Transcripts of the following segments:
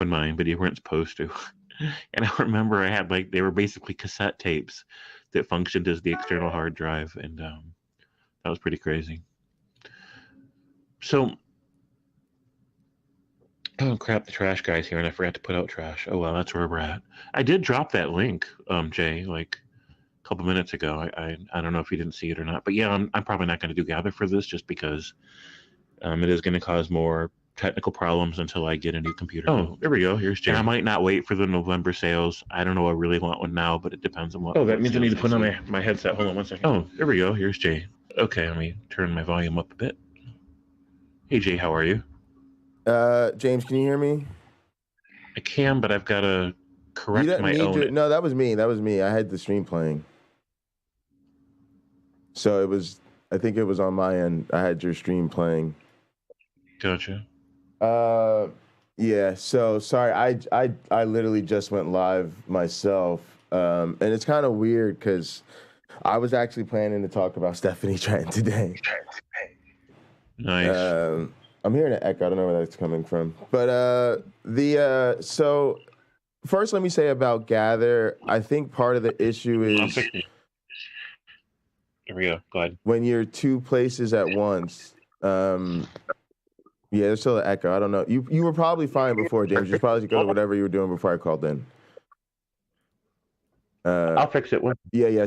in mine, but you weren't supposed to. And I remember I had they were basically cassette tapes that functioned as the external hard drive, and that was pretty crazy. So, oh crap, the trash guy's here, and I forgot to put out trash. Oh well, that's where we're at. I did drop that link, Jay, like a couple minutes ago. I don't know if you didn't see it or not, but yeah, I'm probably not going to do Gather for this just because it is going to cause more technical problems until I get a new computer. Oh, there we go. Here's Jay. And I might not wait for the November sales. I don't know. I really want one now, but it depends on what. Oh, that means I need to put on my headset. Hold on one second. Oh, there we go. Here's Jay. Okay, let me turn my volume up a bit. Hey, Jay, how are you? James, can you hear me? I can, but I've got to correct my own. No, that was me. I had the stream playing. So I think it was on my end. I had your stream playing. Gotcha. Yeah, so sorry, I literally just went live myself. And it's kind of weird because I was actually planning to talk about Stephanie Tretton today. Nice. I'm hearing an echo. I don't know where that's coming from. But so first let me say about Gather, I think part of the issue is there we go. Go ahead. When you're two places at once, yeah, there's still an echo. I don't know. You were probably fine before, James. You probably should go to whatever you were doing before I called in. I'll fix it. Yeah.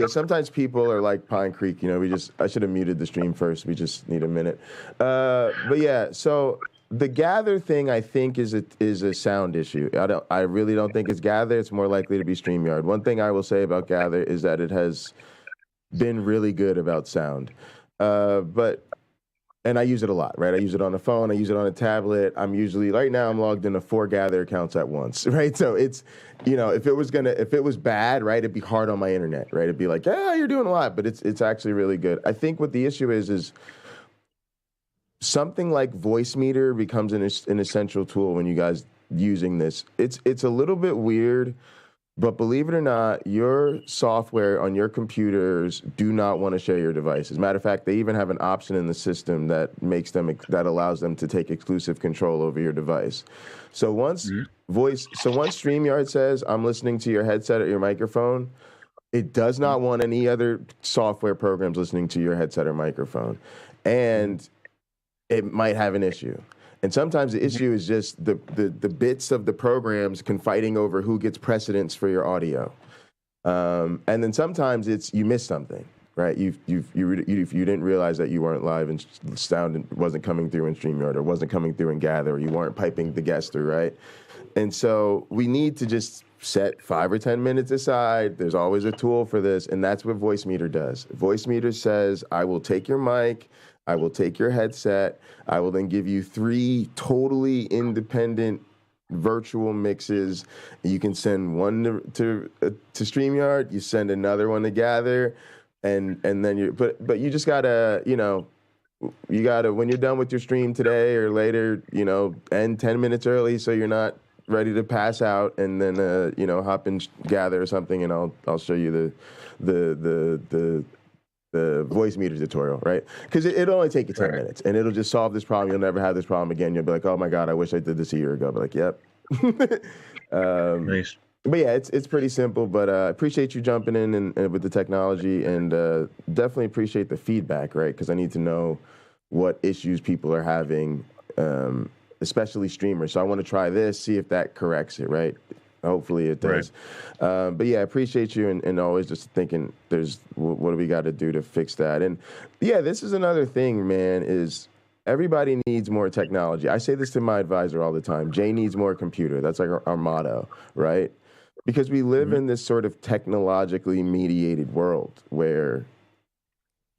Sometimes people are like PineCreek. You know, I should have muted the stream first. We just need a minute. But yeah, so the Gather thing, I think, is a sound issue. I really don't think it's Gather. It's more likely to be StreamYard. One thing I will say about Gather is that it has been really good about sound. And I use it a lot, right? I use it on the phone. I use it on a tablet. Right now I'm logged into 4 Gather accounts at once, right? So it's, if it was bad, right, it'd be hard on my internet, right? It'd be like, yeah, you're doing a lot, but it's actually really good. I think what the issue is something like Voicemeeter becomes an essential tool when you guys using this. It's a little bit weird. But believe it or not, your software on your computers do not want to share your device. As a matter of fact, they even have an option in the system that allows them to take exclusive control over your device. So once StreamYard says, I'm listening to your headset or your microphone, it does not want any other software programs listening to your headset or microphone. And it might have an issue. And sometimes the issue is just the bits of the programs fighting over who gets precedence for your audio. And then sometimes it's you missed something, right? You didn't realize that you weren't live and sound wasn't coming through in StreamYard or wasn't coming through in Gather, or you weren't piping the guest through, right? And so we need to just set 5 or 10 minutes aside. There's always a tool for this, and that's what Voicemeeter does. Voicemeeter says, I will take your mic, I will take your headset. I will then give you 3 totally independent virtual mixes. You can send one to StreamYard. You send another one to Gather, and then but you just gotta when you're done with your stream today or later, end 10 minutes early so you're not ready to pass out, and then hop in Gather or something, and I'll show you the Voicemeeter tutorial, right? Because it'll only take you 10 minutes, and it'll just solve this problem. You'll never have this problem again. You'll be like, oh my God, I wish I did this a year ago. I'll be like, yep. Nice. But yeah, it's pretty simple, but I appreciate you jumping in and with the technology, and definitely appreciate the feedback, right? Because I need to know what issues people are having, especially streamers. So I want to try this, see if that corrects it, right? Hopefully it does. Right. But yeah, I appreciate you and always just thinking what do we got to do to fix that? And yeah, this is another thing, man, is everybody needs more technology. I say this to my advisor all the time. Jay needs more computer. That's like our motto, right? Because we live in this sort of technologically mediated world where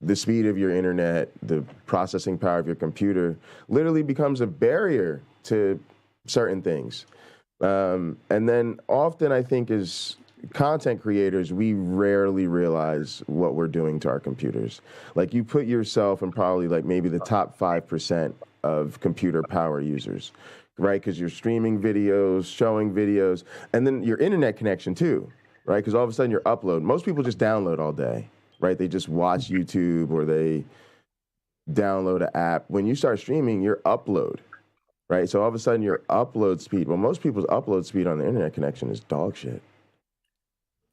the speed of your internet, the processing power of your computer literally becomes a barrier to certain things. And then often I think as content creators, we rarely realize what we're doing to our computers. Like you put yourself in probably like maybe the top 5% of computer power users, right? Because you're streaming videos, showing videos, and then your internet connection too, right? Because all of a sudden you're uploading. Most people just download all day, right? They just watch YouTube or they download an app. When you start streaming, your upload, right? So all of a sudden your upload speed, well, most people's upload speed on the internet connection is dog shit.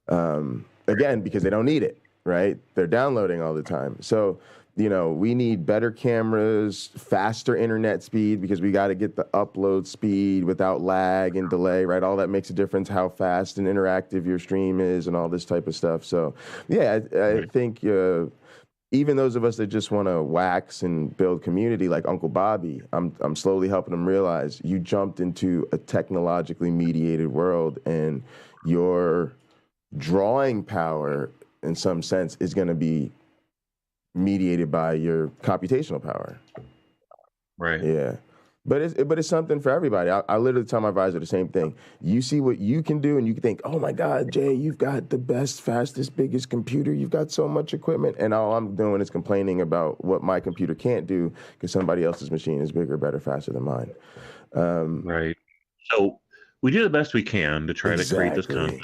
Again, because they don't need it, right? They're downloading all the time. So, we need better cameras, faster internet speed, because we got to get the upload speed without lag and delay, right? All that makes a difference, how fast and interactive your stream is and all this type of stuff. So, yeah, I think even those of us that just want to wax and build community, like Uncle Bobby, I'm slowly helping them realize you jumped into a technologically mediated world, and your drawing power, in some sense, is going to be mediated by your computational power. Right. Yeah. But it's something for everybody. I literally tell my advisor the same thing. You see what you can do, and you can think, oh my God, Jay, you've got the best, fastest, biggest computer. You've got so much equipment. And all I'm doing is complaining about what my computer can't do because somebody else's machine is bigger, better, faster than mine. Right. So we do the best we can to try to create this content.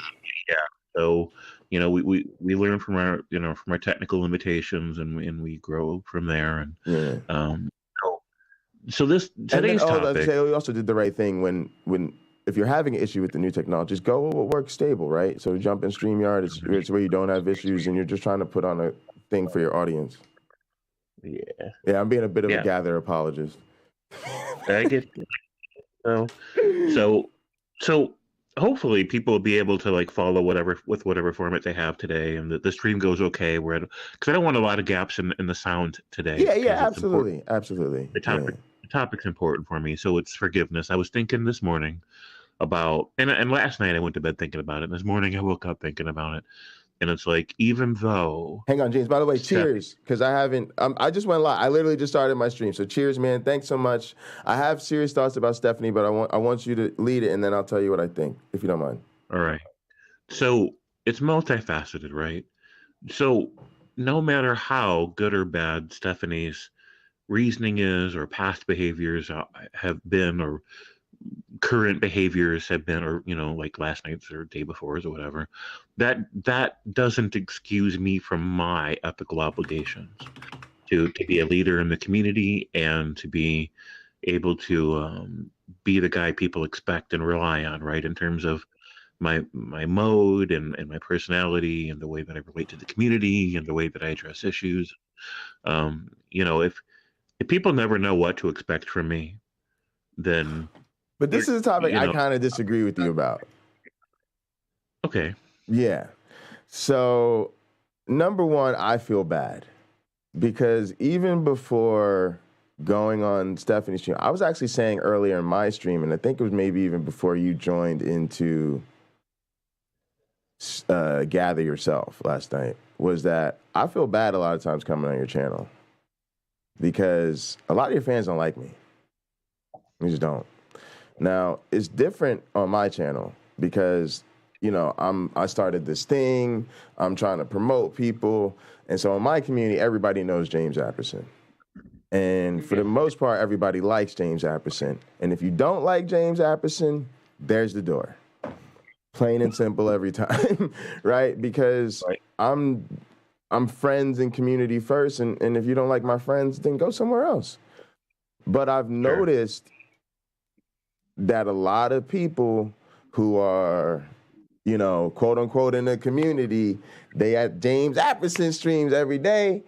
Yeah. So, we learn from our technical limitations, and we grow from there. And so today's topic. We also did the right thing when if you're having an issue with the new technology, just go with what works stable, right? So jump in StreamYard. It's where you don't have issues, and you're just trying to put on a thing for your audience. Yeah. Yeah, I'm being a bit of a gather apologist. I get so hopefully people will be able to follow whatever format they have today, and the stream goes okay. Because I don't want a lot of gaps in the sound today. Yeah, absolutely. The topic's important for me, so it's forgiveness. I was thinking this morning about, and last night I went to bed thinking about it, and this morning I woke up thinking about it, and it's even though... Hang on, James. By the way, cheers, because I just went live. I literally just started my stream, so cheers, man. Thanks so much. I have serious thoughts about Stephanie, but I want you to lead it, and then I'll tell you what I think, if you don't mind. All right. So it's multifaceted, right? So no matter how good or bad Stephanie's reasoning is, or past behaviors have been, or current behaviors have been, or like last night's or day before's or whatever, that doesn't excuse me from my ethical obligations to be a leader in the community, and to be able to be the guy people expect and rely on, right, in terms of my mode and my personality, and the way that I relate to the community, and the way that I address issues. If people never know what to expect from me, then... But this is a topic I kind of disagree with you about. Okay. Yeah. So, number one, I feel bad. Because even before going on Stephanie's stream, I was actually saying earlier in my stream, and I think it was maybe even before you joined into Gather Yourself last night, was that I feel bad a lot of times coming on your channel. Because a lot of your fans don't like me. They just don't. Now, it's different on my channel because, I started this thing. I'm trying to promote people. And so in my community, everybody knows James Apperson. And for the most part, everybody likes James Apperson. And if you don't like James Apperson, there's the door. Plain and simple every time, right? Because I'm friends and community first. And if you don't like my friends, then go somewhere else. But I've noticed that a lot of people who are, quote unquote, in the community, they have James Apperson streams every day.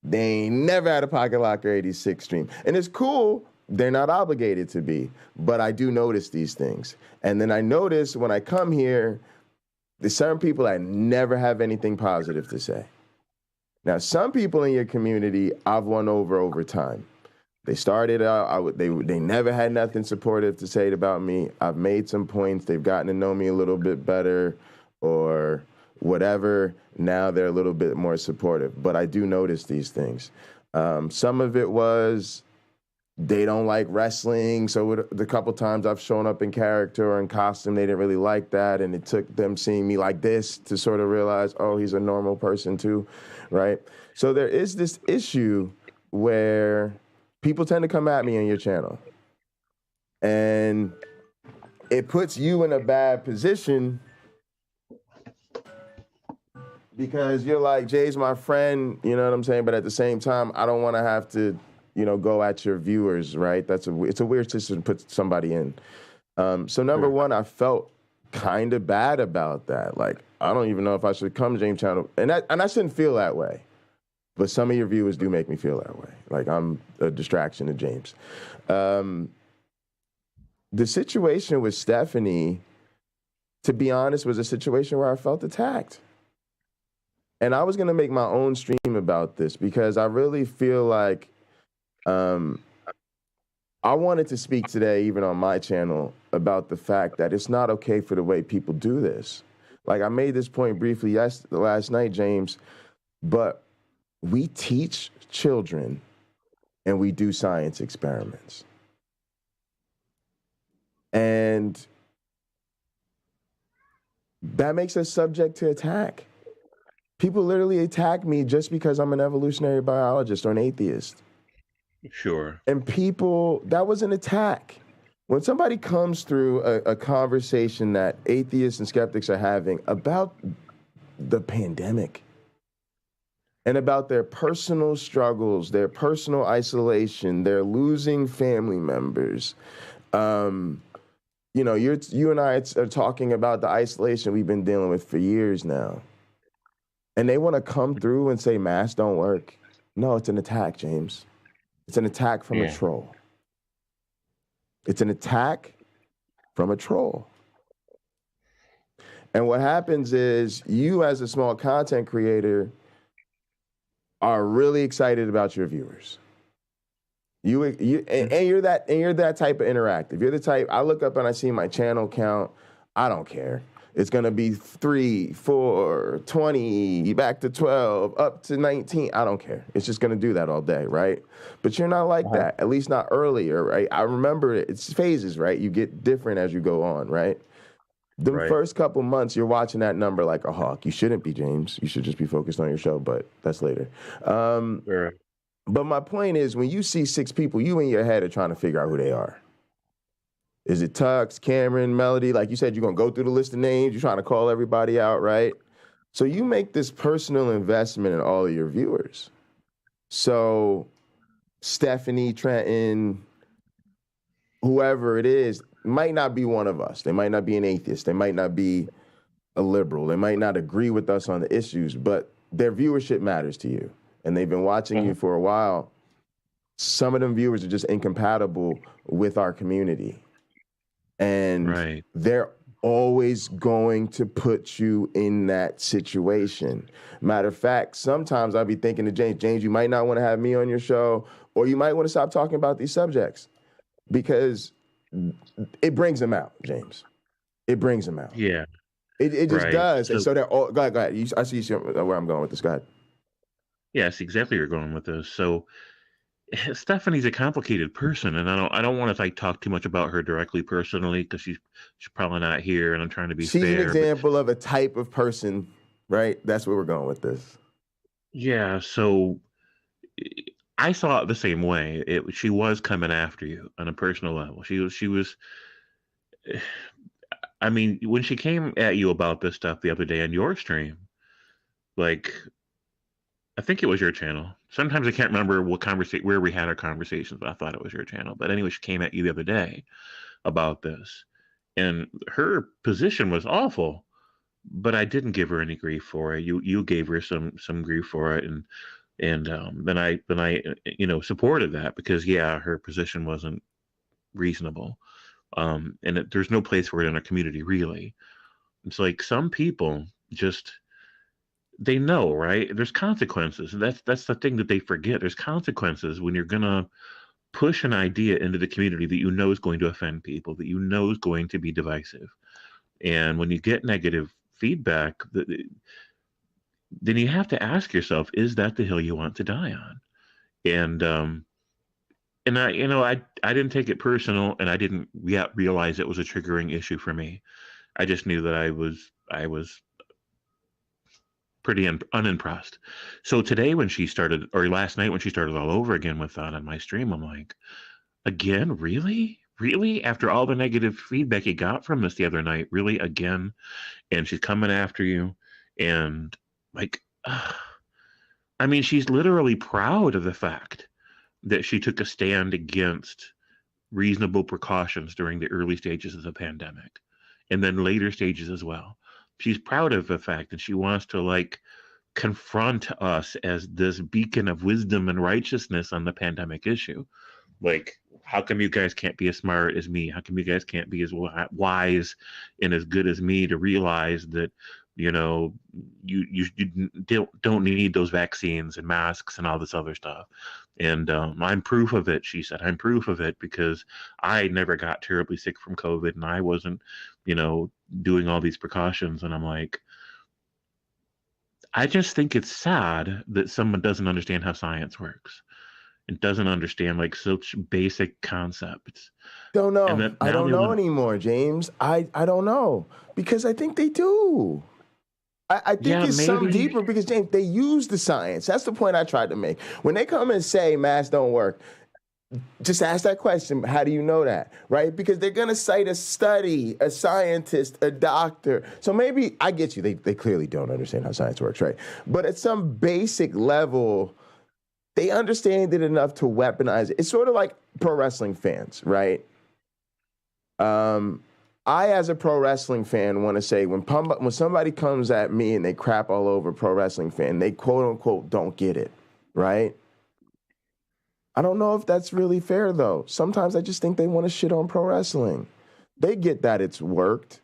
They ain't never had a Pocket Locker 86 stream. And it's cool. They're not obligated to be. But I do notice these things. And then I notice when I come here, there's certain people that never have anything positive to say. Now, some people in your community I've won over time. They started out, they never had nothing supportive to say about me. I've made some points. They've gotten to know me a little bit better or whatever. Now they're a little bit more supportive. But I do notice these things. Some of it was they don't like wrestling. So the couple times I've shown up in character or in costume, they didn't really like that. And it took them seeing me like this to sort of realize, oh, he's a normal person too, right? So there is this issue where people tend to come at me on your channel. And it puts you in a bad position because you're like, Jay's my friend, you know what I'm saying? But at the same time, I don't want to have to go at your viewers, right? It's a weird system to put somebody in. So number one, I felt kind of bad about that. Like, I don't even know if I should come to James channel, and I shouldn't feel that way. But some of your viewers do make me feel that way. Like I'm a distraction to James. The situation with Stephanie, to be honest, was a situation where I felt attacked. And I was going to make my own stream about this because I really feel like I wanted to speak today, even on my channel, about the fact that it's not okay for the way people do this. Like I made this point briefly last night, James, but we teach children and we do science experiments. And that makes us subject to attack. People literally attack me just because I'm an evolutionary biologist or an atheist. Sure. And people, that was an attack. When somebody comes through a conversation that atheists and skeptics are having about the pandemic and about their personal struggles, their personal isolation, their losing family members, you and I are talking about the isolation we've been dealing with for years now. And they want to come through and say masks don't work. No, it's an attack, James. It's an attack from a troll. It's an attack from a troll. And what happens is you, as a small content creator, are really excited about your viewers. You're that type of interactive. You're the type, I look up and I see my channel count. I don't care. It's going to be 3, 4, 20, back to 12, up to 19. I don't care. It's just going to do that all day, right? But you're not like that, at least not earlier, right? I remember it's phases, right? You get different as you go on, right? The first couple months, you're watching that number like a hawk. You shouldn't be, James. You should just be focused on your show, but that's later. But my point is, when you see 6 people, you in your head are trying to figure out who they are. Is it Tux, Cameron, Melody? Like you said, you're going to go through the list of names. You're trying to call everybody out, right? So you make this personal investment in all of your viewers. So Stephanie, Tretton, whoever it is, might not be one of us. They might not be an atheist. They might not be a liberal. They might not agree with us on the issues, but their viewership matters to you. And they've been watching you for a while. Some of them viewers are just incompatible with our community. And they're always going to put you in that situation. Matter of fact, sometimes I'll be thinking to James, you might not want to have me on your show, or you might want to stop talking about these subjects because it brings them out, James. It brings them out. Yeah. It just does. And so they're all, go ahead. I see where I'm going with this. Go ahead. Yes, exactly where you're going with this. So Stephanie's a complicated person, and I don't want to like talk too much about her directly personally because she's probably not here, and I'm trying to be fair. She's an example of a type of person, right? That's where we're going with this. Yeah, so I saw it the same way. She was coming after you on a personal level. She was. I mean, when she came at you about this stuff the other day on your stream, like, I think it was your channel. Sometimes I can't remember where we had our conversations, but I thought it was your channel. But anyway, she came at you the other day about this, and her position was awful, but I didn't give her any grief for it. You gave her some grief for it, and then I supported that because her position wasn't reasonable, and there's no place for it in our community really. It's like some people just. They know, right? There's consequences. That's the thing that they forget. There's consequences when you're gonna push an idea into the community that you know is going to offend people, that you know is going to be divisive. And when you get negative feedback, then you have to ask yourself, is that the hill you want to die on? And I didn't take it personal, and I didn't yet realize it was a triggering issue for me. I just knew that I was pretty unimpressed. So today when she started, or last night when she started all over again with that on my stream, I'm like, again, really? After all the negative feedback you got from us the other night, really, again? And she's coming after you. And like, I mean, she's literally proud of the fact that she took a stand against reasonable precautions during the early stages of the pandemic and then later stages as well. She's proud of the fact that she wants to like confront us as this beacon of wisdom and righteousness on the pandemic issue. Like, how come you guys can't be as smart as me? How come you guys can't be as wise and as good as me to realize that, you know, you don't need those vaccines and masks and all this other stuff? And I'm proof of it, she said. I'm proof of it because I never got terribly sick from COVID and I wasn't, you know, doing all these precautions. And I'm like, I just think it's sad that someone doesn't understand how science works. It doesn't understand like such basic concepts. Don't know. I don't know anymore, James. I don't know because I think they do. I think it's something deeper because, James, they use the science. That's the point I tried to make. When they come and say masks don't work, just ask that question. How do you know that, right? Because they're going to cite a study, a scientist, a doctor. So maybe, I get you, they clearly don't understand how science works, right? But at some basic level, they understand it enough to weaponize it. It's sort of like pro wrestling fans, right? I, as a pro wrestling fan, want to say when somebody comes at me and they crap all over pro wrestling fan, they quote unquote don't get it, right? I don't know if that's really fair though. Sometimes I just think they want to shit on pro wrestling. They get that it's worked.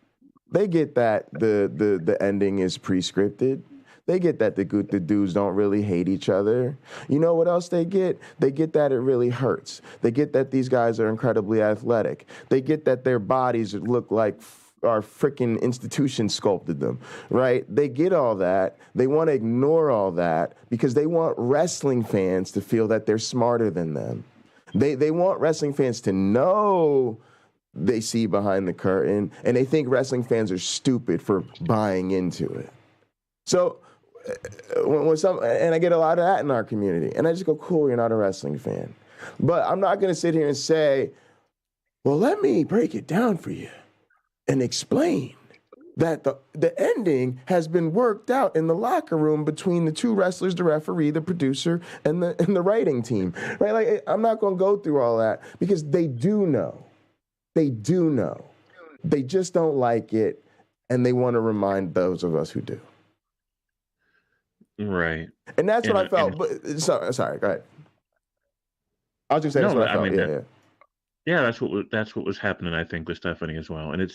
They get that the ending is pre-scripted. They get that the dudes don't really hate each other. You know what else they get? They get that it really hurts. They get that these guys are incredibly athletic. They get that their bodies look like our freaking institution sculpted them, right? They get all that. They want to ignore all that because they want wrestling fans to feel that they're smarter than them. They want wrestling fans to know they see behind the curtain, and they think wrestling fans are stupid for buying into it. So and I get a lot of that in our community, and I just go, cool, you're not a wrestling fan. But I'm not going to sit here and say, well, let me break it down for you and explain that the ending has been worked out in the locker room between the two wrestlers, the referee, the producer, and the writing team, right? Like, I'm not going to go through all that because they do know. They do know. They just don't like it, and they want to remind those of us who do. Right. And that's what I felt. But sorry, go ahead. I was just saying that's what I felt. Yeah, that's what was happening, I think, with Stephanie as well. And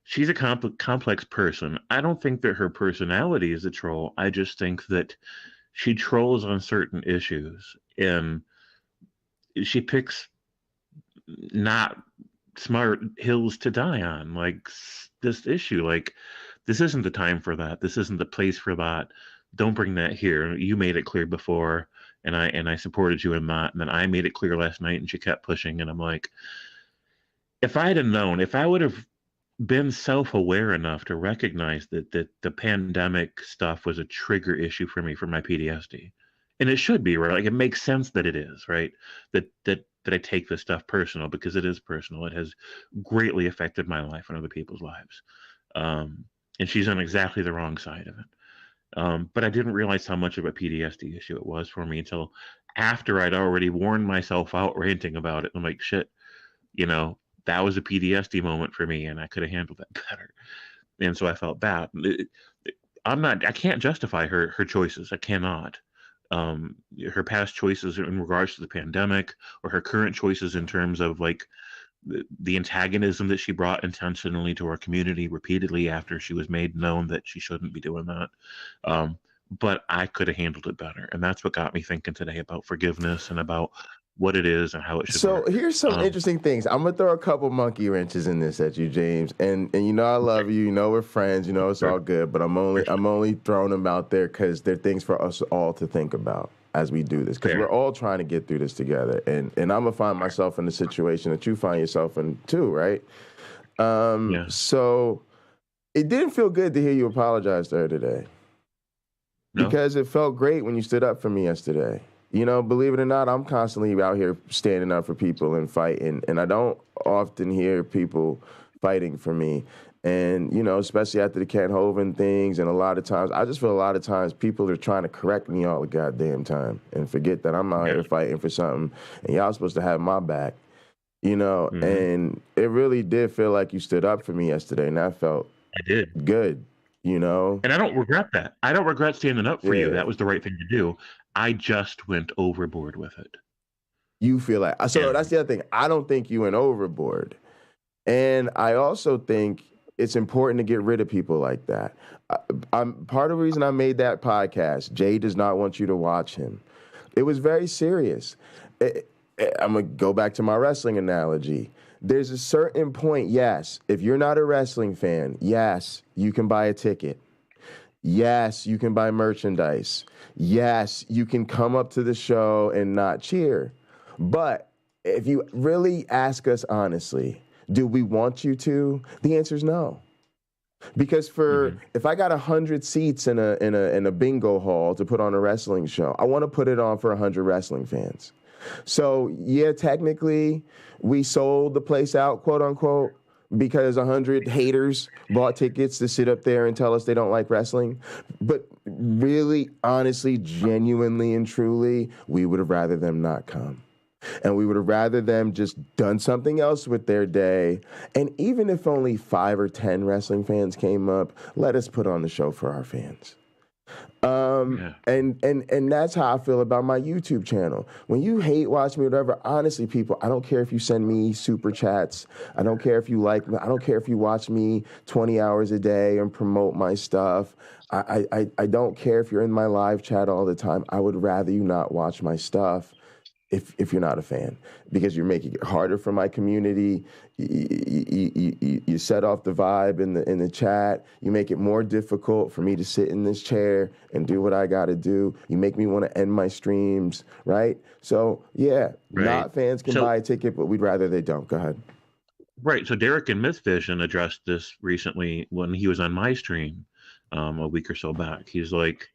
she's a complex person. I don't think that her personality is a troll. I just think that she trolls on certain issues, and she picks not smart hills to die on, like this issue. Like, this isn't the time for that. This isn't the place for that. Don't bring that here. You made it clear before, and I supported you in that. And then I made it clear last night, and she kept pushing. And I'm like, if I had known, if I would have been self-aware enough to recognize that the pandemic stuff was a trigger issue for me for my PTSD, and it should be, right? Like, it makes sense that it is, right? That I take this stuff personal because it is personal. It has greatly affected my life and other people's lives. And she's on exactly the wrong side of it. But I didn't realize how much of a PTSD issue it was for me until after I'd already worn myself out ranting about it. I'm like, shit, you know, that was a PTSD moment for me, and I could have handled that better. And so I felt bad. I can't justify her choices. I cannot. Her past choices in regards to the pandemic, or her current choices in terms of like the antagonism that she brought intentionally to our community repeatedly after she was made known that she shouldn't be doing that. But I could have handled it better. And that's what got me thinking today about forgiveness and about what it is and how it should work. So here's some interesting things. I'm going to throw a couple monkey wrenches in this at you, James. And you know I love you. You know we're friends. You know it's all good. But I'm only throwing them out there because they're things for us all to think about as we do this, because we're all trying to get through this together. And I'm going to find myself in the situation that you find yourself in too, right? So it didn't feel good to hear you apologize to her today. No. Because it felt great when you stood up for me yesterday. You know, believe it or not, I'm constantly out here standing up for people and fighting. And I don't often hear people fighting for me. And, you know, especially after the Kent Hovind things, and a lot of times, I just feel a lot of times people are trying to correct me all the goddamn time and forget that I'm out here fighting for something, and y'all supposed to have my back, you know. And it really did feel like you stood up for me yesterday, and that felt good, you know. And I don't regret that. I don't regret standing up for you. That was the right thing to do. I just went overboard with it. You feel like, so that's the other thing. I don't think you went overboard. And I also think it's important to get rid of people like that. I'm part of the reason I made that podcast. Jay does not want you to watch him. It was very serious. I'm going to go back to my wrestling analogy. There's a certain point, yes, if you're not a wrestling fan, yes, you can buy a ticket. Yes, you can buy merchandise. Yes, you can come up to the show and not cheer. But if you really ask us honestly, do we want you to? The answer is no. Because if I got 100 seats in a bingo hall to put on a wrestling show, I want to put it on for 100 wrestling fans. So yeah, technically we sold the place out, quote unquote, because 100 haters bought tickets to sit up there and tell us they don't like wrestling. But really, honestly, genuinely and truly, we would have rather them not come. And we would have rather them just done something else with their day. And even if only 5 or 10 wrestling fans came up, let us put on the show for our fans. And that's how I feel about my YouTube channel. When you hate watch me, whatever, honestly, people, I don't care if you send me super chats. I don't care if you like me. I don't care if you watch me 20 hours a day and promote my stuff. I don't care if you're in my live chat all the time. I would rather you not watch my stuff if you're not a fan, because you're making it harder for my community. You set off the vibe in the chat. You make it more difficult for me to sit in this chair and do what I got to do. You make me want to end my streams, right? So yeah, not fans can buy a ticket, but we'd rather they don't. Go ahead. Right. So Derek in Mythvision addressed this recently when he was on my stream a week or so back. He's like,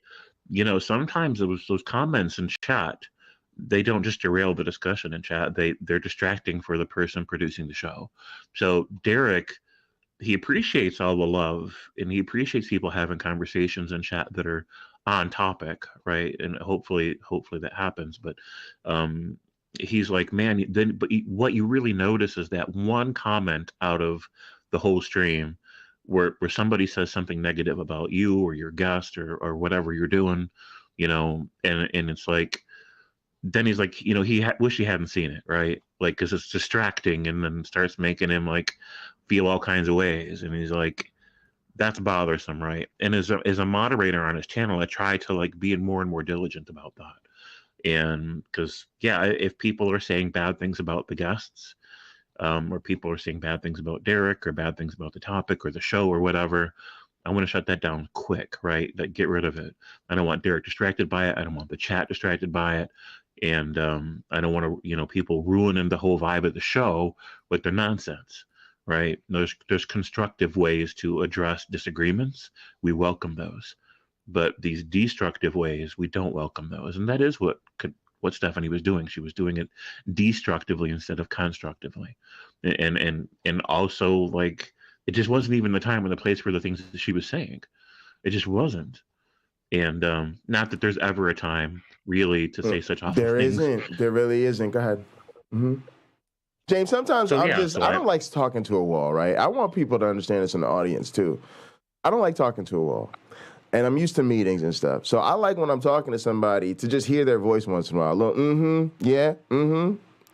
you know, sometimes it was those comments in chat, they don't just derail the discussion in chat. They're distracting for the person producing the show. So Derek, he appreciates all the love, and he appreciates people having conversations in chat that are on topic, right? And hopefully that happens. But he's like, man, what you really notice is that one comment out of the whole stream where somebody says something negative about you or your guest or whatever you're doing, you know, and it's like, then he's like, you know, wish he hadn't seen it, right? Like, because it's distracting, and then starts making him like feel all kinds of ways. And he's like, that's bothersome, right? And as a moderator on his channel, I try to like be more and more diligent about that. And because if people are saying bad things about the guests, or people are saying bad things about Derek, or bad things about the topic or the show or whatever, I want to shut that down quick, right? Like, get rid of it. I don't want Derek distracted by it. I don't want the chat distracted by it. And I don't want to, you know, people ruining the whole vibe of the show with their nonsense, right? There's constructive ways to address disagreements. We welcome those. But these destructive ways, we don't welcome those. And that is what Stephanie was doing. She was doing it destructively instead of constructively. And also, like, it just wasn't even the time or the place for the things that she was saying. It just wasn't. And not that there's ever a time really to say such awful things. There really isn't. Go ahead. James, sometimes I don't like talking to a wall, right? I want people to understand this in the audience too. I don't like talking to a wall. And I'm used to meetings and stuff. So I like when I'm talking to somebody to just hear their voice once in a while. A little,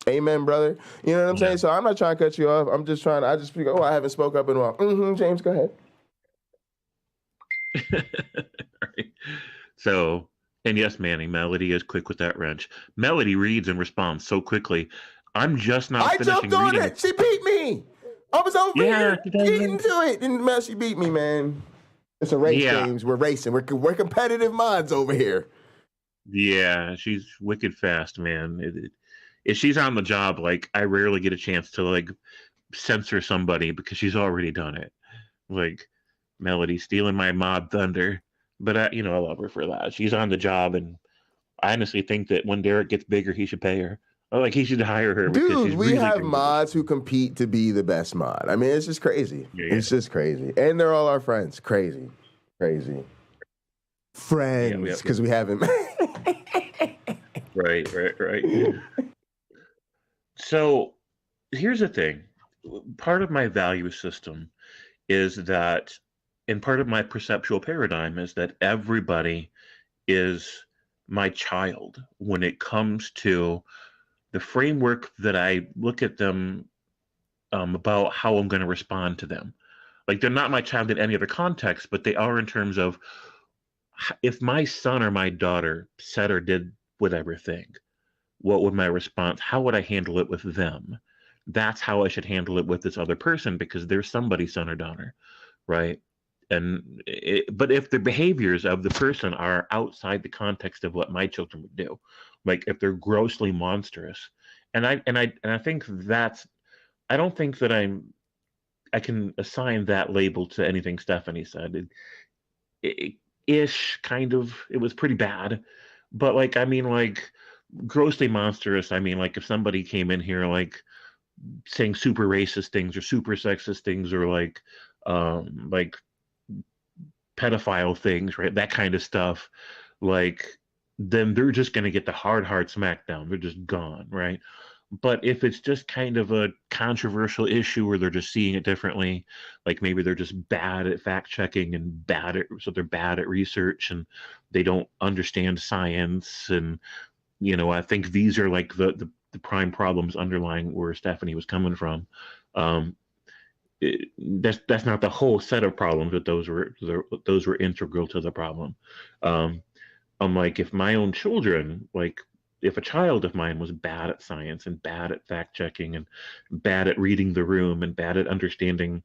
amen, brother. You know what I'm saying? So I'm not trying to cut you off. I'm just trying to, I haven't spoke up in a while. James, go ahead. Right. So, and yes, Manny, Melody is quick with that wrench. Melody reads and responds so quickly. I'm just not finishing reading. I jumped on it. She beat me. I was over here getting to it. And she beat me, man. It's a race, James. We're racing. We're competitive minds over here. Yeah, she's wicked fast, man. If she's on the job, like, I rarely get a chance to, like, censor somebody because she's already done it. Like, Melody stealing my mod thunder. But, I love her for that. She's on the job, and I honestly think that when Derek gets bigger, he should pay her. Oh, like he should hire her because Dude, she's we really have great. mods who compete to be the best mod. I mean, it's just crazy. Yeah. It's just crazy. And they're all our friends. Crazy. Crazy. Friends, because we haven't. Right. So here's the thing. Part of my value system is that, and part of my perceptual paradigm is that everybody is my child when it comes to the framework that I look at them about how I'm going to respond to them. Like they're not my child in any other context, but they are in terms of if my son or my daughter said or did whatever thing, what would my response? How would I handle it with them? That's how I should handle it with this other person because they're somebody's son or daughter, right? But if the behaviors of the person are outside the context of what my children would do, like if they're grossly monstrous, and I think that's, I don't think that I can assign that label to anything Stephanie said. Ish, kind of. It was pretty bad, but like I mean, like grossly monstrous. I mean, like if somebody came in here like saying super racist things or super sexist things or like pedophile things, right? That kind of stuff. Like then they're just going to get the hard smackdown. They're just gone, right? But if it's just kind of a controversial issue where they're just seeing it differently, like maybe they're just bad at fact checking and so they're bad at research and they don't understand science. And, you know, I think these are like the prime problems underlying where Stephanie was coming from. That's not the whole set of problems, but those were integral to the problem. I'm like, if my own children, like if a child of mine was bad at science and bad at fact checking and bad at reading the room and bad at understanding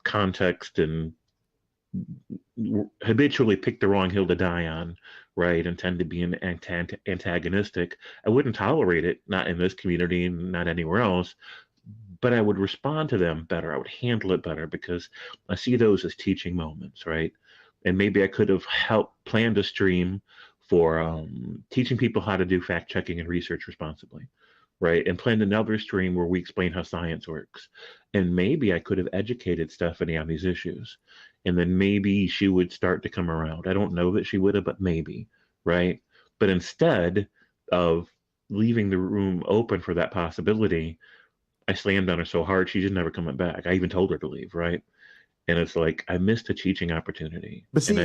context and habitually pick the wrong hill to die on, right, and tend to be antagonistic, I wouldn't tolerate it, not in this community, not anywhere else, but I would respond to them better. I would handle it better because I see those as teaching moments, right? And maybe I could have helped planned a stream for teaching people how to do fact checking and research responsibly, right? And planned another stream where we explain how science works. And maybe I could have educated Stephanie on these issues. And then maybe she would start to come around. I don't know that she would have, but maybe, right? But instead of leaving the room open for that possibility, I slammed on her so hard she just never coming back. I even told her to leave, right? And it's like I missed a teaching opportunity. But see,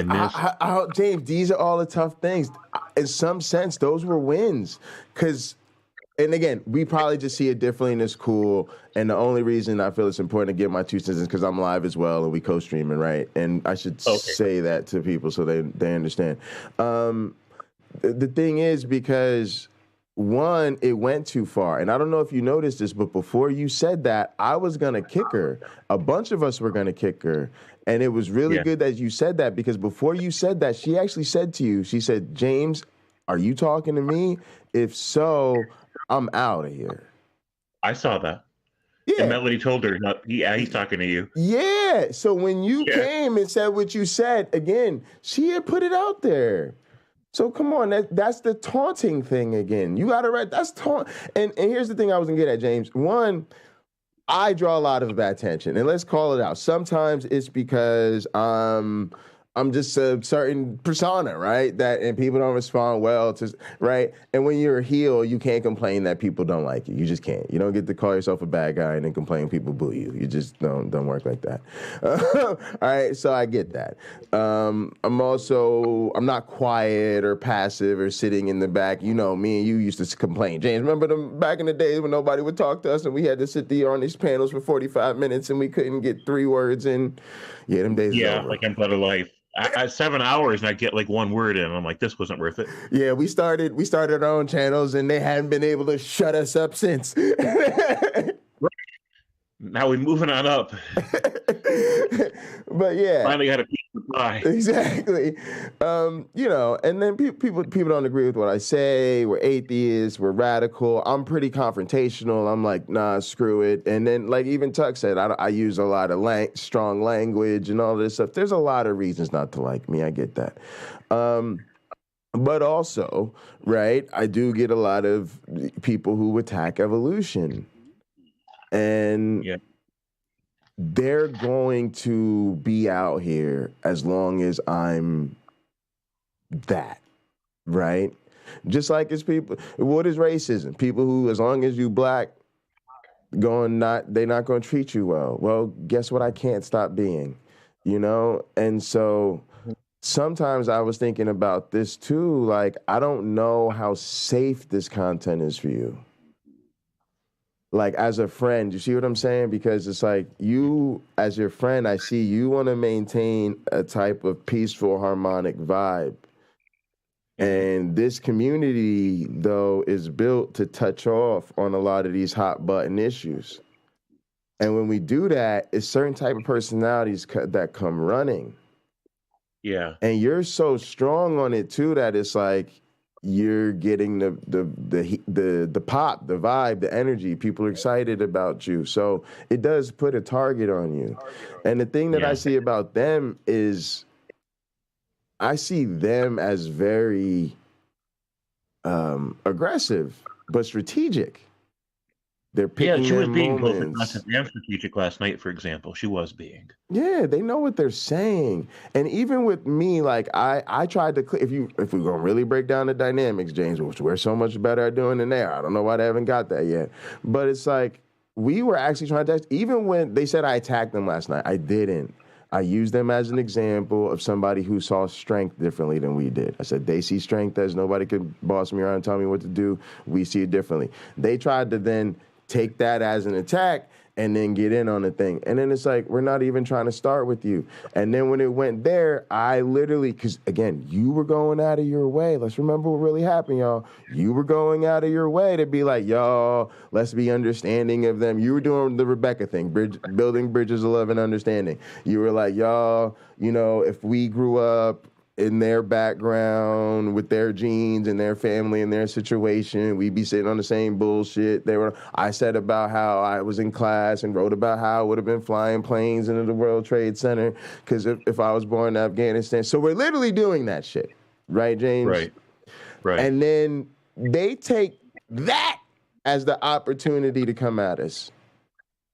James, these are all the tough things. In some sense, those were wins. Because, and again, we probably just see it differently and it's cool. And the only reason I feel it's important to get my 2 cents is because I'm live as well and we co-streaming, right? And I should say that to people so they understand. The thing is because... One, it went too far. And I don't know if you noticed this, but before you said that, I was going to kick her. A bunch of us were going to kick her. And it was really good that you said that because before you said that, she actually said to you, she said, James, are you talking to me? If so, I'm out of here. I saw that. Yeah. And Melody told her, he's talking to you. Yeah. So when you came and said what you said, again, she had put it out there. So come on, that's the taunting thing again. You got it right. That's taunt. And here's the thing I was gonna get at, James. One, I draw a lot of attention, and let's call it out. Sometimes it's because I'm just a certain persona, right? And people don't respond well to, right? And when you're a heel, you can't complain that people don't like you. You just can't. You don't get to call yourself a bad guy and then complain people boo you. You just don't work like that. All right, so I get that. I'm not quiet or passive or sitting in the back. You know, me and you used to complain. James, remember them back in the days when nobody would talk to us and we had to sit there on these panels for 45 minutes and we couldn't get 3 words in? Yeah, them days are over. Like I'm Better Life. I 7 hours and I get like 1 word in. I'm like, this wasn't worth it. Yeah, we started our own channels and they hadn't been able to shut us up since. Right. Now we're moving on up. But yeah, finally got a piece of the pie. Exactly. You know, and then people don't agree with what I say. We're atheists. We're radical. I'm pretty confrontational. I'm like, nah, screw it. And then, like even Tuck said, I use a lot of strong language and all this stuff. There's a lot of reasons not to like me. I get that. But also, right, I do get a lot of people who attack evolution. And Yeah. they're going to be out here as long as I'm that, right? Just like it's people, what is racism? People who, as long as you black, they're not going to treat you well. Well, guess what? I can't stop being, you know? And so sometimes I was thinking about this too. Like, I don't know how safe this content is for you. Like, as a friend, you see what I'm saying? Because it's like, you, as your friend, I see you want to maintain a type of peaceful, harmonic vibe. And this community, though, is built to touch off on a lot of these hot button issues. And when we do that, it's certain type of personalities that come running. Yeah. And you're so strong on it too that it's like you're getting the pop, the vibe, the energy. People are excited about you. So it does put a target on you. And the thing that I see about them is I see them as very aggressive, but strategic. They're picking she was being moments. both and strategic last night, for example. She was being. Yeah, they know what they're saying. And even with me, like I tried to, if we're gonna really break down the dynamics, James, which we're so much better at doing than they are. I don't know why they haven't got that yet. But it's like we were actually trying to, even when they said I attacked them last night, I didn't. I used them as an example of somebody who saw strength differently than we did. I said, they see strength as nobody could boss me around and tell me what to do. We see it differently. They tried to then take that as an attack and then get in on the thing. And then it's like, we're not even trying to start with you. And then when it went there, I literally, because again, you were going out of your way. Let's remember what really happened, y'all. You were going out of your way to be like, y'all, let's be understanding of them. You were doing the Rebecca thing, building bridges of love and understanding. You were like, y'all, you know, if we grew up in their background, with their genes and their family and their situation, we'd be sitting on the same bullshit. I said about how I was in class and wrote about how I would have been flying planes into the World Trade Center because if I was born in Afghanistan. So we're literally doing that shit. Right, James? Right. And then they take that as the opportunity to come at us.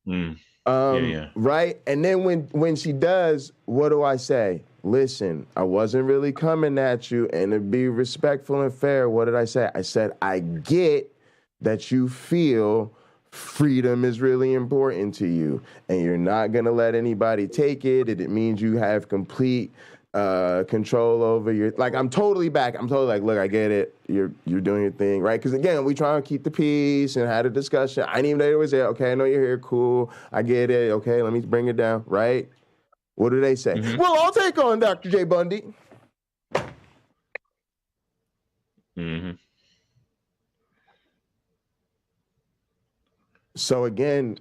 Right? And then when she does, what do I say? Listen, I wasn't really coming at you, and to be respectful and fair, what did I say? I said, I get that you feel freedom is really important to you, and you're not going to let anybody take it, and it means you have complete control over your, like, I'm totally back. I'm totally like, look, I get it. You're doing your thing, right? Because again, we try to keep the peace and had a discussion. I didn't even know it was there. Okay, I know you're here. Cool. I get it. Okay, let me bring it down, right? What do they say? Well, I'll take on Dr. J. Bundy. So again,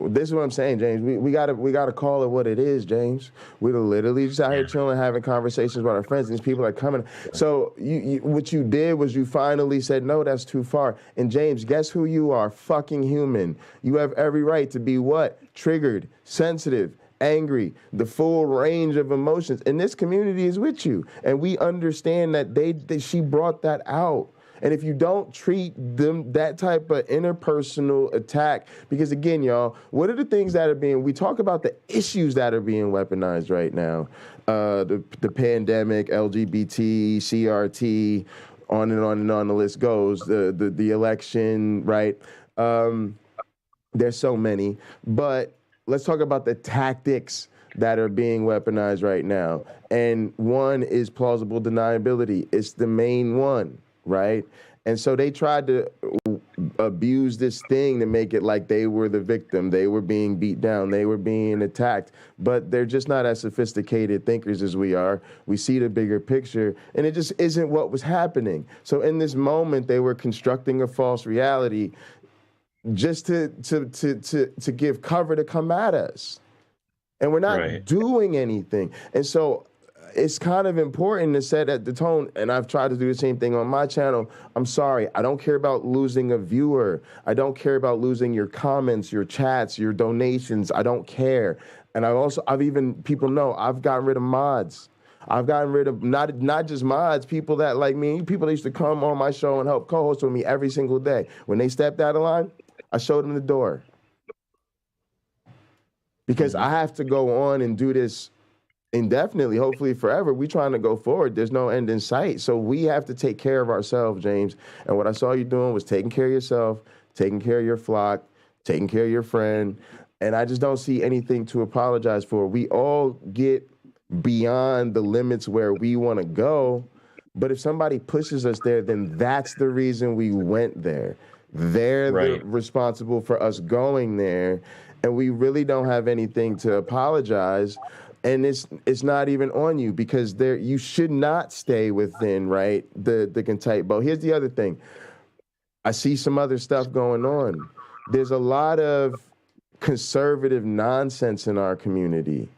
this is what I'm saying, James. We gotta call it what it is, James. We're literally just out here chilling, having conversations about our friends. And these people are coming. So what you did was you finally said, no, that's too far. And James, guess who you are? Fucking human. You have every right to be what? Triggered, sensitive, angry, the full range of emotions. And this community is with you. And we understand that she brought that out. And if you don't treat them that type of interpersonal attack, because again, y'all, what are the things that are we talk about the issues that are being weaponized right now, the pandemic, LGBT, CRT, on and on and on the list goes, the election, right? There's so many, but let's talk about the tactics that are being weaponized right now. And one is plausible deniability. It's the main one, right? And so they tried to abuse this thing to make it like they were the victim. They were being beat down. They were being attacked. But they're just not as sophisticated thinkers as we are. We see the bigger picture, and it just isn't what was happening. So in this moment, they were constructing a false reality just to give cover to come at us. And we're not doing anything. And so it's kind of important to set at the tone, and I've tried to do the same thing on my channel. I'm sorry, I don't care about losing a viewer. I don't care about losing your comments, your chats, your donations. I don't care. And people know I've gotten rid of mods. I've gotten rid of not just mods, people that like me, people that used to come on my show and help co-host with me every single day. When they stepped out of line, I showed them the door. Because I have to go on and do this indefinitely, hopefully forever. We trying to go forward. There's no end in sight. So we have to take care of ourselves, James. And what I saw you doing was taking care of yourself, taking care of your flock, taking care of your friend. And I just don't see anything to apologize for. We all get beyond the limits where we want to go. But if somebody pushes us there, then that's the reason we went there. They're responsible for us going there. And we really don't have anything to apologize. And it's not even on you, because you should not stay within, right, the tight boat. Here's the other thing. I see some other stuff going on. There's a lot of conservative nonsense in our community.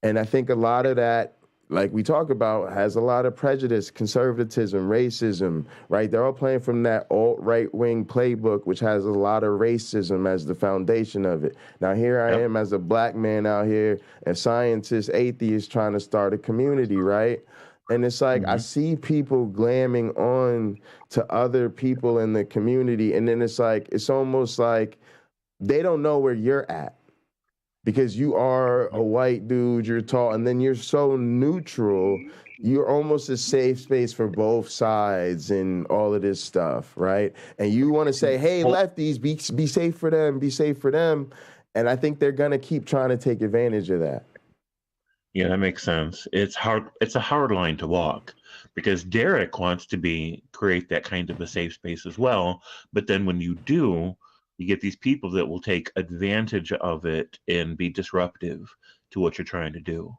And I think a lot of that, like we talk about, has a lot of prejudice, conservatism, racism, right? They're all playing from that alt-right wing playbook, which has a lot of racism as the foundation of it. Now, here I am as a black man out here, a scientist, atheist, trying to start a community, right? And it's like, I see people glamming on to other people in the community, and then it's like, it's almost like they don't know where you're at. Because you are a white dude, you're tall, and then you're so neutral, you're almost a safe space for both sides and all of this stuff, right? And you want to say, hey, lefties, be safe for them, be safe for them. And I think they're going to keep trying to take advantage of that. Yeah, that makes sense. It's hard. It's a hard line to walk, because Derek wants to create that kind of a safe space as well. But then when you do, you get these people that will take advantage of it and be disruptive to what you're trying to do.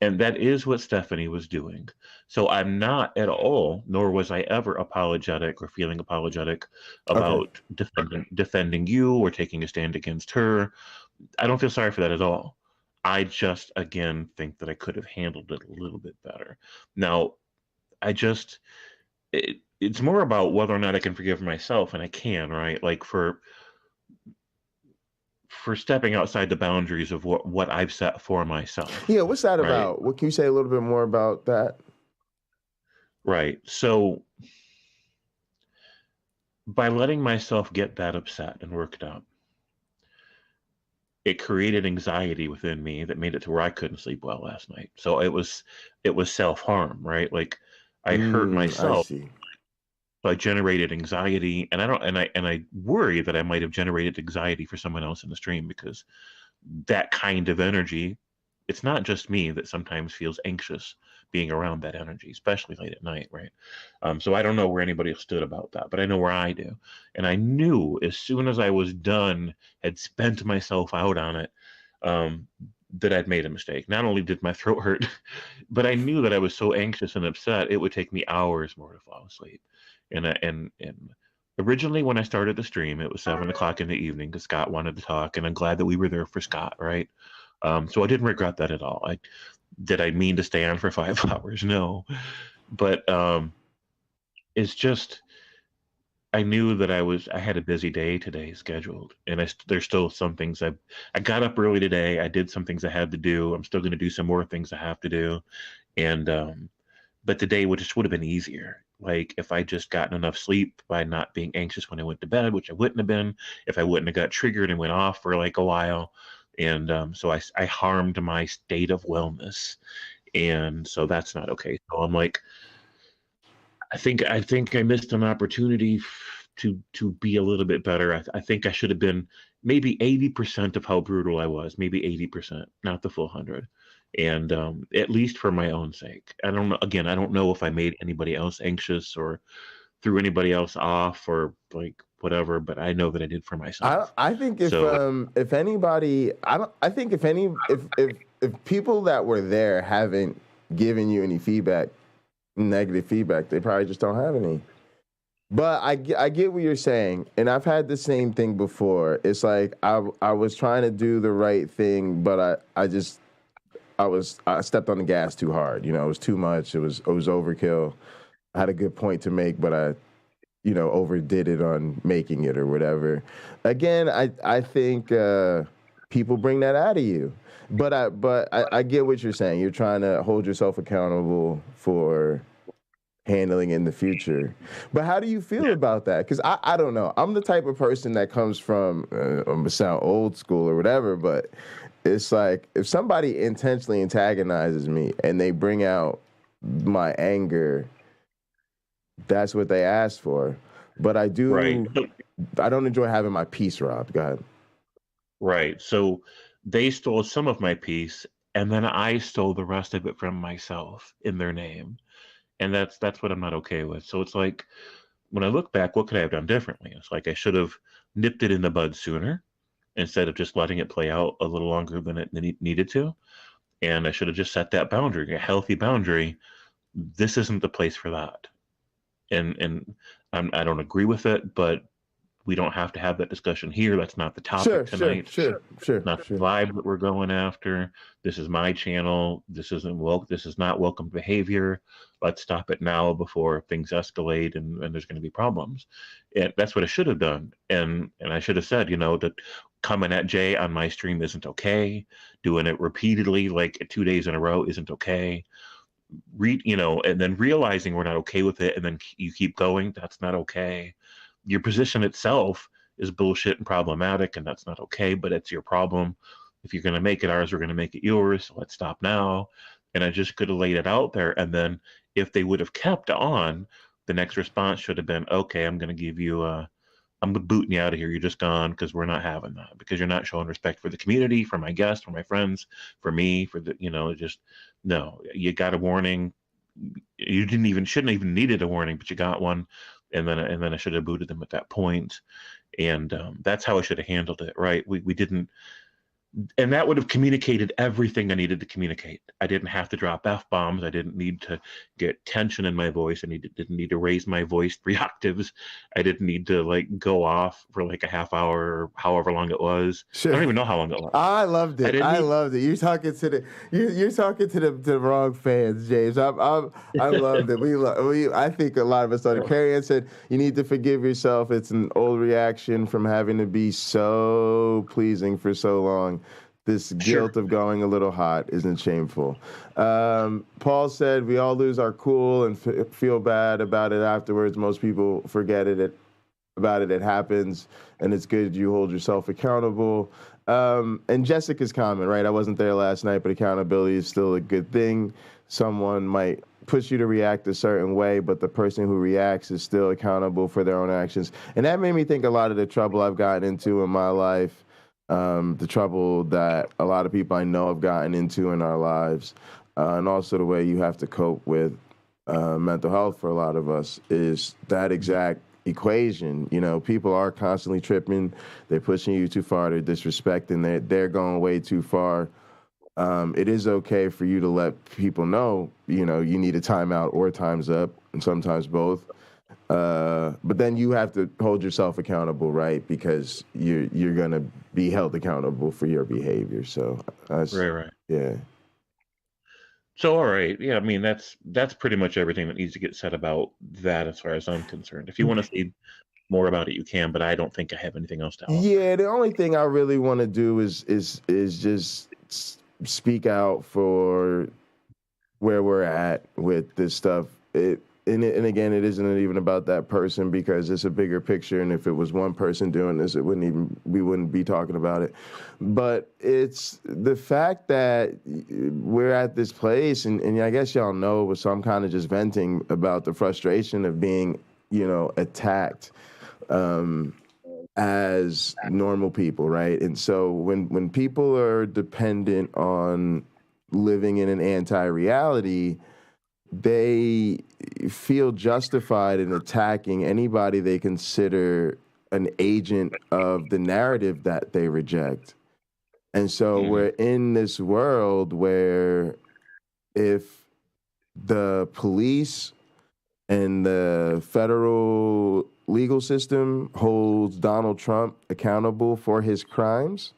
And that is what Stephanie was doing. So I'm not at all, nor was I ever apologetic or feeling apologetic about defending you or taking a stand against her. I don't feel sorry for that at all. I just, again, think that I could have handled it a little bit better. Now, it's more about whether or not I can forgive myself, and I can, right? Like for stepping outside the boundaries of what I've set for myself. Yeah, what's that about? What can you say a little bit more about that? Right. So by letting myself get that upset and worked up, it created anxiety within me that made it to where I couldn't sleep well last night. So it was self-harm, right? Like I hurt myself. So I generated anxiety, and I worry that I might have generated anxiety for someone else in the stream, because that kind of energy, it's not just me that sometimes feels anxious being around that energy, especially late at night, right? So I don't know where anybody stood about that, but I know where I do. And I knew as soon as I was done, had spent myself out on it, that I'd made a mistake. Not only did my throat hurt, but I knew that I was so anxious and upset, it would take me hours more to fall asleep. And originally when I started the stream, it was 7:00 in the evening because Scott wanted to talk, and I'm glad that we were there for Scott, right? So I didn't regret that at all. Did I mean to stay on for 5 hours? No, but it's just, I knew that I had a busy day today scheduled, and there's still some things I got up early today. I did some things I had to do. I'm still going to do some more things I have to do, and but today would have been easier. Like if I just gotten enough sleep by not being anxious when I went to bed, which I wouldn't have been if I wouldn't have got triggered and went off for like a while. And so I harmed my state of wellness. And so that's not okay. So I'm like, I think I missed an opportunity to be a little bit better. I think I should have been maybe 80% of how brutal I was, maybe 80%, not the full 100. And at least for my own sake. I don't know. Again, I don't know if I made anybody else anxious or threw anybody else off or like whatever, but I know that I did for myself. I think if anybody, if people that were there haven't given you any feedback, negative feedback, they probably just don't have any. But I get what you're saying, and I've had the same thing before. It's like I was trying to do the right thing, but I stepped on the gas too hard. You know, it was too much. It was overkill. I had a good point to make, but I overdid it on making it or whatever. Again, I think people bring that out of you. But I get what you're saying. You're trying to hold yourself accountable for handling in the future. But how do you feel about that? Because I don't know. I'm the type of person that comes from, I'm going to sound old school or whatever, but it's like if somebody intentionally antagonizes me and they bring out my anger, that's what they asked for. But I don't enjoy having my peace robbed. Go ahead. Right. So they stole some of my peace, and then I stole the rest of it from myself in their name. And that's what I'm not okay with. So it's like, when I look back, what could I have done differently? It's like I should have nipped it in the bud sooner instead of just letting it play out a little longer than it needed to. And I should have just set that boundary, a healthy boundary. This isn't the place for that. And I don't agree with it, but we don't have to have that discussion here. That's not the topic tonight. Sure. Not the vibe that we're going after. This is my channel. This isn't woke. This is not welcome behavior. Let's stop it now before things escalate and there's going to be problems. And that's what I should have done. And I should have said, that coming at Jay on my stream isn't okay. Doing it repeatedly, like 2 days in a row, isn't okay. And then realizing we're not okay with it, and then you keep going. That's not okay. Your position itself is bullshit and problematic, and that's not okay, but it's your problem. If you're going to make it ours, we're going to make it yours. So let's stop now. And I just could have laid it out there. And then if they would have kept on, the next response should have been, okay, I'm going to give you I'm booting you out of here. You're just gone because we're not having that, because you're not showing respect for the community, for my guests, for my friends, for me, for the, no, you got a warning. You shouldn't even needed a warning, but you got one. And then I should have booted them at that point. And that's how I should have handled it, right? We didn't, and that would have communicated everything I needed to communicate. I didn't have to drop F-bombs. I didn't need to get tension in my voice. I didn't need to raise my voice 3 octaves. I didn't need to go off for a half hour or however long it was. Sure. I don't even know how long it was. I loved it. I loved it. You're talking to the wrong fans, James. I loved it. I think a lot of us started. Carrie Ann said you need to forgive yourself. It's an old reaction from having to be so pleasing for so long. This guilt of going a little hot isn't shameful. Paul said we all lose our cool and feel bad about it afterwards. Most people forget about it. It happens, and it's good you hold yourself accountable. And Jessica's comment, right? I wasn't there last night, but accountability is still a good thing. Someone might push you to react a certain way, but the person who reacts is still accountable for their own actions. And that made me think a lot of the trouble I've gotten into in my life, the trouble that a lot of people I know have gotten into in our lives, and also the way you have to cope with mental health for a lot of us is that exact equation. People are constantly tripping. They're pushing you too far. They're disrespecting. They're going way too far. It is okay for you to let people know, you need a timeout or time's up, and sometimes both. But then you have to hold yourself accountable, right? Because you're gonna be held accountable for your behavior. So right. Yeah. So all right, yeah. I mean, that's pretty much everything that needs to get said about that, as far as I'm concerned. If you want to say more about it, you can. But I don't think I have anything else to offer. Yeah, the only thing I really want to do is just speak out for where we're at with this stuff. And again, it isn't even about that person, because it's a bigger picture. And if it was one person doing this, we wouldn't be talking about it. But it's the fact that we're at this place, and I guess y'all know, so I'm kind of just venting about the frustration of being, attacked as normal people, right? And so when people are dependent on living in an anti-reality, they feel justified in attacking anybody they consider an agent of the narrative that they reject. And so we're in this world where if the police and the federal legal system holds Donald Trump accountable for his crimes,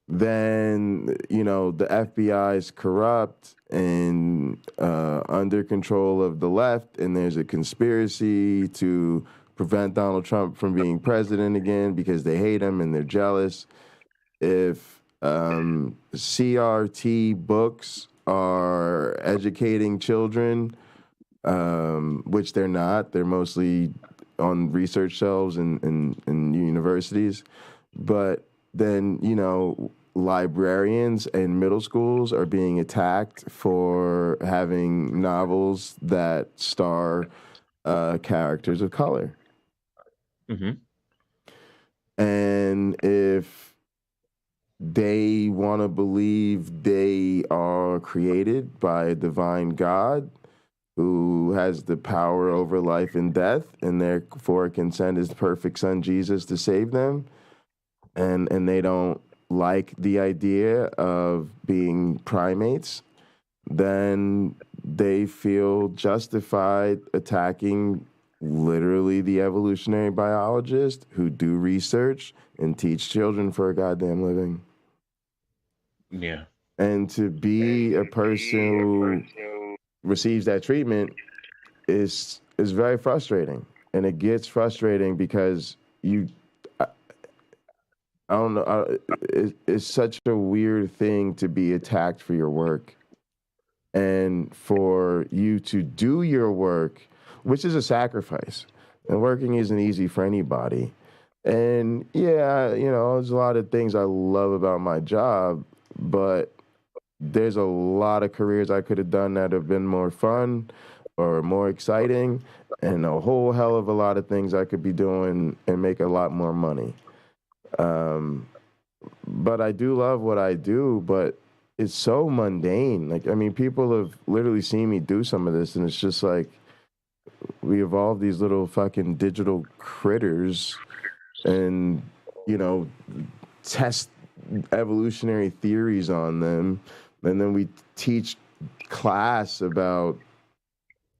then, the FBI is corrupt and under control of the left, and there's a conspiracy to prevent Donald Trump from being president again because they hate him and they're jealous. if CRT books are educating children, which they're not. They're mostly on research shelves in universities. But then, you know, librarians and middle schools are being attacked for having novels that star characters of color. Mm-hmm. And if they want to believe they are created by a divine God who has the power over life and death, and therefore can send his perfect son Jesus to save them, and they don't like the idea of being primates, then they feel justified attacking literally the evolutionary biologists who do research and teach children for a goddamn living. Yeah. And to be a person who receives that treatment is very frustrating. And it gets frustrating because I don't know, it's such a weird thing to be attacked for your work. And for you to do your work, which is a sacrifice, and working isn't easy for anybody. And yeah, you know, there's a lot of things I love about my job, but there's a lot of careers I could have done that have been more fun or more exciting, and a whole hell of a lot of things I could be doing and make a lot more money. But I do love what I do, but it's so mundane. Like, I mean, people have literally seen me do some of this, and it's just like we evolve these little fucking digital critters and, you know, test evolutionary theories on them. And then we teach class about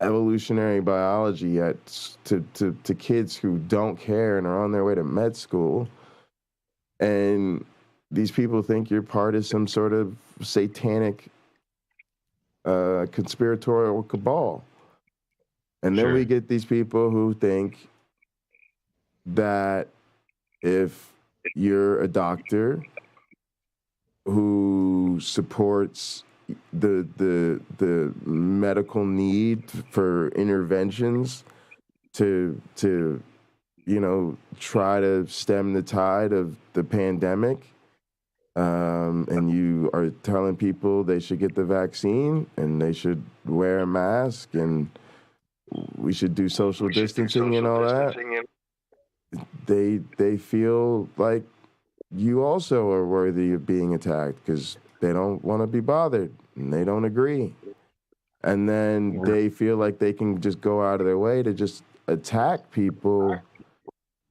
evolutionary biology to kids who don't care and are on their way to med school. And these people think you're part of some sort of satanic conspiratorial cabal. And then we get these people who think that if you're a doctor who supports the medical need for interventions to you know, try to stem the tide of the pandemic, and you are telling people they should get the vaccine and they should wear a mask and we should do social distancing and all that, they feel like you also are worthy of being attacked because they don't want to be bothered and they don't agree. And then they feel like they can just go out of their way to just attack people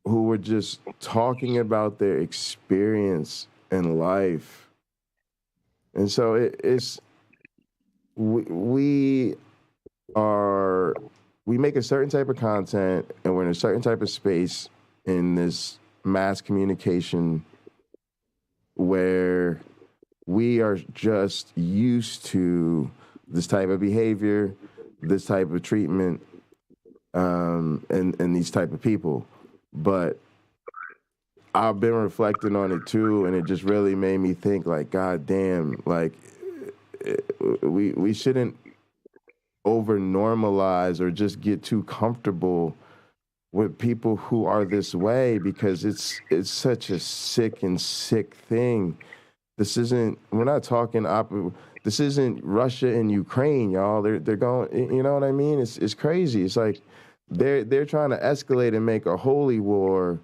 who were just talking about their experience in life. And so we make a certain type of content and we're in a certain type of space in this mass communication where we are just used to this type of behavior, this type of treatment, and these type of people. But I've been reflecting on it too, and it just really made me think, like, God damn, like, we shouldn't over normalize or just get too comfortable with people who are this way, because it's such a sick thing. We're not talking this isn't Russia and Ukraine, y'all. They're going, you know what I mean? It's crazy. It's like they're trying to escalate and make a holy war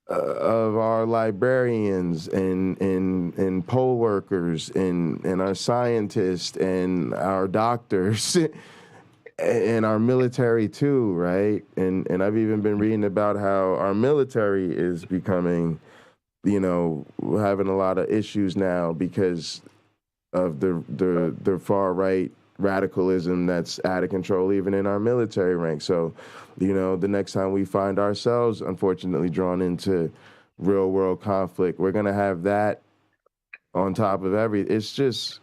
of our librarians and poll workers and our scientists and our doctors and our military too, right? And I've even been reading about how our military is becoming, you know, having a lot of issues now because of the far right radicalism that's out of control even in our military ranks. So, you know, the next time we find ourselves unfortunately drawn into real world conflict, we're gonna have that on top of it's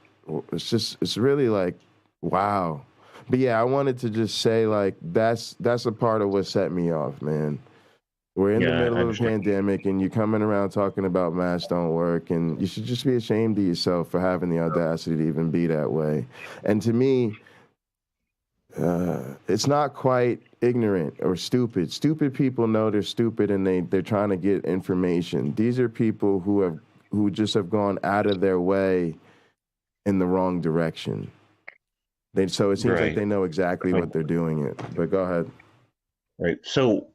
really like, wow. But yeah, I wanted to just say, like, that's a part of what set me off, man. We're in the Yeah, middle I of a understand. pandemic, and you're coming around talking about masks don't work, and you should just be ashamed of yourself for having the audacity to even be that way. And to me, it's not quite ignorant or stupid. Stupid people know they're stupid, and they're trying to get information. These are people who just have gone out of their way in the wrong direction. So it seems like they know exactly what they're doing it. But go ahead. Right. So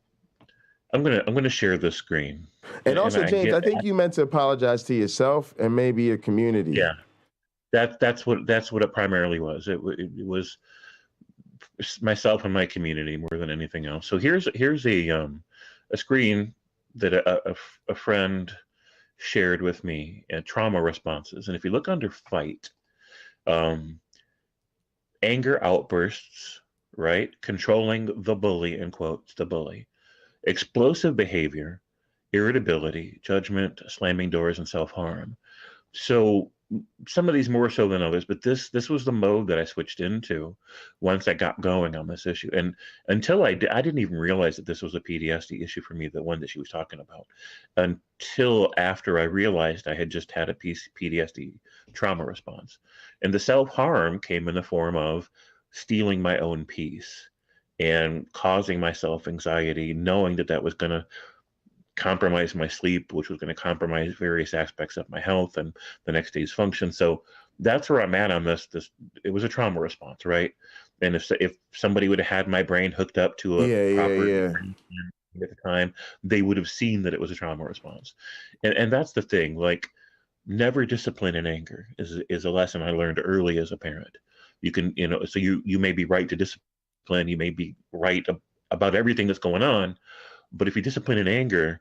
I'm gonna share this screen. And also, James, I get, think you meant to apologize to yourself and maybe your community. yeah, that's what it primarily was. It was myself and my community more than anything else. So here's a screen that a friend shared with me, trauma responses. And if you look under fight, anger outbursts, right? Controlling the bully, in quotes, the bully. Explosive behavior, irritability, judgment, slamming doors, and self-harm. So some of these more so than others, but this was the mode that I switched into once I got going on this issue. And until I didn't even realize that this was a PTSD issue for me, the one that she was talking about, until after I realized I had just had a PTSD trauma response. And the self-harm came in the form of stealing my own peace and causing myself anxiety, knowing that that was going to compromise my sleep, which was going to compromise various aspects of my health and the next day's function. So that's where I'm at on this. It was a trauma response, right? And if somebody would have had my brain hooked up to a proper at the time, they would have seen that it was a trauma response. And that's the thing. Like, never discipline in anger is a lesson I learned early as a parent. You can, so you may be right to discipline, you may be right about everything that's going on, but if you discipline in anger,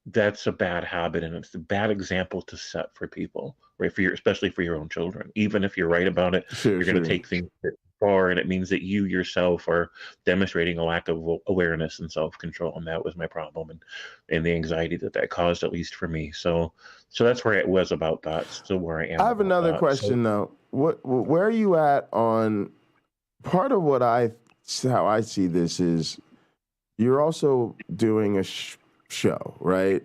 that's a bad habit, and it's a bad example to set for people, right? Especially for your own children. Even if you're right about it, you're going to take things far, and it means that you yourself are demonstrating a lack of awareness and self-control, and that was my problem, and the anxiety that caused, at least for me. So that's where it was about that. Still where I am. I have another question though. Where are you at on part of what how I see this is you're also doing a show, right?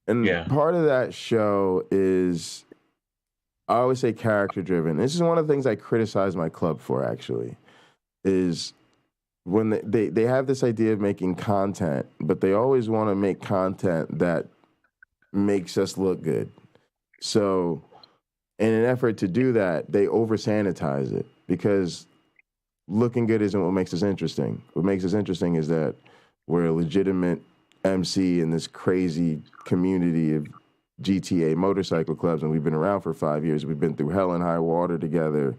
And part of that show is, I always say, character driven. This is one of the things I criticize my club for, actually, is when they have this idea of making content, but they always want to make content that makes us look good. So in an effort to do that, they over sanitize it, because looking good isn't what makes us interesting. What makes us interesting is that we're a legitimate MC in this crazy community of GTA motorcycle clubs, and we've been around for 5 years. We've been through hell and high water together,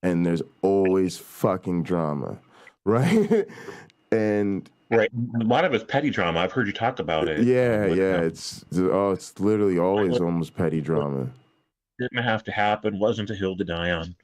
and there's always fucking drama, right? And right, a lot of it's petty drama. I've heard you talk about it. It's literally always almost petty drama. Didn't have to happen. Wasn't a hill to die on.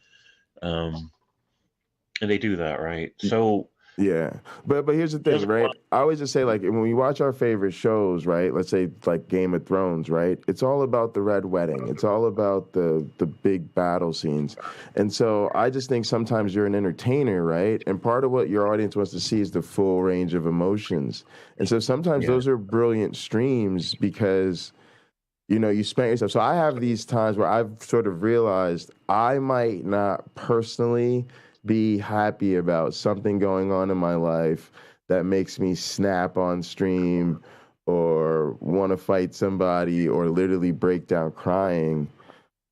And they do that, right? So yeah, but here's the thing, right? I always just say, like, when we watch our favorite shows, right? Let's say like Game of Thrones, right? It's all about the Red Wedding. It's all about the big battle scenes. And so I just think sometimes you're an entertainer, right? And part of what your audience wants to see is the full range of emotions. And so sometimes those are brilliant streams because, you spent yourself. So I have these times where I've sort of realized I might not personally be happy about something going on in my life that makes me snap on stream or want to fight somebody or literally break down crying.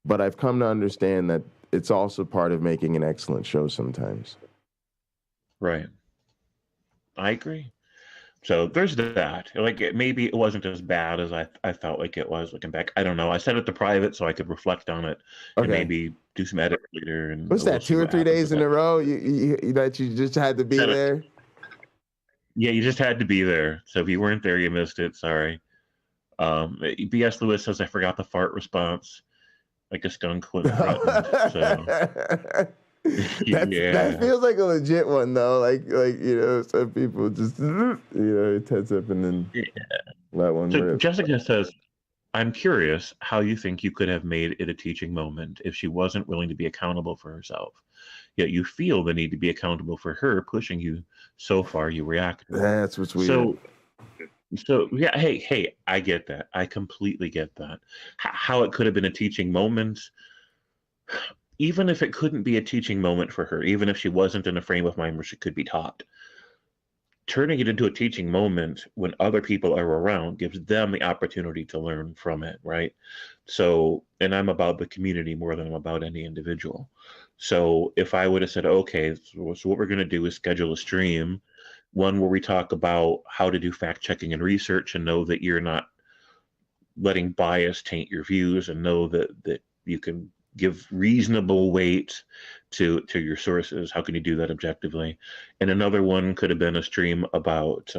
But I've come to understand that it's also part of making an excellent show sometimes. Right. I agree. So there's that. Like, maybe it wasn't as bad as I felt like it was looking back. I don't know. I set it to private so I could reflect on it and maybe do some edit later. And what's that? 2 or 3 days in a row that you just had to be there? Yeah, you just had to be there. So if you weren't there, you missed it. Sorry. B.S. Lewis says I forgot the fart response, like a skunk when threatened. So. That feels like a legit one though. Like some people just it tense up and then that one. So Jessica says, I'm curious how you think you could have made it a teaching moment if she wasn't willing to be accountable for herself. Yet you feel the need to be accountable for her pushing you so far you reacted. That's what's weird. So yeah, hey, I get that. I completely get that. How it could have been a teaching moment, even if it couldn't be a teaching moment for her, even if she wasn't in a frame of mind where she could be taught, turning it into a teaching moment when other people are around gives them the opportunity to learn from it, right? So, and I'm about the community more than I'm about any individual. So if I would have said, okay, so what we're going to do is schedule a stream, one where we talk about how to do fact checking and research and know that you're not letting bias taint your views, and know that you can give reasonable weight to your sources. How can you do that objectively? And another one could have been a stream about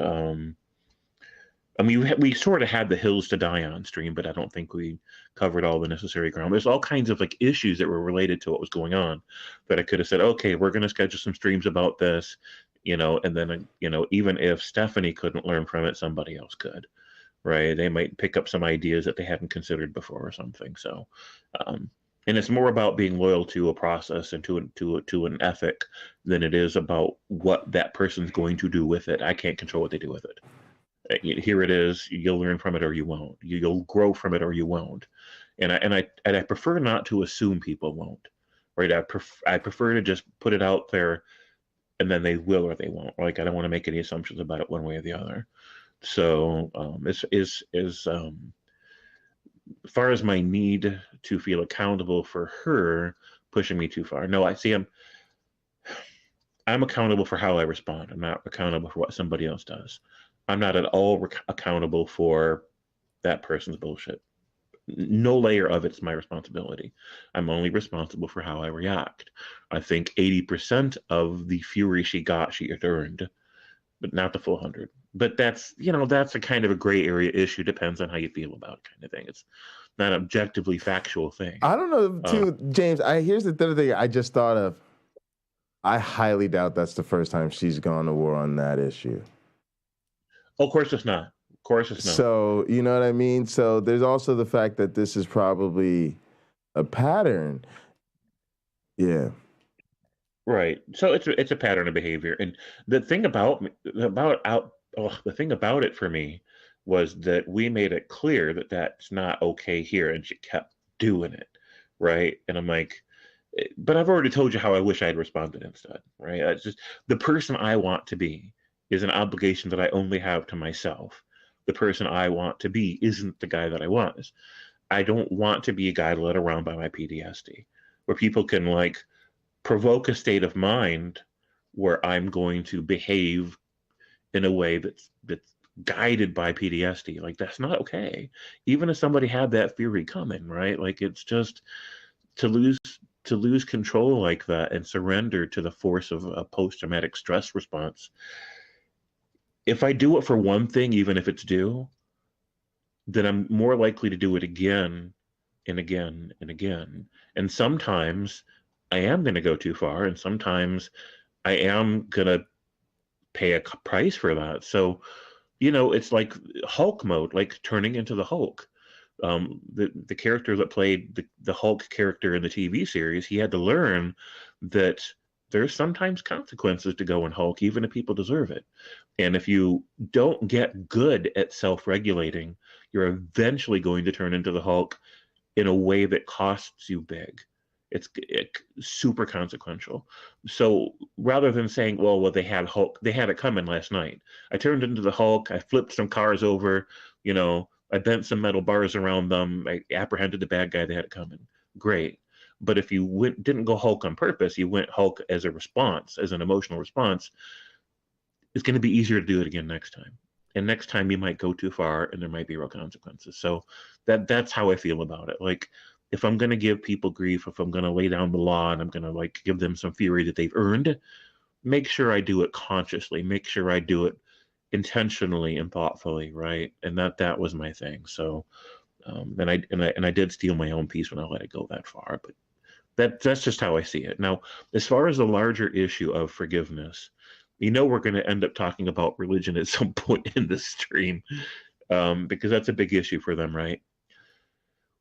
I mean, we sort of had the hills to die on stream, but I don't think we covered all the necessary ground. There's all kinds of like issues that were related to what was going on that I could have said, okay, we're going to schedule some streams about this, and then, even if Stephanie couldn't learn from it, somebody else could, right? They might pick up some ideas that they hadn't considered before or something. So, and it's more about being loyal to a process and to an ethic than it is about what that person's going to do with it. I can't control what they do with it. Here it is. You'll learn from it or you won't. You'll grow from it or you won't. And I prefer not to assume people won't. Right? I prefer to just put it out there, and then they will or they won't. Like, I don't want to make any assumptions about it one way or the other. So as far as my need to feel accountable for her pushing me too far. No, I'm accountable for how I respond. I'm not accountable for what somebody else does. I'm not at all accountable for that person's bullshit. No layer of it's my responsibility. I'm only responsible for how I react. I think 80% of the fury she got, she had earned, but not the full 100. But that's a kind of a gray area issue. Depends on how you feel about it, kind of thing. It's not an objectively factual thing. I don't know, too, James. Here's the third thing I just thought of. I highly doubt that's the first time she's gone to war on that issue. Oh, of course it's not. Of course it's not. So, you know what I mean? So there's also the fact that this is probably a pattern. Yeah. Right. So it's a pattern of behavior. And the thing about it for me was that we made it clear that that's not okay here, and she kept doing it. Right. And I'm like, but I've already told you how I wish I had responded instead. Right. It's just the person I want to be is an obligation that I only have to myself. The person I want to be isn't the guy that I was. I don't want to be a guy led around by my PTSD, where people can like provoke a state of mind where I'm going to behave in a way that's guided by PTSD. Like, that's not okay. Even if somebody had that theory coming, right? Like, it's just to lose control like that and surrender to the force of a post-traumatic stress response. If I do it for one thing, even if it's due, then I'm more likely to do it again and again and again. And sometimes I am going to go too far, and sometimes I am going to pay a price for that. So, it's like Hulk mode, like turning into the Hulk. The character that played the Hulk character in the TV series, he had to learn that there's sometimes consequences to going Hulk, even if people deserve it. And if you don't get good at self-regulating, you're eventually going to turn into the Hulk in a way that costs you big. It's super consequential. So rather than saying, well, they had Hulk, they had it coming last night. I turned into the Hulk. I flipped some cars over. I bent some metal bars around them. I apprehended the bad guy. They had it coming. Great. But if you didn't go Hulk on purpose, you went Hulk as a response, as an emotional response, it's going to be easier to do it again next time. And next time you might go too far, and there might be real consequences. So that's how I feel about it. Like, if I'm going to give people grief, if I'm going to lay down the law and I'm going to like give them some fury that they've earned, make sure I do it consciously. Make sure I do it intentionally and thoughtfully, right? And that was my thing. So, and I did steal my own peace when I let it go that far. But that's just how I see it. Now, as far as the larger issue of forgiveness, we're going to end up talking about religion at some point in this stream, because that's a big issue for them, right?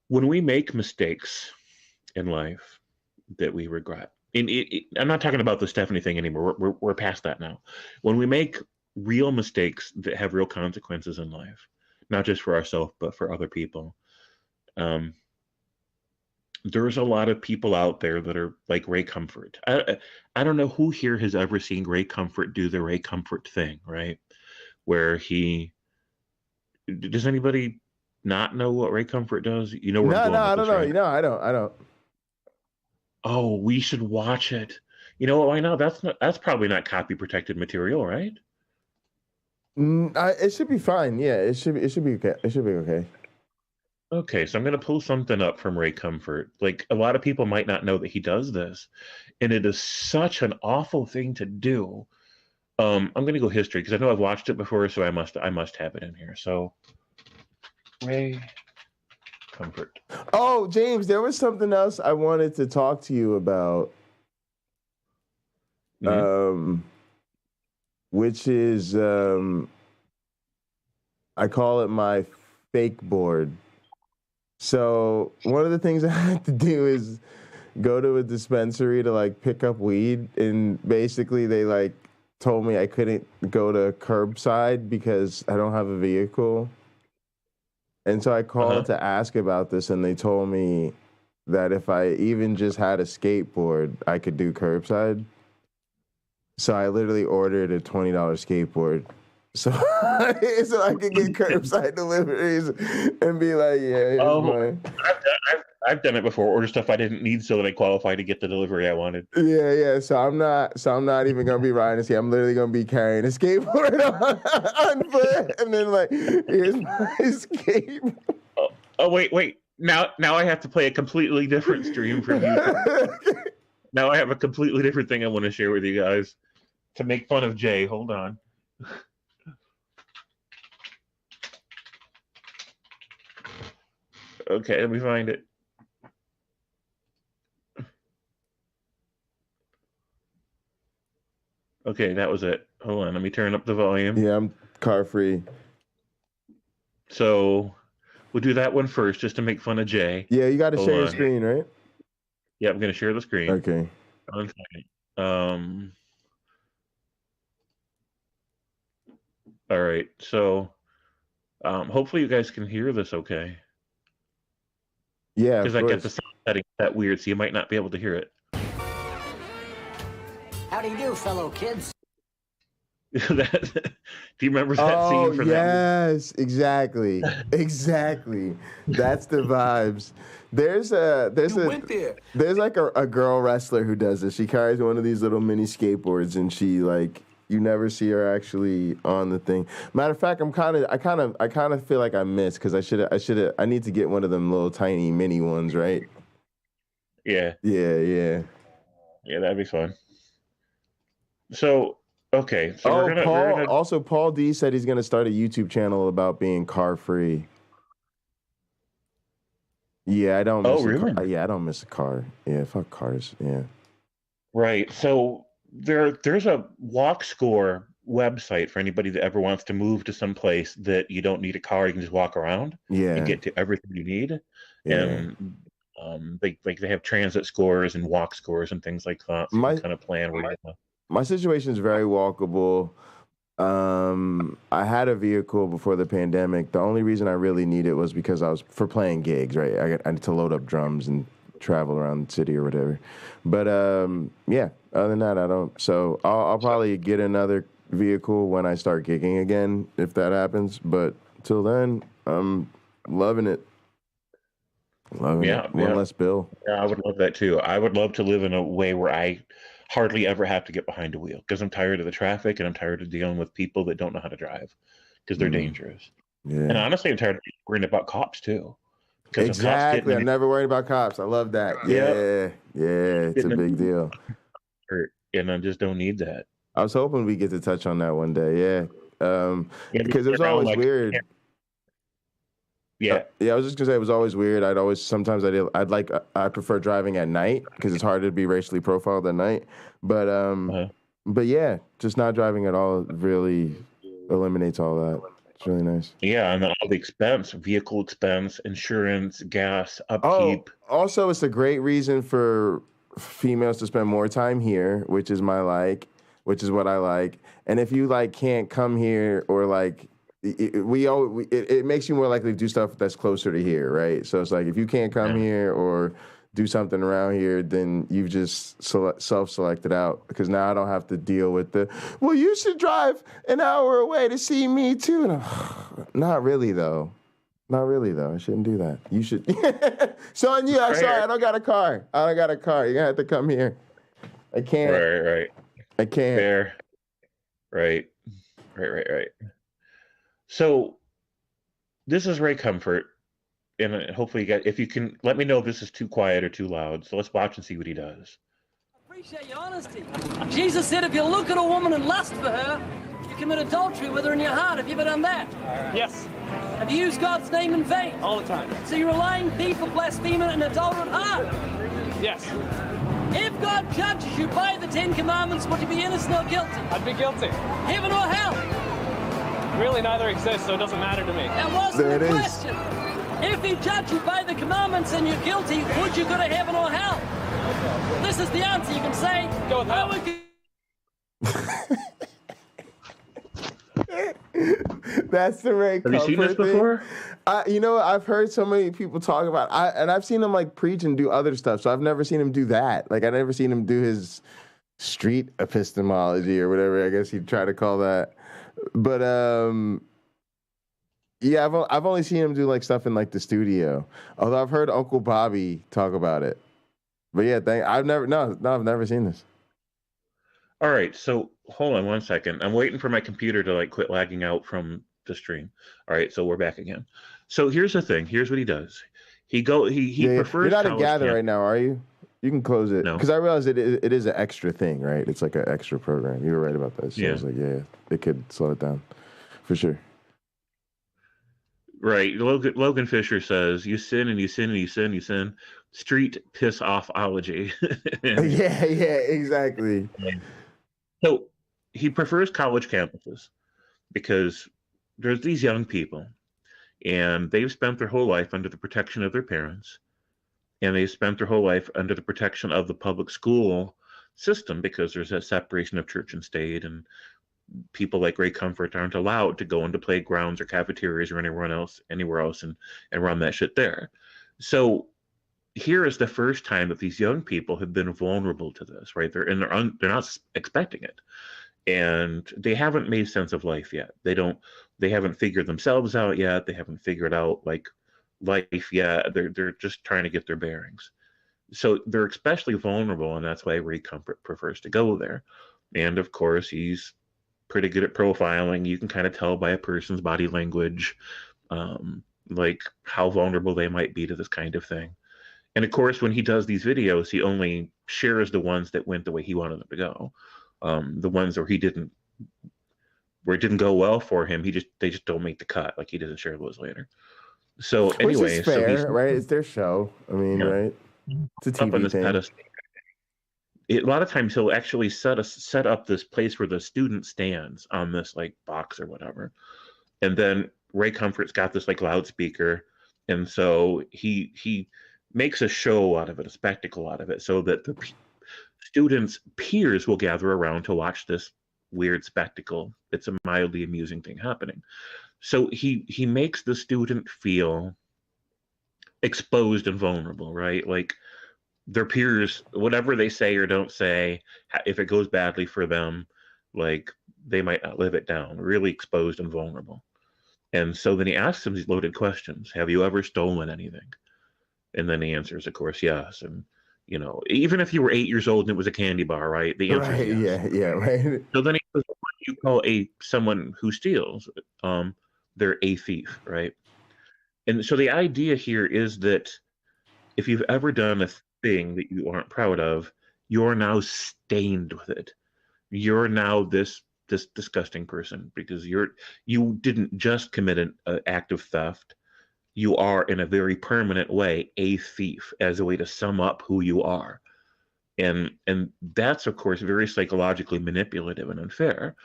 when we make mistakes in life that we regret, and I'm not talking about the Stephanie thing anymore. We're past that now. When we make real mistakes that have real consequences in life, not just for ourselves but for other people, there's a lot of people out there that are like Ray Comfort. I don't know who here has ever seen Ray Comfort do the Ray Comfort thing, right? Where does anybody not know what Ray Comfort does? You know where I'm going I with don't this, know. right? I don't. Oh, we should watch it. You know what? Why not? That's probably not copy protected material, right? It should be fine. Yeah, it should be okay. It should be okay. Okay, so I'm going to pull something up from Ray Comfort. Like, a lot of people might not know that he does this, and it is such an awful thing to do. I'm going to go history because I know I've watched it before, so I must have it in here. So, Ray Comfort. Oh, James, there was something else I wanted to talk to you about. Which is I call it my fake board. So one of the things I had to do is go to a dispensary to like pick up weed, and basically they like told me I couldn't go to curbside because I don't have a vehicle. And so I called to ask about this, and they told me that if I even just had a skateboard, I could do curbside. So I literally ordered a $20 skateboard so I could get curbside deliveries and be like, yeah, here's mine. I've done it before. Order stuff I didn't need so that I qualify to get the delivery I wanted. Yeah. So I'm not even gonna be riding a skate. I'm literally gonna be carrying a skateboard on foot, and then like, here's my skateboard. Oh wait. Now I have to play a completely different stream from you. Now I have a completely different thing I want to share with you guys to make fun of Jay. Hold on. Okay, let me find it. Okay, that was it. Hold on, let me turn up the volume. Yeah, I'm car free. So we'll do that one first just to make fun of Jay. Yeah, you got to share your screen, right? Yeah, I'm going to share the screen. Okay. One second. All right, so hopefully you guys can hear this okay. Yeah, because I get the sound setting that weird, so you might not be able to hear it. How do you do, fellow kids? Do you remember that scene from yes, exactly. That's the vibes. There's like a girl wrestler who does this. She carries one of these little mini skateboards, and she like, you never see her actually on the thing. Matter of fact, I kind of feel like I missed because I need to get one of them little tiny mini ones, right? Yeah. Yeah, that'd be fun. So, okay. So Paul D said he's gonna start a YouTube channel about being car free. Yeah, I don't miss I don't miss a car. Yeah, fuck cars. Yeah. Right. So there's a walk score website for anybody that ever wants to move to some place that you don't need a car, you can just walk around and get to everything you need. Yeah. And they have transit scores and walk scores and things like that. So you can kind of plan where you My situation is very walkable. I had a vehicle before the pandemic. The only reason I really need it was because I was for playing gigs, right? I need to load up drums and travel around the city or whatever. But yeah, other than that, I don't. So I'll probably get another vehicle when I start gigging again, if that happens. But till then, I'm loving it. One less bill. Yeah, I would love that too. I would love to live in a way where I hardly ever have to get behind a wheel because I'm tired of the traffic and I'm tired of dealing with people that don't know how to drive because they're dangerous. Yeah. And honestly, I'm tired of worrying about cops too. Exactly. I'm never worried about cops. I love that. Yeah. It's a big deal. And I just don't need that. I was hoping we get to touch on that one day. Yeah. Because it was always weird. Yeah. I was just gonna say it was always weird. I prefer driving at night because it's harder to be racially profiled at night. But yeah, just not driving at all really eliminates all that. It's really nice. Yeah, and then all the expense, vehicle expense, insurance, gas, Oh, upkeep. also, it's a great reason for females to spend more time here, which is which is what I like. And if you like can't come here or like, it makes you more likely to do stuff that's closer to here, right? So it's like if you can't come here or do something around here, then you've just self-selected out, because now I don't have to deal with well, you should drive an hour away to see me too. And not really though. Not really though. I shouldn't do that. You should. Son, I'm sorry. I don't got a car. You're gonna have to come here. I can't. Right. I can't. Fair. Right. So this is Ray Comfort, and hopefully if you can let me know if this is too quiet or too loud. So let's watch and see what he does. I appreciate your honesty. Jesus said if you look at a woman and lust for her, you commit adultery with her in your heart. Have you ever done that? Yes. Have you used God's name in vain? All the time. So you're a lying thief, a blasphemer, and an adulterer at heart. Yes. If God judges you by the Ten Commandments, would you be innocent or guilty? I'd be guilty. Heaven or hell? Really, neither exists, so it doesn't matter to me. That wasn't the question. If he judged you by the commandments and you're guilty, would you go to heaven or hell? This is the answer. You can say, go with hell. That's the Ray Comfort. Have you seen this before? I've heard so many people talk about it, and I've seen him like preach and do other stuff. So I've never seen him do that. Like I've never seen him do his street epistemology or whatever I guess he'd try to call that. But yeah, I've only seen him do like stuff in like the studio. Although I've heard Uncle Bobby talk about it. But yeah, I've never seen this. All right, so hold on one second. I'm waiting for my computer to like quit lagging out from the stream. All right, so we're back again. So here's the thing. Here's what he does. He prefers. You're not a gather right now, are you? You can close it. No. Because I realized it is an extra thing, right? It's like an extra program. You were right about that. So I was like, yeah, they could slow it down for sure. Right. Logan Fisher says, you sin and you sin and you sin, you sin. Street piss offology. Yeah, exactly. So he prefers college campuses because there's these young people and they've spent their whole life under the protection of their parents, and they've spent their whole life under the protection of the public school system because there's a separation of church and state, and people like Ray Comfort aren't allowed to go into playgrounds or cafeterias or anywhere else and run that shit there. So here is the first time that these young people have been vulnerable to this, right? They're not expecting it, and they haven't made sense of life yet. They haven't figured themselves out yet. They haven't figured out like life yet. They're just trying to get their bearings. So they're especially vulnerable, and that's why Ray Comfort prefers to go there. And of course, he's pretty good at profiling. You can kind of tell by a person's body language, like how vulnerable they might be to this kind of thing. And of course, when he does these videos, he only shares the ones that went the way he wanted them to go. The ones where it didn't go well for him, they just don't make the cut. Like he doesn't share those later. So anyway, which is fair, right? It's their show. I mean, right? It's a TV thing. A lot of times he'll actually set up this place where the student stands on this like box or whatever, and then Ray Comfort's got this like loudspeaker, and so he makes a show out of it, a spectacle out of it, so that the students' peers will gather around to watch this weird spectacle. It's a mildly amusing thing happening. So he makes the student feel exposed and vulnerable, right? Like their peers, whatever they say or don't say, if it goes badly for them, like they might not live it down, really exposed and vulnerable. And so then he asks them these loaded questions. Have you ever stolen anything? And then the answer is, of course, yes. And, even if you were 8 years old and it was a candy bar, right? The answer is yes. Yeah, right. So then he says, what do you call someone who steals? They're a thief, right? And so the idea here is that if you've ever done a thing that you aren't proud of, you're now stained with it. You're now this disgusting person because you didn't just commit an act of theft. You are, in a very permanent way, a thief, as a way to sum up who you are. And that's, of course, very psychologically manipulative and unfair.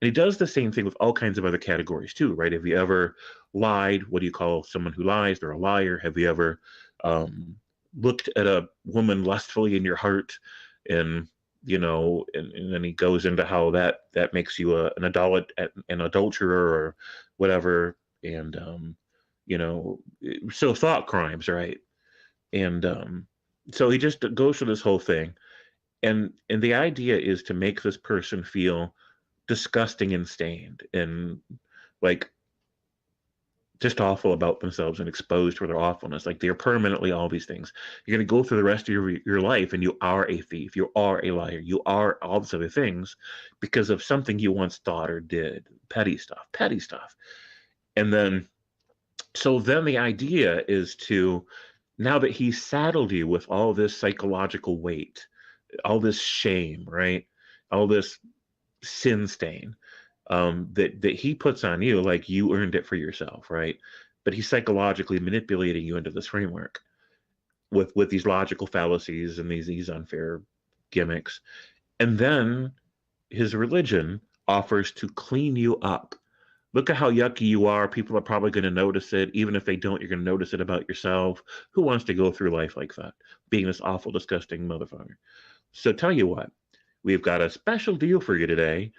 And he does the same thing with all kinds of other categories too, right? Have you ever lied? What do you call someone who lies? They're a liar. Have you ever looked at a woman lustfully in your heart? And and then he goes into how that makes you an adulterer or whatever. And so thought crimes, right? And so he just goes through this whole thing, and the idea is to make this person feel disgusting and stained and like just awful about themselves and exposed for their awfulness. Like they're permanently all these things. You're going to go through the rest of your life and you are a thief, you are a liar, you are all these other things because of something you once thought or did. Petty stuff. And then the idea is to, now that he's saddled you with all this psychological weight, all this shame, right? All this sin stain that he puts on you, like you earned it for yourself, right? But he's psychologically manipulating you into this framework with these logical fallacies and these unfair gimmicks. And then his religion offers to clean you up. Look at how yucky you are. People are probably going to notice it. Even if they don't, you're going to notice it about yourself. Who wants to go through life like that, being this awful, disgusting motherfucker? So tell you what, we've got a special deal for you today.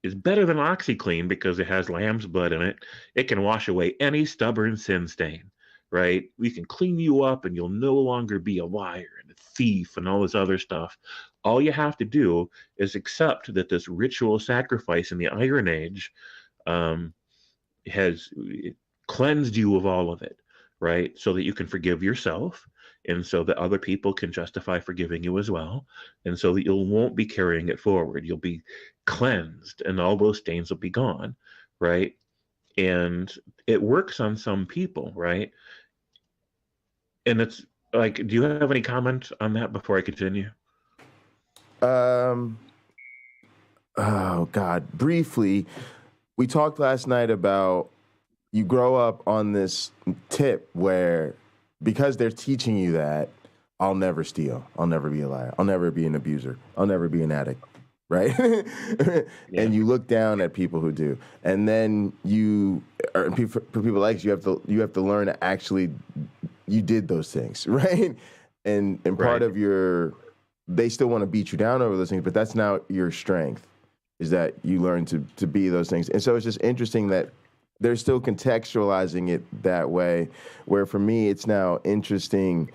It's better than OxyClean because it has lamb's blood in it. It can wash away any stubborn sin stain, right? We can clean you up and you'll no longer be a liar and a thief and all this other stuff. All you have to do is accept that this ritual sacrifice in the Iron Age has cleansed you of all of it, right? So that you can forgive yourself, and so that other people can justify forgiving you as well, and so that you won't be carrying it forward. You'll be cleansed, and all those stains will be gone, right? And it works on some people, right? And it's like, do you have any comment on that before I continue? Oh God, briefly. We talked last night about you grow up on this tip where because they're teaching you that I'll never steal, I'll never be a liar, I'll never be an abuser, I'll never be an addict, right? Yeah. And you look down at people who do, and then for people like you have to learn to actually you did those things, right? And part of they still want to beat you down over those things, but that's now your strength. Is that you learn to be those things. And so it's just interesting that they're still contextualizing it that way, where for me, it's now interesting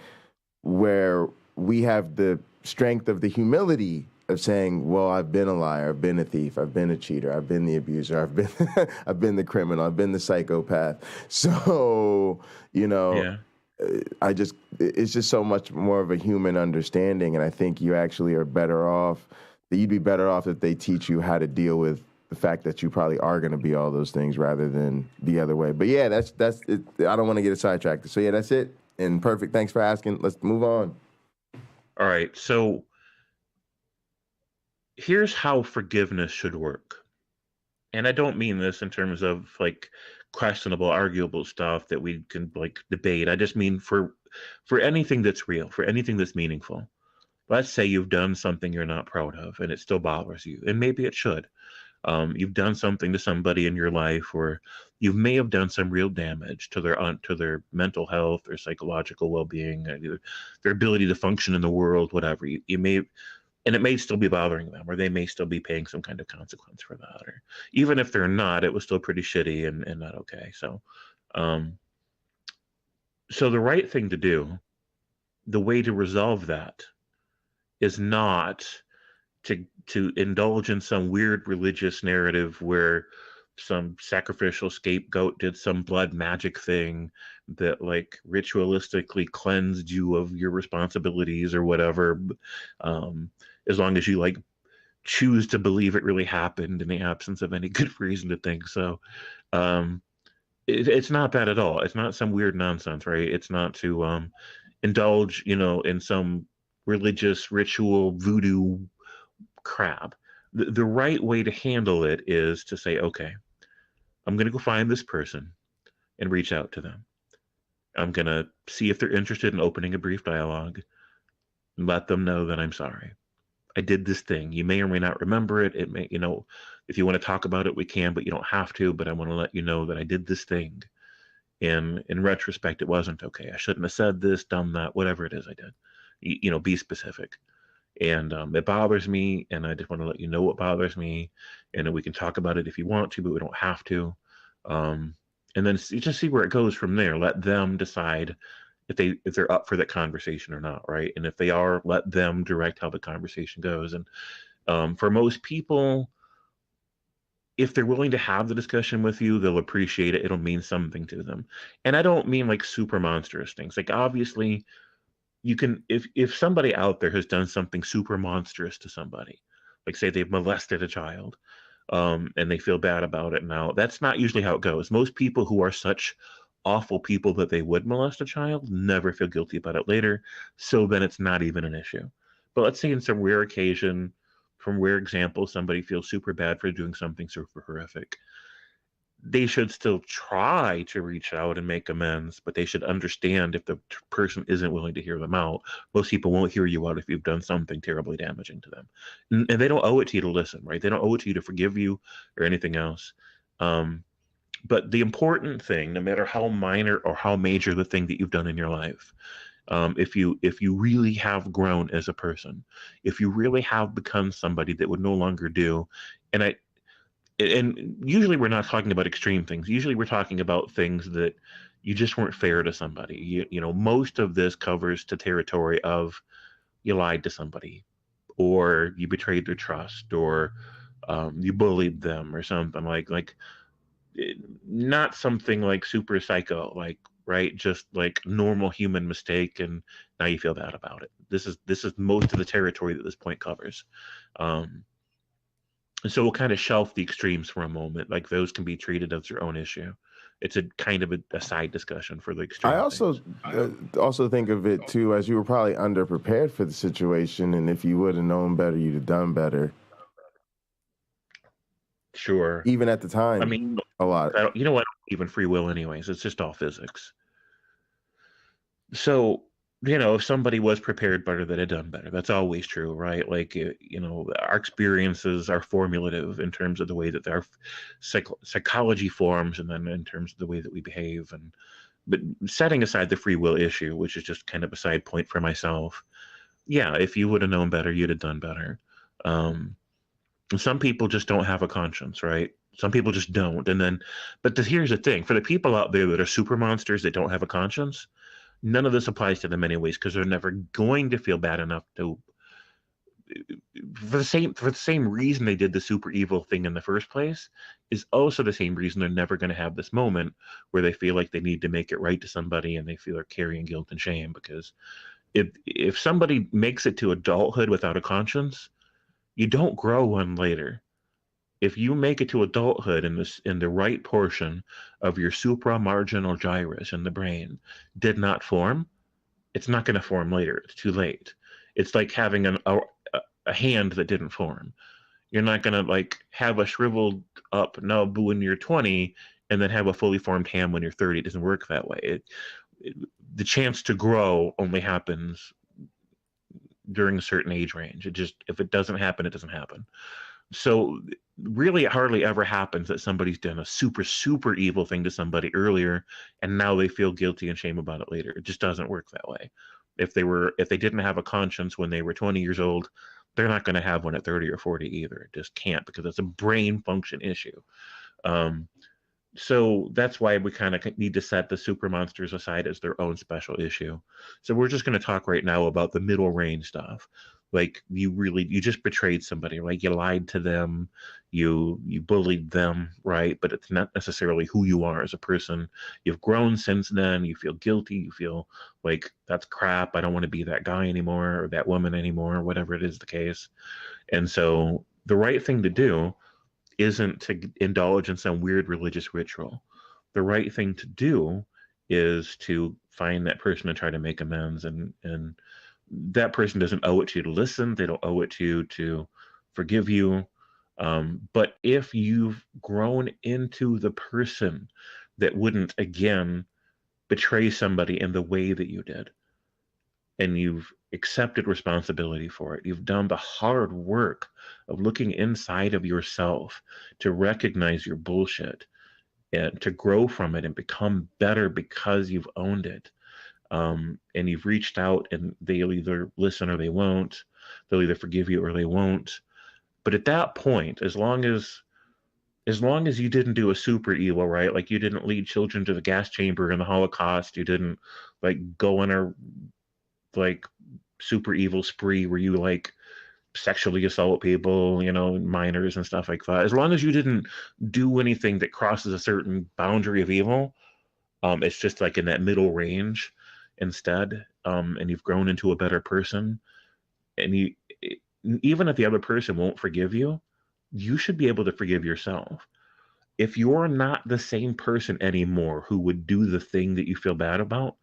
where we have the strength of the humility of saying, well, I've been a liar, I've been a thief, I've been a cheater, I've been the abuser, I've been I've been the criminal, I've been the psychopath. So, it's just so much more of a human understanding. And I think you actually are better off. You'd be better off if they teach you how to deal with the fact that you probably are going to be all those things rather than the other way. But yeah, that's it. I don't want to get sidetracked. So yeah, that's it. And perfect. Thanks for asking. Let's move on. All right. So here's how forgiveness should work. And I don't mean this in terms of like questionable, arguable stuff that we can like debate. I just mean for anything that's real, for anything that's meaningful. Let's say you've done something you're not proud of and it still bothers you, and maybe it should. You've done something to somebody in your life, or you may have done some real damage to their mental health or psychological well-being, their ability to function in the world, whatever. You may, and it may still be bothering them, or they may still be paying some kind of consequence for that. Or even if they're not, it was still pretty shitty and not okay. So the right thing to do, the way to resolve that, is not to indulge in some weird religious narrative where some sacrificial scapegoat did some blood magic thing that like ritualistically cleansed you of your responsibilities or whatever, as long as you like choose to believe it really happened in the absence of any good reason to think so. It's not that at all. It's not some weird nonsense, right? It's not to indulge, in some religious ritual voodoo crap. The right way to handle it is to say, okay, I'm going to go find this person and reach out to them. I'm going to see if they're interested in opening a brief dialogue. Let them know that I'm sorry. I did this thing. You may or may not remember it. It may, if you want to talk about it, we can, but you don't have to. But I want to let you know that I did this thing. And in retrospect, it wasn't okay. I shouldn't have said this, done that, whatever it is I did. Be specific. And it bothers me, and I just want to let you know what bothers me, and then we can talk about it if you want to, but we don't have to. And then just see where it goes from there. Let them decide if they're up for that conversation or not, right? And if they are, let them direct how the conversation goes. And for most people, if they're willing to have the discussion with you, they'll appreciate it. It'll mean something to them. And I don't mean like super monstrous things. Like obviously, you can if somebody out there has done something super monstrous to somebody, like say they've molested a child, and they feel bad about it now, that's not usually how it goes. Most people who are such awful people that they would molest a child never feel guilty about it later, so then it's not even an issue. But let's say in some rare occasion, from rare example, somebody feels super bad for doing something super horrific. They should still try to reach out and make amends, but they should understand if the person isn't willing to hear them out. Most people won't hear you out if you've done something terribly damaging to them. And they don't owe it to you to listen, right? They don't owe it to you to forgive you or anything else. But the important thing, no matter how minor or how major the thing that you've done in your life, if you really have grown as a person, if you really have become somebody that would no longer do, and usually we're not talking about extreme things. Usually we're talking about things that you just weren't fair to somebody. Most of this covers the territory of you lied to somebody, or you betrayed their trust, or you bullied them, or something like not something like super psycho, like right, just like normal human mistake, and now you feel bad about it. This is most of the territory that this point covers. And so we'll kind of shelf the extremes for a moment. Like those can be treated as their own issue. It's a kind of a side discussion for the extreme. I also think of it too as you were probably underprepared for the situation, and if you would have known better, you'd have done better. Sure. Even at the time. I mean, a lot. I don't believe in free will anyways. It's just all physics. So, if somebody was prepared better, they'd have done better. That's always true, right? Like, our experiences are formulative in terms of the way that our psychology forms, and then in terms of the way that we behave. But setting aside the free will issue, which is just kind of a side point for myself, yeah, if you would have known better, you'd have done better. Some people just don't have a conscience, right? Some people just don't. But here's the thing. For the people out there that are super monsters that don't have a conscience, none of this applies to them anyways, because they're never going to feel bad enough to, for the same reason they did the super evil thing in the first place, is also the same reason they're never going to have this moment where they feel like they need to make it right to somebody and they feel they're carrying guilt and shame. Because if somebody makes it to adulthood without a conscience, you don't grow one later. If you make it to adulthood in the right portion of your supramarginal gyrus in the brain did not form, it's not going to form later. It's too late. It's like having a hand that didn't form. You're not going to like have a shriveled up nub when you're 20 and then have a fully formed hand when you're 30. It doesn't work that way. The chance to grow only happens during a certain age range. If it doesn't happen, it doesn't happen. So really, it hardly ever happens that somebody's done a super, super evil thing to somebody earlier, and now they feel guilty and shame about it later. It just doesn't work that way. If they didn't have a conscience when they were 20 years old, they're not going to have one at 30 or 40 either. It just can't, because it's a brain function issue. So that's why we kind of need to set the super monsters aside as their own special issue. So we're just going to talk right now about the middle range stuff. Like you just betrayed somebody, right? You lied to them, you bullied them, right? But it's not necessarily who you are as a person. You've grown since then. You feel guilty. You feel like that's crap. I don't want to be that guy anymore or that woman anymore, or whatever it is the case. And so the right thing to do isn't to indulge in some weird religious ritual. The right thing to do is to find that person and try to make amends, and that person doesn't owe it to you to listen. They don't owe it to you to forgive you. But if you've grown into the person that wouldn't again betray somebody in the way that you did, and you've accepted responsibility for it. You've done the hard work of looking inside of yourself to recognize your bullshit and to grow from it and become better because you've owned it. And you've reached out, and they'll either listen or they won't. They'll either forgive you or they won't. But at that point, as long as you didn't do a super evil, right? Like you didn't lead children to the gas chamber in the Holocaust, you didn't like go on a like super evil spree where you like sexually assault people, minors and stuff like that. As long as you didn't do anything that crosses a certain boundary of evil, it's just like in that middle range instead, and you've grown into a better person, and even if the other person won't forgive you, you should be able to forgive yourself. If you're not the same person anymore who would do the thing that you feel bad about,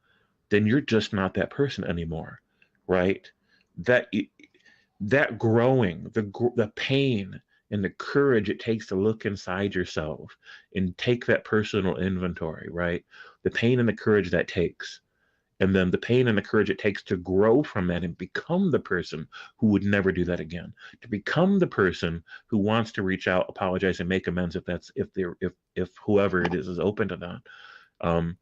then you're just not that person anymore, right? That growing, the pain and the courage it takes to look inside yourself and take that personal inventory, right? The pain and the courage that takes, and then the pain and the courage it takes to grow from that and become the person who would never do that again, to become the person who wants to reach out, apologize, and make amends if whoever it is open to that.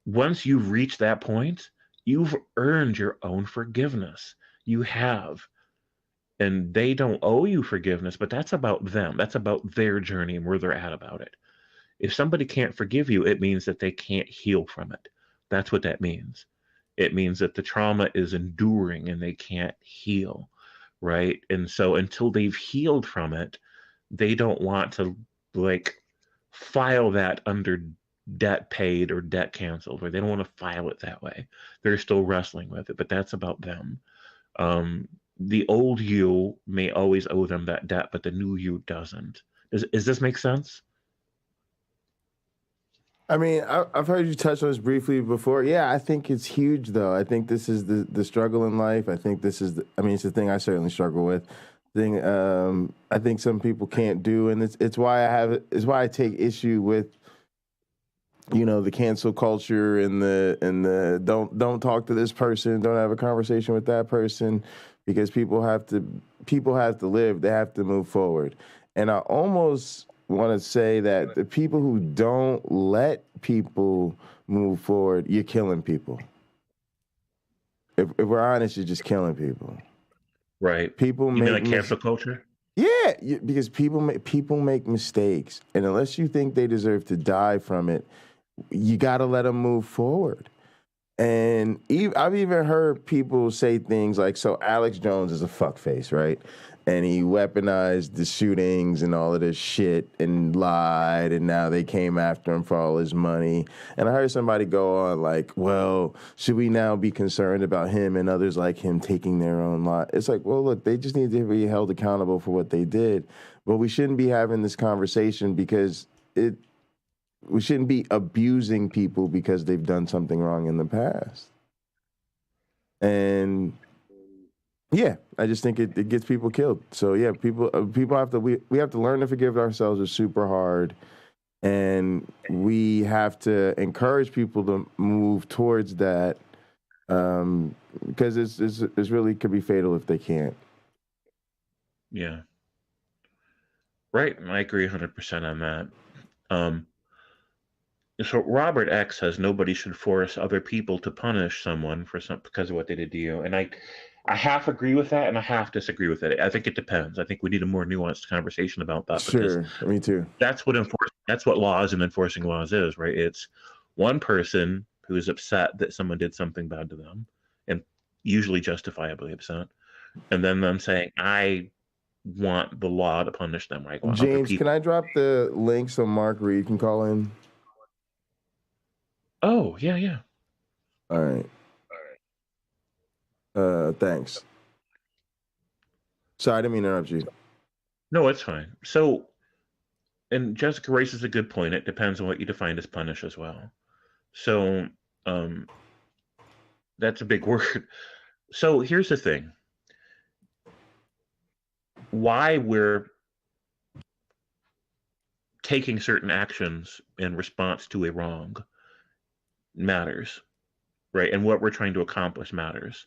Once you've reached that point, you've earned your own forgiveness. You have. And they don't owe you forgiveness, but that's about them. That's about their journey and where they're at about it. If somebody can't forgive you, it means that they can't heal from it. That's what that means. It means that the trauma is enduring and they can't heal, right? And so until they've healed from it, they don't want to like file that under debt paid or debt canceled, or they don't want to file it that way. They're still wrestling with it, but that's about them. The old you may always owe them that debt, but the new you doesn't. Does this make sense? I mean, I've heard you touch on this briefly before. Yeah, I think it's huge, though. I think this is the struggle in life. I think this is, it's the thing I certainly struggle with. I think some people can't do, and it's why I take issue with, the cancel culture and the don't talk to this person, don't have a conversation with that person, because people have to live, they have to move forward. And I almost want to say that the people who don't let people move forward, you're killing people. If we're honest, you're just killing people. Right. People you mean like cancel culture? Yeah, because people make mistakes, and unless you think they deserve to die from it, you got to let them move forward. And I've even heard people say things like, so Alex Jones is a fuckface, right? And he weaponized the shootings and all of this shit and lied, and now they came after him for all his money. And I heard somebody go on like, well, should we now be concerned about him and others like him taking their own life? It's like, well, look, they just need to be held accountable for what they did. But we shouldn't be having this conversation because we shouldn't be abusing people because they've done something wrong in the past. And yeah, I just think it gets people killed. So yeah, people have to we have to learn to forgive ourselves. It's super hard, and we have to encourage people to move towards that, because it's really could be fatal if they can't. Yeah. Right, I agree 100% on that. So Robert X says nobody should force other people to punish someone because of what they did to you, and I half agree with that and I half disagree with it. I think it depends. I think we need a more nuanced conversation about that. Sure, me too. That's what laws and enforcing laws is, right? It's one person who is upset that someone did something bad to them, and usually justifiably upset, and then them saying, I want the law to punish them, right? James, can I drop the link so Mark Reed can call in? Oh, yeah. All right. Thanks. Sorry, I didn't mean to interrupt you. No, it's fine. So, and Jessica raises a good point. It depends on what you define as punish as well. So, that's a big word. So here's the thing. Why we're taking certain actions in response to a wrong matters, right? And what we're trying to accomplish matters.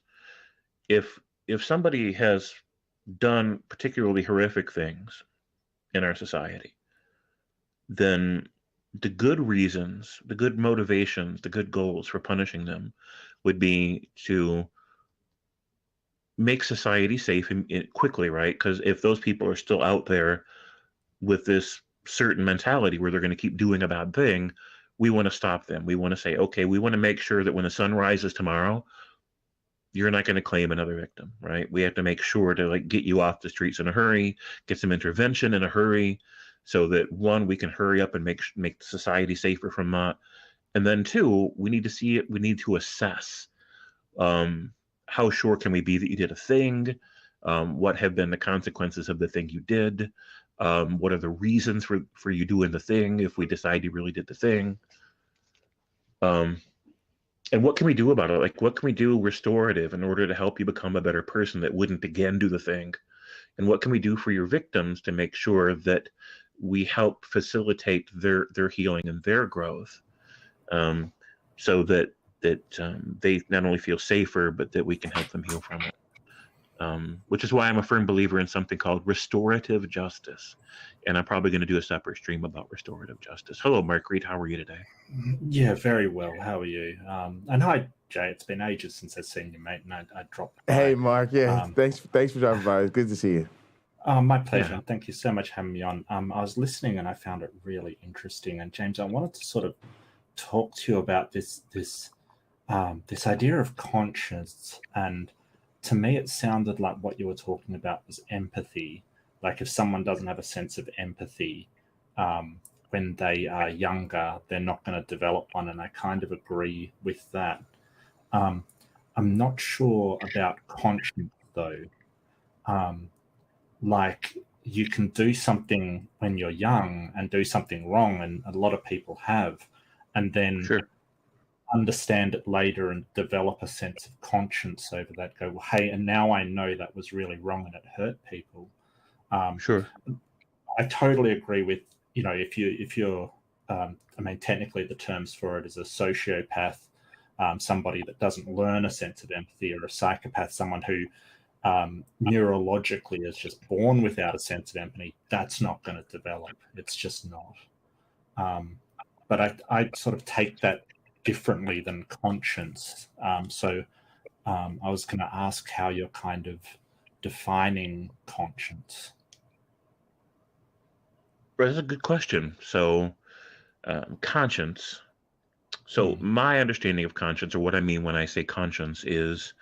if somebody has done particularly horrific things in our society, then the good reasons, the good motivations, the good goals for punishing them would be to make society safe quickly, right? Because if those people are still out there with this certain mentality where they're going to keep doing a bad thing, we want to stop them. We want to say, okay, we want to make sure that when the sun rises tomorrow, you're not going to claim another victim, right? We have to make sure to like get you off the streets in a hurry, get some intervention in a hurry, so that one, we can hurry up and make society safer from that, and then two, we need to assess how sure can we be that you did a thing, what have been the consequences of the thing you did, what are the reasons for you doing the thing if we decide you really did the thing, and what can we do about it? Like, what can we do restorative in order to help you become a better person that wouldn't again do the thing? And what can we do for your victims to make sure that we help facilitate their healing and their growth, so that they not only feel safer, but that we can help them heal from it. Which is why I'm a firm believer in something called restorative justice. And I'm probably going to do a separate stream about restorative justice. Hello, Mark Reed. How are you today? Yeah, very well. How are you? And hi, Jay. It's been ages since I've seen you, mate, and I dropped by. Hey, Mark. Yeah, thanks for dropping by. It's good to see you. My pleasure. Yeah. Thank you so much for having me on. I was listening and I found it really interesting. And James, I wanted to sort of talk to you about this idea of conscience. And to me, it sounded like what you were talking about was empathy. Like if someone doesn't have a sense of empathy when they are younger, they're not going to develop one. And I kind of agree with that. I'm not sure about conscience, though. Like you can do something when you're young and do something wrong, and a lot of people have, and then understand it later and develop a sense of conscience over that. Go, well, hey, and now I know that was really wrong and it hurt people. I totally agree with, if you're, I mean, technically the terms for it is a sociopath, somebody that doesn't learn a sense of empathy, or a psychopath, someone who neurologically is just born without a sense of empathy. That's not going to develop. It's just not. But I sort of take that differently than conscience. So I was going to ask how you're kind of defining conscience. That's a good question. So conscience. So my understanding of conscience, or what I mean when I say conscience, is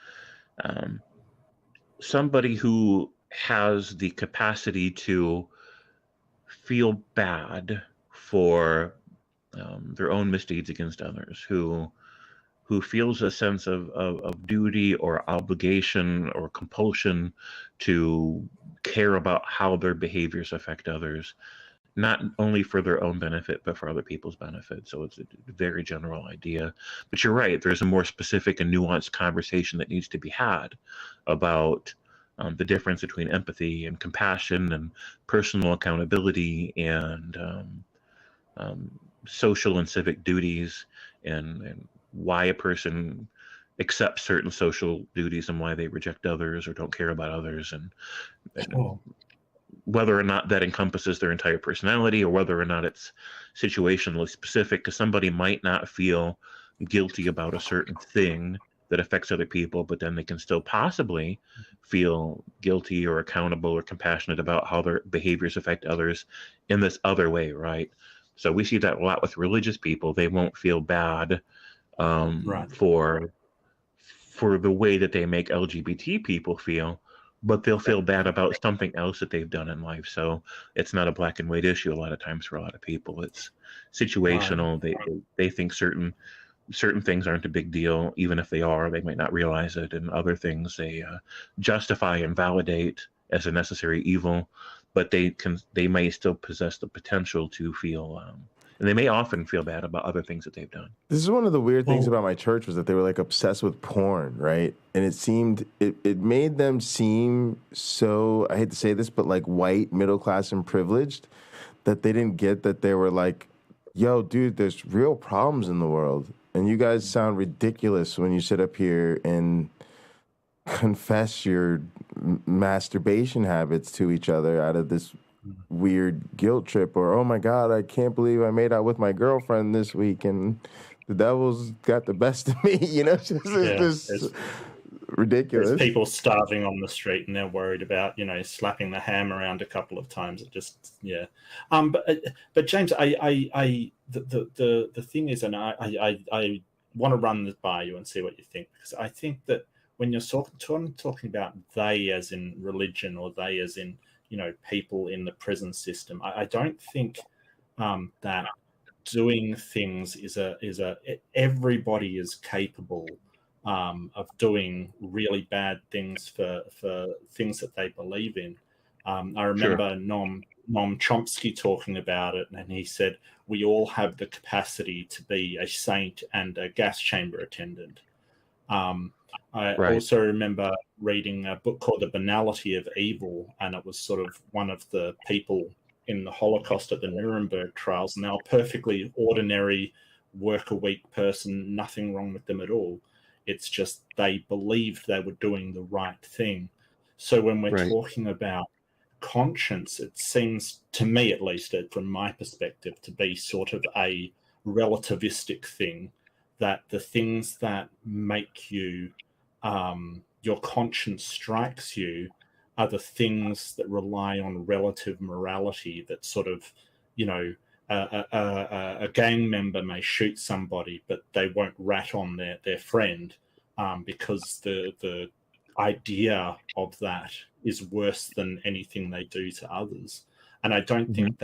somebody who has the capacity to feel bad for their own misdeeds against others, who feels a sense of duty or obligation or compulsion to care about how their behaviors affect others, not only for their own benefit, but for other people's benefit. So it's a very general idea. But you're right, there's a more specific and nuanced conversation that needs to be had about the difference between empathy and compassion and personal accountability and social and civic duties, and why a person accepts certain social duties and why they reject others or don't care about others, and whether or not that encompasses their entire personality, or whether or not it's situationally specific, because somebody might not feel guilty about a certain thing that affects other people, but then they can still possibly feel guilty or accountable or compassionate about how their behaviors affect others in this other way, right? So we see that a lot with religious people. They won't feel bad for the way that they make LGBT people feel, but they'll feel bad about something else that they've done in life. So it's not a black and white issue a lot of times for a lot of people. It's situational. Right. They think certain things aren't a big deal. Even if they are, they might not realize it. And other things they justify and validate as a necessary evil, but they may still possess the potential to feel, and they may often feel bad about other things that they've done. This is one of the weird things about my church, was that they were like obsessed with porn, right? And it made them seem so, I hate to say this, but like white, middle class, and privileged, that they didn't get that they were like, yo, dude, there's real problems in the world. And you guys sound ridiculous when you sit up here and confess your masturbation habits to each other out of this weird guilt trip, or oh my god, I can't believe I made out with my girlfriend this week and the devil's got the best of me. It's just ridiculous. There's people starving on the street and they're worried about slapping the ham around a couple of times. It just but James, the thing is, and I want to run this by you and see what you think, because I think that when you're talking about they as in religion, or they as in people in the prison system, I don't think that doing things is everybody is capable of doing really bad things for things that they believe in. I remember Noam Chomsky talking about it, and he said we all have the capacity to be a saint and a gas chamber attendant. I also remember reading a book called The Banality of Evil, and it was sort of one of the people in the Holocaust at the Nuremberg trials, and they were perfectly ordinary, work-a-week person, nothing wrong with them at all. It's just they believed they were doing the right thing. So when we're talking about conscience, it seems, to me at least, from my perspective, to be sort of a relativistic thing, that the things that make you, your conscience strikes you, are the things that rely on relative morality, that sort of, a gang member may shoot somebody, but they won't rat on their friend because the idea of that is worse than anything they do to others. And I don't think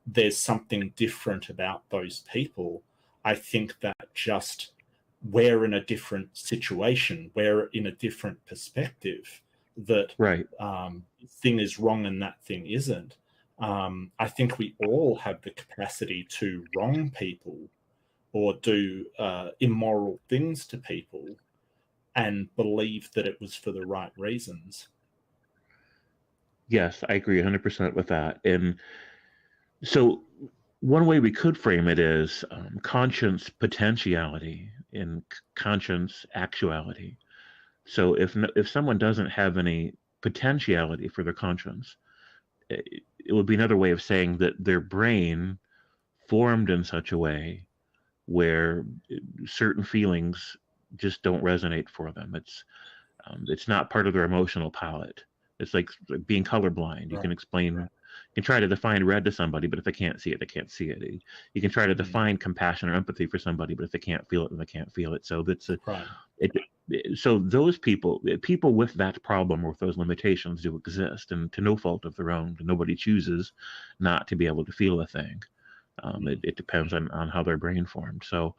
there's something different about those people. I think that just we're in a different situation, we're in a different perspective, that thing is wrong and that thing isn't. I think we all have the capacity to wrong people or do immoral things to people and believe that it was for the right reasons. Yes, I agree 100% with that. And so one way we could frame it is conscience potentiality and conscience actuality. So if someone doesn't have any potentiality for their conscience, it would be another way of saying that their brain formed in such a way where certain feelings just don't resonate for them. It's not part of their emotional palette. It's like being colorblind. You can explain, you can try to define red to somebody, but if they can't see it, they can't see it. You can try to define compassion or empathy for somebody, but if they can't feel it, then they can't feel it. So so those people with that problem or with those limitations do exist, and to no fault of their own. Nobody chooses not to be able to feel a thing. It depends on how their brain formed. So,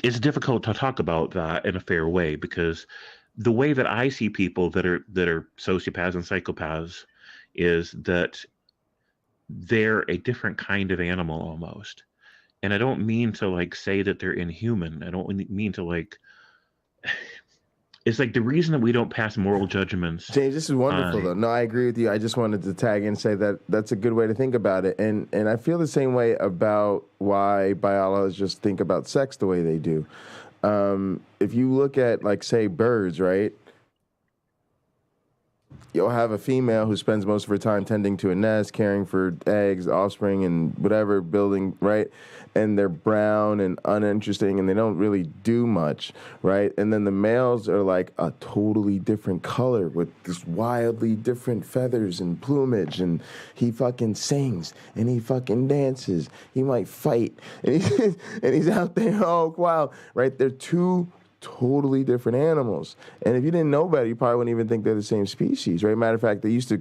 it's difficult to talk about that in a fair way, because the way that I see people that are sociopaths and psychopaths is that they're a different kind of animal almost. And I don't mean to say that they're inhuman. I don't mean to it's like the reason that we don't pass moral judgments. James, this is wonderful though. No, I agree with you. I just wanted to tag in and say that that's a good way to think about it. And I feel the same way about why biologists think about sex the way they do. If you look at say birds, right? You'll have a female who spends most of her time tending to a nest, caring for eggs, offspring, and whatever, building, right? And they're brown and uninteresting, and they don't really do much, right? And then the males are like a totally different color with this wildly different feathers and plumage, and he fucking sings, and he fucking dances. He might fight, and he's out there all wild, right? They're two totally different animals. And if you didn't know better, you probably wouldn't even think they're the same species, right? Matter of fact, this used to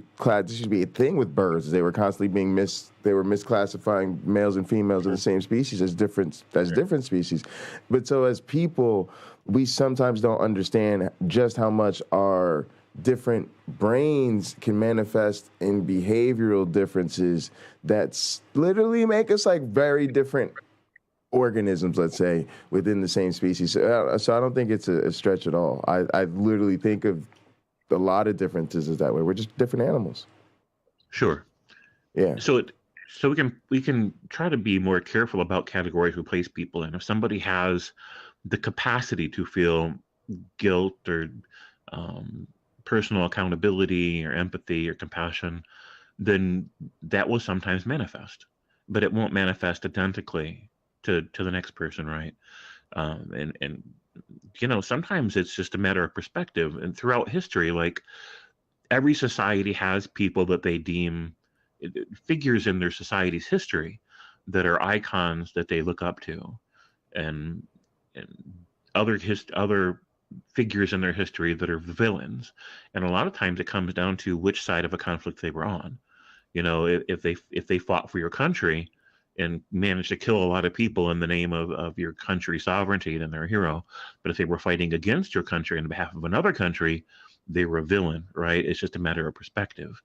be a thing with birds. They were constantly being misclassifying males and females of the same species as different species. But so as people, we sometimes don't understand just how much our different brains can manifest in behavioral differences that literally make us very different organisms, let's say, within the same species. So I don't think it's a stretch at all. I literally think of a lot of differences as that way. We're just different animals. Sure. Yeah. So So we can try to be more careful about categories we place people in. If somebody has the capacity to feel guilt or personal accountability or empathy or compassion, then that will sometimes manifest, but it won't manifest identically to the next person, right? And sometimes it's just a matter of perspective. And throughout history, like every society has people that they deem figures in their society's history that are icons that they look up to, and other figures in their history that are villains. And a lot of times it comes down to which side of a conflict they were on. If they fought for your country and managed to kill a lot of people in the name of your country's sovereignty, then they're a hero. But if they were fighting against your country on behalf of another country, they were a villain, right? It's just a matter of perspective.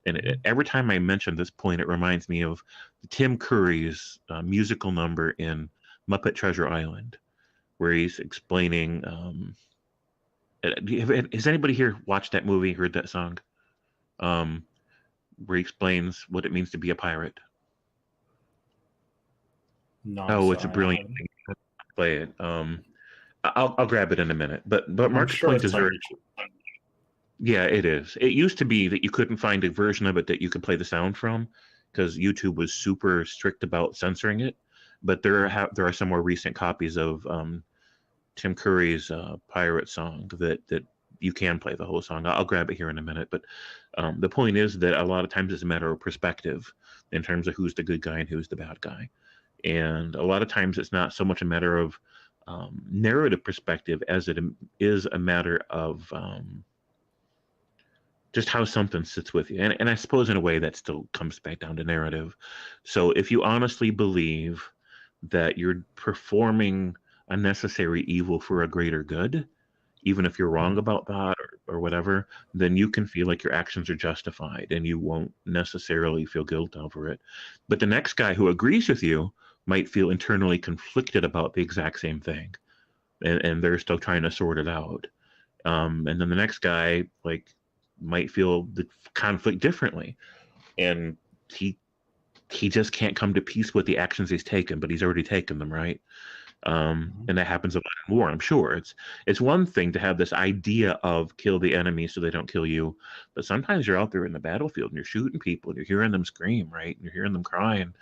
And every time I mention this point, it reminds me of Tim Curry's musical number in Muppet Treasure Island, where he's explaining. Has anybody here watched that movie, heard that song? Where he explains what it means to be a pirate. No, it's a brilliant thing. Play it. I'll grab it in a minute. But Mark's sure point is very. Yeah, it is. It used to be that you couldn't find a version of it that you could play the sound from, because YouTube was super strict about censoring it. But there are some more recent copies of Tim Curry's pirate song that you can play the whole song. I'll grab it here in a minute. But the point is that a lot of times it's a matter of perspective in terms of who's the good guy and who's the bad guy. And a lot of times it's not so much a matter of narrative perspective as it is a matter of just how something sits with you. And I suppose in a way that still comes back down to narrative. So if you honestly believe that you're performing a necessary evil for a greater good, even if you're wrong about that or whatever, then you can feel like your actions are justified and you won't necessarily feel guilt over it. But the next guy who agrees with you might feel internally conflicted about the exact same thing. And they're still trying to sort it out. And then the next guy might feel the conflict differently. And he just can't come to peace with the actions he's taken, but he's already taken them, right? And that happens a lot in war, I'm sure. It's one thing to have this idea of kill the enemy so they don't kill you, but sometimes you're out there in the battlefield and you're shooting people and you're hearing them scream, right? And you're hearing them cry, and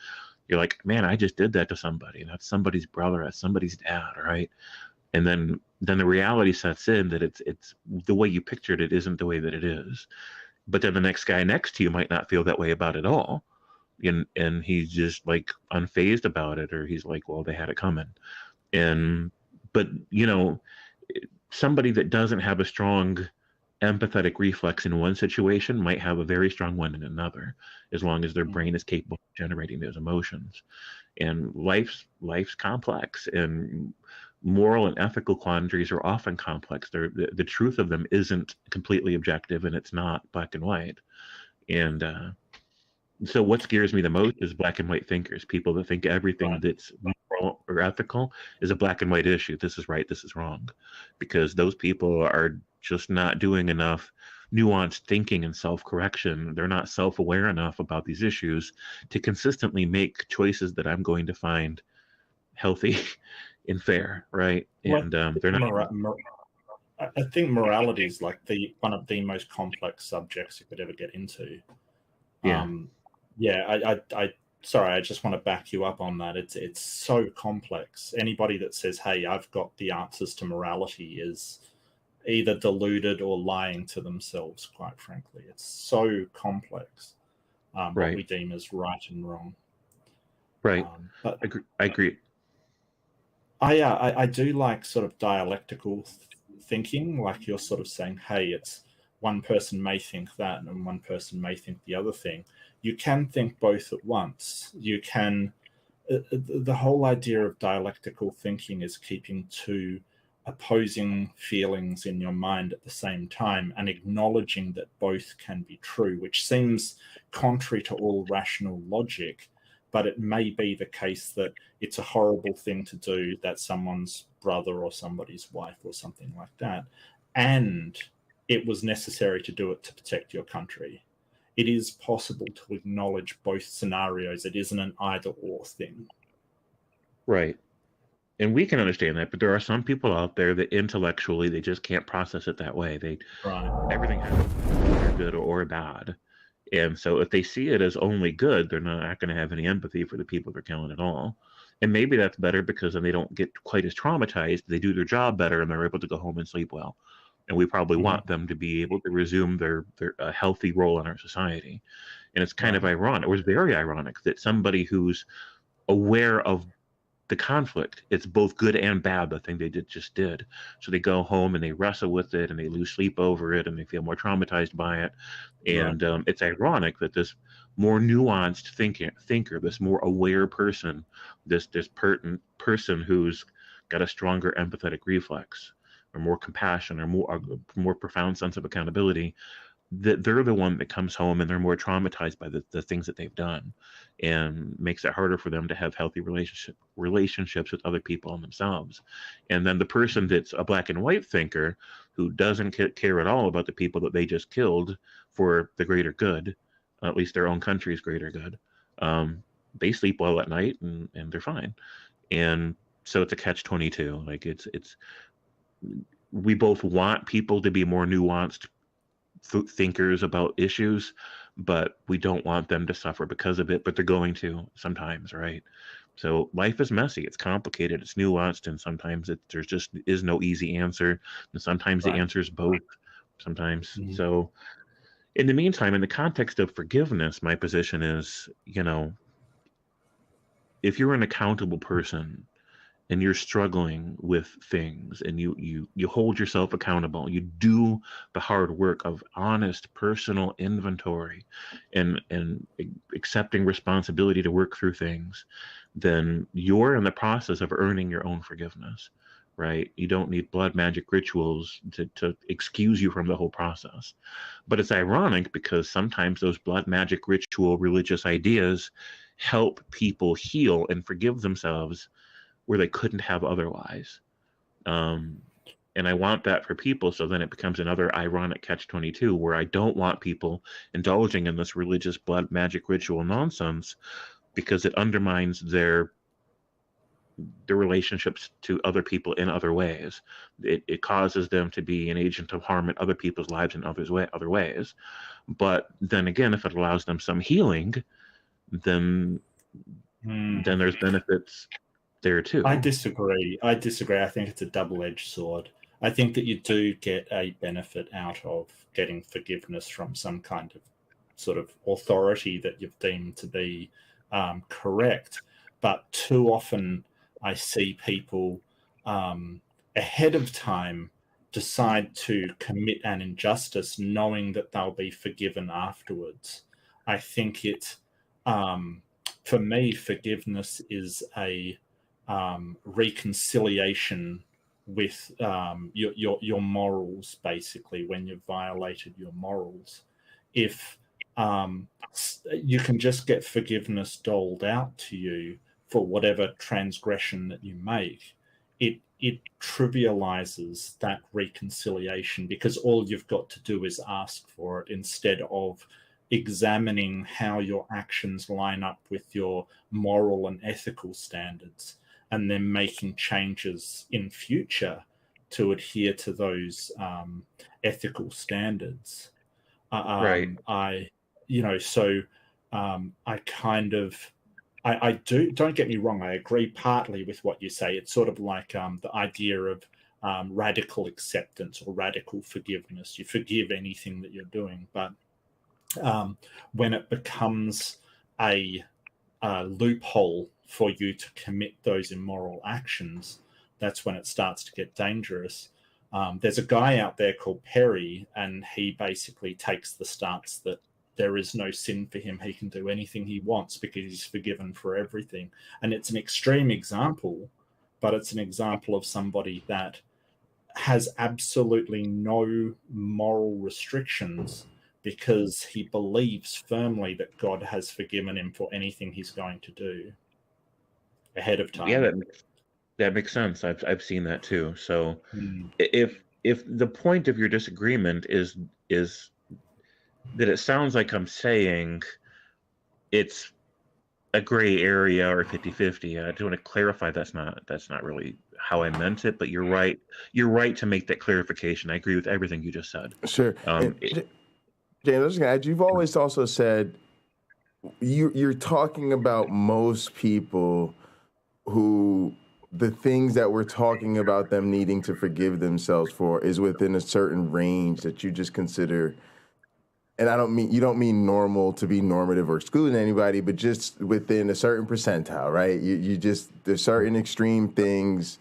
you're like, man, I just did that to somebody. That's somebody's brother, that's somebody's dad, right? And then the reality sets in that it's the way you pictured it isn't the way that it is. But then the next guy next to you might not feel that way about it all. And he's just unfazed about it, or he's like, well, they had it coming. But somebody that doesn't have a strong empathetic reflex in one situation might have a very strong one in another, as long as their brain is capable of generating those emotions. And life's complex, and moral and ethical quandaries are often complex. The truth of them isn't completely objective, and it's not black and white. And so what scares me the most is black and white thinkers, people that think everything that's moral or ethical is a black and white issue. This is right, this is wrong. Because those people are just not doing enough nuanced thinking and self-correction. They're not self-aware enough about these issues to consistently make choices that I'm going to find healthy and fair, right? And they're not. I think morality is one of the most complex subjects you could ever get into. Sorry, I just want to back you up on that. It's so complex. Anybody that says, "Hey, I've got the answers to morality," is either deluded or lying to themselves. Quite frankly, it's so complex. What we deem as right and wrong. Right. But I agree. I do like sort of dialectical thinking, like you're sort of saying, hey, it's one person may think that and one person may think the other thing. You can think both at once. You can, the whole idea of dialectical thinking is keeping two opposing feelings in your mind at the same time and acknowledging that both can be true, which seems contrary to all rational logic. But it may be the case that it's a horrible thing to do, that someone's brother or somebody's wife or something like that, and it was necessary to do it to protect your country. it is possible to acknowledge both scenarios. It isn't an either-or thing. Right. And we can understand that, but there are some people out there that intellectually they just can't process it that way. Everything has to be either good or bad. And so if they see it as only good, they're not going to have any empathy for the people they're killing at all. And maybe that's better because then they don't get quite as traumatized. They do their job better and they're able to go home and sleep well. And we probably want them to be able to resume their healthy role in our society. And it's kind of ironic. It was very ironic that somebody who's aware of the conflict, it's both good and bad, the thing they just did. So they go home and they wrestle with it and they lose sleep over it and they feel more traumatized by it. And it's ironic that this more nuanced thinker, this more aware person, this pertinent person who's got a stronger empathetic reflex or more compassion or more profound sense of accountability, that they're the one that comes home and they're more traumatized by the things that they've done, and makes it harder for them to have healthy relationships with other people and themselves. And then the person that's a black and white thinker who doesn't care at all about the people that they just killed for the greater good, at least their own country's greater good, they sleep well at night and they're fine. And so it's a catch-22. Like it's we both want people to be more nuanced thinkers about issues, but we don't want them to suffer because of it, but they're going to sometimes, right? So life is messy, it's complicated, it's nuanced, and sometimes there just is no easy answer, and sometimes the answer is both, sometimes. So in the meantime, in the context of forgiveness, my position is, if you're an accountable person and you're struggling with things and you hold yourself accountable, you do the hard work of honest personal inventory and accepting responsibility to work through things, then you're in the process of earning your own forgiveness, right? You don't need blood magic rituals to excuse you from the whole process. But it's ironic because sometimes those blood magic ritual religious ideas help people heal and forgive themselves where they couldn't have otherwise. And I want that for people, so then it becomes another ironic catch-22 where I don't want people indulging in this religious blood magic ritual nonsense because it undermines their relationships to other people in other ways. It causes them to be an agent of harm in other people's lives in other ways. But then again, if it allows them some healing, then there's benefits there too. I disagree. I think it's a double-edged sword. I think that you do get a benefit out of getting forgiveness from some kind of sort of authority that you've deemed to be correct. But too often I see people ahead of time decide to commit an injustice knowing that they'll be forgiven afterwards. I think for me, forgiveness is a reconciliation with your morals, basically, when you've violated your morals. If you can just get forgiveness doled out to you for whatever transgression that you make, it trivializes that reconciliation because all you've got to do is ask for it instead of examining how your actions line up with your moral and ethical standards and then making changes in future to adhere to those ethical standards. Right. I don't get me wrong, I agree partly with what you say. It's sort of like the idea of radical acceptance or radical forgiveness. You forgive anything that you're doing, but when it becomes a loophole for you to commit those immoral actions, that's when it starts to get dangerous. There's a guy out there called Perry, and he basically takes the stance that there is no sin for him. He can do anything he wants because he's forgiven for everything. And it's an extreme example, but it's an example of somebody that has absolutely no moral restrictions because he believes firmly that God has forgiven him for anything he's going to do ahead of time. Yeah, that makes sense. I've seen that too. So if the point of your disagreement is that it sounds like I'm saying it's a gray area or 50-50. I do want to clarify that's not really how I meant it, but you're right. You're right to make that clarification. I agree with everything you just said. Sure. James, I was just gonna add, you've always also said you're talking about most people who the things that we're talking about them needing to forgive themselves for is within a certain range that you just consider. And you don't mean normal to be normative or excluding anybody, but just within a certain percentile, right? You just, there's certain extreme things.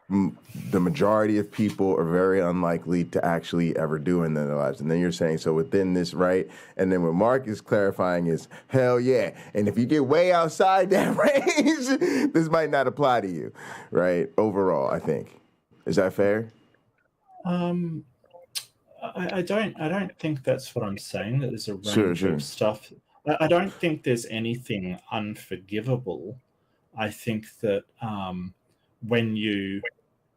The majority of people are very unlikely to actually ever do in their lives. And then you're saying, so within this, right? And then what Mark is clarifying is, hell yeah. And if you get way outside that range, this might not apply to you, right? Overall, I think. Is that fair? I don't think that's what I'm saying, that there's a range of stuff. I don't think there's anything unforgivable. I think that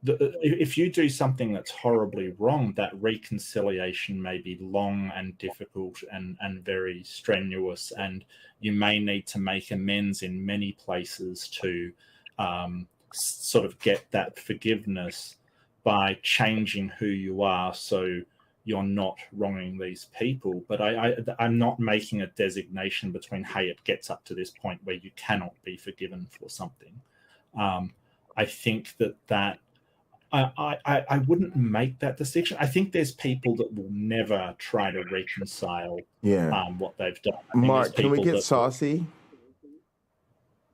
if you do something that's horribly wrong, that reconciliation may be long and difficult and very strenuous, and you may need to make amends in many places to sort of get that forgiveness by changing who you are so you're not wronging these people. But I'm not making a designation between, hey, it gets up to this point where you cannot be forgiven for something. I think that I wouldn't make that distinction. I think there's people that will never try to reconcile what they've done. Mark, can we get saucy?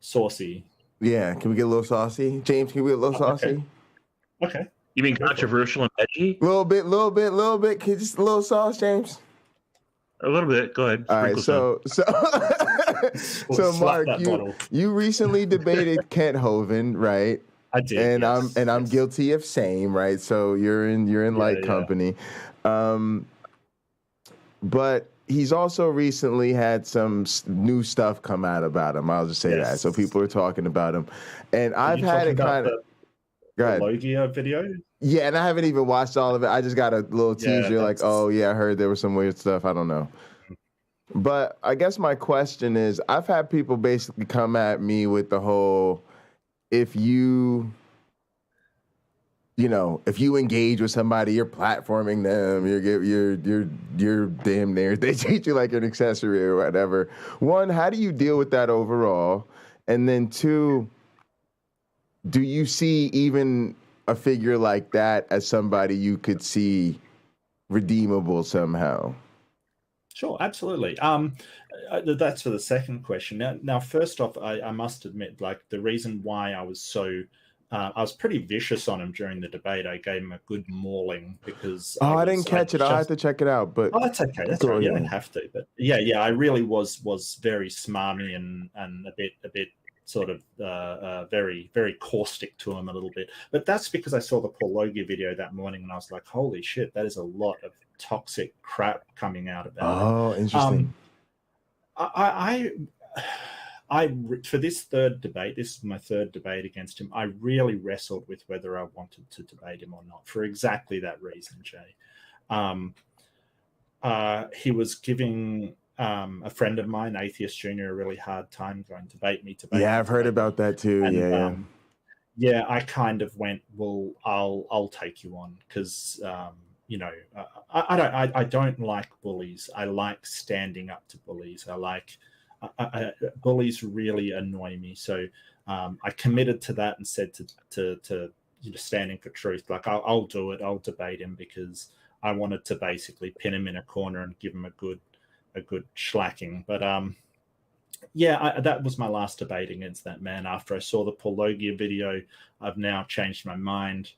Saucy. Yeah, can we get a little saucy? James, can we get a little saucy? Okay. You mean controversial and edgy? Little bit. Can you just a little sauce, James? A little bit. Go ahead. All right. So Mark, you recently debated Kent Hovind, right? I did. And I'm guilty of same, right? So you're in light company. But he's also recently had some new stuff come out about him. I'll just say that. So people are talking about him, and I've had it kind of. Go ahead. Logia video? Yeah, and I haven't even watched all of it. I just got a little teaser like, oh, yeah, I heard there was some weird stuff. I don't know. But I guess my question is, I've had people basically come at me with the whole, if you engage with somebody, you're platforming them, you're damn near, they treat you like an accessory or whatever. One, how do you deal with that overall? And then two, do you see even a figure like that as somebody you could see redeemable somehow? Sure, absolutely. That's for the second question. Now, first off, I must admit, like, the reason why I was I was pretty vicious on him during the debate. I gave him a good mauling because I didn't catch it. I'll have to check it out. But that's okay. That's right. You don't have to. But yeah, I really was very smarmy and a bit sort of very, very caustic to him a little bit. But that's because I saw the Paul Logie video that morning and I was like, holy shit, that is a lot of toxic crap coming out about it. Oh, interesting. I for this third debate, this is my third debate against him, I really wrestled with whether I wanted to debate him or not for exactly that reason, Jay. He was giving a friend of mine, Atheist Junior, a really hard time going debate me. Yeah, I've heard about that too. And, yeah, I kind of went, well, I'll take you on because I don't like bullies. I like standing up to bullies. Bullies really annoy me. So I committed to that and said to standing for truth. Like I'll do it. I'll debate him because I wanted to basically pin him in a corner and give him a good schlacking. But that was my last debate against that man. After I saw the Paul Logie video, I've now changed my mind.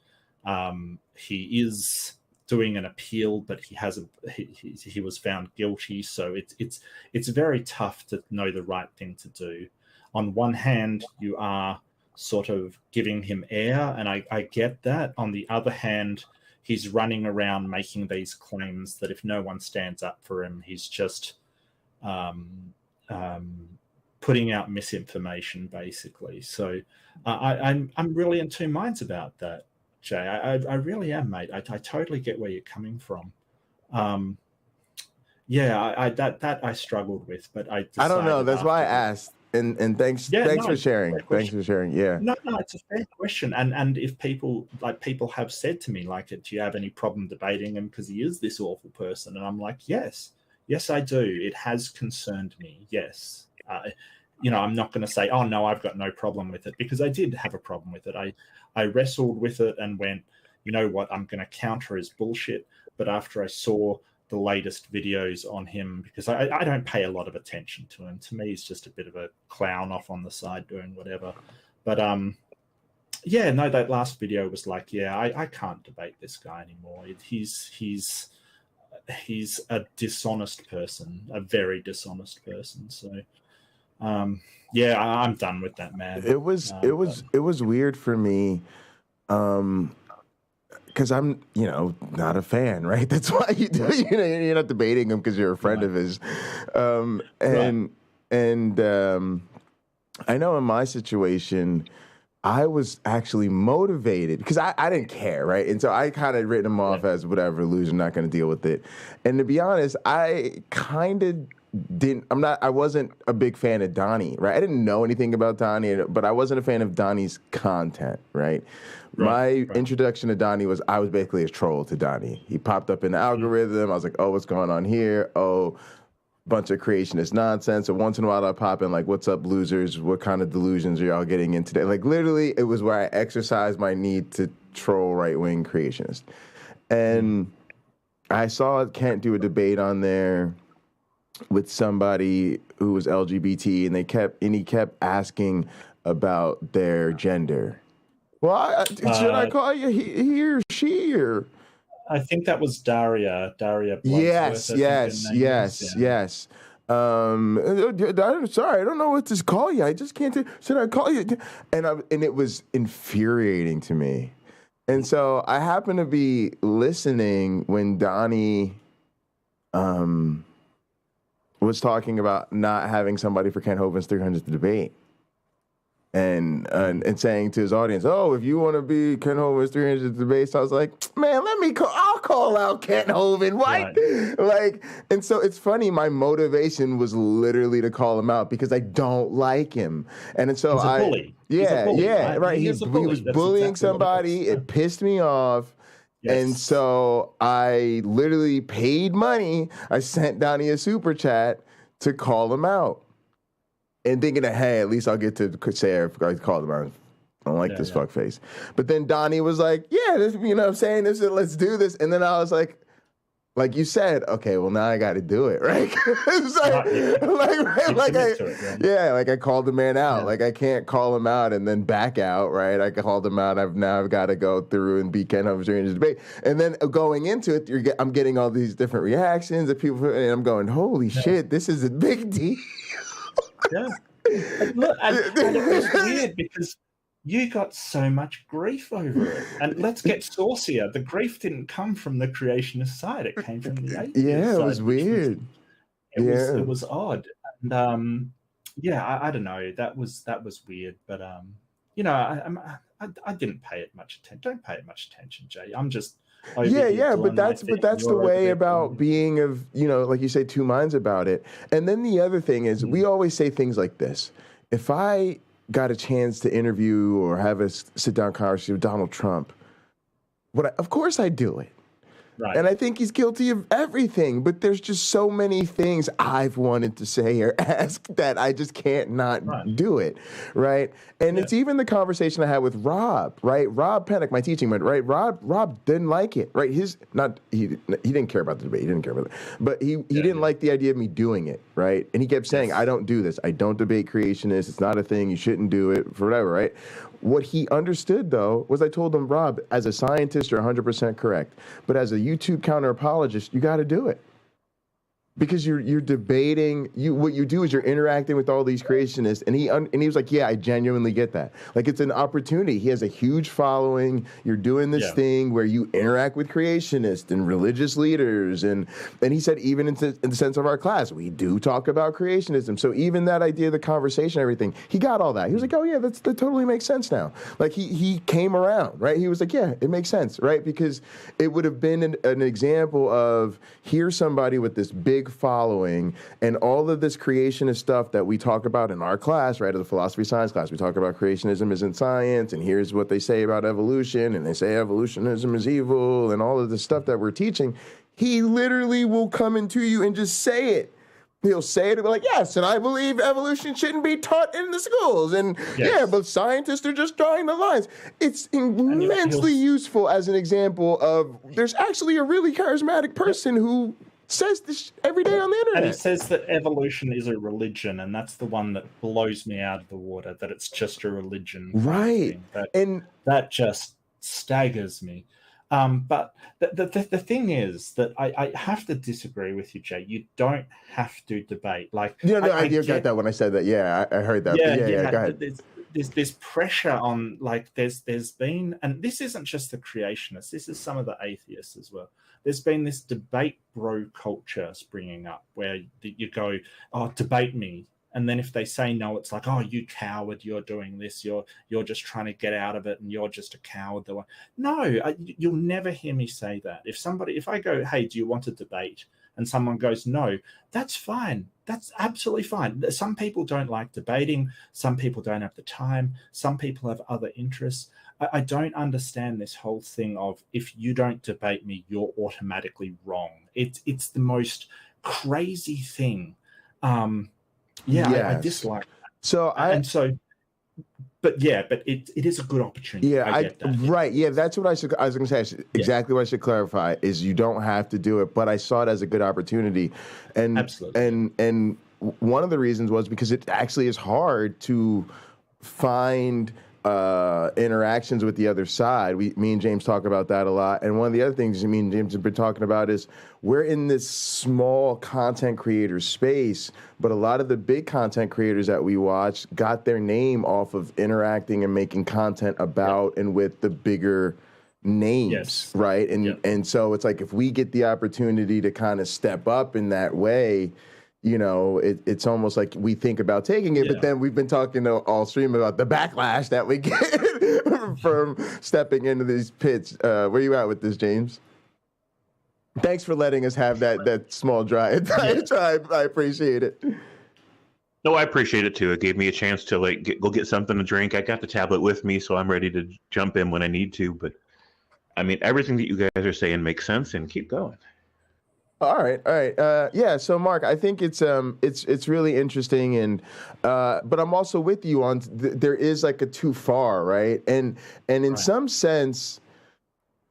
He is doing an appeal, but he was found guilty. So it's very tough to know the right thing to do. On one hand, you are sort of giving him air, and I get that. On the other hand, he's running around making these claims that if no one stands up for him, he's just putting out misinformation, basically. So I'm really in two minds about that, Jay. I really am, mate. I totally get where you're coming from. Yeah, that I struggled with, but I decided I don't know. That's why I asked. And thanks for sharing. Thanks for sharing. Yeah. No, it's a fair question. And if people have said to me, like, do you have any problem debating him because he is this awful person? And I'm like, yes, I do. It has concerned me. Yes. I'm not going to say, oh no, I've got no problem with it, because I did have a problem with it. I wrestled with it and went, you know what, I'm going to counter his bullshit. But after I saw the latest videos on him, because I don't pay a lot of attention to him. To me, he's just a bit of a clown off on the side doing whatever. But that last video was like, I can't debate this guy anymore. He's a dishonest person, a very dishonest person. So I'm done with that man. It was weird for me. Because I'm, not a fan, right? That's why you're not debating him because you're a friend of his. I know in my situation, I was actually motivated because I didn't care, right? And so I kind of written him off as whatever, loser, not going to deal with it. And to be honest, I kind of I wasn't a big fan of Donnie, right? I didn't know anything about Donnie, but I wasn't a fan of Donnie's content, right? My introduction to Donnie was, I was basically a troll to Donnie. He popped up in the algorithm. I was like, oh, what's going on here? Oh, bunch of creationist nonsense. So once in a while I pop in like, what's up, losers? What kind of delusions are y'all getting in today? Like literally, it was where I exercised my need to troll right-wing creationists. And I saw Kent do a debate on there with somebody who was LGBT, and he kept asking about their gender. Well, should I call you he or she or? I think that was Daria. Yes. I'm sorry, I don't know what to call you. I just can't. Should I call you? And it was infuriating to me. And so I happened to be listening when Donnie was talking about not having somebody for Kent Hovind's 300th debate. And saying to his audience, oh, if you want to be Kent Hovind's 300th debate, so I was like, man, I'll call out Kent Hovind. What? Right. And so it's funny, my motivation was literally to call him out because I don't like him. And so He's a bully. Right. He was bullying somebody. It pissed me off. Yes. And so I literally paid money. I sent Donnie a super chat to call him out. And thinking that, hey, at least I'll get to say I called him out. I don't like this fuckface. But then Donnie was like, this, what I'm saying? Let's do this. And then I was like you said, okay, well, now I got to do it, right? I called the man out. Like, I can't call him out and then back out, right? I called him out. I've got to go through and beat Kent Hovind's during the debate. And then going into it, I'm getting all these different reactions of people, and I'm going, holy shit, this is a big deal. Yeah. And it was weird because you got so much grief over it. And let's get saucier. The grief didn't come from the creationist side. It came from the atheist side. It was weird. It was odd. And I don't know. That was weird. But I didn't pay it much attention. Don't pay it much attention, Jay. I'm just but that's the way about being of, like you say, two minds about it. And then the other thing is, we always say things like this. If I got a chance to interview or have a sit-down conversation with Donald Trump, of course I'd do it. Right. And I think he's guilty of everything, but there's just so many things I've wanted to say or ask that I just can't not do it, right? And it's even the conversation I had with Rob, right? Rob Pennock, my teaching mentor, right? Rob didn't like it, right? He didn't care about the debate, he didn't care about it, but he didn't like the idea of me doing it, right? And he kept saying, I don't do this, I don't debate creationists, it's not a thing, you shouldn't do it, for whatever, right? What he understood, though, was I told him, Rob, as a scientist, you're 100% correct. But as a YouTube counter-apologist, you got to do it. Because you're debating, what you do is you're interacting with all these creationists, and he was like, I genuinely get that. Like, it's an opportunity. He has a huge following. You're doing this thing where you interact with creationists and religious leaders, and he said even in the sense of our class, we do talk about creationism. So even that idea of the conversation, everything, he got all that. He was like, oh yeah, that totally makes sense now. Like he came around, right? He was like, yeah, it makes sense, right? Because it would have been an example of, here's somebody with this big big following, and all of this creationist stuff that we talk about in our class, right, of the philosophy science class, we talk about creationism isn't science, and here's what they say about evolution, and they say evolutionism is evil, and all of the stuff that we're teaching, he literally will come into you and just say it. He'll say it and be like, yes, and I believe evolution shouldn't be taught in the schools. And yeah, but scientists are just drawing the lines. It's immensely useful as an example of there's actually a really charismatic person who says this every day on the internet. And he says that evolution is a religion, and that's the one that blows me out of the water, that it's just a religion. Right. That just staggers me. But the thing is that I have to disagree with you, Jay. You don't have to debate. Like, I got that when I said that. Yeah, I heard that. Yeah, go ahead. There's pressure on, like, there's been, and this isn't just the creationists. This is some of the atheists as well. There's been this debate bro culture springing up where you go, oh, debate me. And then if they say no, it's like, oh, you coward, you're doing this, you're just trying to get out of it, and you're just a coward. No, you'll never hear me say that. If I go, hey, do you want to debate? And someone goes, no, that's fine. That's absolutely fine. Some people don't like debating. Some people don't have the time. Some people have other interests. I don't understand this whole thing of, if you don't debate me, you're automatically wrong. It's the most crazy thing. I dislike that. But it is a good opportunity. Yeah, I get that. Right. Yeah, that's what I was going to say. Exactly what I should clarify is you don't have to do it, but I saw it as a good opportunity. And absolutely. And one of the reasons was because it actually is hard to find interactions with the other side. Me and James talk about that a lot. And one of the other things me and James have been talking about is we're in this small content creator space, but a lot of the big content creators that we watch got their name off of interacting and making content about and with the bigger names, right? And so it's like, if we get the opportunity to kind of step up in that way, you know, it's almost like we think about taking it, but then we've been talking all stream about the backlash that we get from stepping into these pits. Where you at with this, James? Thanks for letting us have that small dry. I appreciate it. No, I appreciate it too. It gave me a chance to go get something to drink. I got the tablet with me, so I'm ready to jump in when I need to. But I mean, everything that you guys are saying makes sense, and keep going. All right. Yeah. So, Mark, I think it's really interesting, and but I'm also with you on there is like a too far, right? And in some sense,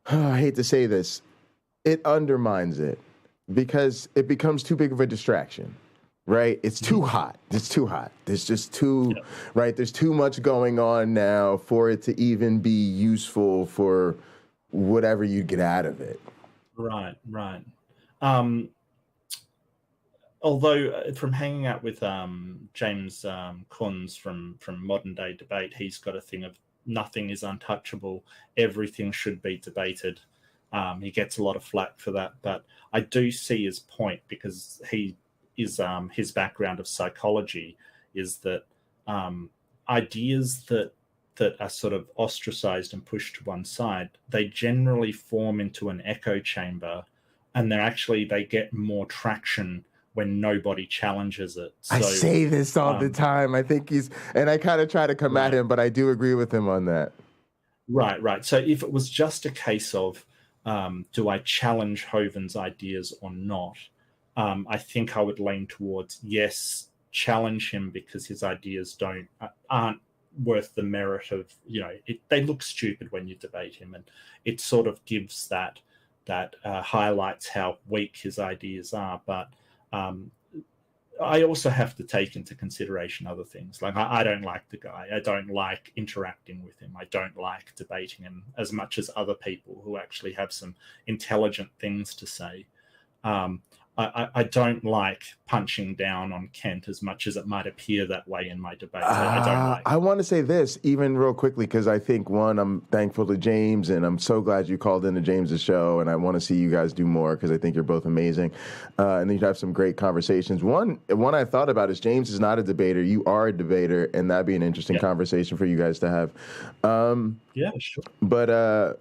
I hate to say this, it undermines it because it becomes too big of a distraction, right? It's too hot. It's too hot. There's just too right. There's too much going on now for it to even be useful for whatever you get out of it. Right. Although from hanging out with James Kunz from Modern Day Debate, he's got a thing of nothing is untouchable, everything should be debated. He gets a lot of flack for that, but I do see his point, because he is his background of psychology is that ideas that are sort of ostracized and pushed to one side, they generally form into an echo chamber. And they get more traction when nobody challenges it. So, I say this all the time. I think and I kind of try to come at him, but I do agree with him on that. Right. So if it was just a case of, do I challenge Hoven's ideas or not? I think I would lean towards, yes, challenge him, because his ideas aren't worth the merit of, they look stupid when you debate him. And it sort of gives that highlights how weak his ideas are. But I also have to take into consideration other things. Like, I don't like the guy. I don't like interacting with him. I don't like debating him as much as other people who actually have some intelligent things to say. I don't like punching down on Kent as much as it might appear that way in my debate. I don't like. I want to say this even real quickly, because I think, one, I'm thankful to James, and I'm so glad you called into James's show, and I want to see you guys do more, because I think you're both amazing, and then you have some great conversations. One I thought about is James is not a debater. You are a debater, and that'd be an interesting conversation for you guys to have. Yeah, sure. But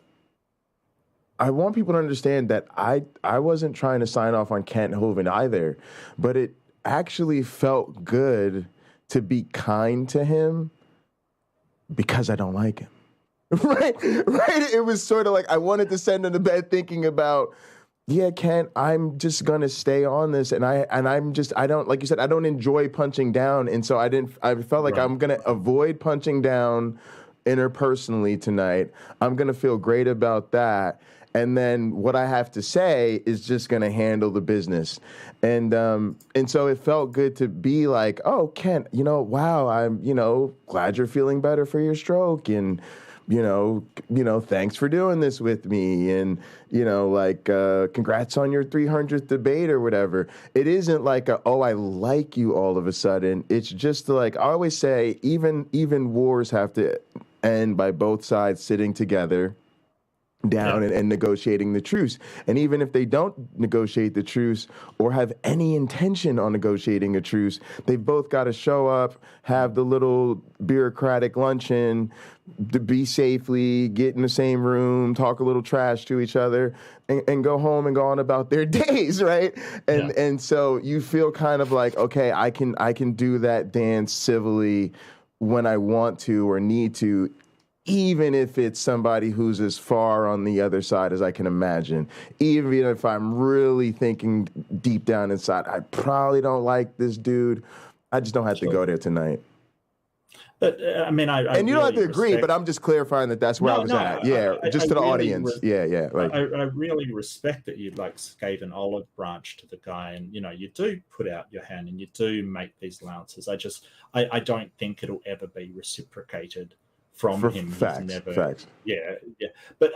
I want people to understand that I wasn't trying to sign off on Kent Hovind either, but it actually felt good to be kind to him because I don't like him. Right? It was sort of like I wanted to send him to bed thinking about, yeah, Kent, I'm just gonna stay on this, and I don't, like you said, I don't enjoy punching down, and so I felt like I'm gonna avoid punching down interpersonally tonight. I'm gonna feel great about that, and then what I have to say is just gonna handle the business, and so it felt good to be like, oh, Kent, wow, I'm glad you're feeling better for your stroke, and thanks for doing this with me, and congrats on your 300th debate or whatever. It isn't like I like you all of a sudden. It's just like I always say, even wars have to end by both sides sitting together down and negotiating the truce. And even if they don't negotiate the truce or have any intention on negotiating a truce, they've both got to show up, have the little bureaucratic luncheon, to be safely, get in the same room, talk a little trash to each other, and go home and go on about their days, right? And so you feel kind of like, okay, I can do that dance civilly when I want to or need to, even if it's somebody who's as far on the other side as I can imagine. Even if I'm really thinking deep down inside, I probably don't like this dude. I just don't have to go there tonight. But I mean, I and you really don't have to agree, but I'm just clarifying that that's where I was at. Yeah, just to the really audience. Yeah. Like, I really respect that you gave an olive branch to the guy, and you do put out your hand and you do make these allowances. I don't think it'll ever be reciprocated from him. Facts. Yeah. But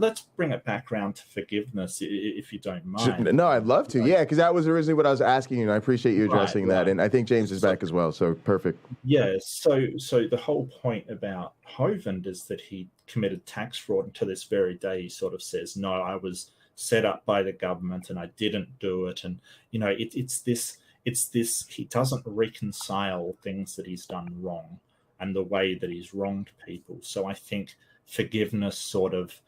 let's bring it back around to forgiveness, if you don't mind. No, I'd love to. Yeah, because that was originally what I was asking you, and I appreciate you addressing that. And I think James is back as well, so perfect. Yeah, so the whole point about Hovind is that he committed tax fraud, and to this very day he sort of says, no, I was set up by the government and I didn't do it. And, it's this, he doesn't reconcile things that he's done wrong and the way that he's wronged people. So I think forgiveness sort of,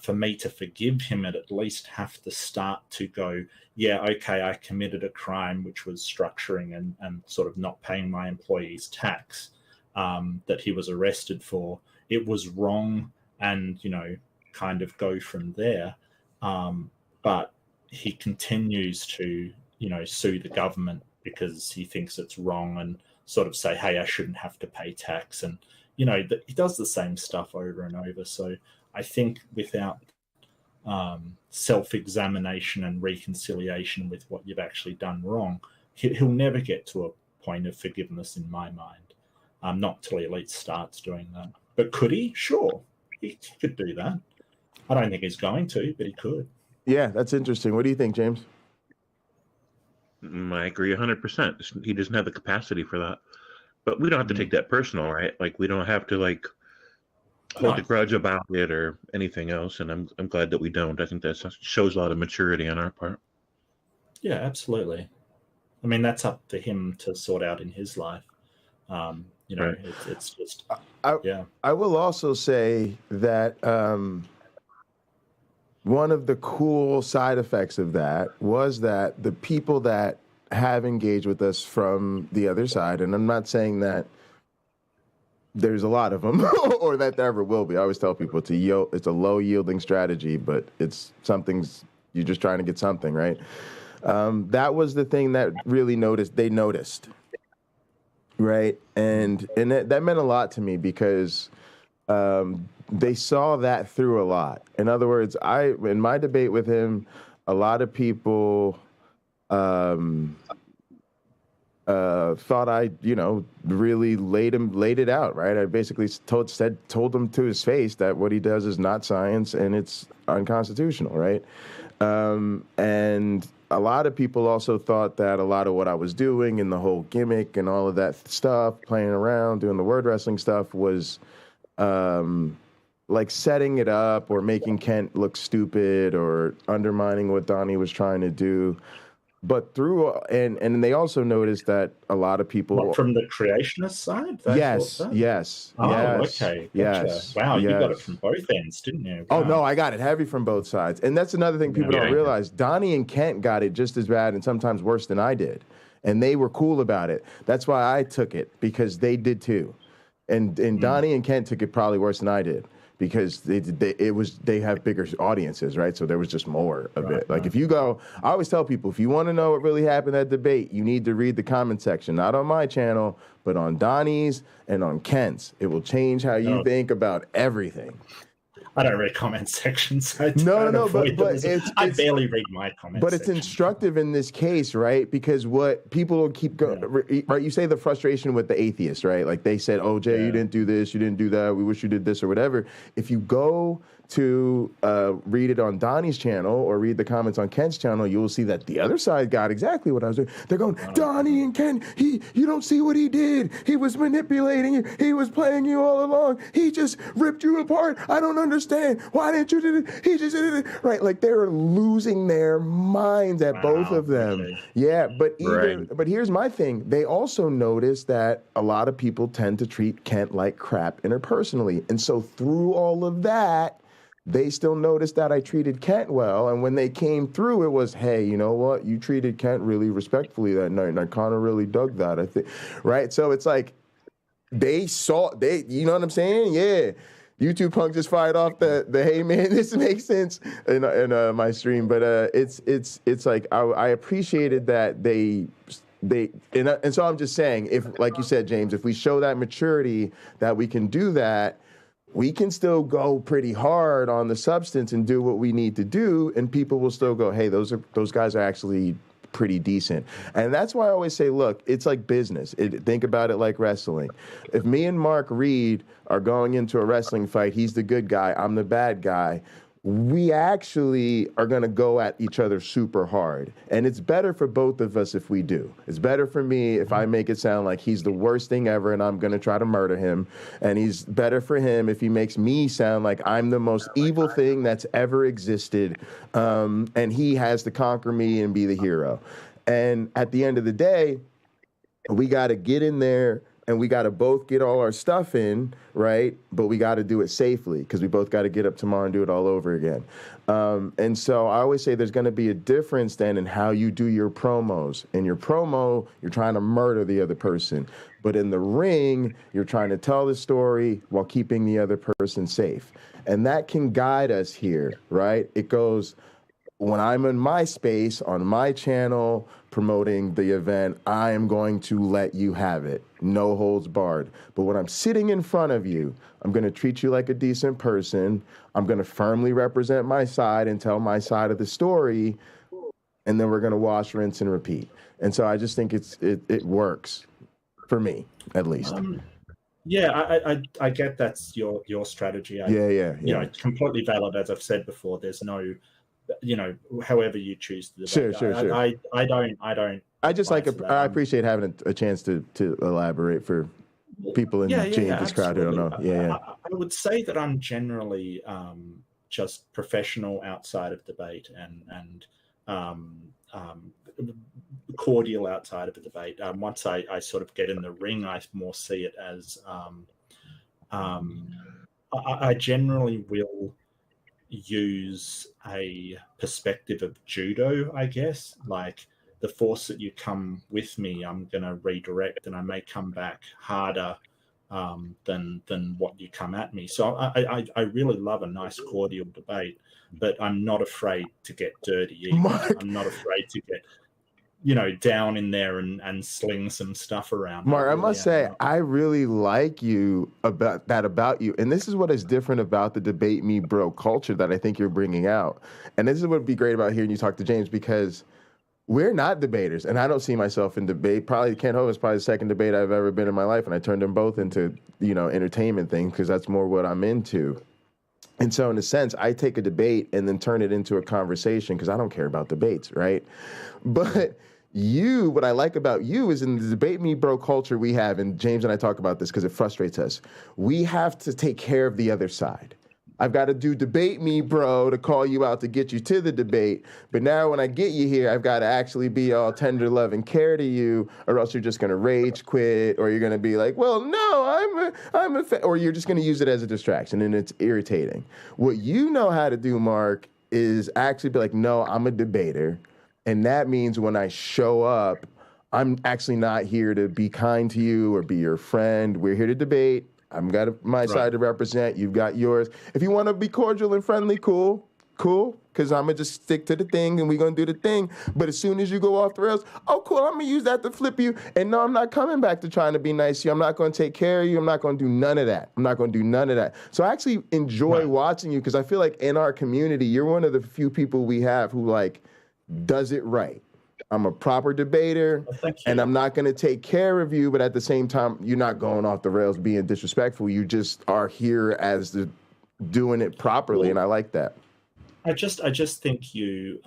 for me to forgive him, I'd at least have to start to go, yeah, okay, I committed a crime, which was structuring and sort of not paying my employees tax that he was arrested for. It was wrong, and, kind of go from there. But he continues to, sue the government because he thinks it's wrong, and sort of say, hey, I shouldn't have to pay tax. And, he does the same stuff over and over. So I think without self-examination and reconciliation with what you've actually done wrong, he'll never get to a point of forgiveness in my mind. Not till he at least starts doing that. But could he? Sure. He could do that. I don't think he's going to, but he could. Yeah, that's interesting. What do you think, James? I agree 100%. He doesn't have the capacity for that. But we don't have to take that personal, right? Like, we don't have to, hold a grudge about it or anything else. And I'm glad that we don't. I think that shows a lot of maturity on our part. Yeah, absolutely. I mean, that's up to him to sort out in his life. Right. It's just, I will also say that one of the cool side effects of that was that the people that have engaged with us from the other side, and I'm not saying that there's a lot of them or that there ever will be. I always tell people it's a low yielding strategy, but you're just trying to get something, right? That was the thing that really they noticed, right? And that meant a lot to me because they saw that through a lot. In other words, in my debate with him, a lot of people thought I, really laid it out, right? I basically told him to his face that what he does is not science and it's unconstitutional, right? And a lot of people also thought that a lot of what I was doing and the whole gimmick and all of that stuff, playing around, doing the word wrestling stuff was like setting it up or making Kent look stupid or undermining what Donnie was trying to do. But through and they also noticed that a lot of people What, from the creationist side? Yes. Oh, Yes. okay. Gotcha. Yes. Wow, you got it yes. from both ends, didn't you? Oh Wow. no, I got it heavy from both sides. And that's another thing people don't realize. Donnie and Kent got it just as bad and sometimes worse than I did. And they were cool about it. That's why I took it, because they did too. And Donnie and Kent took it probably worse than I did, because they have bigger audiences, right? So there was just more of it. Like if you go, I always tell people, if you want to know what really happened at debate, you need to read the comment section, not on my channel, but on Donnie's and on Kent's. It will change how you think about everything. I don't read comment sections. I barely read my comments. But it's instructive in this case, right? Because what people will keep going, right? You say the frustration with the atheists, right? Like they said, "Oh, Jay, you didn't do this, you didn't do that. We wish you did this or whatever." If you go to read it on Donnie's channel or read the comments on Kent's channel, you will see that the other side got exactly what I was doing. They're going, Donnie and Kent, you don't see what he did. He was manipulating you. He was playing you all along. He just ripped you apart. I don't understand. Why didn't you do it? He just did it. Right, like they were losing their minds at both of them. Okay. Yeah, but but here's my thing. They also noticed that a lot of people tend to treat Kent like crap interpersonally. And so through all of that, they still noticed that I treated Kent well. And when they came through, it was, hey, you know what? You treated Kent really respectfully that night. And I kind of really dug that, I think. Right? So it's like you know what I'm saying? Yeah. YouTube Punk just fired off the hey, man, this makes sense in my stream. But it's like I appreciated that and so I'm just saying, if, like you said, James, if we show that maturity that we can do that, we can still go pretty hard on the substance and do what we need to do, and people will still go, hey, those guys are actually pretty decent. And that's why I always say, look, it's like business. Think about it like wrestling. If me and Mark Reed are going into a wrestling fight, he's the good guy, I'm the bad guy, we actually are going to go at each other super hard. And it's better for both of us if we do. It's better for me if I make it sound like he's the worst thing ever and I'm going to try to murder him. And he's better for him if he makes me sound like I'm the most evil thing that's ever existed. And he has to conquer me and be the hero. And at the end of the day, we got to get in there and we got to both get all our stuff in, right? But we got to do it safely, because we both got to get up tomorrow and do it all over again. And so I always say there's going to be a difference then in how you do your promos. In your promo, you're trying to murder the other person. But in the ring, you're trying to tell the story while keeping the other person safe. And that can guide us here, right? It goes, when I'm in my space, on my channel, promoting the event, I am going to let you have it. No holds barred. But when I'm sitting in front of you, I'm going to treat you like a decent person. I'm going to firmly represent my side and tell my side of the story. And then we're going to wash, rinse, and repeat. And so I just think it works for me, at least. Yeah, I get that's your strategy. Yeah. You know, it's completely valid. As I've said before, there's no, you know, however you choose to debate. Sure. I don't. I appreciate having a chance to elaborate for people in James's crowd who don't know. I would say that I'm generally just professional outside of debate and cordial outside of a debate. Once I sort of get in the ring, I more see it as I generally will use a perspective of judo, I guess. Like, the force that you come with me, I'm going to redirect, and I may come back harder than what you come at me. So I really love a nice cordial debate, but I'm not afraid to get dirty either. I'm not afraid to get, you know, down in there and sling some stuff around. Mark, I must say, I really like you about you. And this is what is different about the debate me bro culture that I think you're bringing out. And this is what would be great about hearing you talk to James, because we're not debaters, and I don't see myself in debate. Probably Kent Ho is probably the second debate I've ever been in my life, and I turned them both into, you know, entertainment things, because that's more what I'm into. And so in a sense, I take a debate and then turn it into a conversation, because I don't care about debates, right? But you, what I like about you is in the debate me bro culture we have, and James and I talk about this because it frustrates us, we have to take care of the other side. I've got to do debate me, bro, to call you out to get you to the debate. But now when I get you here, I've got to actually be all tender love and care to you, or else you're just going to rage quit, or you're going to be like, well, no, or you're just going to use it as a distraction, and it's irritating. What you know how to do, Mark, is actually be like, no, I'm a debater. And that means when I show up, I'm actually not here to be kind to you or be your friend. We're here to debate. I've got my side to represent. You've got yours. If you want to be cordial and friendly, cool, because I'm going to just stick to the thing and we're going to do the thing. But as soon as you go off the rails, oh, cool, I'm going to use that to flip you. And no, I'm not coming back to trying to be nice to you. I'm not going to take care of you. I'm not going to do none of that. So I actually enjoy watching you because I feel like in our community, you're one of the few people we have who, like, does it right. I'm a proper debater, and I'm not going to take care of you, but at the same time, you're not going off the rails being disrespectful. You just are here as doing it properly, and I like that. I just think you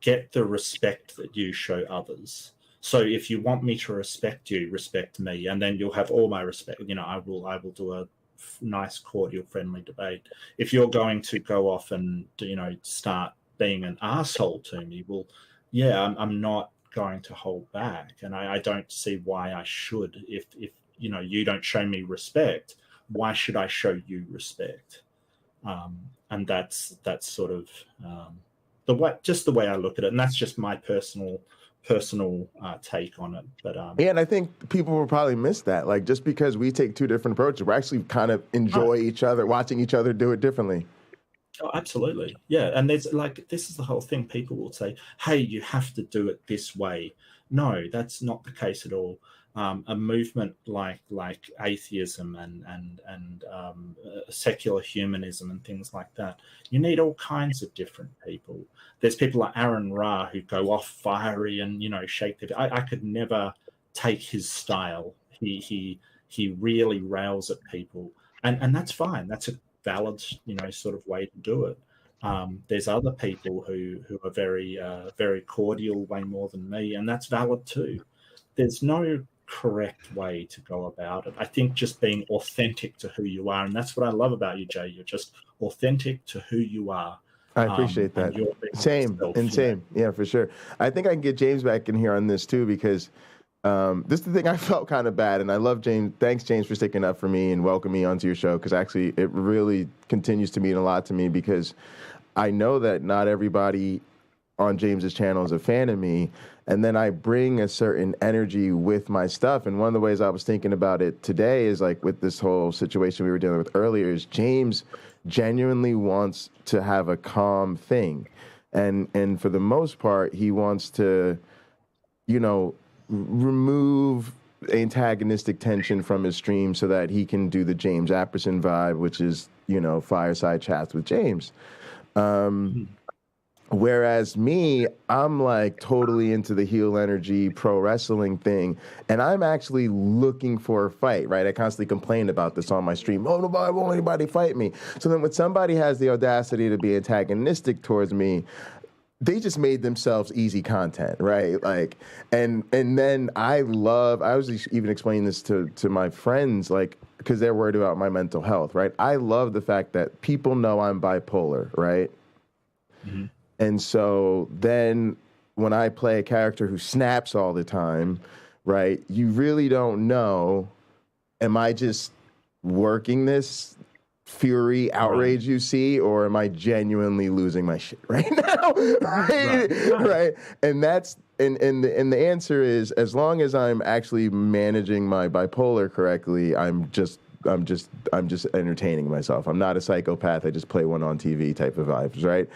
get the respect that you show others. So if you want me to respect you, respect me, and then you'll have all my respect. You know, I will do a nice, cordial, friendly debate. If you're going to go off and, you know, start being an asshole to me, well, yeah, I'm not going to hold back, and I don't see why I should. If you know, you don't show me respect, why should I show you respect? And that's sort of the way I look at it, and that's just my personal take on it. But yeah, and I think people will probably miss that. Like, just because we take two different approaches, we actually kind of enjoy each other, watching each other do it differently. Oh, absolutely. Yeah. And there's like, this is the whole thing. People will say, hey, you have to do it this way. No, that's not the case at all. A movement like atheism and secular humanism and things like that, you need all kinds of different people. There's people like Aaron Ra who go off fiery and, you know, shake their... I could never take his style. He really rails at people. And that's fine. That's a valid, you know, sort of way to do it. There's other people who are very very cordial, way more than me, and that's valid too. There's no correct way to go about it. I think just being authentic to who you are, and that's what I love about you, Jay. You're just authentic to who you are. I appreciate that. Same. Yeah, for sure. I think I can get James back in here on this too, because this is the thing. I felt kind of bad, and I love James. Thanks, James, for sticking up for me and welcoming me onto your show, because actually it really continues to mean a lot to me, because I know that not everybody on James's channel is a fan of me, and then I bring a certain energy with my stuff. And one of the ways I was thinking about it today is, like, with this whole situation we were dealing with earlier, is James genuinely wants to have a calm thing, and for the most part, he wants to, you know, remove antagonistic tension from his stream so that he can do the James Apperson vibe, which is, you know, fireside chats with James. Whereas me, I'm like totally into the heel energy pro wrestling thing, and I'm actually looking for a fight, right? I constantly complain about this on my stream. Oh, nobody won't anybody fight me. So then when somebody has the audacity to be antagonistic towards me, they just made themselves easy content, right? Like, and then I was even explaining this to my friends, like, because they're worried about my mental health, right? I love the fact that people know I'm bipolar, right? Mm-hmm. And so then when I play a character who snaps all the time, right, you really don't know, am I just working this fury, outrage you see, or am I genuinely losing my shit right now? Right. And that's and the answer is, as long as I'm actually managing my bipolar correctly, I'm just entertaining myself. I'm not a psychopath. I just play one on TV type of vibes, right?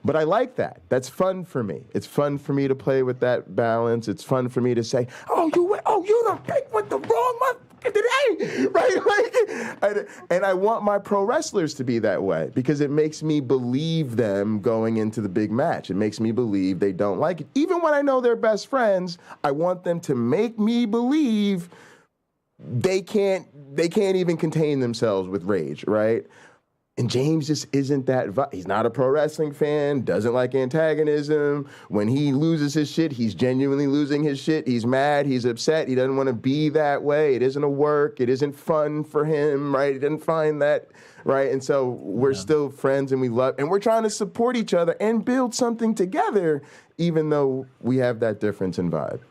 But I like that. That's fun for me. It's fun for me to play with that balance. It's fun for me to say, you don't pick with the wrong motherfucker today, right? And I want my pro wrestlers to be that way, because it makes me believe them going into the big match. It makes me believe they don't like it. Even when I know they're best friends, I want them to make me believe they can't even contain themselves with rage, right? And James just isn't that vibe. He's not a pro wrestling fan, doesn't like antagonism. When he loses his shit, he's genuinely losing his shit. He's mad, he's upset. He doesn't want to be that way. It isn't a work. It isn't fun for him, right? He didn't find that, right? And so we're still friends and we love, and we're trying to support each other and build something together, even though we have that difference in vibe.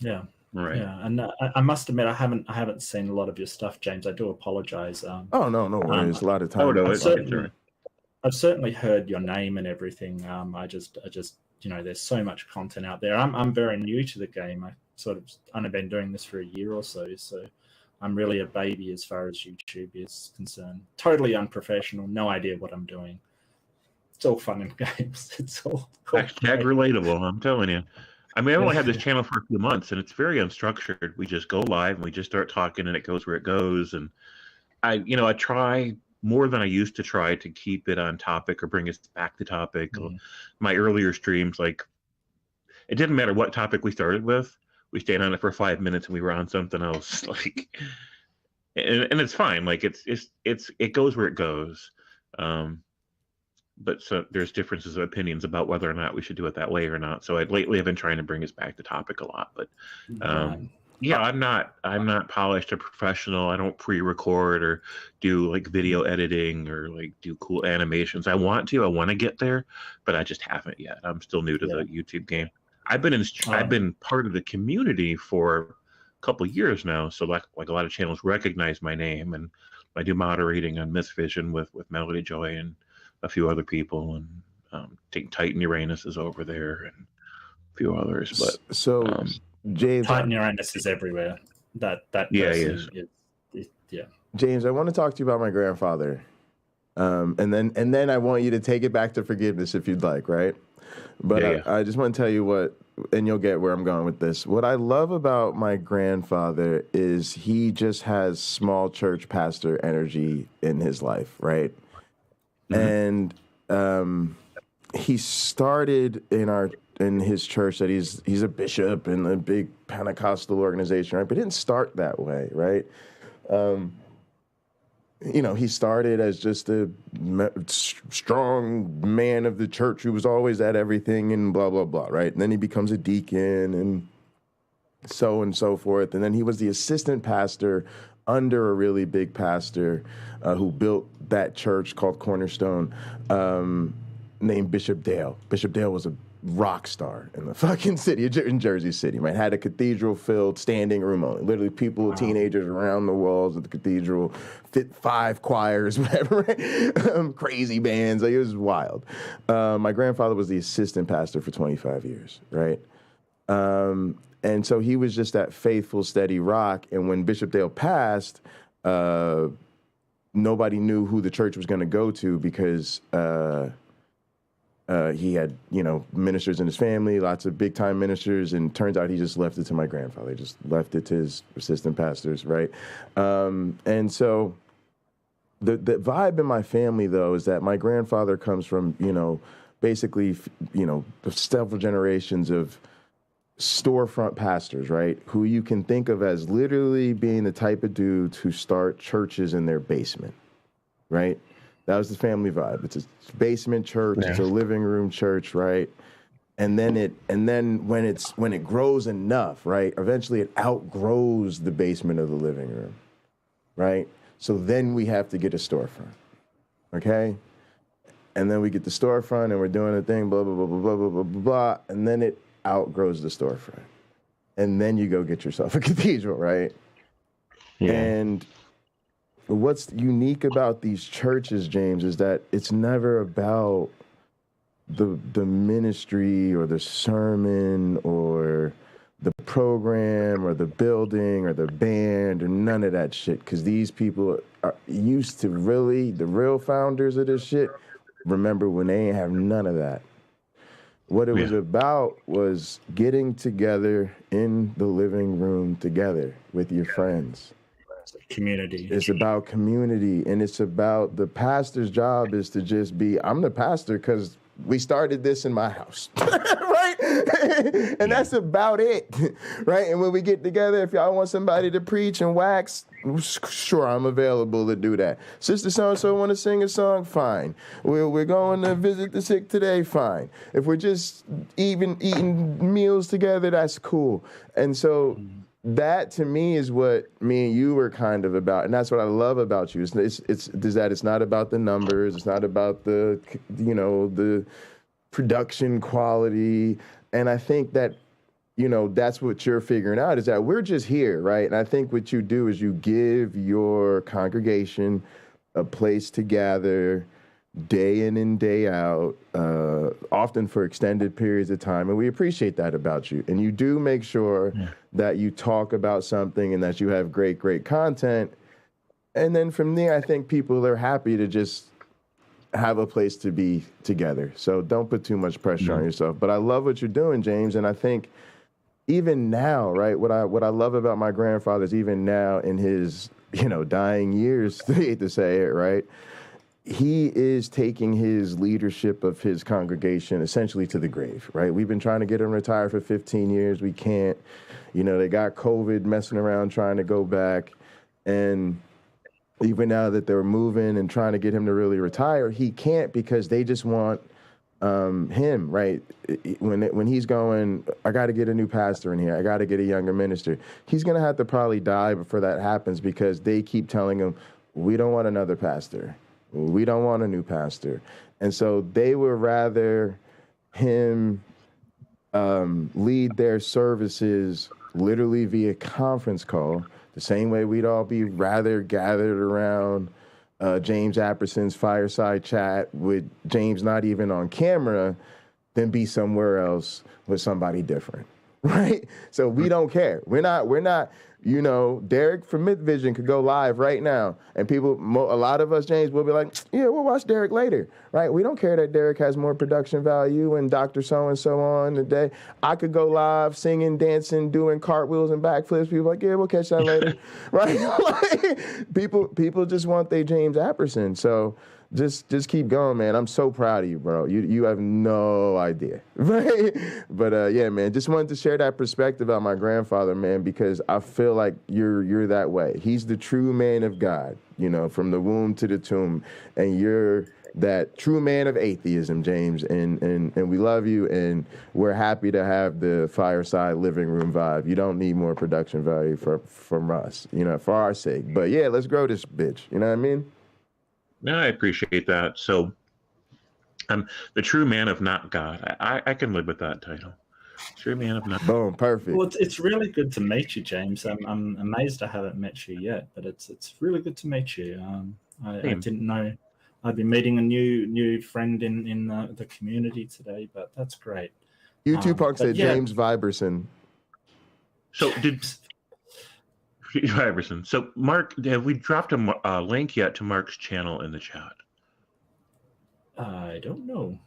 Yeah. Right. Yeah, and I must admit I haven't seen a lot of your stuff, James. I do apologize. Oh no worries. A lot of time. I've certainly heard your name and everything. I just there's so much content out there. I'm very new to the game. I sort of only been doing this for a year or so I'm really a baby as far as YouTube is concerned. Totally unprofessional. No idea what I'm doing. It's all fun and games. It's all Hashtag relatable. I'm telling you. I mean, I've only had this channel for a few months, and it's very unstructured. We just go live, and we just start talking, and it goes where it goes. And I try more than I used to try to keep it on topic or bring us back to topic. Mm-hmm. My earlier streams, like, it didn't matter what topic we started with. We stayed on it for 5 minutes, and we were on something else. Like, and it's fine. Like, it goes where it goes. But so there's differences of opinions about whether or not we should do it that way or not. So lately I've been trying to bring us back to topic a lot. But yeah, I'm not polished or professional. I don't pre-record or do like video editing or like do cool animations. I want to get there, but I just haven't yet. I'm still new to the YouTube game. I've been part of the community for a couple of years now. So like a lot of channels recognize my name, and I do moderating on Mythvision with Melody Joy and a few other people, and I think Titan Uranus is over there and a few others. But so James, Titan Uranus is everywhere. That yeah, he is. Yeah. James, I want to talk to you about my grandfather, and then I want you to take it back to forgiveness if you'd like, right? But I just want to tell you what, and you'll get where I'm going with this. What I love about my grandfather is he just has small church pastor energy in his life, right? And he started in his church that he's a bishop in a big Pentecostal organization, right? But it didn't start that way, right? He started as just a strong man of the church who was always at everything and blah, blah, blah, right? And then he becomes a deacon and so forth. And then he was the assistant pastor under a really big pastor who built that church called Cornerstone, named Bishop Dale. Bishop Dale was a rock star in the fucking city, in Jersey City, right? Had a cathedral-filled standing room only. Literally people, teenagers around the walls of the cathedral, fit 5 choirs, whatever, right? Crazy bands. Like, it was wild. My grandfather was the assistant pastor for 25 years, right? And so he was just that faithful, steady rock. And when Bishop Dale passed, nobody knew who the church was going to go to because he had, ministers in his family, lots of big-time ministers, and turns out he just left it to my grandfather. He just left it to his assistant pastors, right? And so the vibe in my family, though, is that my grandfather comes from, basically, several generations of storefront pastors, right? Who you can think of as literally being the type of dudes who start churches in their basement, right? That was the family vibe. It's a basement church. Yeah. It's a living room church, right? And then when it grows enough, right? Eventually it outgrows the basement of the living room, right? So then we have to get a storefront, okay? And then we get the storefront and we're doing a thing, blah, blah, blah, blah, blah, blah, blah, blah, and then it outgrows the storefront. And then you go get yourself a cathedral, right? Yeah. And what's unique about these churches, James, is that it's never about the ministry or the sermon or the program or the building or the band or none of that shit. Because these people are used to the real founders of this shit, remember when they ain't have none of that. What it was about was getting together in the living room together with your friends. Community. It's about community, and it's about the pastor's job is to just be, I'm the pastor because we started this in my house, right? And that's about it, right? And when we get together, if y'all want somebody to preach and wax, sure, I'm available to do that. Sister so-and-so want to sing a song? Fine. We're going to visit the sick today? Fine. If we're just even eating meals together, that's cool. And so that to me is what me and you were kind of about, and that's what I love about you. It's that it's not about the numbers, it's not about the the production quality, and I think that that's what you're figuring out, is that we're just here, right? And I think what you do is you give your congregation a place to gather day in and day out, often for extended periods of time. And we appreciate that about you. And you do make sure that you talk about something and that you have great, great content. And then from there, I think people are happy to just have a place to be together. So don't put too much pressure on yourself. But I love what you're doing, James. And I think even now, right, what I love about my grandfather is even now in his, dying years, I hate to say it, right, he is taking his leadership of his congregation essentially to the grave, right? We've been trying to get him retired for 15 years. We can't. They got COVID messing around trying to go back. And even now that they're moving and trying to get him to really retire, he can't because they just want him, right? When he's going, I got to get a new pastor in here. I got to get a younger minister. He's going to have to probably die before that happens because they keep telling him, we don't want another pastor. We don't want a new pastor. And so they would rather him lead their services literally via conference call, the same way we'd all be rather gathered around James Apperson's fireside chat with James not even on camera than be somewhere else with somebody different, right? So we don't care. We're not, Derek from Mythvision could go live right now, and a lot of us, James, will be like, yeah, we'll watch Derek later, right? We don't care that Derek has more production value and Dr. So-and-so on today. I could go live singing, dancing, doing cartwheels and backflips. People like, yeah, we'll catch that later, right? Like, people just want their James Apperson. So just keep going, man. I'm so proud of you, bro. You have no idea, right? But yeah, man, just wanted to share that perspective about my grandfather, man, because I feel like you're that way. He's the true man of God, from the womb to the tomb, and you're that true man of atheism, James. And we love you, and we're happy to have the fireside living room vibe. You don't need more production value from us, for our sake. But yeah, let's grow this bitch. You know what I mean? No, I appreciate that. So, the true man of not God. I can live with that title. True man of not. Boom, perfect. Well, it's really good to meet you, James. I'm amazed I haven't met you yet, but it's really good to meet you. I didn't know I'd be meeting a new friend in the community today, but that's great. YouTube Punk said James Viberson. So Iverson. So, Mark, have we dropped a link yet to Mark's channel in the chat? I don't know.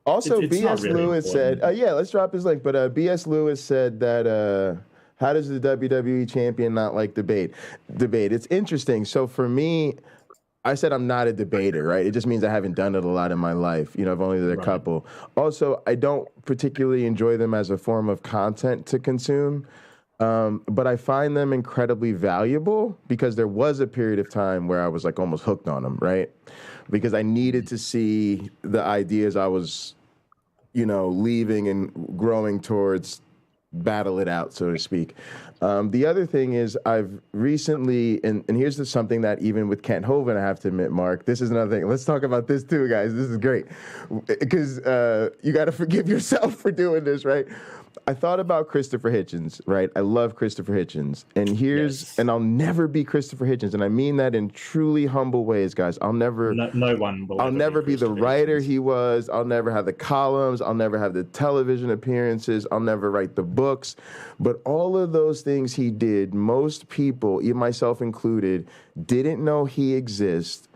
Also, it's B.S. really Lewis important. said, yeah, let's drop his link. But B.S. Lewis said that, how does the WWE champion not like debate? It's interesting. So for me, I said I'm not a debater, right? It just means I haven't done it a lot in my life. I've only done a couple. Also, I don't particularly enjoy them as a form of content to consume. But I find them incredibly valuable because there was a period of time where I was like almost hooked on them, right? Because I needed to see the ideas I was, leaving and growing towards battle it out, so to speak. The other thing is I've recently, and here's something that even with Kent Hovind, I have to admit, Mark, this is another thing. Let's talk about this too, guys. This is great. Because you got to forgive yourself for doing this, right? I thought about Christopher Hitchens, right? I love Christopher Hitchens. And I'll never be Christopher Hitchens. And I mean that in truly humble ways, guys. I'll never be the writer he was. I'll never have the columns. I'll never have the television appearances. I'll never write the books. But all of those things he did, most people, even myself included, didn't know he exists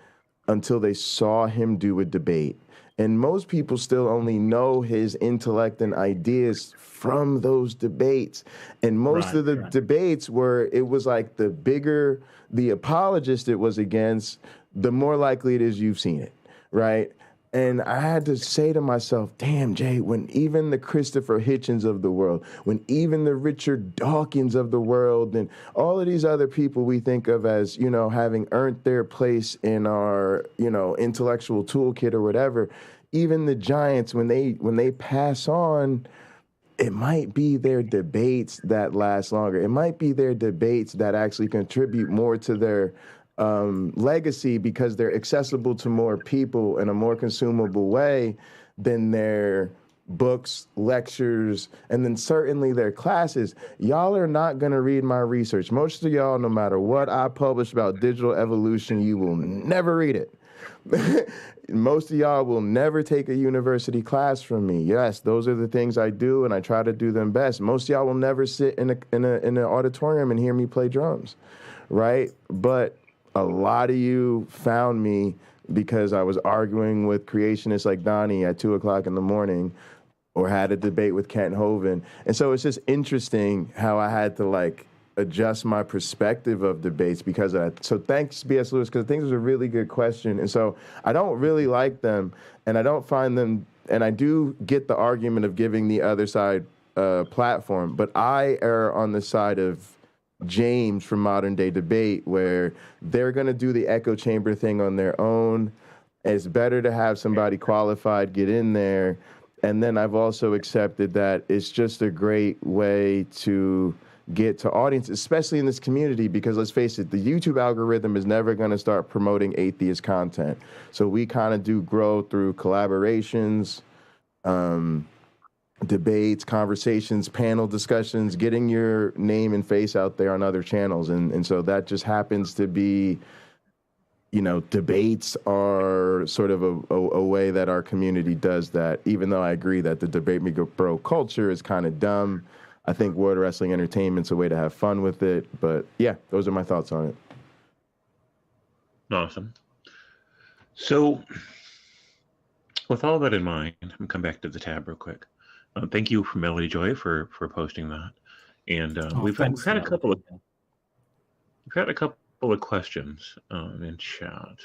until they saw him do a debate. And most people still only know his intellect and ideas from those debates. And most of the debates were, it was like the bigger the apologist it was against, the more likely it is you've seen it, right? And I had to say to myself, damn, Jay, when even the Christopher Hitchens of the world, when even the Richard Dawkins of the world, and all of these other people we think of as, you know, having earned their place in our, you know, intellectual toolkit or whatever, even the giants, when they pass on, it might be their debates that last longer. It might be their debates that actually contribute more to their legacy because they're accessible to more people in a more consumable way than their books, lectures, and then certainly their classes. Y'all are not going to read my research. Most of y'all, no matter what I publish about digital evolution, you will never read it. Most of y'all will never take a university class from me. Yes, those are the things I do, and I try to do them best. Most of y'all will never sit in an auditorium and hear me play drums, right? But a lot of you found me because I was arguing with creationists like Donnie at 2 o'clock in the morning, or had a debate with Kent Hovind. And so it's just interesting how I had to like adjust my perspective of debates because of that. So thanks, B.S. Lewis, because I think it was a really good question. And so I don't really like them, and I don't find them, and I do get the argument of giving the other side a platform, but I err on the side of James from Modern Day Debate, where they're going to do the echo chamber thing on their own. It's better to have somebody qualified get in there. And then I've also accepted that it's just a great way to get to audience, especially in this community, because let's face it, the YouTube algorithm is never going to start promoting atheist content. So we kind of do grow through collaborations, debates, conversations, panel discussions, getting your name and face out there on other channels. And so that just happens to be, you know, debates are sort of a way that our community does that, even though I agree that the debate me bro culture is kind of dumb. I think World Wrestling Entertainment's a way to have fun with it. But yeah, those are my thoughts on it. Awesome. So with all that in mind, I'm going to come back to the tab real quick. Thank you for Melody Joy for posting that. And we've had a couple of questions in chat.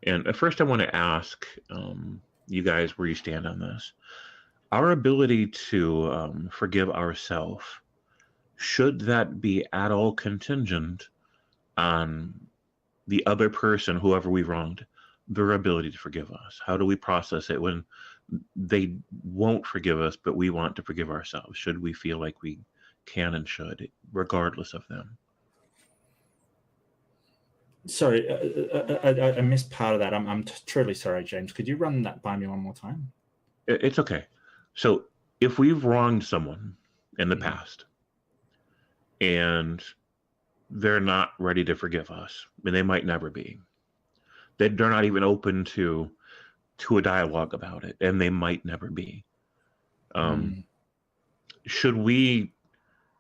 And first I want to ask you guys where you stand on this. Our ability to forgive ourselves, should that be at all contingent on the other person, whoever we wronged, their ability to forgive us? How do we process it when they won't forgive us, but we want to forgive ourselves? Should we feel like we can and should, regardless of them? Sorry, I missed part of that. I'm truly sorry, James. Could you run that by me one more time? It's okay. So if we've wronged someone in the past and they're not ready to forgive us, and they might never be, they're not even open to a dialogue about it, and they might never be. Should we,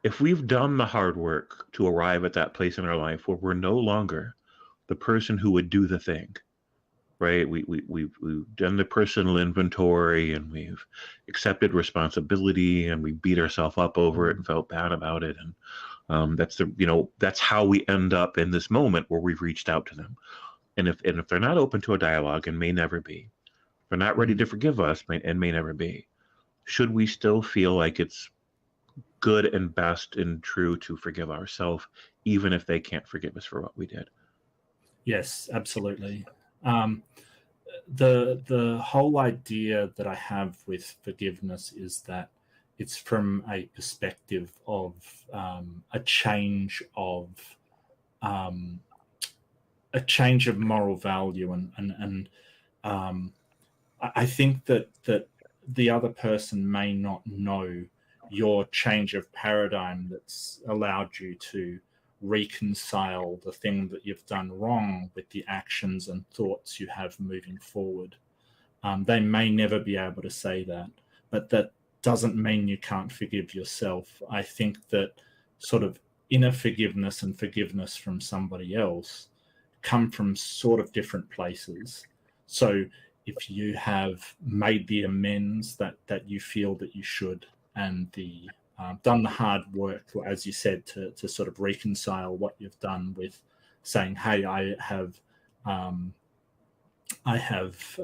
if we've done the hard work to arrive at that place in our life where we're no longer the person who would do the thing, right? We've done the personal inventory, and we've accepted responsibility, and we beat ourselves up over it and felt bad about it. And that's how we end up in this moment where we've reached out to them. And if they're not open to a dialogue and may never be, they're not ready to forgive us and may never be, should we still feel like it's good and best and true to forgive ourselves, even if they can't forgive us for what we did? Yes, absolutely. The whole idea that I have with forgiveness is that it's from a perspective of a change of moral value, and I think that the other person may not know your change of paradigm that's allowed you to reconcile the thing that you've done wrong with the actions and thoughts you have moving forward. They may never be able to say that, but that doesn't mean you can't forgive yourself. I think that sort of inner forgiveness and forgiveness from somebody else come from sort of different places. So if you have made the amends that you feel that you should, and the done the hard work, as you said, to sort of reconcile what you've done with saying, hey, I have I have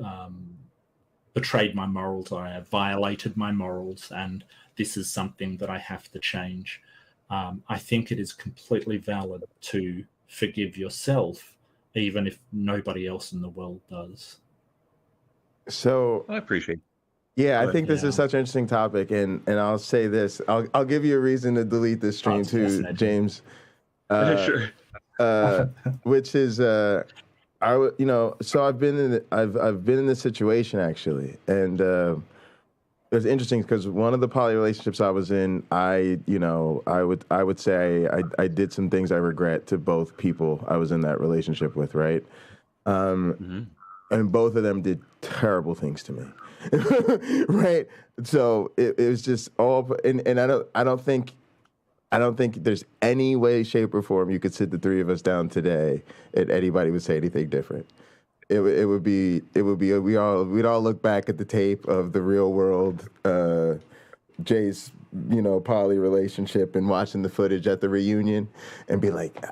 betrayed my morals, or I have violated my morals, and this is something that I have to change. I think it is completely valid to forgive yourself, even if nobody else in the world does. So I appreciate it. Yeah, I think this is such an interesting topic, and I'll say this. I'll give you a reason to delete this stream too, James. Sure. Which is so I've been in this situation actually, and it was interesting because one of the poly relationships I was in, I would say I did some things I regret to both people I was in that relationship with, right? And both of them did terrible things to me. Right, so it was just all, and I don't think there's any way, shape, or form you could sit the three of us down today and anybody would say anything different. It would be we'd all look back at the tape of the real world Jay's poly relationship and watching the footage at the reunion and be like,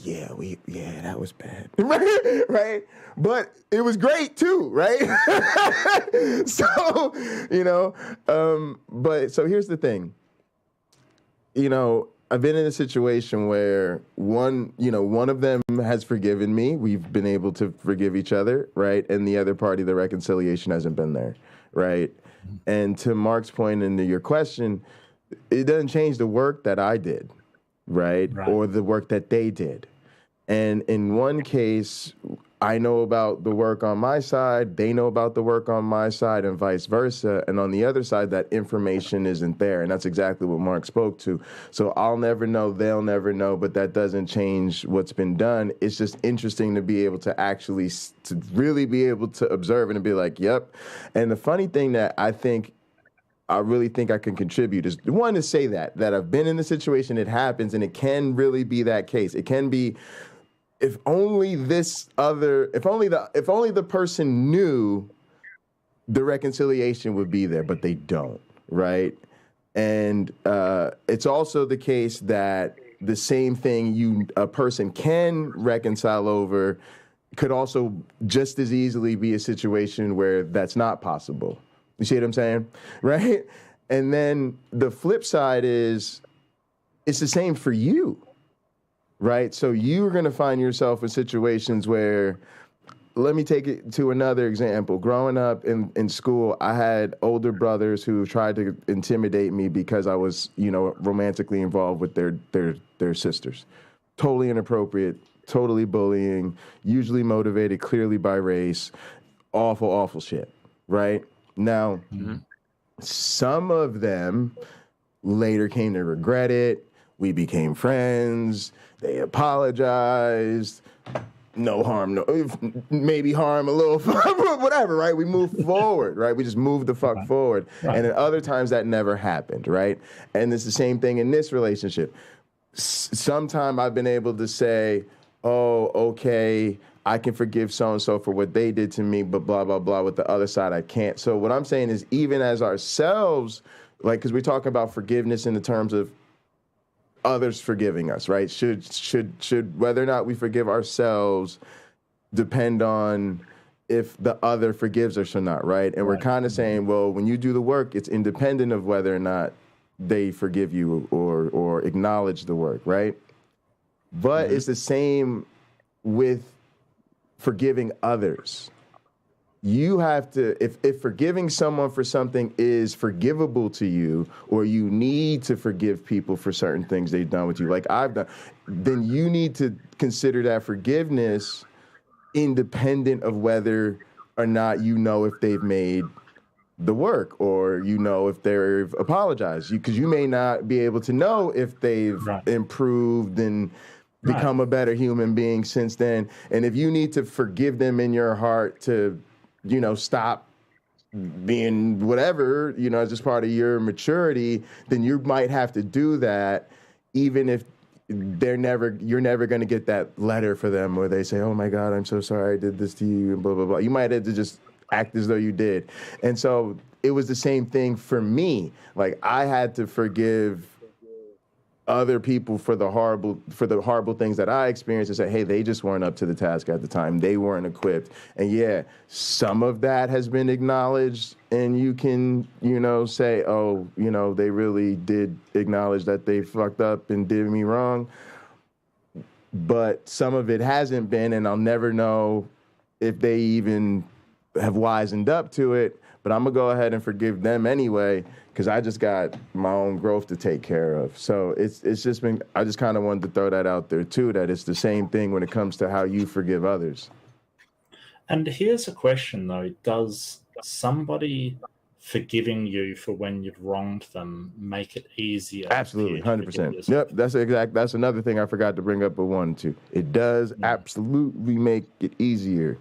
yeah, that was bad. Right? But it was great too, right? So, but so here's the thing. I've been in a situation where one of them has forgiven me. We've been able to forgive each other, right? And the other party, the reconciliation hasn't been there, right? And to Mark's point and to your question, it doesn't change the work that I did, right? Or the work that they did. And in one case, I know about the work on my side, they know about the work on my side, and vice versa. And on the other side, that information isn't there. And that's exactly what Mark spoke to. So I'll never know, they'll never know, but that doesn't change what's been done. It's just interesting to be able to actually, to really be able to observe and be like, yep. And the funny thing that I really think I can contribute is, one, to say that I've been in the situation, it happens, and it can really be that case. It can be, if only the person knew, the reconciliation would be there, but they don't, right? And it's also the case that the same thing a person can reconcile over could also just as easily be a situation where that's not possible. You see what I'm saying? Right? And then the flip side is, it's the same for you. Right? So you're going to find yourself in situations where, let me take it to another example. Growing up in school, I had older brothers who tried to intimidate me because I was, romantically involved with their sisters. Totally inappropriate, totally bullying, usually motivated clearly by race. Awful, awful shit. Right? Now, some of them later came to regret it. We became friends. They apologized. No harm, maybe harm a little, whatever, right? We moved forward, right? We just moved the fuck forward. And at other times that never happened, right? And it's the same thing in this relationship. Sometime I've been able to say, oh, okay, I can forgive so-and-so for what they did to me, but blah, blah, blah. With the other side, I can't. So what I'm saying is, even as ourselves, like, because we talk about forgiveness in the terms of others forgiving us, right? Should whether or not we forgive ourselves depend on if the other forgives us or not, right? And we're kind of saying, well, when you do the work, it's independent of whether or not they forgive you or acknowledge the work, right? But it's the same with forgiving others. You have to, if forgiving someone for something is forgivable to you, or you need to forgive people for certain things they've done with you, like I've done, then you need to consider that forgiveness independent of whether or not if they've made the work, or if they've apologized. Because you may not be able to know if they've improved and become a better human being since then. And if you need to forgive them in your heart to stop being whatever, as just part of your maturity, then you might have to do that, even if you're never going to get that letter for them where they say, oh my God, I'm so sorry I did this to you, and blah, blah, blah. You might have to just act as though you did. And so it was the same thing for me. Like, I had to forgive other people for the horrible things that I experienced and say, hey, they just weren't up to the task at the time. They weren't equipped. And yeah, some of that has been acknowledged, and you can, say, oh, they really did acknowledge that they fucked up and did me wrong. But some of it hasn't been, and I'll never know if they even have wisened up to it. But I'm going to go ahead and forgive them anyway, because I just got my own growth to take care of. So it's just been, I just kind of wanted to throw that out there too, that it's the same thing when it comes to how you forgive others. And here's a question though, does somebody forgiving you for when you've wronged them make it easier? Absolutely, 100%. Yep, that's another thing I forgot to bring up with 1 and 2. It does absolutely make it easier.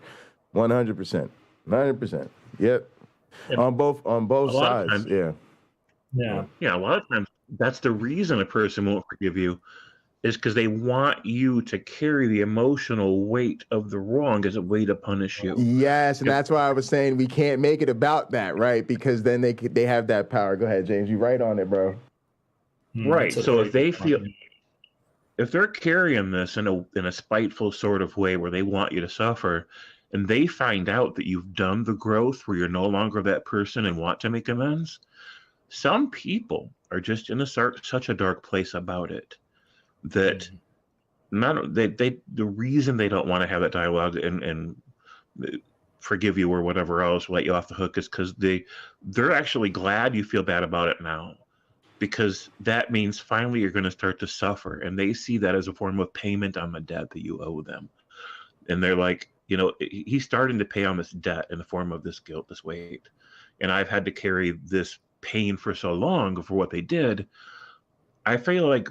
100%. 100%. Yep. On both sides. Yeah. A lot of times that's the reason a person won't forgive you, is because they want you to carry the emotional weight of the wrong as a way to punish you. Yes, and that's why I was saying we can't make it about that, right? Because then they have that power. Go ahead, James. You right on it, bro. Right. So if they feel, if they're carrying this in a spiteful sort of way where they want you to suffer, and they find out that you've done the growth where you're no longer that person and want to make amends, some people are just in such a dark place about it that the reason they don't want to have that dialogue and forgive you or whatever else, let you off the hook, is because they're actually glad you feel bad about it now, because that means finally you're going to start to suffer, and they see that as a form of payment on the debt that you owe them. And they're like, he's starting to pay on this debt in the form of this guilt, this weight, and I've had to carry this pain for so long for what they did. I feel like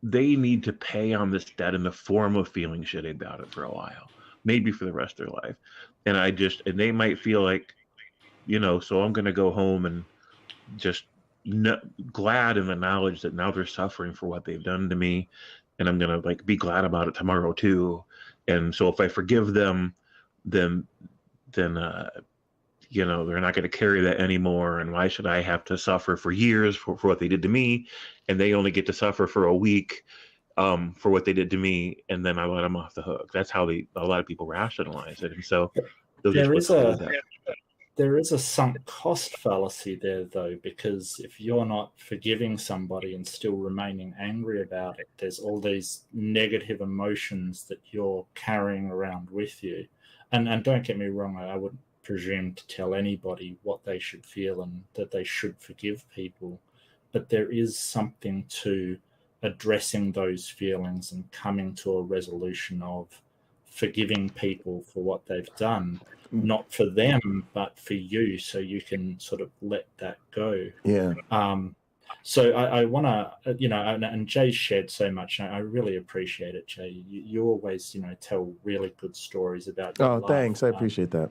they need to pay on this debt in the form of feeling shitty about it for a while, maybe for the rest of their life. And they might feel like, so I'm going to go home and just glad in the knowledge that now they're suffering for what they've done to me, and I'm going to be glad about it tomorrow too. And so if I forgive them, then they're not going to carry that anymore. And why should I have to suffer for years for what they did to me? And they only get to suffer for a week for what they did to me. And then I let them off the hook. That's how a lot of people rationalize it. And so there is a sunk cost fallacy there, though, because if you're not forgiving somebody and still remaining angry about it, there's all these negative emotions that you're carrying around with you. And don't get me wrong, I wouldn't presume to tell anybody what they should feel and that they should forgive people. But there is something to addressing those feelings and coming to a resolution of forgiving people for what they've done, not for them, but for you, so you can sort of let that go. Yeah. So I want to, and Jay shared so much. I really appreciate it, Jay. You always, tell really good stories about your life. Thanks. I appreciate that.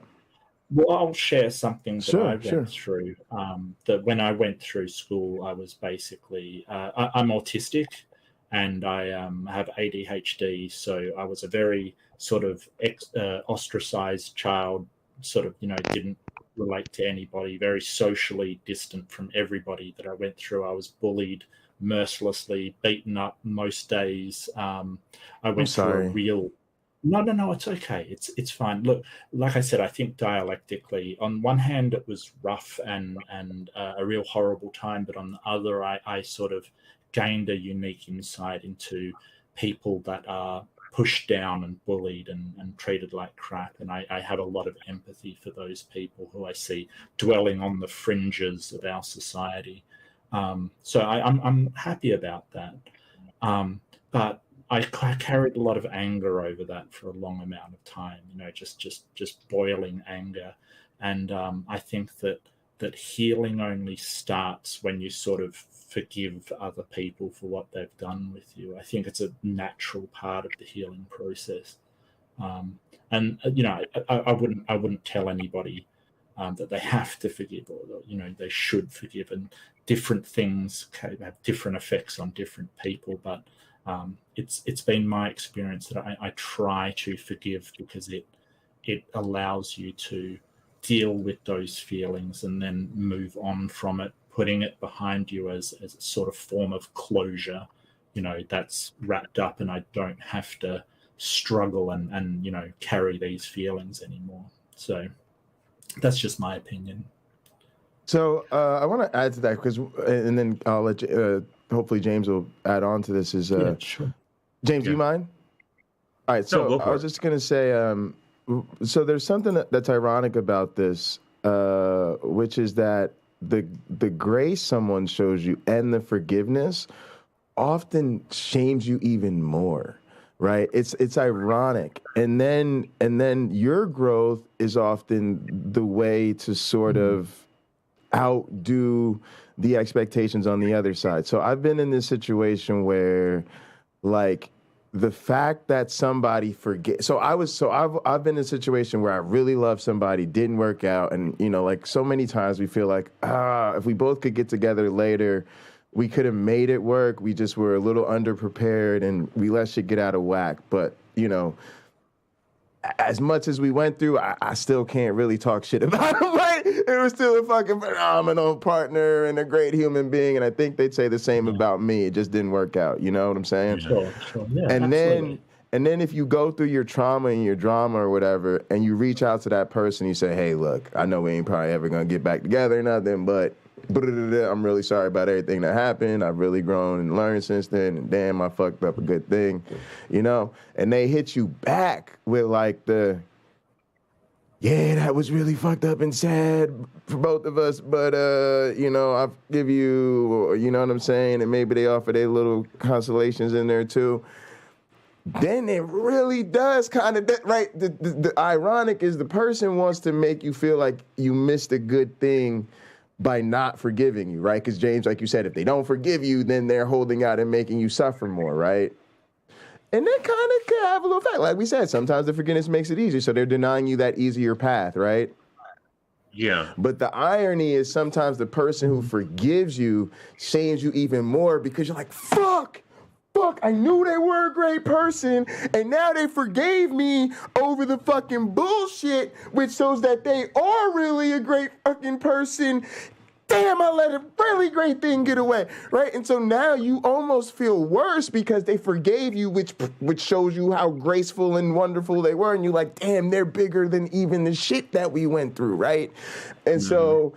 Well, I'll share something that I went through. That when I went through school, I was basically, I'm autistic, and I have ADHD. So I was a very sort of ostracized child, sort of, didn't relate to anybody, very socially distant from everybody that I went through. I was bullied mercilessly, beaten up most days. I went through a real... No, it's okay. It's fine. Look, like I said, I think dialectically, on one hand, it was rough and a real horrible time, but on the other, I sort of gained a unique insight into people that are pushed down and bullied and treated like crap. And I have a lot of empathy for those people who I see dwelling on the fringes of our society. So I'm happy about that. But I carried a lot of anger over that for a long amount of time, just boiling anger. And I think that healing only starts when you sort of forgive other people for what they've done with you. I think it's a natural part of the healing process. And I wouldn't tell anybody that they have to forgive, or they should forgive. And different things have different effects on different people. But it's been my experience that I try to forgive, because it allows you to deal with those feelings and then move on from it, putting it behind you as a sort of form of closure that's wrapped up, and I don't have to struggle and carry these feelings anymore. So that's just my opinion. So I want to add to that and then I'll let you, hopefully James will add on to this. Yeah, sure. James, do you mind? All right. So I was just going to say, so there's something that's ironic about this, which is that the grace someone shows you and the forgiveness often shames you even more. Right. It's ironic. And then your growth is often the way to sort of outdo the expectations on the other side. So I've been in this situation where, like, the fact that somebody I've been in a situation where I really love somebody, didn't work out, and like so many times we feel like, if we both could get together later, we could have made it work. We just were a little underprepared and we let shit get out of whack. But as much as we went through, I still can't really talk shit about him, right? It was still a fucking phenomenal partner and a great human being, and I think they'd say the same about me. It just didn't work out, you know what I'm saying? Sure. Yeah, and absolutely. then if you go through your trauma and your drama or whatever, and you reach out to that person, you say, hey, look, I know we ain't probably ever gonna get back together or nothing, but I'm really sorry about everything that happened. I've really grown and learned since then. And damn, I fucked up a good thing, And they hit you back with like that was really fucked up and sad for both of us. But, I'll give you, you know what I'm saying? And maybe they offer their little consolations in there too. Then it really does kind of, right? The ironic is the person wants to make you feel like you missed a good thing by not forgiving you, right? Because James, like you said, if they don't forgive you, then they're holding out and making you suffer more, right? And that kind of can have a little effect. Like we said, sometimes the forgiveness makes it easier, so they're denying you that easier path, right? Yeah. But the irony is sometimes the person who forgives you shames you even more because you're like, fuck, I knew they were a great person, and now they forgave me over the fucking bullshit, which shows that they are really a great fucking person. Damn, I let a really great thing get away, right? And so now you almost feel worse because they forgave you, which shows you how graceful and wonderful they were, and you're like, damn, they're bigger than even the shit that we went through, right? And so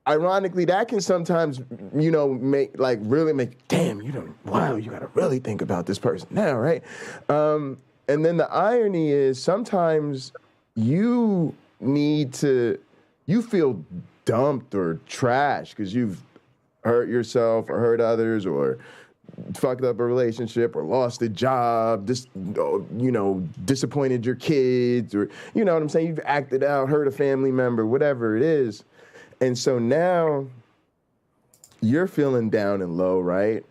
ironically, that can sometimes, really make, damn, you got to really think about this person now, right? And then the irony is sometimes you feel dumped or trashed because you've hurt yourself or hurt others or fucked up a relationship or lost a job, disappointed your kids, or, you know what I'm saying? You've acted out, hurt a family member, whatever it is. And so now you're feeling down and low, right?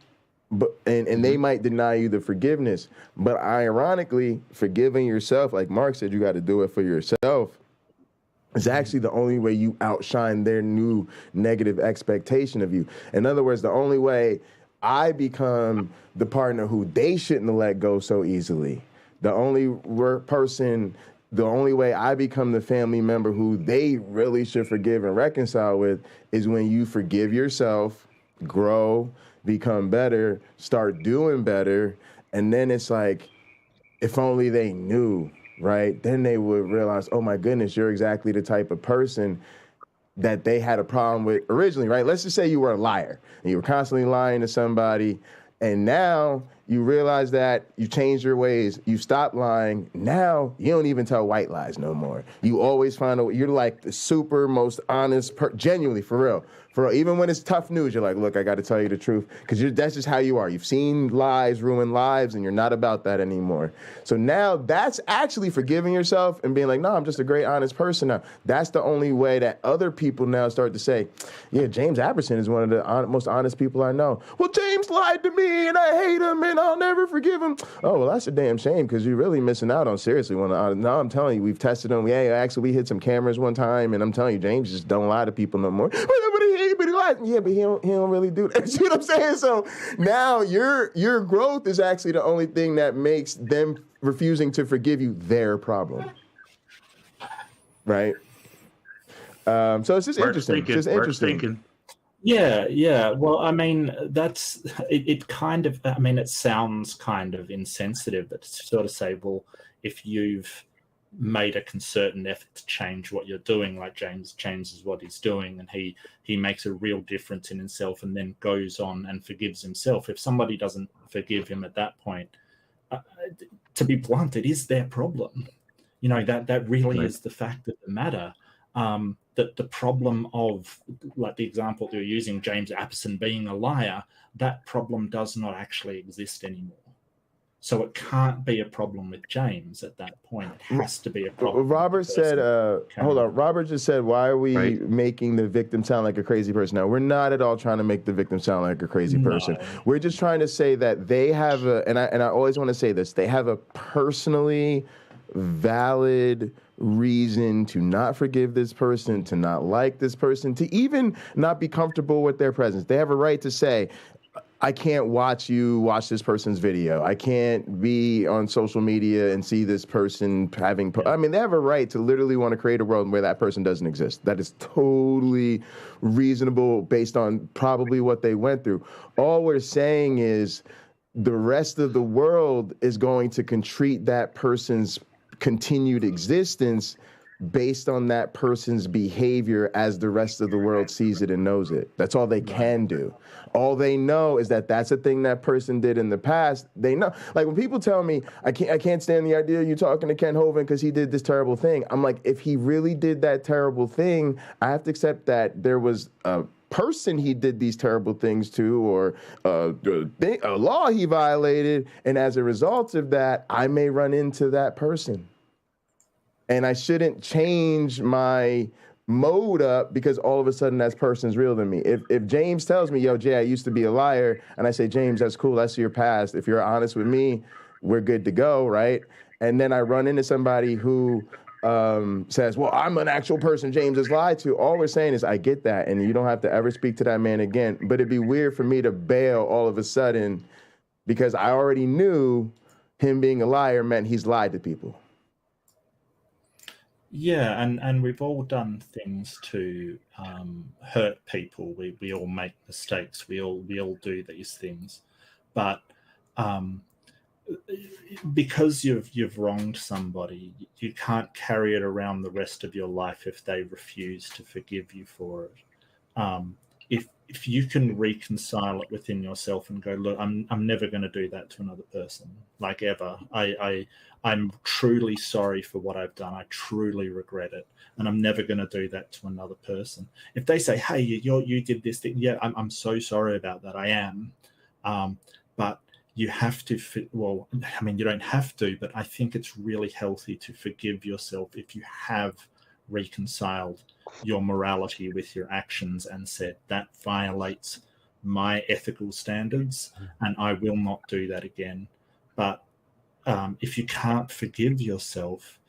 But and they might deny you the forgiveness. But ironically, forgiving yourself, like Mark said, you got to do it for yourself, is actually the only way you outshine their new negative expectation of you. In other words, the only way I become the partner who they shouldn't have let go so easily. The only way I become the family member who they really should forgive and reconcile with is when you forgive yourself, grow, become better, start doing better, and then it's like, if only they knew, right? Then they would realize, oh my goodness, you're exactly the type of person that they had a problem with originally, right? Let's just say you were a liar and you were constantly lying to somebody, and now you realize that you changed your ways, you stopped lying. Now you don't even tell white lies no more. You always find you're like the super most honest, genuinely, for real. Even when it's tough news, you're like, look, I got to tell you the truth, because that's just how you are. You've seen lies ruin lives, and you're not about that anymore. So now that's actually forgiving yourself and being like, no, I'm just a great, honest person now. That's the only way that other people now start to say, yeah, James Aberson is one of the most honest people I know. Well, James lied to me, and I hate him, and I'll never forgive him. Oh, well, that's a damn shame, because you're really missing out on seriously. Now I'm telling you, we've tested him. Yeah, actually, we hit some cameras one time, and I'm telling you, James just don't lie to people no more. But he lies. Yeah, but he don't really do that. See what I'm saying? So now your growth is actually the only thing that makes them refusing to forgive you their problem. Right? So it's just interesting. Mark's thinking. Yeah. Well, I mean, it kind of, I mean, it sounds kind of insensitive, but to sort of say, well, if you've made a concerted effort to change what you're doing, like James changes what he's doing, and he makes a real difference in himself and then goes on and forgives himself. If somebody doesn't forgive him at that point, to be blunt, it is their problem. You know, that really is the fact of the matter. That the problem of, like the example that you're using, James Apperson being a liar, that problem does not actually exist anymore. So it can't be a problem with James at that point. It has to be a problem. Robert said, hold on. Robert just said, why are we making the victim sound like a crazy person? Now, we're not at all trying to make the victim sound like a crazy person. We're just trying to say that they have and I always want to say this, they have a personally valid reason to not forgive this person, to not like this person, to even not be comfortable with their presence. They have a right to say, I can't watch this person's video. I can't be on social media and see this person having... I mean, they have a right to literally want to create a world where that person doesn't exist. That is totally reasonable based on probably what they went through. All we're saying is the rest of the world is going to treat that person's continued existence based on that person's behavior as the rest of the world sees it and knows it. That's all they can do. All they know is that that's a thing that person did in the past. They know. Like when people tell me, I can't stand the idea of you talking to Ken Hovind because he did this terrible thing. I'm like, if he really did that terrible thing, I have to accept that there was a person he did these terrible things to, or a law he violated, and as a result of that, I may run into that person. And I shouldn't change my mode up because all of a sudden that person's real to me. If James tells me, yo, Jay, I used to be a liar, and I say, James, that's cool, that's your past. If you're honest with me, we're good to go, right? And then I run into somebody who says, well, I'm an actual person James has lied to. All we're saying is I get that, and you don't have to ever speak to that man again. But it'd be weird for me to bail all of a sudden because I already knew him being a liar meant he's lied to people. Yeah, and we've all done things to hurt people. We all make mistakes. We all do these things, but because you've wronged somebody, you can't carry it around the rest of your life if they refuse to forgive you for it. If you can reconcile it within yourself and go, look, I'm never going to do that to another person, like ever. I'm truly sorry for what I've done. I truly regret it, and I'm never going to do that to another person. If they say, hey, you did this thing, yeah, I'm so sorry about that. I am, but you have to. Well, I mean, you don't have to, but I think it's really healthy to forgive yourself if you have reconciled your morality with your actions and said that violates my ethical standards and I will not do that again. But if you can't forgive yourself,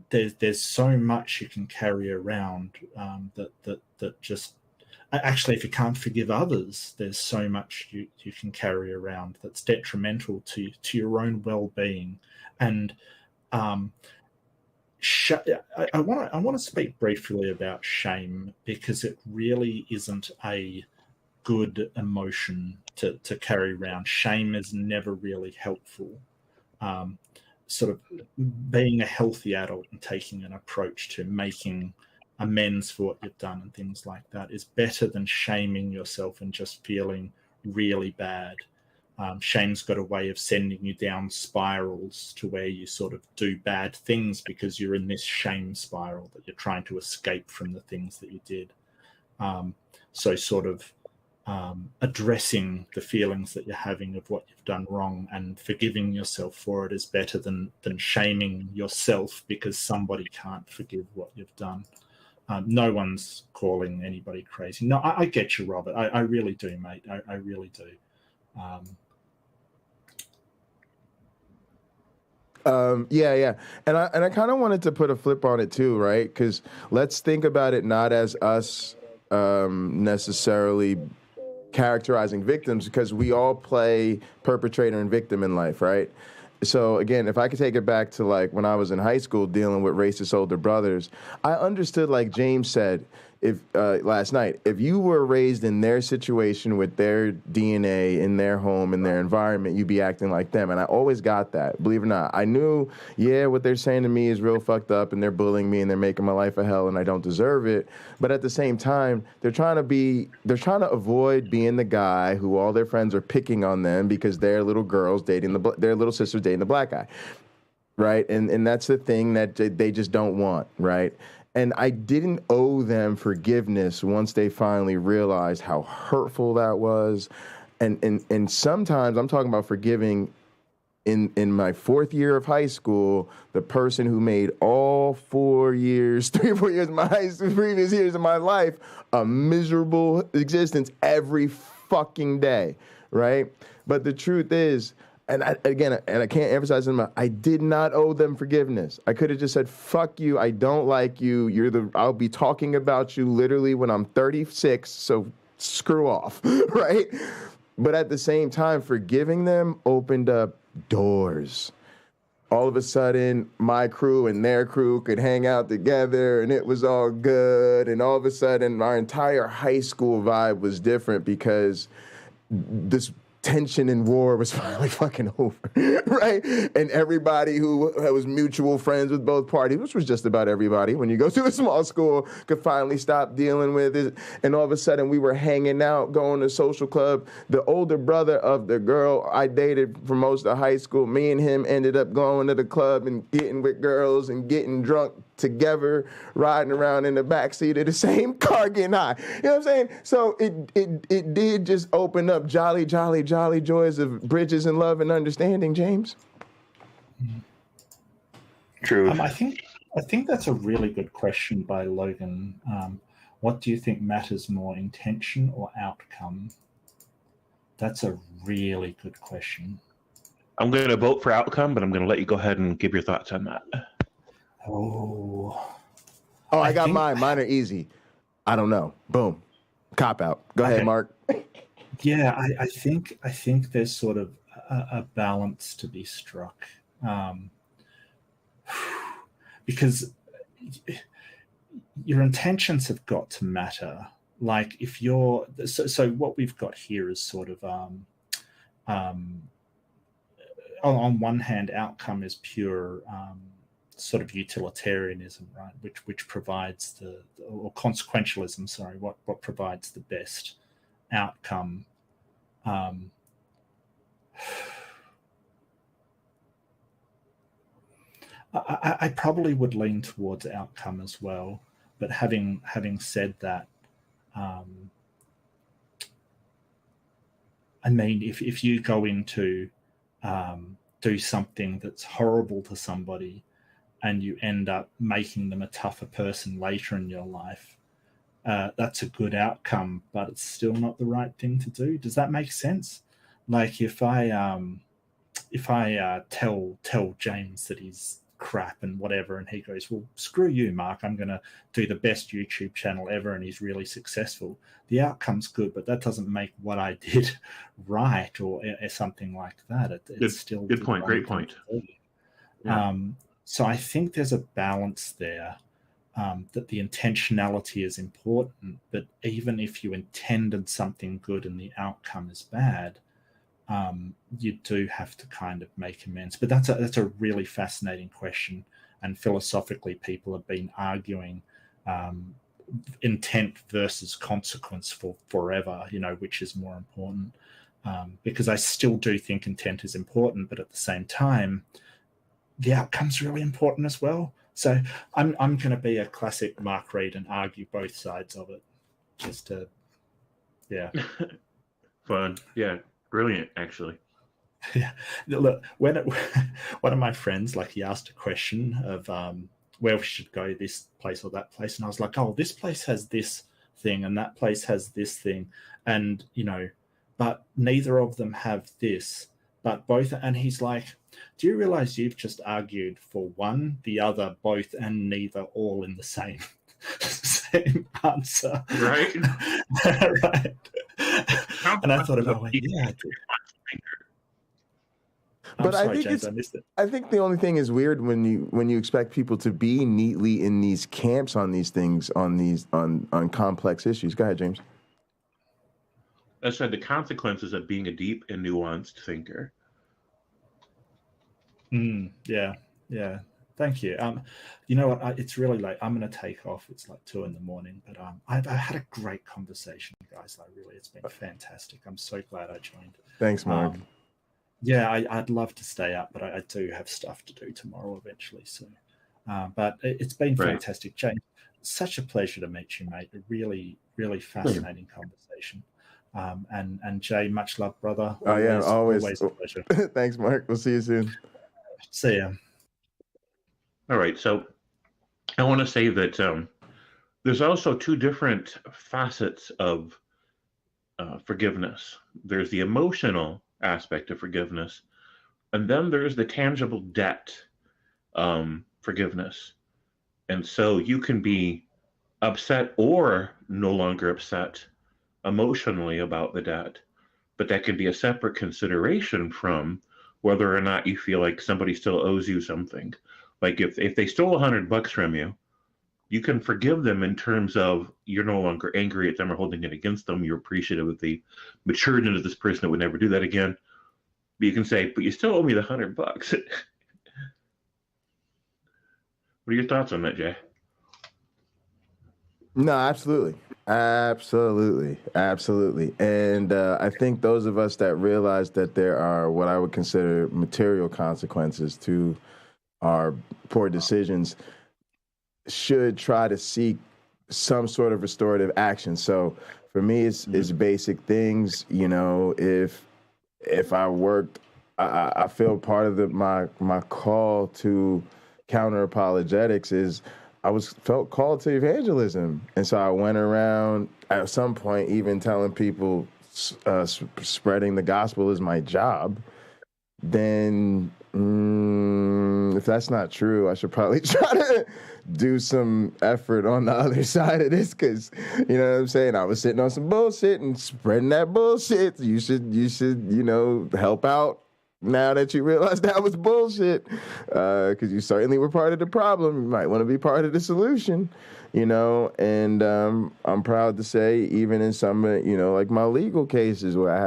there's so much you can carry around that just actually, if you can't forgive others, there's so much you can carry around that's detrimental to your own well-being. And I want to speak briefly about shame because it really isn't a good emotion to carry around. Shame is never really helpful. Sort of being a healthy adult and taking an approach to making amends for what you've done and things like that is better than shaming yourself and just feeling really bad. Shame's got a way of sending you down spirals to where you sort of do bad things because you're in this shame spiral that you're trying to escape from the things that you did. So sort of addressing the feelings that you're having of what you've done wrong and forgiving yourself for it is better than shaming yourself because somebody can't forgive what you've done. No one's calling anybody crazy. No, I get you, Robert. I really do, mate. I really do. Yeah. And I kind of wanted to put a flip on it too, right? Because let's think about it not as us necessarily characterizing victims, because we all play perpetrator and victim in life, right? So again, if I could take it back to like when I was in high school dealing with racist older brothers, I understood, like James said, if last night, if you were raised in their situation with their DNA in their home, in their environment, you'd be acting like them. And I always got that, believe it or not. I knew, what they're saying to me is real fucked up, and they're bullying me, and they're making my life a hell, and I don't deserve it. But at the same time, they're trying to avoid being the guy who all their friends are picking on them because their little girls their little sisters dating the black guy. Right. And that's the thing that they just don't want. Right. And I didn't owe them forgiveness once they finally realized how hurtful that was. And sometimes I'm talking about forgiving in my 4th year of high school, the person who made all 4 years, 3 or 4 years of my previous years of my life a miserable existence every fucking day. Right. But the truth is, and I can't emphasize enough, I did not owe them forgiveness. I could have just said, fuck you, I don't like you, I'll be talking about you literally when I'm 36, so screw off, right? But at the same time, forgiving them opened up doors. All of a sudden, my crew and their crew could hang out together, and it was all good, and all of a sudden, our entire high school vibe was different because this tension and war was finally fucking over, right? And everybody who was mutual friends with both parties, which was just about everybody when you go to a small school, could finally stop dealing with it. And all of a sudden we were hanging out, going to social club. The older brother of the girl I dated for most of high school, me and him ended up going to the club and getting with girls and getting drunk together, riding around in the backseat of the same car getting high. You know what I'm saying? So it did just open up jolly joys of bridges and love and understanding, James. True. I think that's a really good question by Logan. What do you think matters more, intention or outcome? That's a really good question. I'm going to vote for outcome, but I'm going to let you go ahead and give your thoughts on that. I got mine. Mine are easy. I don't know. Boom. Cop out. Go ahead, Mark. Yeah, I think there's sort of a balance to be struck, because your intentions have got to matter. Like if you're so what we've got here is sort of on one hand, outcome is pure sort of utilitarianism, right? Which provides or consequentialism. Sorry, what provides the best outcome. I probably would lean towards outcome as well. But having said that, I mean, if you go into do something that's horrible to somebody and you end up making them a tougher person later in your life, that's a good outcome, but it's still not the right thing to do. Does that make sense? Like if I tell James that he's crap and whatever, and he goes, well, screw you, Mark, I'm going to do the best YouTube channel ever, and he's really successful. The outcome's good, but that doesn't make what I did right or something like that. It's still good point. Great point. Yeah. So I think there's a balance there, that the intentionality is important, but even if you intended something good and the outcome is bad, you do have to kind of make amends. But that's a really fascinating question, and philosophically people have been arguing intent versus consequence for forever, which is more important, because I still do think intent is important, but at the same time the outcome's really important as well. So I'm going to be a classic Mark Reed and argue both sides of it, just to Fun. Yeah. Brilliant, actually. Yeah. Look, one of my friends, like, he asked a question of where we should go, this place or that place, and I was like, oh, this place has this thing and that place has this thing, and but neither of them have this, but both. And he's like, do you realize you've just argued for one, the other, both, and neither, all in the same answer, right? Right. And I thought about, yeah. I'm But I sorry, think James, I missed it. I think the only thing is weird when you expect people to be neatly in these camps on these things, on complex issues. Go ahead, James. I said the consequences of being a deep and nuanced thinker. Yeah. Thank you. You know what? It's really late. I'm going to take off. It's like 2 a.m. But I had a great conversation, guys. Like, really, it's been fantastic. I'm so glad I joined. Thanks, Mark. Yeah, I'd love to stay up, but I do have stuff to do tomorrow eventually. So, but it's been fantastic, James. Such a pleasure to meet you, mate. A really, really fascinating conversation. And Jay, much love, brother. Always a pleasure. Thanks, Mark. We'll see you soon. See ya. All right, so I want to say that there's also 2 different facets of forgiveness. There's the emotional aspect of forgiveness, and then there's the tangible debt forgiveness. And so you can be upset or no longer upset emotionally about the debt, but that can be a separate consideration from whether or not you feel like somebody still owes you something. Like if they stole $100 from you, you can forgive them in terms of you're no longer angry at them or holding it against them. You're appreciative of the maturity of this person that would never do that again. But you can say, but you still owe me the $100. What are your thoughts on that, Jay? No, absolutely. And I think those of us that realize that there are what I would consider material consequences to our poor decisions should try to seek some sort of restorative action. So for me, it's basic things. You know, if I worked, I feel part of my call to Counter-Apologetics is I felt called to evangelism. And so I went around at some point even telling people spreading the gospel is my job. Then if that's not true, I should probably try to do some effort on the other side of this, because you know what I'm saying, I was sitting on some bullshit and spreading that bullshit. You should help out now that you realize that was bullshit, because you certainly were part of the problem. You might want to be part of the solution, you know. And I'm proud to say, even in some, like my legal cases where I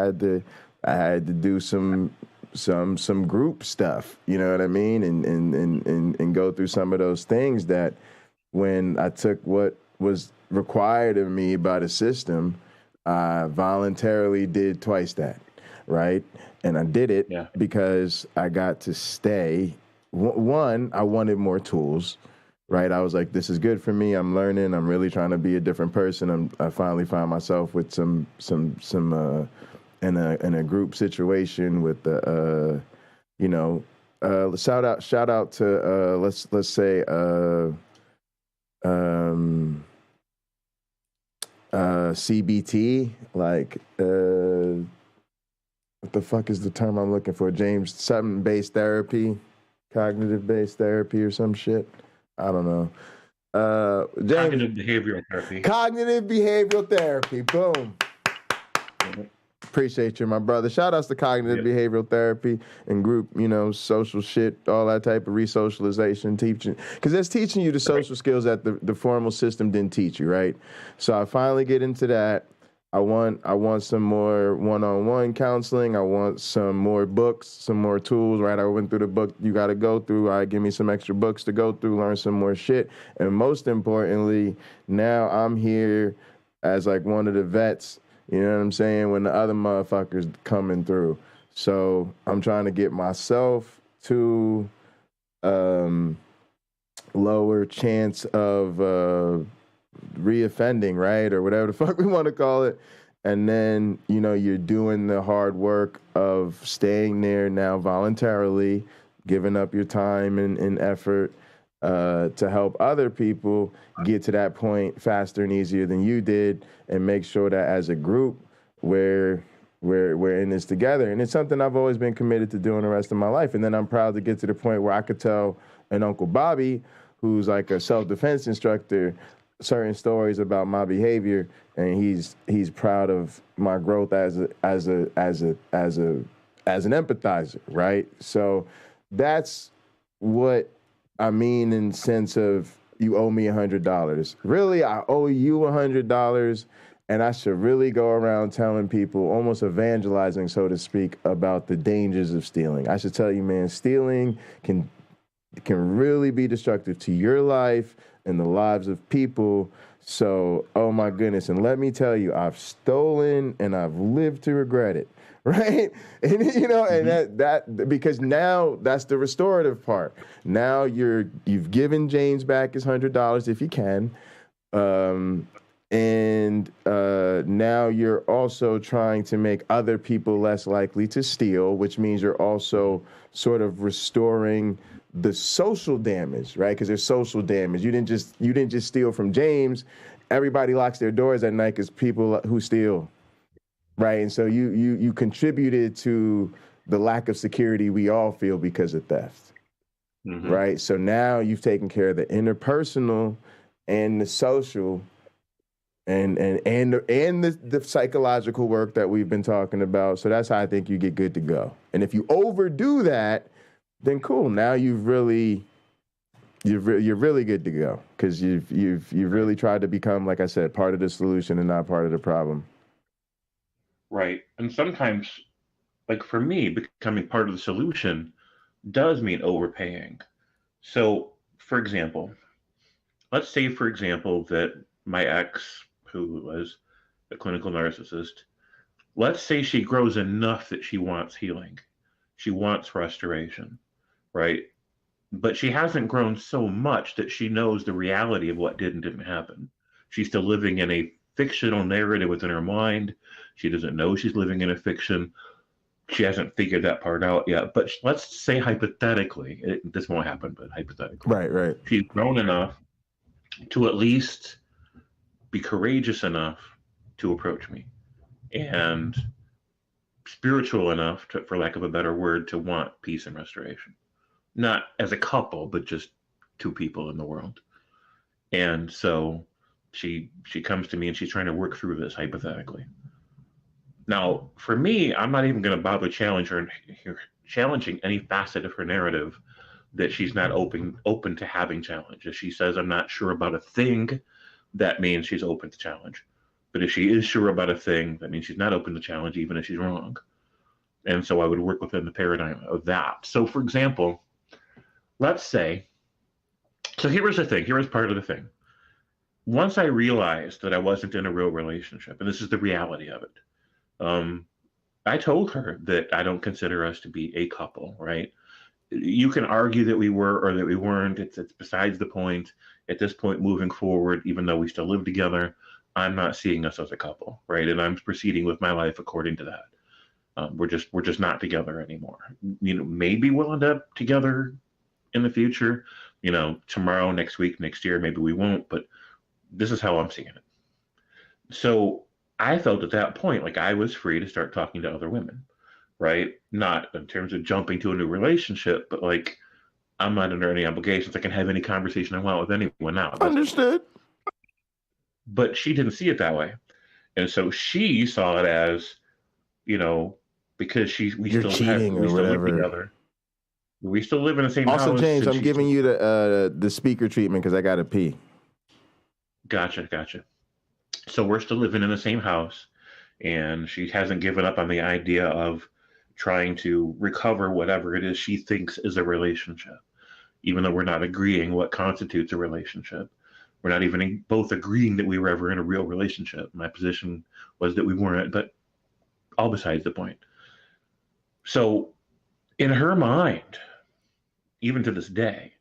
had to do some group stuff, you know what I mean, and go through some of those things that when I took what was required of me by the system, I voluntarily did twice that, right? And I did it because I got to stay. One, I wanted more tools, right? I was like, this is good for me. I'm learning. I'm really trying to be a different person. I finally found myself with some in a group situation with the shout out to let's say CBT, like what the fuck is the term I'm looking for, James? Something based therapy, cognitive based therapy or some shit. I don't know. James, Cognitive behavioral therapy. Cognitive behavioral therapy. Boom. Appreciate you, my brother. Shout outs to cognitive behavioral therapy and group, social shit, all that type of resocialization, teaching. Because that's teaching you the social skills that the formal system didn't teach you, right? So I finally get into that. I want some more one-on-one counseling. I want some more books, some more tools, right? I went through the book you got to go through. I give me some extra books to go through, learn some more shit. And most importantly, now I'm here as like one of the vets, you know what I'm saying, when the other motherfuckers coming through. So I'm trying to get myself to lower chance of reoffending, right? Or whatever the fuck we want to call it. And then, you're doing the hard work of staying there now voluntarily, giving up your time and effort to help other people get to that point faster and easier than you did, and make sure that as a group we're in this together. And it's something I've always been committed to doing the rest of my life. And then I'm proud to get to the point where I could tell an Uncle Bobby, who's like a self-defense instructor, certain stories about my behavior, and he's proud of my growth as a as an empathizer, right? So that's what I mean in sense of you owe me $100. Really, I owe you $100, and I should really go around telling people, almost evangelizing, so to speak, about the dangers of stealing. I should tell you, man, stealing can really be destructive to your life and the lives of people. So, oh my goodness. And let me tell you, I've stolen and I've lived to regret it. Right. And, and that because now that's the restorative part. Now you've given James back his $100 if you can. And now you're also trying to make other people less likely to steal, which means you're also sort of restoring the social damage, right? Because there's social damage. You didn't just steal from James. Everybody locks their doors at night because people who steal, right? And so you contributed to the lack of security we all feel because of theft, right? So now you've taken care of the interpersonal and the social and the psychological work that we've been talking about. So that's how I think you get good to go. And if you overdo that, then cool. Now you're really good to go because you've really tried to become, like I said, part of the solution and not part of the problem. Right. And sometimes, like for me, becoming part of the solution does mean overpaying. So, for example, let's say, that my ex, who was a clinical narcissist, let's say she grows enough that she wants healing. She wants restoration, right? But she hasn't grown so much that she knows the reality of what did and didn't happen. She's still living in a fictional narrative within her mind. She doesn't know she's living in a fiction. She hasn't figured that part out yet. But let's say hypothetically, this won't happen, but hypothetically. Right. She's grown enough to at least be courageous enough to approach me and spiritual enough, for lack of a better word, to want peace and restoration. Not as a couple, but just two people in the world. And so she comes to me and she's trying to work through this hypothetically. Now, for me, I'm not even going to bother challenging any facet of her narrative that she's not open to having challenge. If she says, I'm not sure about a thing, that means she's open to challenge. But if she is sure about a thing, that means she's not open to challenge, even if she's wrong. And so I would work within the paradigm of that. So, for example, let's say, so here's the thing, here's part of the thing. Once I realized that I wasn't in a real relationship, and this is the reality of it, I told her that I don't consider us to be a couple, right? You can argue that we were or that we weren't. It's besides the point. At this point, moving forward, even though we still live together, I'm not seeing us as a couple, right? And I'm proceeding with my life according to that. We're just not together anymore. Maybe we'll end up together in the future. Tomorrow, next week, next year, maybe we won't. But this is how I'm seeing it. So I felt at that point like I was free to start talking to other women, right? Not in terms of jumping to a new relationship, but like I'm not under any obligations. I can have any conversation I want with anyone now. Understood. But she didn't see it that way. And so she saw it as, because we You're still live together. We still live in the same house. Also, James, I'm giving you the speaker treatment because I got to pee. Gotcha. So we're still living in the same house, and she hasn't given up on the idea of trying to recover whatever it is she thinks is a relationship, even though we're not agreeing what constitutes a relationship. We're not even both agreeing that we were ever in a real relationship. My position was that we weren't, but all besides the point. So in her mind, even to this day,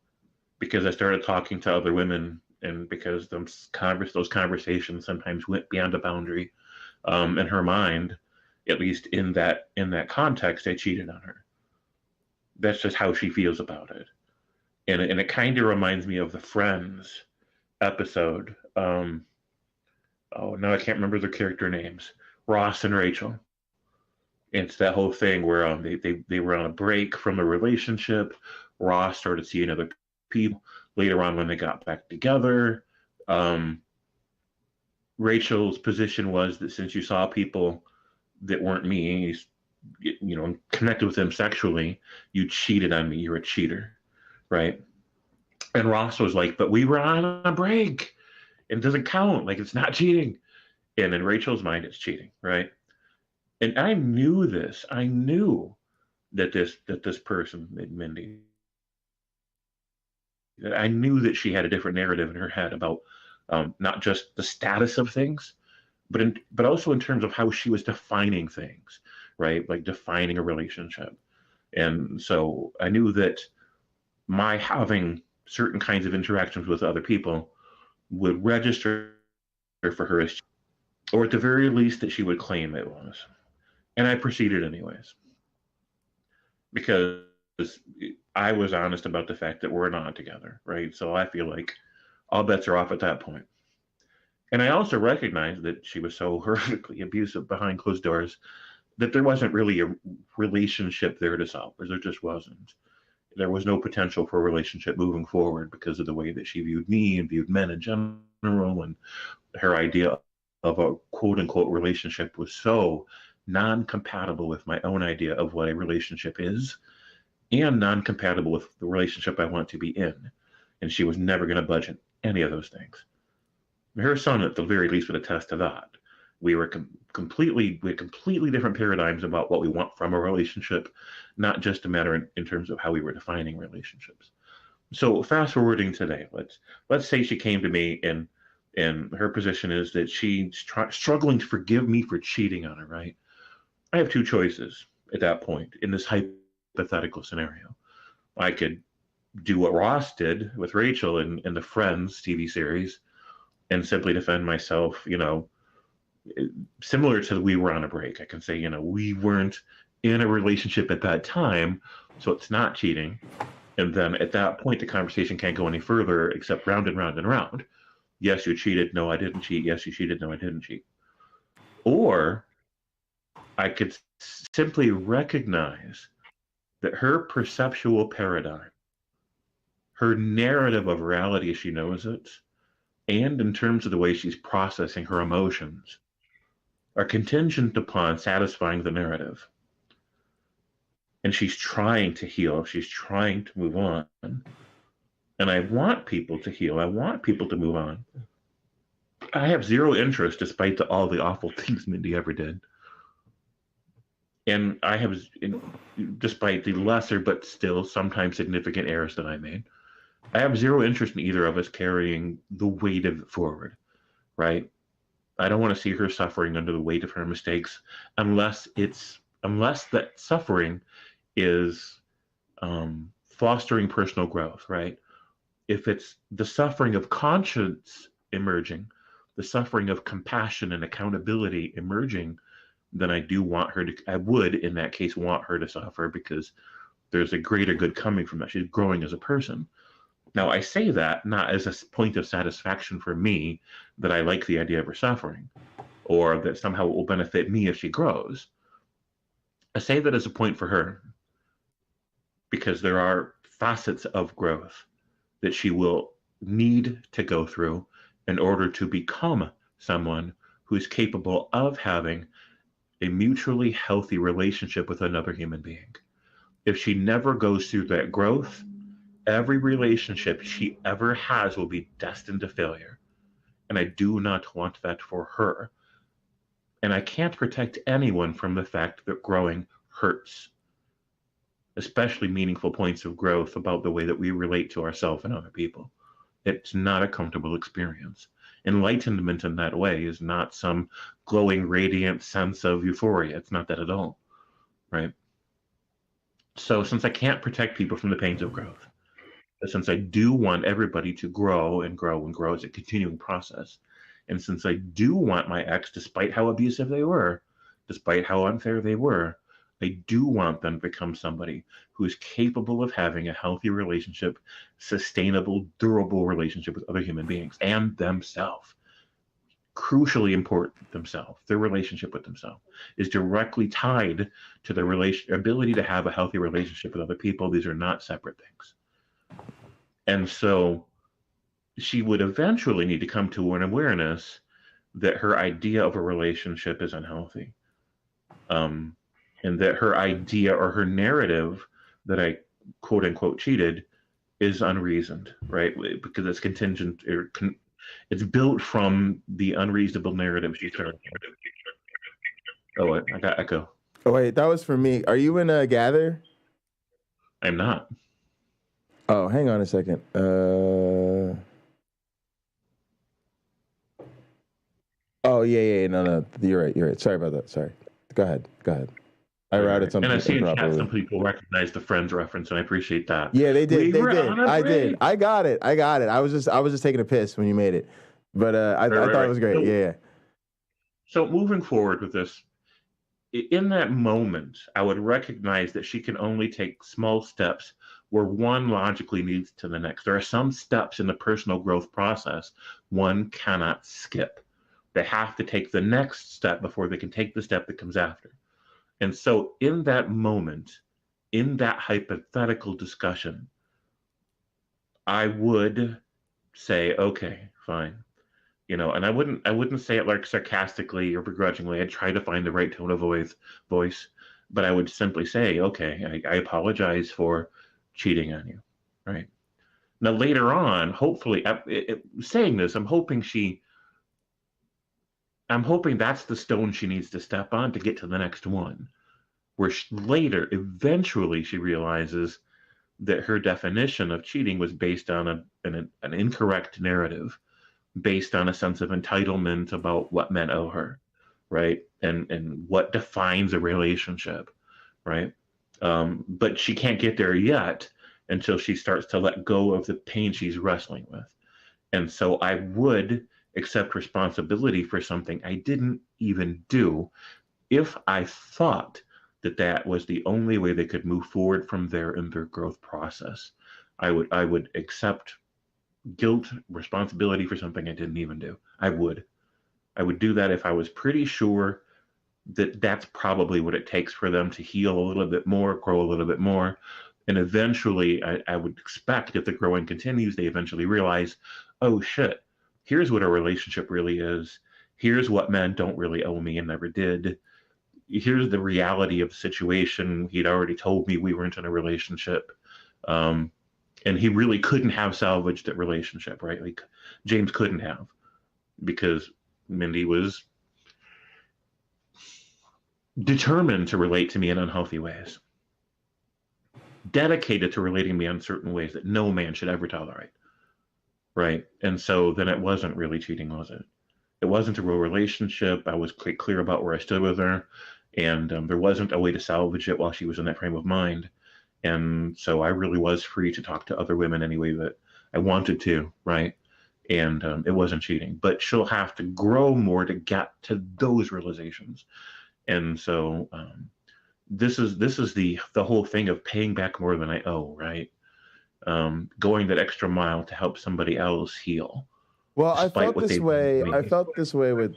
because I started talking to other women and because those conversations sometimes went beyond a boundary, in her mind, at least in that context, I cheated on her. That's just how she feels about it. And it kind of reminds me of the Friends episode. Now I can't remember their character names. Ross and Rachel. It's that whole thing where they were on a break from a relationship. Ross started seeing other people. Later on, when they got back together, Rachel's position was that since you saw people that weren't me, connected with them sexually, you cheated on me. You're a cheater, right? And Ross was like, but we were on a break. It doesn't count. Like, it's not cheating. And in Rachel's mind, it's cheating, right? And I knew this. I knew that this person, Mindy, I knew that she had a different narrative in her head about not just the status of things, but also in terms of how she was defining things, right? Like defining a relationship. And so I knew that my having certain kinds of interactions with other people would register for her as, or at the very least that she would claim it was. And I proceeded anyways, because I was honest about the fact that we're not together, right? So I feel like all bets are off at that point. And I also recognized that she was so horrifically abusive behind closed doors that there wasn't really a relationship there to solve. There just wasn't. There was no potential for a relationship moving forward because of the way that she viewed me and viewed men in general. And her idea of a quote unquote relationship was so non-compatible with my own idea of what a relationship is and non-compatible with the relationship I want to be in. And she was never going to budge in any of those things. Her son, at the very least, would attest to that. We had completely different paradigms about what we want from a relationship, not just a matter in terms of how we were defining relationships. So fast forwarding today, let's say she came to me and her position is that she's struggling to forgive me for cheating on her, right? I have two choices at that point in this hypothetical scenario. I could do what Ross did with Rachel in the Friends TV series and simply defend myself, similar to we were on a break. I can say, we weren't in a relationship at that time, so it's not cheating. And then at that point, the conversation can't go any further except round and round and round. Yes, you cheated. No, I didn't cheat. Yes, you cheated. No, I didn't cheat. Or I could simply recognize that her perceptual paradigm, her narrative of reality as she knows it, and in terms of the way she's processing her emotions, are contingent upon satisfying the narrative. And she's trying to heal. She's trying to move on. And I want people to heal. I want people to move on. I have zero interest, despite all the awful things Mindy ever did. And I have, despite the lesser but still sometimes significant errors that I made, I have zero interest in either of us carrying the weight of it forward, right? I don't want to see her suffering under the weight of her mistakes unless that suffering is fostering personal growth, right? If it's the suffering of conscience emerging, the suffering of compassion and accountability emerging, then I would in that case want her to suffer because there's a greater good coming from that. She's growing as a person. Now, I say that not as a point of satisfaction for me that I like the idea of her suffering or that somehow it will benefit me if she grows. I say that as a point for her because there are facets of growth that she will need to go through in order to become someone who is capable of having a mutually healthy relationship with another human being. If she never goes through that growth, every relationship she ever has will be destined to failure. And I do not want that for her. And I can't protect anyone from the fact that growing hurts, especially meaningful points of growth about the way that we relate to ourselves and other people. It's not a comfortable experience. Enlightenment in that way is not some glowing, radiant sense of euphoria. It's not that at all, right? So since I can't protect people from the pains of growth, since I do want everybody to grow and grow and grow as a continuing process, and since I do want my ex, despite how abusive they were, despite how unfair they were, I do want them to become somebody who is capable of having a healthy relationship, sustainable, durable relationship with other human beings and themselves. Crucially important, themselves. Their relationship with themselves is directly tied to their ability to have a healthy relationship with other people. These are not separate things. And so she would eventually need to come to an awareness that her idea of a relationship is unhealthy. And and that her idea or her narrative that I quote unquote cheated is unreasoned, right? Because it's contingent, it's built from the unreasonable narrative she's trying to. Oh, I got echo. Oh wait, that was for me. Are you in a Gather? I'm not. Oh, hang on a second. Oh yeah, no. You're right. Sorry about that. Sorry. Go ahead. I routed something. And I see in chat improperly. some people recognize the Friends reference, and I appreciate that. Yeah, they did. I break. did. I got it. I was just taking a piss when you made it, but I thought it was great. Yeah. So moving forward with this, in that moment, I would recognize that she can only take small steps where one logically leads to the next. There are some steps in the personal growth process one cannot skip. They have to take the next step before they can take the step that comes after. And so in that moment, in that hypothetical discussion, I would say, okay, fine. And I wouldn't say it like sarcastically or begrudgingly. I'd try to find the right tone of voice, but I would simply say, okay, I apologize for cheating on you, right? Now later on, hopefully, saying this, I'm hoping that's the stone she needs to step on to get to the next one, where later, eventually, she realizes that her definition of cheating was based on an incorrect narrative, based on a sense of entitlement about what men owe her, right? And what defines a relationship, right? But she can't get there yet until she starts to let go of the pain she's wrestling with. And so I would accept responsibility for something I didn't even do if I thought that was the only way they could move forward from there in their growth process. I would accept guilt, responsibility for something I didn't even do. I would do that if I was pretty sure that that's probably what it takes for them to heal a little bit more, grow a little bit more. And eventually, I would expect if the growing continues, they eventually realize, oh shit, here's what a relationship really is. Here's what men don't really owe me and never did. Here's the reality of the situation. He'd already told me we weren't in a relationship. And he really couldn't have salvaged that relationship, right? Like James couldn't have, because Mindy was determined to relate to me in unhealthy ways, dedicated to relating to me in certain ways that no man should ever tolerate, right? And so then it wasn't really cheating, was it? It wasn't a real relationship. I was quite clear about where I stood with her, and there wasn't a way to salvage it while she was in that frame of mind. And so I really was free to talk to other women any way that I wanted to, right? And it wasn't cheating. But she'll have to grow more to get to those realizations. And so this is the whole thing of paying back more than I owe, right? Going that extra mile to help somebody else heal. Well, I felt this way with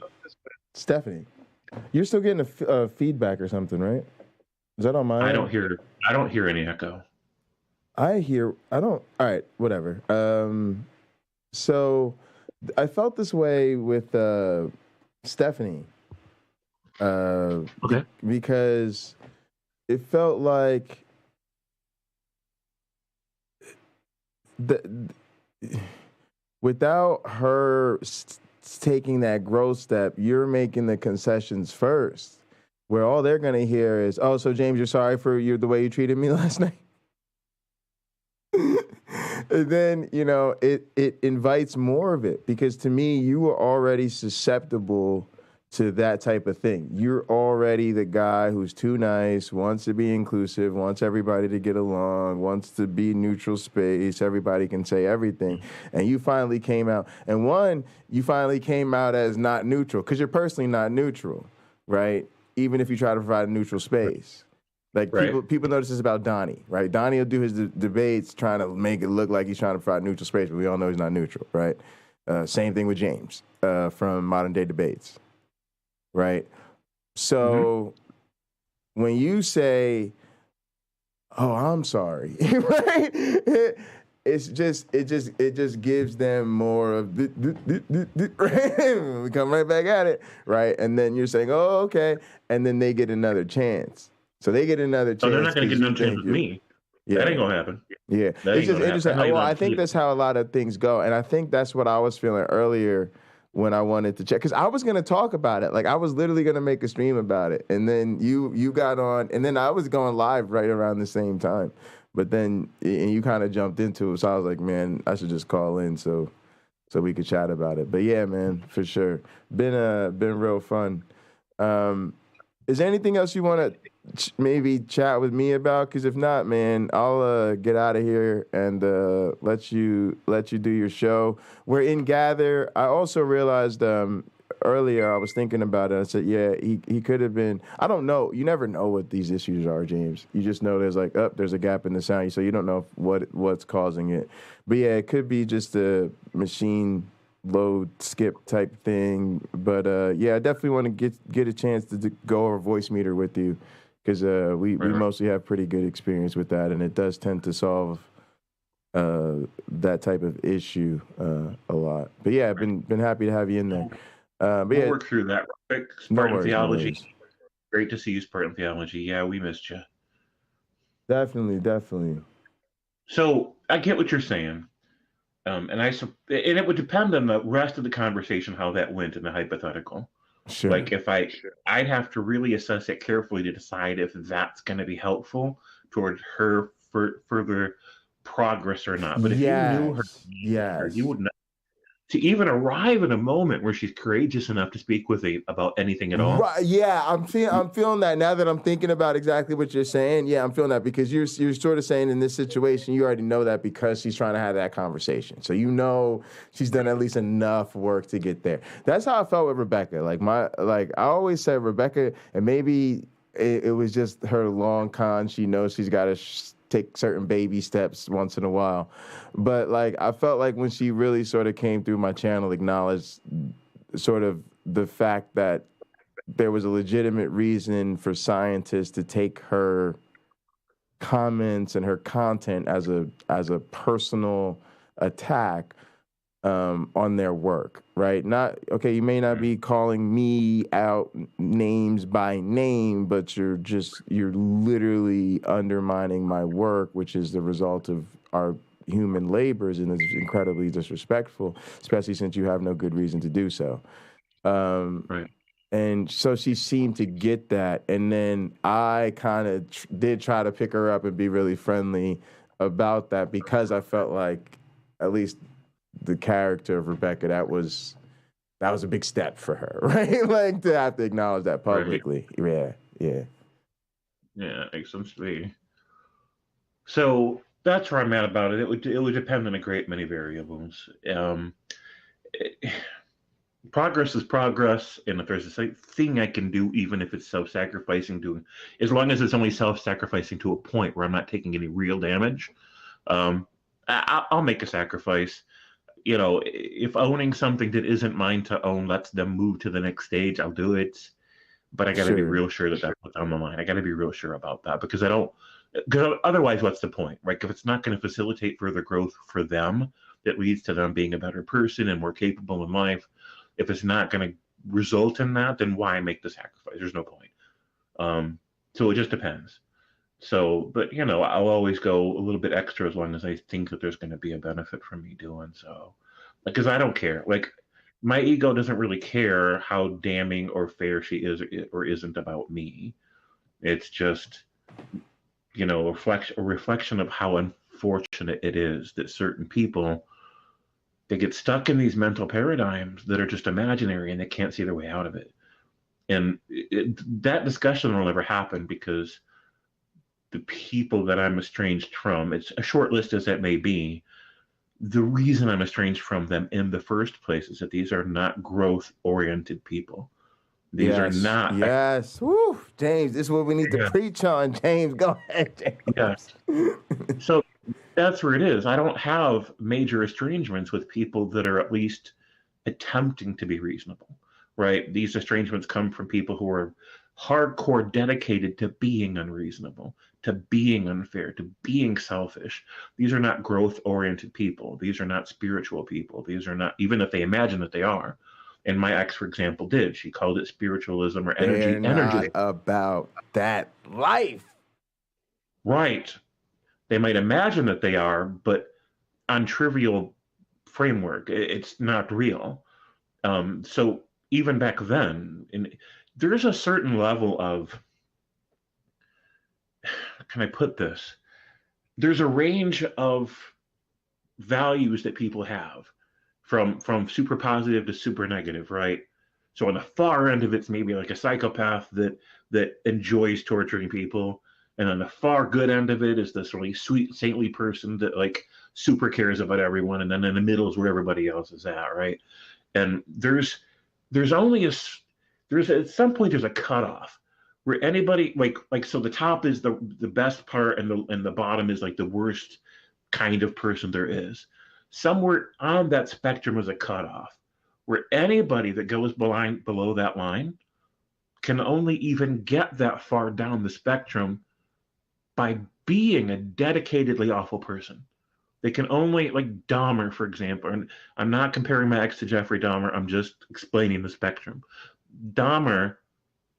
Stephanie. You're still getting a feedback or something, right? Is that on my? I don't hear any echo. All right, whatever. So I felt this way with Stephanie. Okay. Because it felt like without her taking that growth step, you're making the concessions first, where all they're going to hear is, oh, so James, you're sorry for the way you treated me last night? And then, it invites more of it, because to me, you were already susceptible to that type of thing. You're already the guy who's too nice, wants to be inclusive, wants everybody to get along, wants to be neutral space, everybody can say everything. And you finally came out. And you finally came out as not neutral, because you're personally not neutral, right? Even if you try to provide a neutral space. Like, right. people notice this about Donnie, right? Donnie will do his debates trying to make it look like he's trying to provide neutral space, but we all know he's not neutral, right? Same thing with James from Modern Day Debates. Right. So when you say, oh, I'm sorry, right? It just gives them more of right? We come right back at it, right? And then you're saying, oh, okay. And then they get another chance. So they get another chance. So they're not going to get another chance with me. Yeah. That ain't going to happen. Yeah. That It's just interesting. Well, I think that's how a lot of things go. And I think that's what I was feeling earlier when I wanted to check. Because I was going to talk about it. Like, I was literally going to make a stream about it. And then you got on. And then I was going live right around the same time. But then and you kind of jumped into it. So I was like, man, I should just call in so we could chat about it. But yeah, man, for sure. Been real fun. Is there anything else you want to maybe chat with me about? Because if not, man, I'll get out of here and let you do your show. We're in Gather. I also realized earlier I was thinking about it. I said, yeah, he could have been. I don't know. You never know what these issues are, James. You just know there's like, there's a gap in the sound, so you don't know what's causing it. But yeah, it could be just a machine load skip type thing. But yeah, I definitely want to get a chance to go over voice meter with you, because we mostly have pretty good experience with that, and it does tend to solve that type of issue a lot. But yeah, I've been happy to have you in there. But we'll yeah, work through that real quick. Spartan Theology. Great to see you, Spartan Theology. Yeah, we missed you. Definitely. So I get what you're saying. And it would depend on the rest of the conversation, how that went in the hypothetical. Sure. Like if I'd have to really assess it carefully to decide if that's going to be helpful toward her further progress or not. But if you knew her, you would not. To even arrive at a moment where she's courageous enough to speak with about anything at all. Right, yeah, I'm feeling that now that I'm thinking about exactly what you're saying. Yeah, I'm feeling that, because you're sort of saying in this situation, you already know that because she's trying to have that conversation. So you know she's done at least enough work to get there. That's how I felt with Rebecca. I always said Rebecca, and maybe it was just her long con. She knows she's got to take certain baby steps once in a while. But like, I felt like when she really sort of came through my channel, acknowledged sort of the fact that there was a legitimate reason for scientists to take her comments and her content as a personal attack on their work, right? Not, okay, you may not be calling me out names by name, but you're literally undermining my work, which is the result of our human labors, and is incredibly disrespectful, especially since you have no good reason to do so. Right. And so she seemed to get that. And then I kind of did try to pick her up and be really friendly about that, because I felt like, at least the character of Rebecca, that was a big step for her, right? Like, to have to acknowledge that publicly. Right. Yeah. Yeah, it makes sense to me. So that's where I'm at about it. It would depend on a great many variables. Progress is progress, and if there's a thing I can do, even if it's self-sacrificing, as long as it's only self-sacrificing to a point where I'm not taking any real damage, I'll make a sacrifice. You know, if owning something that isn't mine to own lets them move to the next stage, I'll do it. But I got to be real sure that that's what's on my mind. I got to be real sure about that, because otherwise, what's the point, right? If it's not going to facilitate further growth for them, that leads to them being a better person and more capable in life, if it's not going to result in that, then why make the sacrifice? There's no point. So it just depends. So, but you know, I'll always go a little bit extra as long as I think that there's going to be a benefit from me doing so. Because I don't care. Like, my ego doesn't really care how damning or fair she is or isn't about me. It's just, you know, a reflection of how unfortunate it is that certain people, they get stuck in these mental paradigms that are just imaginary, and they can't see their way out of it. And that discussion will never happen, because the people that I'm estranged from, it's a short list as that may be, the reason I'm estranged from them in the first place is that these are not growth-oriented people. These are not. Yes. Woo, James, this is what we need to preach on, James. Go ahead, James. Yes. So that's where it is. I don't have major estrangements with people that are at least attempting to be reasonable, right? These estrangements come from people who are hardcore dedicated to being unreasonable, to being unfair, to being selfish. These are not growth-oriented people. These are not spiritual people. These are not, even if they imagine that they are, And my ex, for example, did. She called it spiritualism or They're energy. not about that life. Right. They might imagine that they are, but on trivial framework, it's not real. So even back then, there's a certain level of, how can I put this? There's a range of values that people have, from super positive to super negative, right? So on the far end of it's maybe like a psychopath that enjoys torturing people, and on the far good end of it is this really sweet, saintly person that like super cares about everyone, and then in the middle is where everybody else is at, right? And there's only there's at some point there's a cutoff where anybody like so the top is the best part, and the bottom is like the worst kind of person there is. Somewhere on that spectrum is a cutoff where anybody that goes below that line can only even get that far down the spectrum by being a dedicatedly awful person. They can only, like Dahmer, for example, and I'm not comparing my ex to Jeffrey Dahmer, I'm just explaining the spectrum. Dahmer,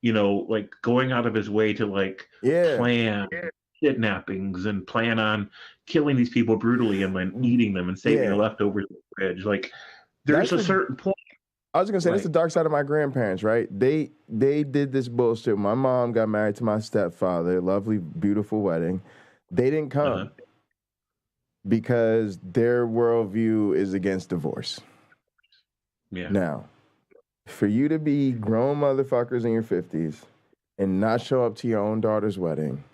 like going out of his way to like plan kidnappings and plan on killing these people brutally and then eating them and saving the leftovers in the fridge. Like there's a certain point. I was gonna say that's the dark side of my grandparents, right? They did this bullshit. My mom got married to my stepfather, lovely, beautiful wedding. They didn't come because their worldview is against divorce. Yeah. Now, for you to be grown motherfuckers in your 50s and not show up to your own daughter's wedding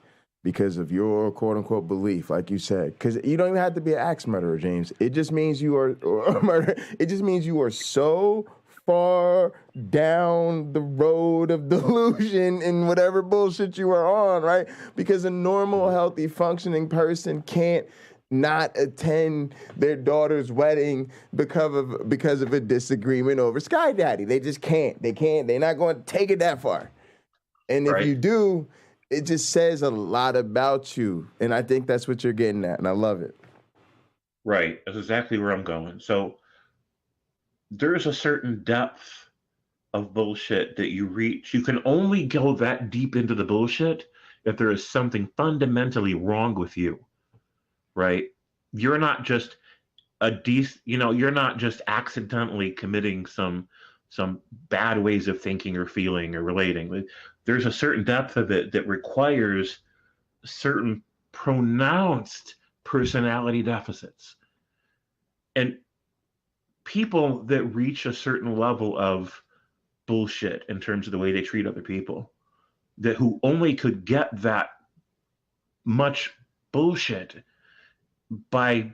because of your quote unquote belief, like you said, because you don't even have to be an axe murderer, James. It just means you are it just means you are so far down the road of delusion and whatever bullshit you are on, right? Because a normal, healthy, functioning person can't not attend their daughter's wedding because of a disagreement over Sky Daddy. They just can't. They're not going to take it that far. And if you do, it just says a lot about you. And I think that's what you're getting at, and I love it. Right. That's exactly where I'm going. So there's a certain depth of bullshit that you reach. You can only go that deep into the bullshit if there is something fundamentally wrong with you, right? You're not just you're not just accidentally committing some bad ways of thinking or feeling or relating. There's a certain depth of it that requires certain pronounced personality deficits. And people that reach a certain level of bullshit in terms of the way they treat other people, who only could get that much bullshit by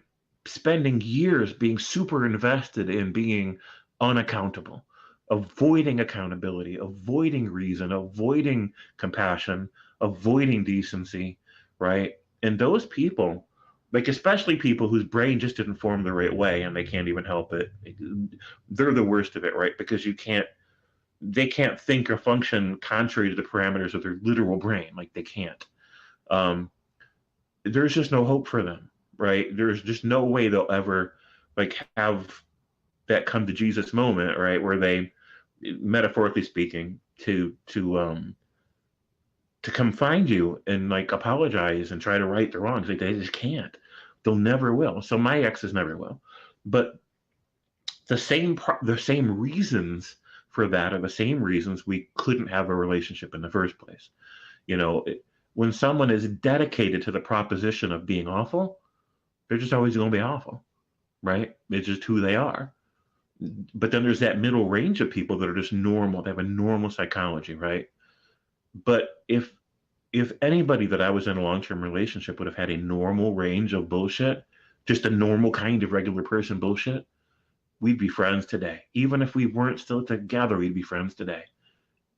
spending years being super invested in being unaccountable, avoiding accountability, avoiding reason, avoiding compassion, avoiding decency, right? And those people, like especially people whose brain just didn't form the right way and they can't even help it, they're the worst of it, right? Because they can't think or function contrary to the parameters of their literal brain. Like they can't. There's just no hope for them, right? There's just no way they'll ever like have that come to Jesus moment, right? Where they, metaphorically speaking, to come find you and like apologize and try to right the wrongs. Like, they just can't. They'll never will. So my exes never will. But the same reasons for that are the same reasons we couldn't have a relationship in the first place. When someone is dedicated to the proposition of being awful, they're just always going to be awful, right? It's just who they are. But then there's that middle range of people that are just normal. They have a normal psychology, right? But if anybody that I was in a long-term relationship would have had a normal range of bullshit, just a normal kind of regular person bullshit, we'd be friends today. Even if we weren't still together, we'd be friends today.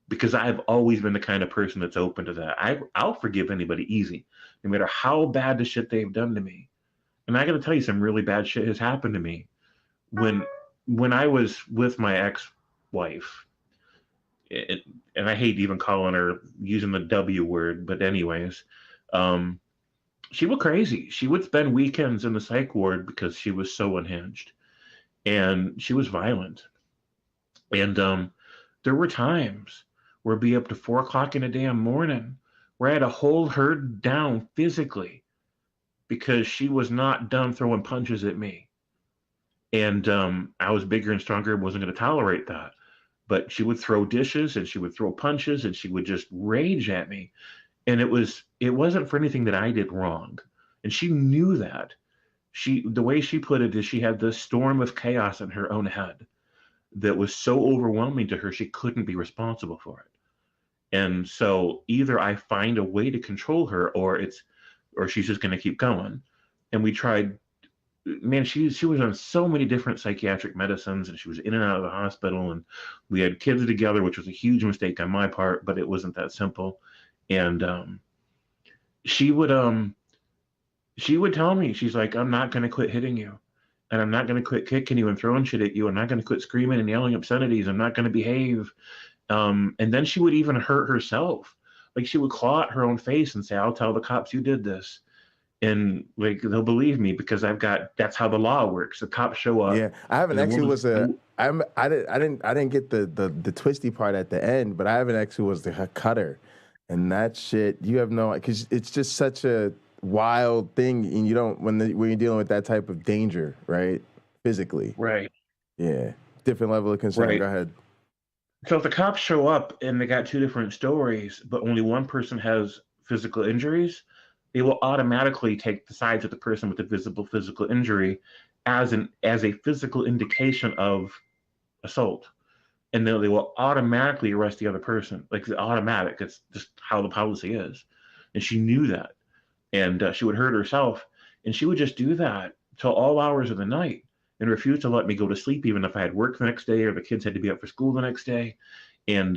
Because I've always been the kind of person that's open to that. I'll forgive anybody easy, no matter how bad the shit they've done to me. And I got to tell you, some really bad shit has happened to me. When I was with my ex-wife, and I hate even calling her, using the W word, but anyways, she was crazy. She would spend weekends in the psych ward because she was so unhinged, and she was violent. And there were times where it'd be up to 4 o'clock in the damn morning where I had to hold her down physically because she was not done throwing punches at me. And I was bigger and stronger, wasn't going to tolerate that. But she would throw dishes and she would throw punches and she would just rage at me. And it wasn't for anything that I did wrong. And she knew that. The way she put it is she had this storm of chaos in her own head that was so overwhelming to her she couldn't be responsible for it. And so either I find a way to control her or she's just going to keep going. And we tried. Man, she was on so many different psychiatric medicines, and she was in and out of the hospital, and we had kids together, which was a huge mistake on my part, but it wasn't that simple. And she would tell me, she's like, I'm not going to quit hitting you, and I'm not going to quit kicking you and throwing shit at you. I'm not going to quit screaming and yelling obscenities. I'm not going to behave. And then she would even hurt herself. Like, she would claw at her own face and say, I'll tell the cops you did this. And like, they'll believe me because that's how the law works. The cops show up. Yeah, I have an ex who was I didn't get the twisty part at the end, but I have an ex who was the cutter, and that shit, you have no, because it's just such a wild thing, and you don't when you're dealing with that type of danger, right? Physically, right? Yeah, different level of concern. Right. Go ahead. So if the cops show up and they got two different stories, but only one person has physical injuries, they will automatically take the sides of the person with the visible physical injury as a physical indication of assault. And then they will automatically arrest the other person. Like, it's automatic. It's just how the policy is. And she knew that. And she would hurt herself. And she would just do that till all hours of the night and refuse to let me go to sleep, even if I had work the next day or the kids had to be up for school the next day. And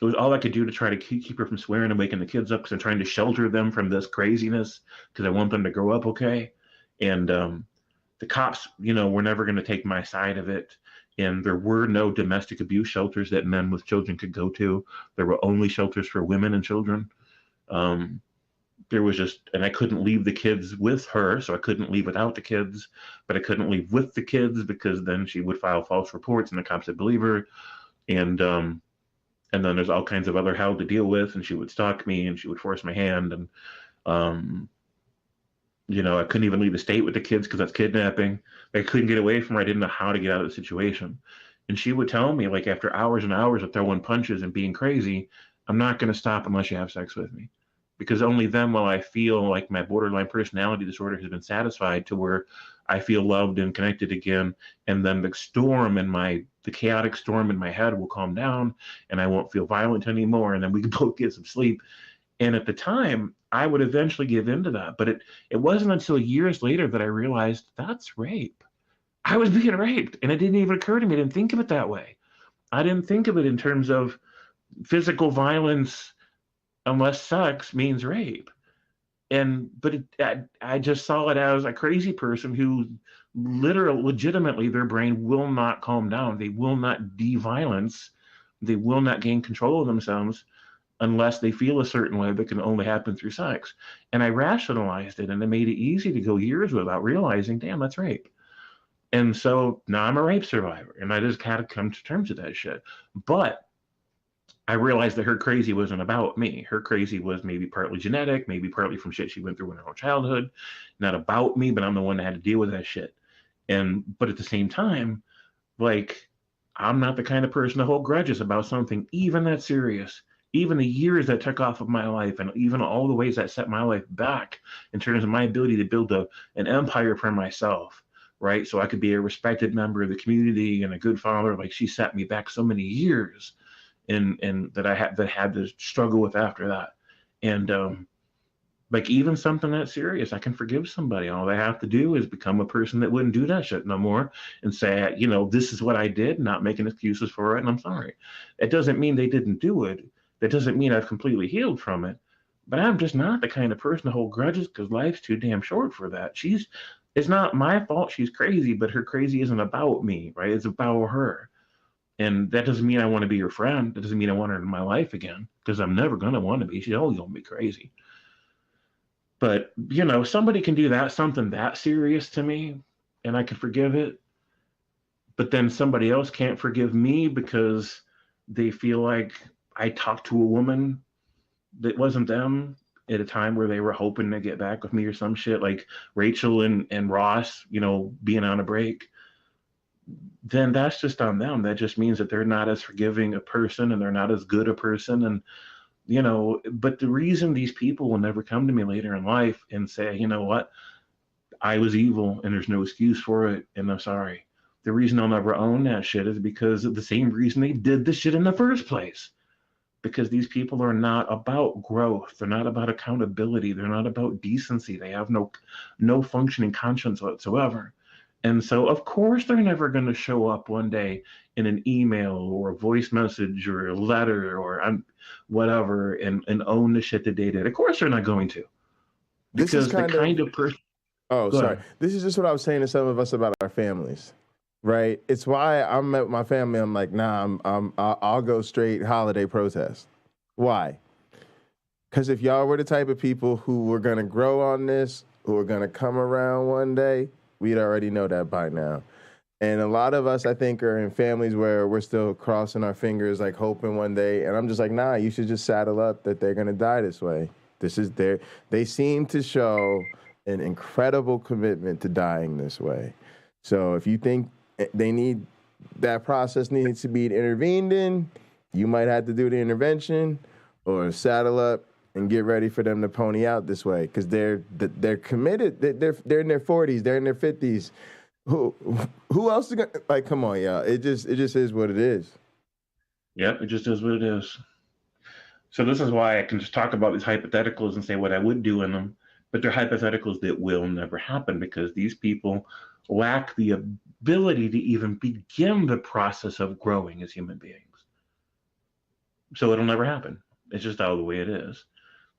it was all I could do to try to keep her from swearing and waking the kids up, because I'm trying to shelter them from this craziness because I want them to grow up okay. And the cops, were never going to take my side of it. And there were no domestic abuse shelters that men with children could go to. There were only shelters for women and children. There was and I couldn't leave the kids with her, so I couldn't leave without the kids, but I couldn't leave with the kids because then she would file false reports and the cops would believe her. And then there's all kinds of other hell to deal with, and she would stalk me and she would force my hand. And, I couldn't even leave the state with the kids because that's kidnapping. I couldn't get away from her. I didn't know how to get out of the situation. And she would tell me, like, after hours and hours of throwing punches and being crazy, I'm not going to stop unless you have sex with me. Because only then will I feel like my borderline personality disorder has been satisfied to where I feel loved and connected again. And then the chaotic storm in my head will calm down and I won't feel violent anymore. And then we can both get some sleep. And at the time, I would eventually give into that. But it wasn't until years later that I realized that's rape. I was being raped. And it didn't even occur to me. I didn't think of it that way. I didn't think of it in terms of physical violence unless sex means rape. But I just saw it as a crazy person who legitimately their brain will not calm down. They will not de-violence. They will not gain control of themselves unless they feel a certain way that can only happen through sex. And I rationalized it, and it made it easy to go years without realizing, damn, that's rape. And so now I'm a rape survivor, and I just had to come to terms with that shit. But I realized that her crazy wasn't about me. Her crazy was maybe partly genetic, maybe partly from shit she went through in her own childhood. Not about me, but I'm the one that had to deal with that shit. But at the same time, like, I'm not the kind of person to hold grudges about something even that serious. Even the years that took off of my life, and even all the ways that set my life back in terms of my ability to build an empire for myself, right? So I could be a respected member of the community and a good father. Like, she set me back so many years. And that I had to struggle with after that. And like, even something that serious, I can forgive somebody. All they have to do is become a person that wouldn't do that shit no more and say, this is what I did, not making excuses for it, and I'm sorry. It doesn't mean they didn't do it. That doesn't mean I've completely healed from it. But I'm just not the kind of person to hold grudges because life's too damn short for that. It's not my fault she's crazy, but her crazy isn't about me, right? It's about her. And that doesn't mean I want to be her friend. That doesn't mean I want her in my life again, because I'm never going to want to be. She's always going to be crazy. But, somebody can do something that serious to me, and I can forgive it. but then somebody else can't forgive me because they feel like I talked to a woman that wasn't them at a time where they were hoping to get back with me or some shit, like Rachel and Ross, being on a break. Then that's just on them. That just means that they're not as forgiving a person and they're not as good a person. And, but the reason these people will never come to me later in life and say, you know what, I was evil and there's no excuse for it and I'm sorry. The reason I'll never own that shit is because of the same reason they did the shit in the first place. Because these people are not about growth. They're not about accountability. They're not about decency. They have no functioning conscience whatsoever. And so, of course, they're never going to show up one day in an email or a voice message or a letter or whatever and own the shit that they did. Of course, they're not going to. Because this is the kind of person. Oh, sorry. This is just what I was saying to some of us about our families. Right. It's why I'm at my family. I'm like, nah, I'll go straight holiday protest. Why? Because if y'all were the type of people who were going to grow on this, who are going to come around one day, we'd already know that by now. And a lot of us, I think, are in families where we're still crossing our fingers, like hoping one day. And I'm just like, nah, you should just saddle up that they're going to die this way. They seem to show an incredible commitment to dying this way. So if you think that process needs to be intervened in, you might have to do the intervention or saddle up and get ready for them to pony out this way because they're committed. They're in their 40s. They're in their 50s. Who else is gonna come on, y'all? It just is what it is. Yep, it just is what it is. So this is why I can just talk about these hypotheticals and say what I would do in them, but they're hypotheticals that will never happen because these people lack the ability to even begin the process of growing as human beings. So it'll never happen. It's just all the way it is.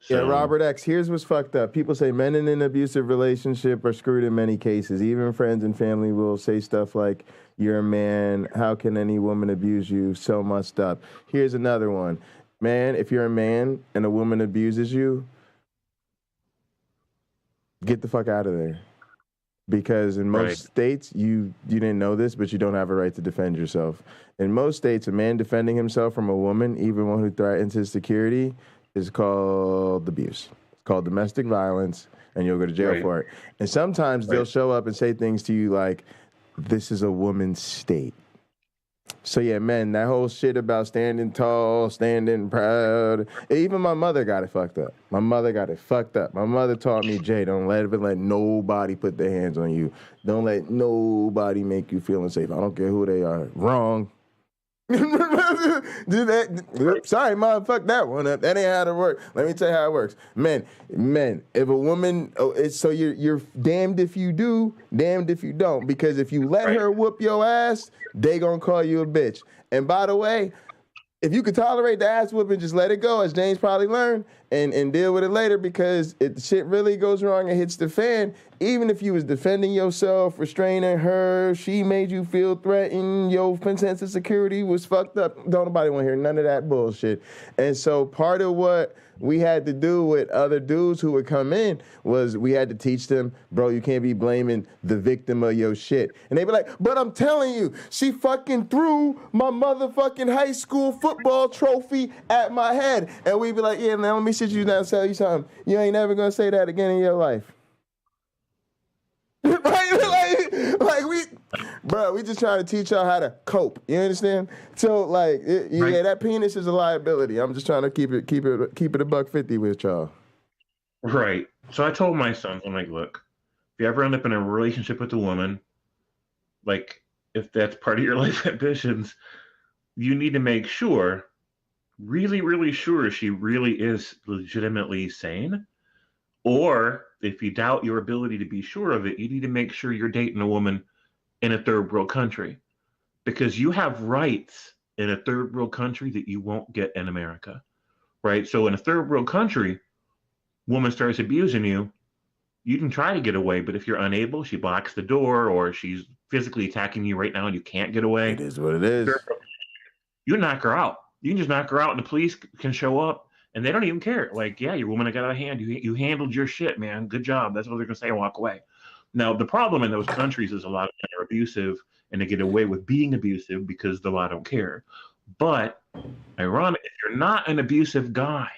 So, yeah, Robert X, here's what's fucked up. People say men in an abusive relationship are screwed in many cases. Even friends and family will say stuff like, you're a man, how can any woman abuse you? So messed up. Here's another one. Man, if you're a man and a woman abuses you, get the fuck out of there. Because in most states, you didn't know this, but you don't have a right to defend yourself. In most states, a man defending himself from a woman, even one who threatens his security, is called abuse. It's called domestic violence, and you'll go to jail for it. And sometimes they'll show up and say things to you like, this is a woman's state. So yeah, man, that whole shit about standing tall, standing proud. Even my mother got it fucked up. My mother taught me, Jay, don't let nobody put their hands on you. Don't let nobody make you feel unsafe. I don't care who they are. Wrong. Do that. Sorry, mom, fuck that one up. That ain't how it works. Let me tell you how it works. Men, if a woman, so you're damned if you do, damned if you don't. Because if you let her whoop your ass, they gonna call you a bitch. And by the way, if you could tolerate the ass whooping, just let it go, as James probably learned, and deal with it later, because if shit really goes wrong and hits the fan, even if you was defending yourself, restraining her, she made you feel threatened, your sense of security was fucked up, don't nobody want to hear none of that bullshit. And so part of what we had to do with other dudes who would come in was we had to teach them, bro, you can't be blaming the victim of your shit. And they'd be like, but I'm telling you, she fucking threw my motherfucking high school football trophy at my head. And we'd be like, yeah, now let me sit you down and tell you something. You ain't never gonna say that again in your life. We just trying to teach y'all how to cope. You understand? So yeah, that penis is a liability. I'm just trying to keep it $150 with y'all. Right. So I told my sons, I'm like, look, if you ever end up in a relationship with a woman, like if that's part of your life ambitions, you need to make sure, really, really sure she really is legitimately sane. Or if you doubt your ability to be sure of it, you need to make sure you're dating a woman in a third world country, because you have rights in a third world country that you won't get in America, right? So in a third world country, woman starts abusing you, you can try to get away, but if you're unable, she blocks the door or she's physically attacking you right now and you can't get away. It is what it is. You knock her out. You can just knock her out and the police can show up and they don't even care. Like, yeah, your woman got out of hand. You handled your shit, man. Good job. That's what they're going to say and walk away. Now, the problem in those countries is a lot of them are abusive and they get away with being abusive because the law don't care. But ironic, if you're not an abusive guy,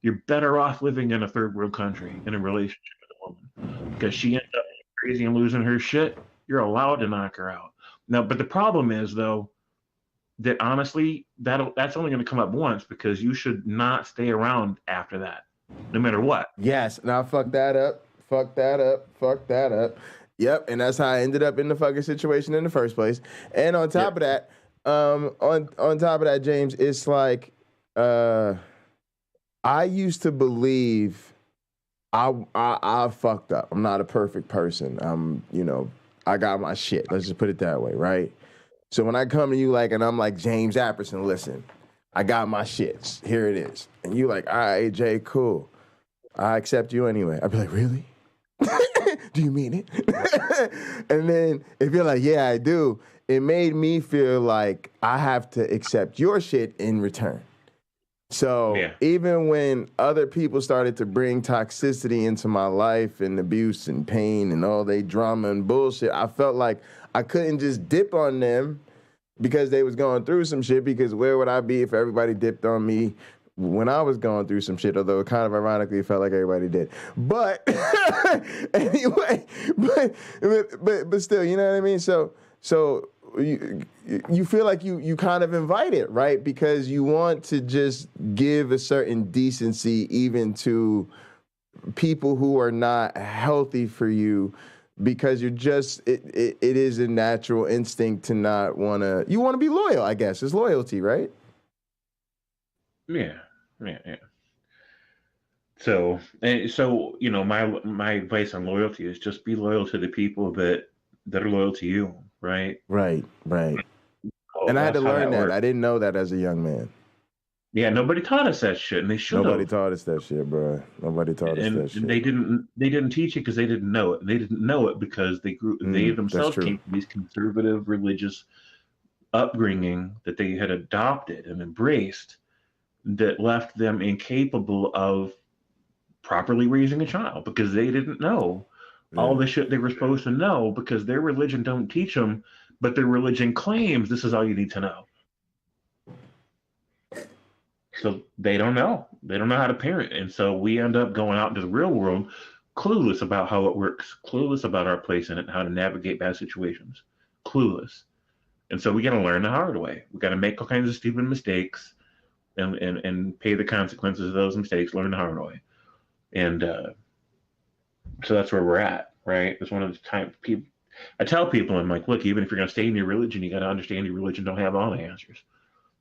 you're better off living in a third world country in a relationship with a woman, because she ends up crazy and losing her shit. You're allowed to knock her out. Now, but the problem is though that honestly that's only going to come up once, because you should not stay around after that, no matter what. Yes, now fuck that up. Yep, and that's how I ended up in the fucking situation in the first place. And on top of that, on top of that, James, it's like I used to believe I fucked up. I'm not a perfect person. I got my shit. Let's just put it that way, right? So when I come to you and I'm like, James Apperson, listen, I got my shits. Here it is. And you like, all right, Jay, cool. I accept you anyway. I'd be like, really? Do you mean it? And then if you're like, yeah, I do, it made me feel like I have to accept your shit in return. So even when other people started to bring toxicity into my life and abuse and pain and all they drama and bullshit, I felt like I couldn't just dip on them because they was going through some shit, because where would I be if everybody dipped on me when I was going through some shit, although it kind of ironically felt like everybody did. But anyway, but still, you know what I mean? So you feel like you kind of invite it, right? Because you want to just give a certain decency even to people who are not healthy for you, because you're just, it is a natural instinct to not want to, you want to be loyal, I guess. It's loyalty, right? Yeah. So my advice on loyalty is just be loyal to the people that are loyal to you, right? Right. And I had to learn that. I didn't know that as a young man. Yeah, nobody taught us that shit, and they should. Nobody taught us that shit, bro. Nobody taught us that shit. And they didn't teach it because they didn't know it. They didn't know it because they themselves came from these conservative religious upbringing that they had adopted and embraced, that left them incapable of properly raising a child, because they didn't know all the shit they were supposed to know, because their religion don't teach them, but their religion claims this is all you need to know. So they don't know. They don't know how to parent. And so we end up going out into the real world clueless about how it works, clueless about our place in it, how to navigate bad situations, clueless. And so we got to learn the hard way. We got to make all kinds of stupid mistakes and pay the consequences of those mistakes, learn the hard way. And so that's where we're at, right? It's one of the times people, I tell people, I'm like, look, even if you're going to stay in your religion, you got to understand your religion don't have all the answers.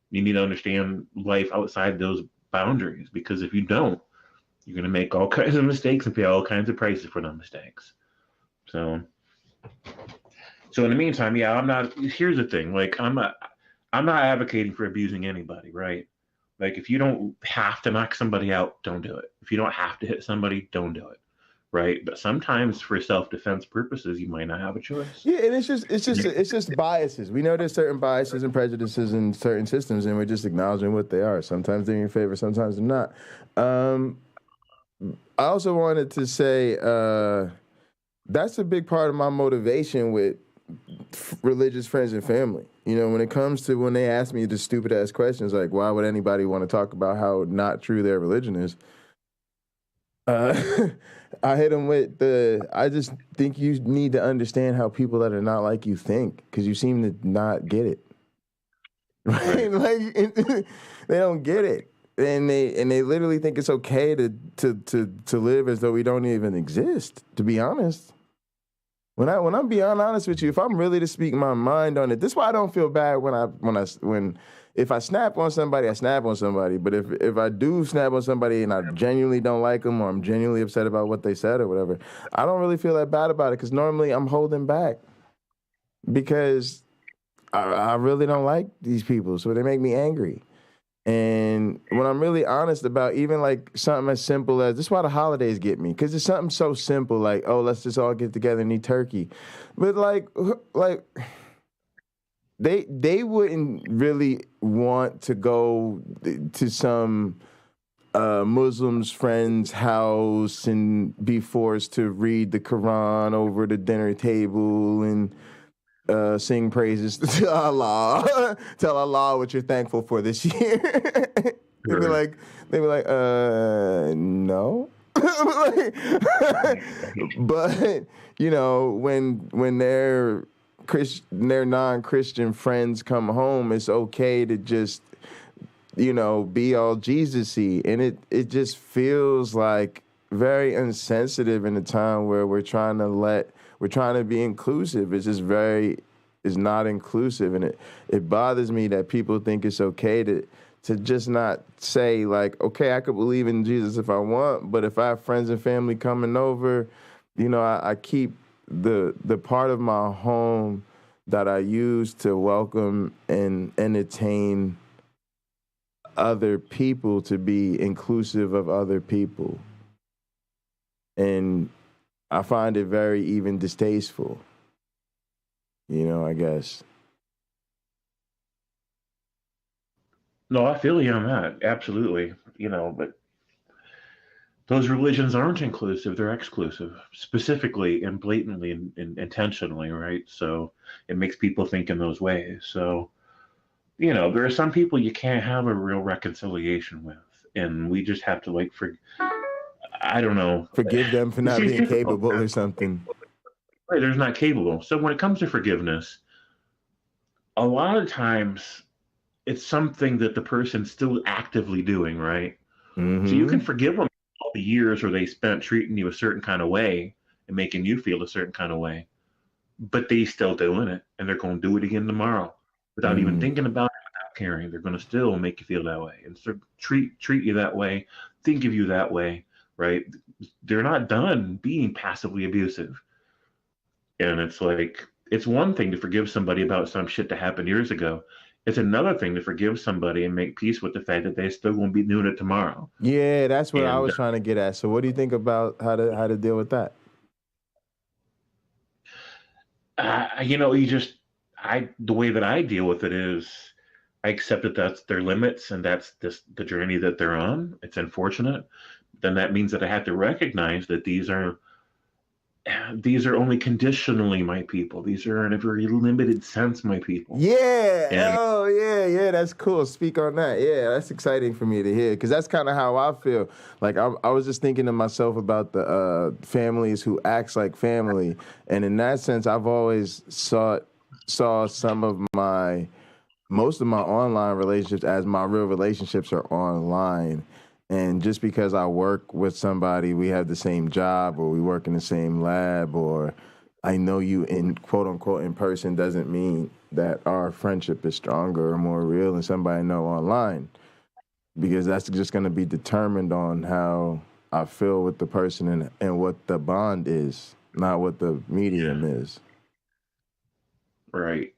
You need to understand life outside those boundaries, because if you don't, you're going to make all kinds of mistakes and pay all kinds of prices for those mistakes. So in the meantime, here's the thing, like, I'm not advocating for abusing anybody, right? Like, if you don't have to knock somebody out, don't do it. If you don't have to hit somebody, don't do it. Right, but sometimes for self-defense purposes, you might not have a choice. Yeah, and it's just biases. We know there's certain biases and prejudices in certain systems, and we're just acknowledging what they are. Sometimes they're in your favor, sometimes they're not. I also wanted to say that's a big part of my motivation with religious friends and family. You know, when it comes to when they ask me the stupid ass questions like, why would anybody want to talk about how not true their religion is? I hit them with I just think you need to understand how people that are not like you think, because you seem to not get it. Right? Like, they don't get it. And they literally think it's okay to live as though we don't even exist, to be honest. When I'm being honest with you, if I'm really to speak my mind on it, this is why I don't feel bad when if I snap on somebody, I snap on somebody. But if I do snap on somebody and I genuinely don't like them, or I'm genuinely upset about what they said or whatever, I don't really feel that bad about it, because normally I'm holding back because I really don't like these people, so they make me angry. And when I'm really honest about even like something as simple as, this is why the holidays get me, because it's something so simple like, oh, let's just all get together and eat turkey. But like they wouldn't really want to go to some Muslim's friend's house and be forced to read the Quran over the dinner table and sing praises to Allah. Tell Allah what you're thankful for this year. They be like, no. But you know, when their non-Christian friends come home, it's okay to just, you know, be all Jesus-y, and it just feels like very insensitive in a time where we're trying to be inclusive. It's not inclusive, and it bothers me that people think it's okay to just not say, like, okay, I could believe in Jesus if I want, but if I have friends and family coming over, you know, I keep the part of my home that I use to welcome and entertain other people to be inclusive of other people. And I find it very even distasteful, you know, I guess. No, I feel you on that. Absolutely. You know, but those religions aren't inclusive, they're exclusive, specifically and blatantly and intentionally, right? So it makes people think in those ways. So, you know, there are some people you can't have a real reconciliation with, and we just have to, like, I don't know. Forgive them for not being capable or something. Right, they're not capable. So when it comes to forgiveness, a lot of times it's something that the person's still actively doing, right? Mm-hmm. So you can forgive them all the years where they spent treating you a certain kind of way and making you feel a certain kind of way, but they still doing it, and they're going to do it again tomorrow without even thinking about it, without caring. They're going to still make you feel that way and so treat you that way, think of you that way, right? They're not done being passively abusive. And it's like, it's one thing to forgive somebody about some shit that happened years ago. It's another thing to forgive somebody and make peace with the fact that they're still going to be doing it tomorrow. Yeah, that's what I was trying to get at. So what do you think about how to deal with that? You know, the way that I deal with it is I accept that that's their limits and that's the journey that they're on. It's unfortunate. Then that means that I have to recognize that these are only conditionally my people. These are in a very limited sense my people. Yeah. Yeah. That's cool. Speak on that. Yeah, that's exciting for me to hear, because that's kind of how I feel. Like I was just thinking to myself about the families who acts like family, and in that sense, I've always saw some of most of my online relationships as my real relationships are online. And just because I work with somebody, we have the same job, or we work in the same lab, or I know you in quote unquote in person, doesn't mean that our friendship is stronger or more real than somebody I know online, because that's just going to be determined on how I feel with the person and what the bond is, not what the medium is. Right.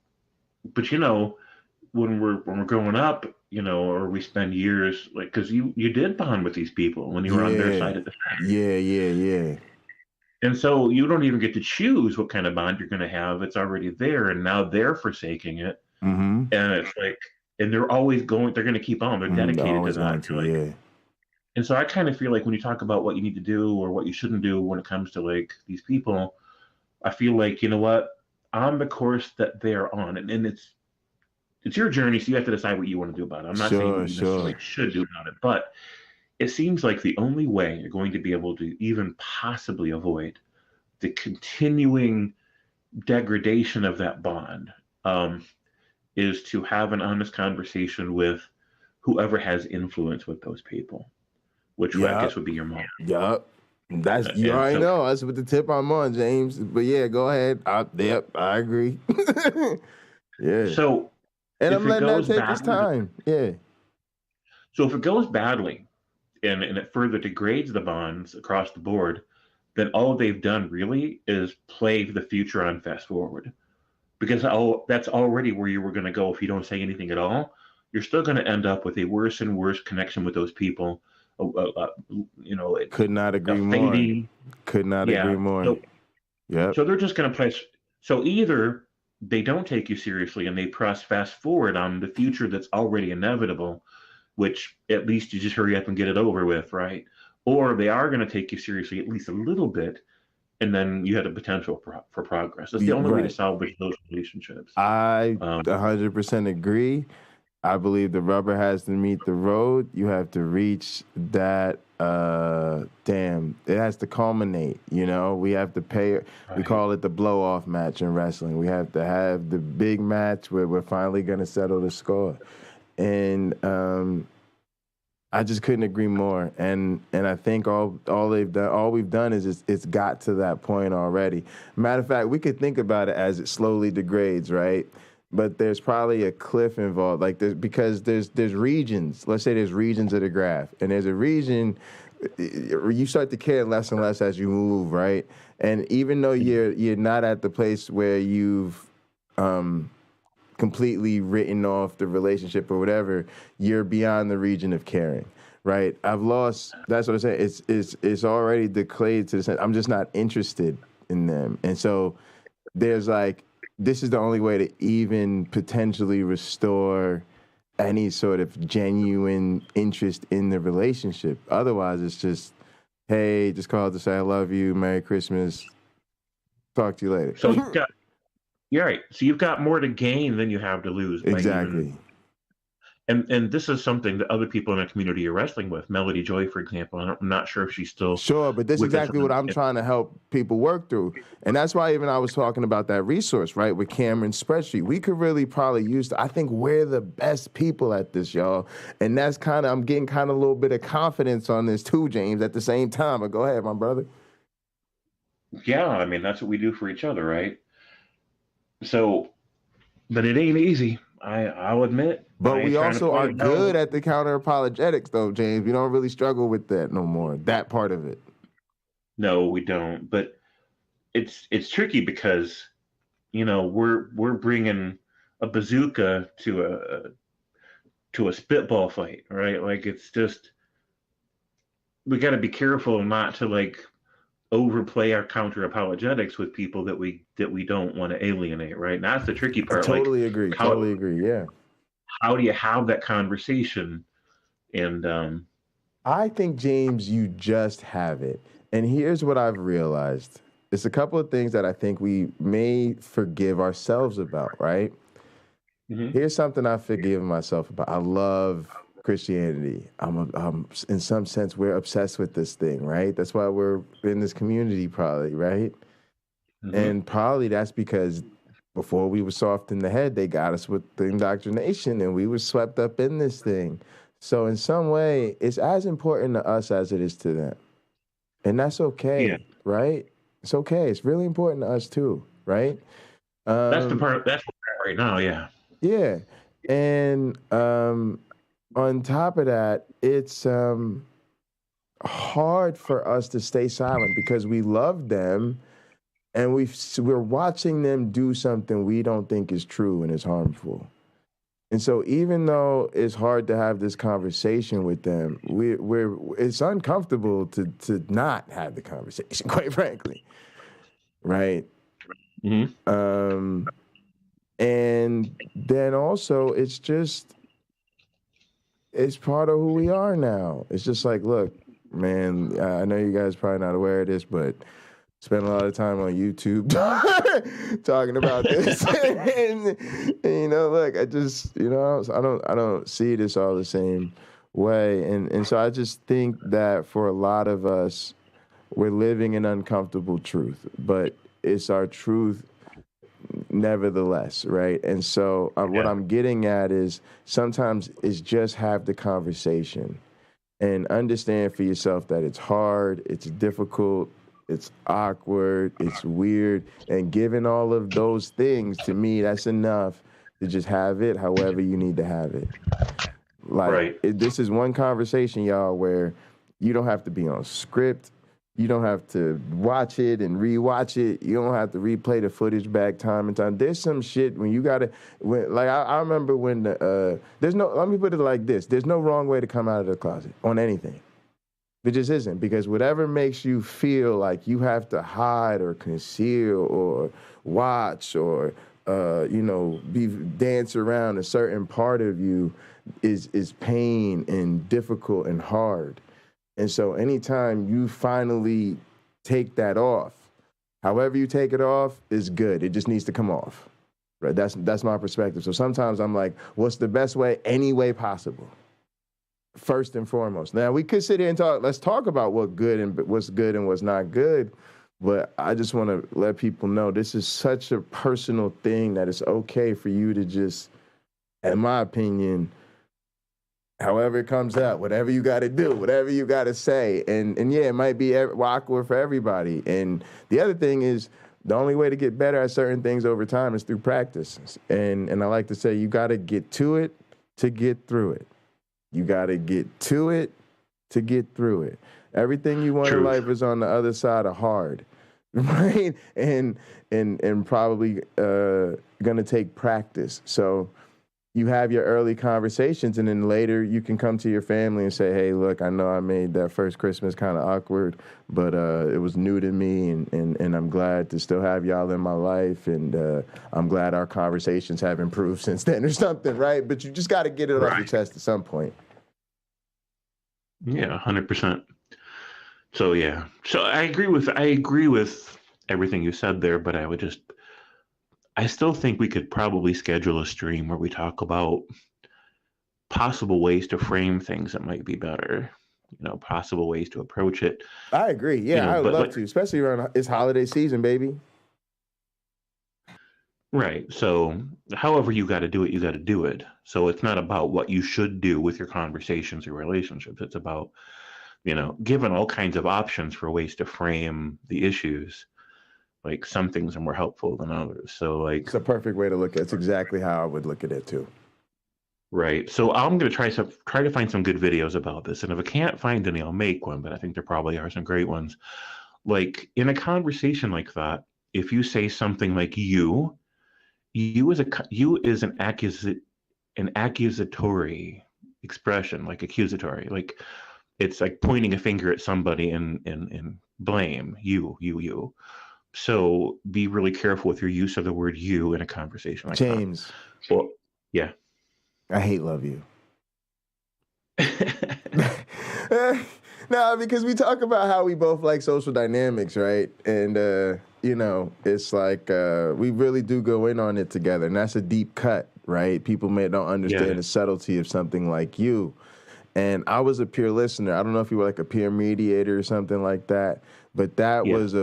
But you know, when we're growing up, you know, or we spend years, like, because you did bond with these people when you were on their side of the fence. Yeah. And so you don't even get to choose what kind of bond you're going to have. It's already there, and now they're forsaking it. Mm-hmm. And it's like, and they're always going. They're going to keep on. They're dedicated to that. And so I kind of feel like when you talk about what you need to do or what you shouldn't do when it comes to like these people, I feel like, you know what, on the course that they're on, and it's your journey, so you have to decide what you want to do about it. I'm not saying what you necessarily should do about it, but it seems like the only way you're going to be able to even possibly avoid the continuing degradation of that bond is to have an honest conversation with whoever has influence with those people, which I guess would be your mom. Yep. That's you already know. That's what the tip I'm on, James. But yeah, go ahead. I agree. Yeah. So, and I'm letting that take its time. Yeah. So if it goes badly and it further degrades the bonds across the board, then all they've done really is play the future on fast forward. Because that's already where you were going to go if you don't say anything at all. You're still going to end up with a worse and worse connection with those people. You know, could not agree more. Could not agree more. So they're just going to play. So either they don't take you seriously and they press fast forward on the future that's already inevitable, which at least you just hurry up and get it over with, right? Or they are going to take you seriously at least a little bit, and then you had a potential for progress. That's the only way to salvage those relationships. I 100% agree. I believe the rubber has to meet the road. You have to reach that, it has to culminate, you know? We have to pay, right. We call it the blow-off match in wrestling. We have to have the big match where we're finally going to settle the score. And I just couldn't agree more. And I think all we've done is it's got to that point already. Matter of fact, we could think about it as it slowly degrades, right? But there's probably a cliff involved, because there's regions. Let's say there's regions of the graph, and there's a region you start to care less and less as you move, right? And even though you're not at the place where you've completely written off the relationship or whatever, you're beyond the region of caring, right? I've lost. That's what I say. It's already declared to the sense I'm just not interested in them, and so there's this is the only way to even potentially restore any sort of genuine interest in the relationship. Otherwise, it's just, hey, just called to say I love you, Merry Christmas, talk to you later. So you're right. So you've got more to gain than you have to lose. Exactly. And this is something that other people in the community are wrestling with. Melody Joy, for example, I'm not sure if she's still... Sure, but this is exactly what I'm trying to help people work through. And that's why even I was talking about that resource, right, with Cameron's spreadsheet. We could really probably use... I think we're the best people at this, y'all. And that's I'm getting a little bit of confidence on this too, James, at the same time. But go ahead, my brother. Yeah, I mean, that's what we do for each other, right? So, but it ain't easy. I'll admit. But we also are good at the counter-apologetics, though, James. We don't really struggle with that no more, that part of it. No, we don't. But it's tricky because, we're bringing a bazooka to a spitball fight, right? It's just, we got to be careful not to overplay our counter-apologetics with people that we don't want to alienate, right? And that's the tricky part. I totally agree. Totally agree. Yeah. How do you have that conversation? And I think, James, you just have it. And here's what I've realized. It's a couple of things that I think we may forgive ourselves about, right? Mm-hmm. Here's something I've forgiven myself about. I love Christianity. I'm in some sense, we're obsessed with this thing, right? That's why we're in this community, probably, right? Mm-hmm. And probably that's because before we were soft in the head, they got us with the indoctrination, and we were swept up in this thing. So in some way, it's as important to us as it is to them, and that's okay, right? It's okay. It's really important to us too, right? That's the part. That's the part right now. Yeah. Yeah, and on top of that, it's hard for us to stay silent because we love them, and we're watching them do something we don't think is true and is harmful. And so even though it's hard to have this conversation with them, it's uncomfortable to not have the conversation, quite frankly, right? Mm-hmm. And then also it's part of who we are now. It's just look, man, I know you guys probably not aware of this, but spend a lot of time on YouTube talking about this. and look, I just, I don't see this all the same way. And so I just think that for a lot of us, we're living an uncomfortable truth, but it's our truth nevertheless, right? And so what I'm getting at is sometimes it's just have the conversation and understand for yourself that it's hard, it's difficult, it's awkward, it's weird, and given all of those things, to me, that's enough to just have it however you need to have it. This is one conversation, y'all, where you don't have to be on script. You don't have to watch it and rewatch it. You don't have to replay the footage back time and time. There's some shit when you gotta, I remember when let me put it like this. There's no wrong way to come out of the closet on anything. There just isn't, because whatever makes you feel like you have to hide or conceal or watch or, dance around a certain part of you is pain and difficult and hard. And so anytime you finally take that off, However you take it off is good. It just needs to come off. Right? That's my perspective. So sometimes I'm like, what's the best way? Any way possible. First and foremost. Now we could sit here and talk. Let's talk about what's good and what's not good. But I just want to let people know this is such a personal thing that it's okay for you to just, in my opinion, however it comes out, whatever you got to do, whatever you got to say. And yeah, it might be awkward for everybody. And the other thing is, the only way to get better at certain things over time is through practice. And I like to say, you got to get to it to get through it. You got to get to it to get through it. Everything you want in life is on the other side of hard, right? And probably gonna take practice. So you have your early conversations, and then later you can come to your family and say, hey, look, I know I made that first Christmas kind of awkward, but it was new to me, and I'm glad to still have y'all in my life, and I'm glad our conversations have improved since then or something, right? But you just got to get it off your chest at some point. Yeah, 100%. So yeah, so I agree with everything you said there, but I still think we could probably schedule a stream where we talk about possible ways to frame things that might be better, possible ways to approach it. I agree. Yeah, I would love to, especially around it's holiday season, baby. Right. So however you got to do it, you got to do it. So it's not about what you should do with your conversations or relationships. It's about, given all kinds of options for ways to frame the issues. Like some things are more helpful than others. So it's a perfect way to look at it. It's exactly how I would look at it too. Right. So I'm going to try to find some good videos about this. And if I can't find any, I'll make one, but I think there probably are some great ones. Like in a conversation like that, if you say something like you is an accusatory expression, like accusatory, like it's like pointing a finger at somebody and blame you. So be really careful with your use of the word you in a conversation like James. That. Well, yeah. I hate love you. No, because we talk about how we both like social dynamics, right? And, it's like we really do go in on it together. And that's a deep cut, right? People don't understand the subtlety of something like you. And I was a peer listener. I don't know if you were like a peer mediator or something like that. But that was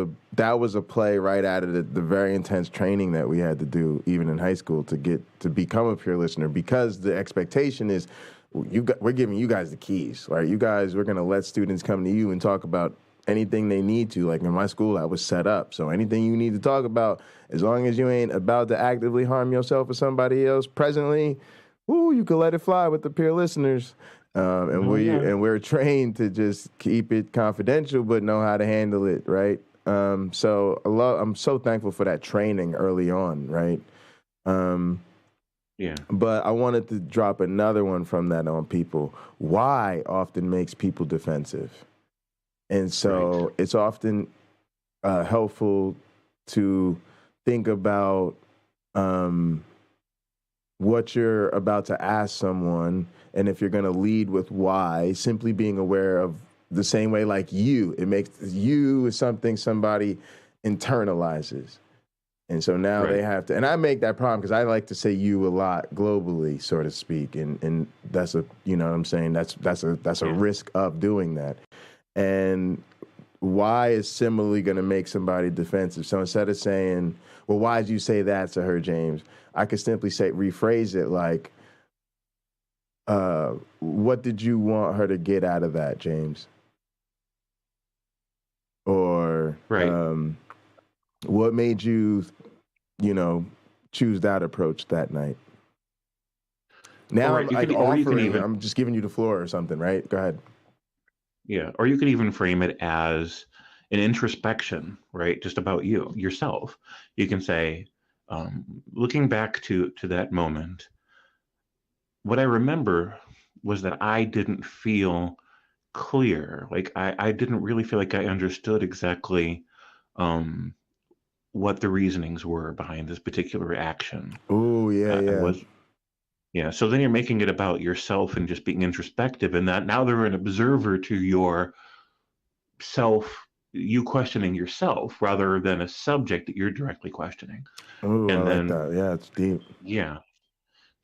a play right out of the very intense training that we had to do even in high school to become a peer listener, because the expectation is we're giving you guys the keys, right? You guys, we're going to let students come to you and talk about anything they need to. Like in my school, that was set up. So anything you need to talk about, as long as you ain't about to actively harm yourself or somebody else presently, you can let it fly with the peer listeners. We're trained to just keep it confidential, but know how to handle it, right? I'm so thankful for that training early on, right? But I wanted to drop another one from that on people. Why often makes people defensive, and so it's often helpful to think about what you're about to ask someone. And if you're going to lead with why, simply being aware of the same way like you, it makes you is something somebody internalizes. And so now they have to, and I make that problem because I like to say you a lot globally, so to speak. And that's what I'm saying? That's a risk of doing that. And why is similarly going to make somebody defensive. So instead of saying, well, why did you say that to her, James? I could simply rephrase it like, what did you want her to get out of that, James? Or what made you, choose that approach that night? Now I'm just giving you the floor or something, right? Go ahead. Yeah, or you could even frame it as an introspection, right? Just about yourself. You can say, looking back to that moment, what I remember was that I didn't feel clear. Like I didn't really feel like I understood exactly what the reasonings were behind this particular action. Oh, yeah. So then you're making it about yourself and just being introspective, and that now they're an observer to your self you questioning yourself rather than a subject that you're directly questioning. Ooh, And I then, like that. Yeah, it's deep. yeah.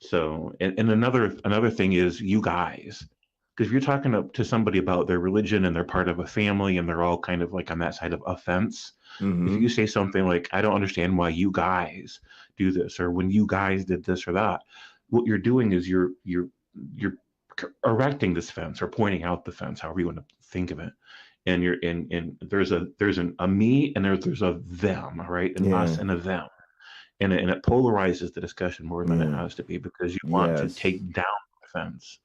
So, and another thing is you guys, because if you're talking to somebody about their religion and they're part of a family and they're all kind of like on that side of offense, if you say something like, I don't understand why you guys do this, or when you guys did this or that, what you're doing is you're erecting this fence or pointing out the fence, however you want to think of it. And you're in there's a me and there's a them, right? An us and a them. And it polarizes the discussion more than it has to be, because you want to take down the fence.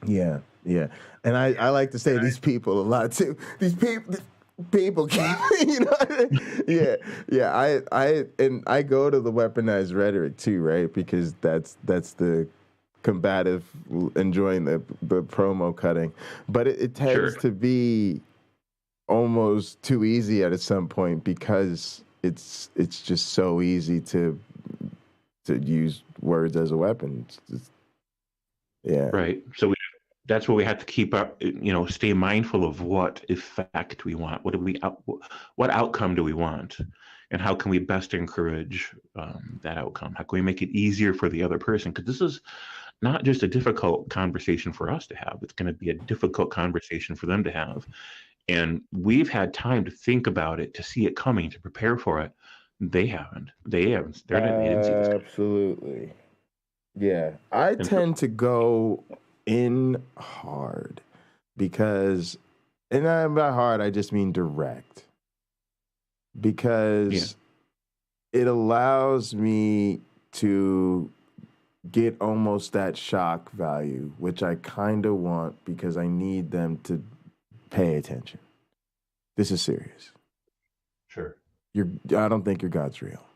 Yeah, yeah. And I like to say these people a lot too. These people keep, you know. Yeah. I go to the weaponized rhetoric too, right? Because that's the combative, enjoying the promo cutting. But it tends to be almost too easy at some point, because it's just so easy to use words as a weapon. Yeah. Right. So that's what we have to keep up, stay mindful of what effect we want. What outcome do we want? And how can we best encourage that outcome? How can we make it easier for the other person? Because this is not just a difficult conversation for us to have. It's going to be a difficult conversation for them to have. And we've had time to think about it, to see it coming, to prepare for it. They haven't. They didn't see this. Absolutely. Yeah. I tend to go in hard because, and by hard, I just mean direct, because it allows me to get almost that shock value, which I kind of want, because I need them to pay attention. This is serious. Sure. I don't think your God's real.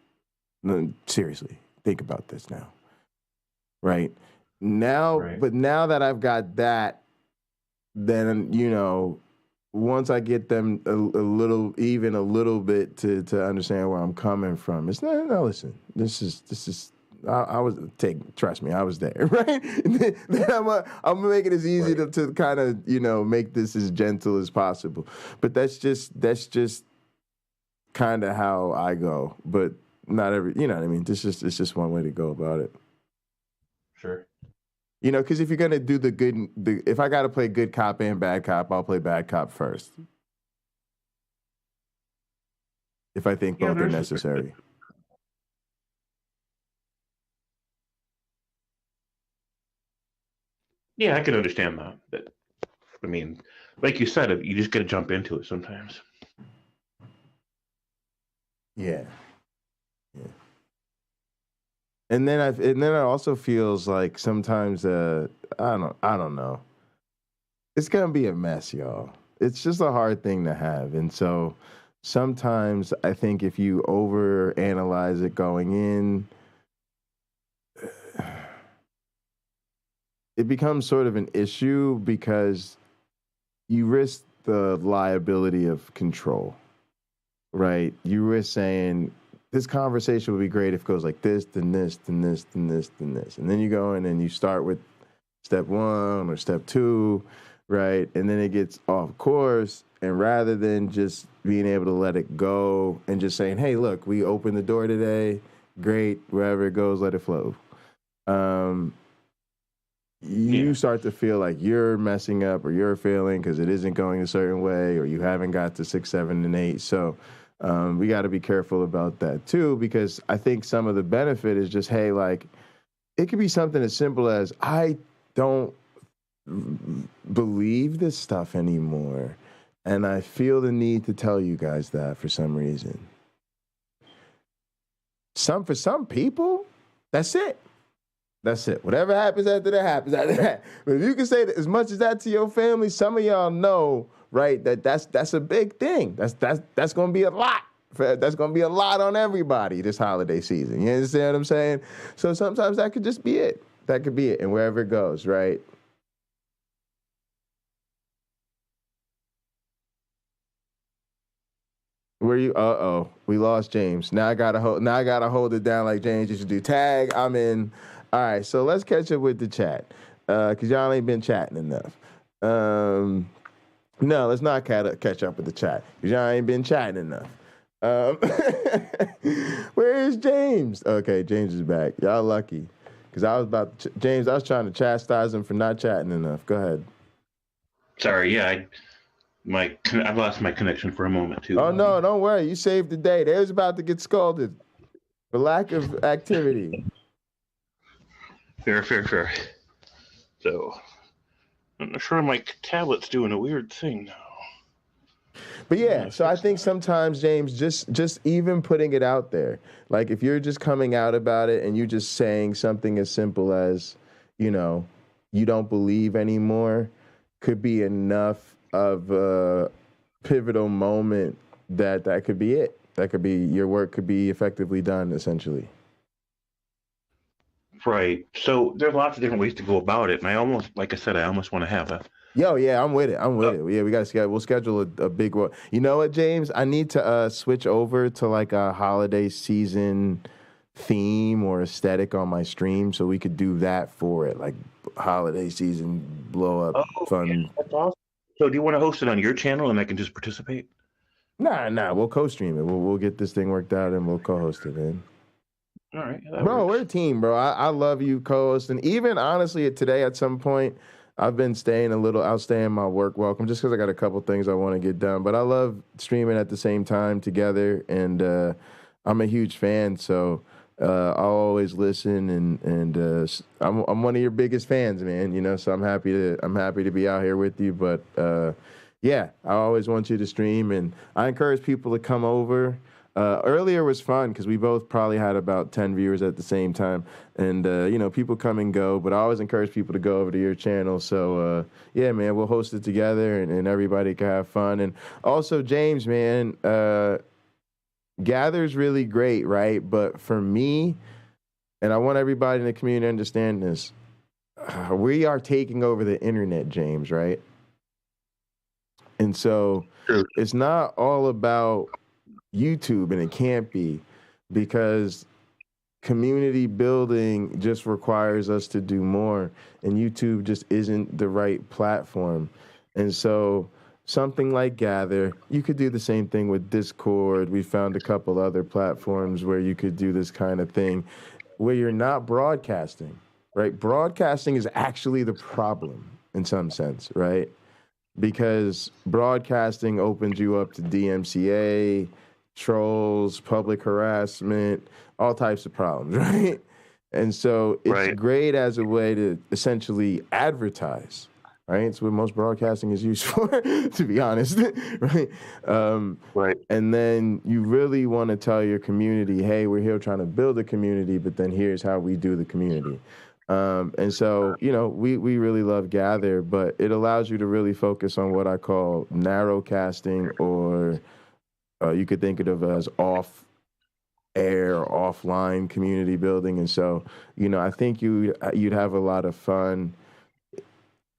No, seriously, think about this now. Right now, but now that I've got that, then once I get them a little bit to understand where I'm coming from, it's not. No, listen, this is. I was trust me, I was there, right? Then I'm gonna make it as easy to kind of make this as gentle as possible. But that's just kind of how I go. But not every, you know what I mean? It's just one way to go about it. Sure. Because if you're gonna do if I gotta play good cop and bad cop, I'll play bad cop first. If I think both are necessary. Yeah, I can understand that. But I mean, like you said, you just got to jump into it sometimes. Yeah. And then it also feels like sometimes I don't know. It's gonna be a mess, y'all. It's just a hard thing to have, and so sometimes I think if you overanalyze it going in, it becomes sort of an issue, because you risk the liability of control, right? You risk saying, this conversation would be great if it goes like this, then this, then this, then this, then this. And then you go in and you start with step 1 or step 2, right? And then it gets off course. And rather than just being able to let it go and just saying, hey, look, we opened the door today. Great. Wherever it goes, let it flow. You start to feel like you're messing up or you're failing because it isn't going a certain way, or you haven't got to 6, 7, and 8. So we got to be careful about that too, because I think some of the benefit is just, hey, like, it could be something as simple as, I don't believe this stuff anymore, and I feel the need to tell you guys that for some reason. For some people, that's it. That's it. Whatever happens after that happens after that. But if you can say that as much as that to your family, some of y'all know, right, that's a big thing. That's going to be a lot. That's going to be a lot on everybody this holiday season. You understand what I'm saying? So sometimes that could just be it. That could be it, and wherever it goes, right? We lost James. Now I gotta hold it down like James used to do. Tag, I'm in. All right, so let's catch up with the chat, because y'all ain't been chatting enough. No, let's not catch up with the chat. Because y'all ain't been chatting enough. Where is James? Okay, James is back. Y'all lucky. Because I was about to, James, I was trying to chastise him for not chatting enough. Go ahead. Sorry, yeah, I lost my connection for a moment too. Oh, no, don't worry. You saved the day. They was about to get scolded for lack of activity. Fair. So, I'm not sure my tablet's doing a weird thing now. But yeah, so I think sometimes, James, just even putting it out there, like if you're just coming out about it and you're just saying something as simple as, you know, you don't believe anymore, could be enough of a pivotal moment that could be it. That could be, your work could be effectively done, essentially. Right. So there's lots of different ways to go about it. And I almost want to have a... Yo, yeah, I'm with it. Yeah, we got to schedule. We'll schedule a big one. You know what, James? I need to switch over to like a holiday season theme or aesthetic on my stream, so we could do that for it, like holiday season blow up fun. Yeah, that's awesome. So do you want to host it on your channel and I can just participate? Nah, we'll co-stream it. We'll get this thing worked out and we'll co-host it, man. All right, bro, we're a team, bro. I love you co-hosting. Even honestly, today at some point, I've been I'll stay in my work welcome just because I got a couple things I want to get done. But I love streaming at the same time together, and I'm a huge fan, so I'll always listen, and I'm one of your biggest fans, man. You know, so I'm happy to be out here with you. But yeah, I always want you to stream, and I encourage people to come over. Earlier was fun because we both probably had about 10 viewers at the same time. And, you know, people come and go, but I always encourage people to go over to your channel. So, yeah, man, we'll host it together and everybody can have fun. And also, James, man, Gather's really great, right? But for me, and I want everybody in the community to understand this, we are taking over the internet, James, right? And so it's not all about YouTube, and it can't be, because community building just requires us to do more, and YouTube just isn't the right platform. And so something like Gather, you could do the same thing with Discord. We found a couple other platforms where you could do this kind of thing where you're not broadcasting, right? Broadcasting is actually the problem in some sense, right? Because broadcasting opens you up to DMCA, trolls, public harassment, all types of problems, right? And so it's great as a way to essentially advertise, right? It's what most broadcasting is used for, to be honest, right? And then you really want to tell your community, hey, we're here trying to build a community, but then here's how we do the community. And so, you know, we really love Gather, but it allows you to really focus on what I call narrowcasting, or you could think of it as off-air, offline community building. And so, you know, I think you'd have a lot of fun,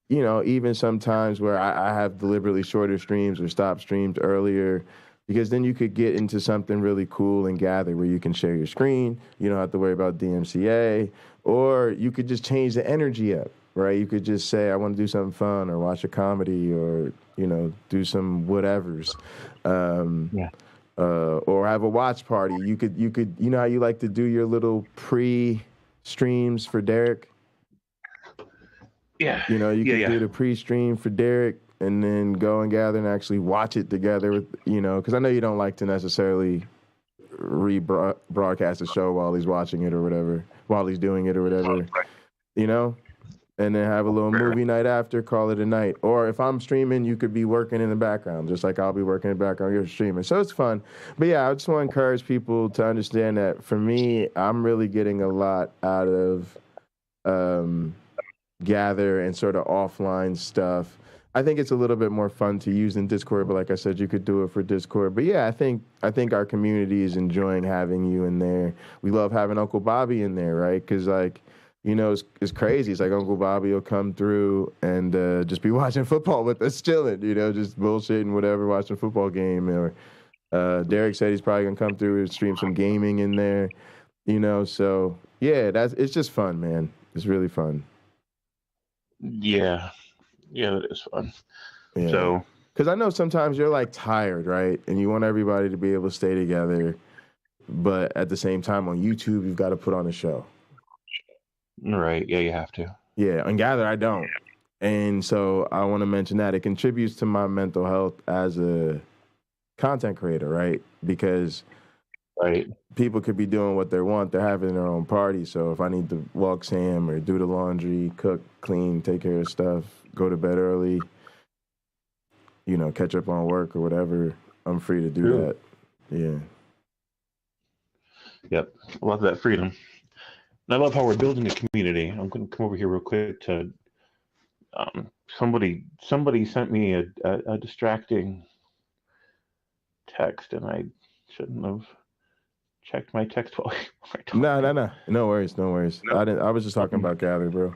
you know, even sometimes where I have deliberately shorter streams or stop streams earlier, because then you could get into something really cool and Gather where you can share your screen. You don't have to worry about DMCA, or you could just change the energy up, right? You could just say, I want to do something fun, or watch a comedy, or, you know, do some whatevers. Or have a watch party. You could, you know how you like to do your little pre-streams for Derek? Yeah. You know, you could do the pre-stream for Derek and then go and Gather and actually watch it together with, you know, because I know you don't like to necessarily broadcast a show while he's watching it or whatever, while he's doing it or whatever, you know? And then have a little movie night after, call it a night. Or if I'm streaming, you could be working in the background, just like I'll be working in the background, you're streaming. So it's fun. But yeah, I just want to encourage people to understand that for me, I'm really getting a lot out of Gather and sort of offline stuff. I think it's a little bit more fun to use than Discord, but like I said, you could do it for Discord. But yeah, I think our community is enjoying having you in there. We love having Uncle Bobby in there, right? Because like, you know, it's crazy. It's like Uncle Bobby will come through and just be watching football with us, chilling, you know, just bullshitting, whatever, watching a football game. Or Derek said he's probably going to come through and stream some gaming in there, you know. So, yeah, it's just fun, man. It's really fun. Yeah. Yeah, it is fun. Yeah. So because I know sometimes you're like tired, right? And you want everybody to be able to stay together, but at the same time on YouTube, you've got to put on a show. Right. Yeah, you have to. Yeah, on Gather, I don't. And so I want to mention that it contributes to my mental health as a content creator, right? Because people could be doing what they want. They're having their own party. So if I need to walk Sam or do the laundry, cook, clean, take care of stuff, go to bed early, you know, catch up on work or whatever, I'm free to do that. Yeah. Yep. I love that freedom. And I love how we're building a community. I'm going to come over here real quick to somebody sent me a distracting text, and I shouldn't have checked my text while No worries. I was just talking about Gather, bro.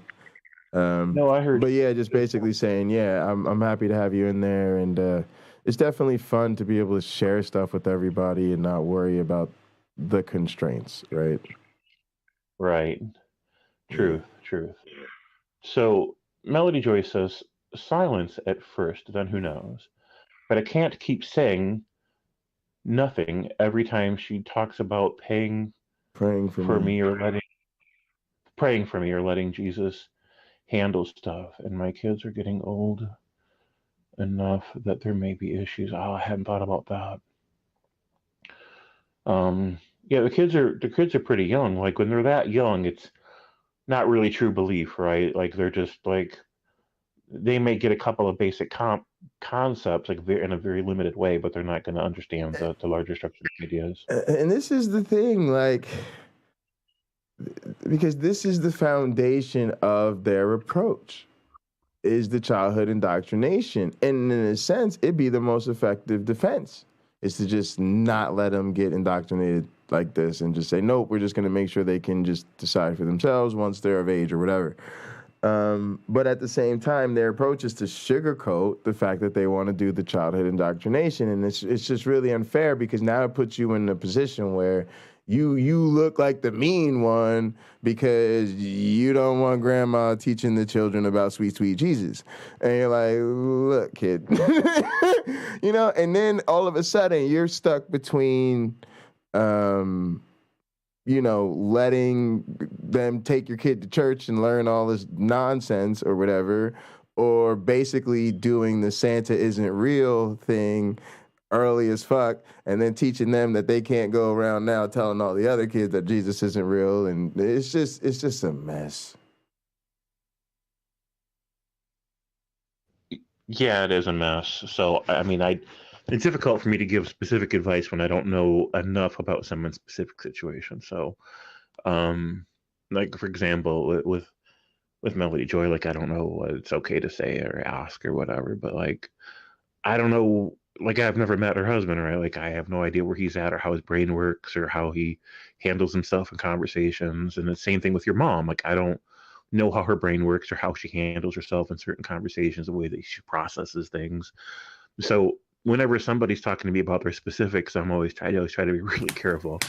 No, I heard. But yeah, just basically saying, yeah, I'm happy to have you in there, and it's definitely fun to be able to share stuff with everybody and not worry about the constraints, right? Right. Truth. So Melody Joy says, silence at first, then who knows? But I can't keep saying nothing every time she talks about praying for me or letting Jesus handle stuff. And my kids are getting old enough that there may be issues. Oh, I hadn't thought about that. Yeah, the kids are pretty young. Like when they're that young, it's not really true belief, right? Like they're just like, they may get a couple of basic concepts like in a very limited way, but they're not going to understand the larger structure of ideas. And this is the thing, like, because this is the foundation of their approach, is the childhood indoctrination. And in a sense, it'd be the most effective defense, is to just not let them get indoctrinated like this and just say, nope, we're just going to make sure they can just decide for themselves once they're of age or whatever. But at the same time, their approach is to sugarcoat the fact that they want to do the childhood indoctrination. And it's just really unfair, because now it puts you in a position where you look like the mean one because you don't want grandma teaching the children about sweet, sweet Jesus. And you're like, look, kid. You know, and then all of a sudden you're stuck between, you know, letting them take your kid to church and learn all this nonsense or whatever, or basically doing the Santa isn't real thing early as fuck, and then teaching them that they can't go around now telling all the other kids that Jesus isn't real. And it's just a mess. Yeah, it is a mess. So, I mean, it's difficult for me to give specific advice when I don't know enough about someone's specific situation. So, like, for example, with Melody Joy, like, I don't know what it's okay to say or ask or whatever, but, like, I don't know, like, I've never met her husband, right? Like, I have no idea where he's at or how his brain works or how he handles himself in conversations. And the same thing with your mom. Like, I don't know how her brain works or how she handles herself in certain conversations, the way that she processes things. So whenever somebody's talking to me about their specifics, I always try to be really careful,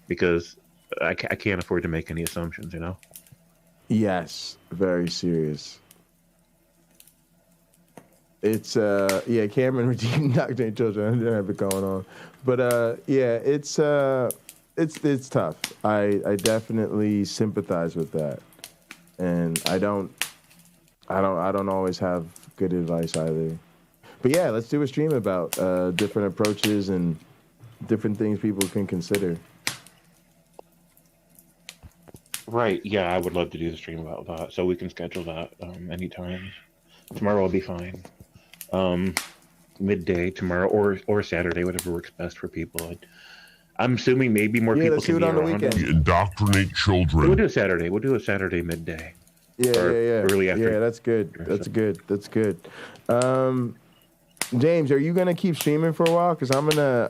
because I can't afford to make any assumptions, you know? Yes, very serious. It's yeah, Cameron redeemed indoctrinated children. I didn't have it going on, but yeah, it's tough. I definitely sympathize with that, and I don't always have good advice either. But yeah, let's do a stream about different approaches and different things people can consider. Right. Yeah, I would love to do the stream about that, so we can schedule that anytime. Tomorrow will be fine. Midday tomorrow or Saturday, whatever works best for people. I'm assuming maybe more people can be around. Weekend. Indoctrinate children. We'll do a Saturday. We'll do a Saturday midday. Yeah. Early afternoon. Yeah, that's good. That's good. James, are you gonna keep streaming for a while? Cause I'm gonna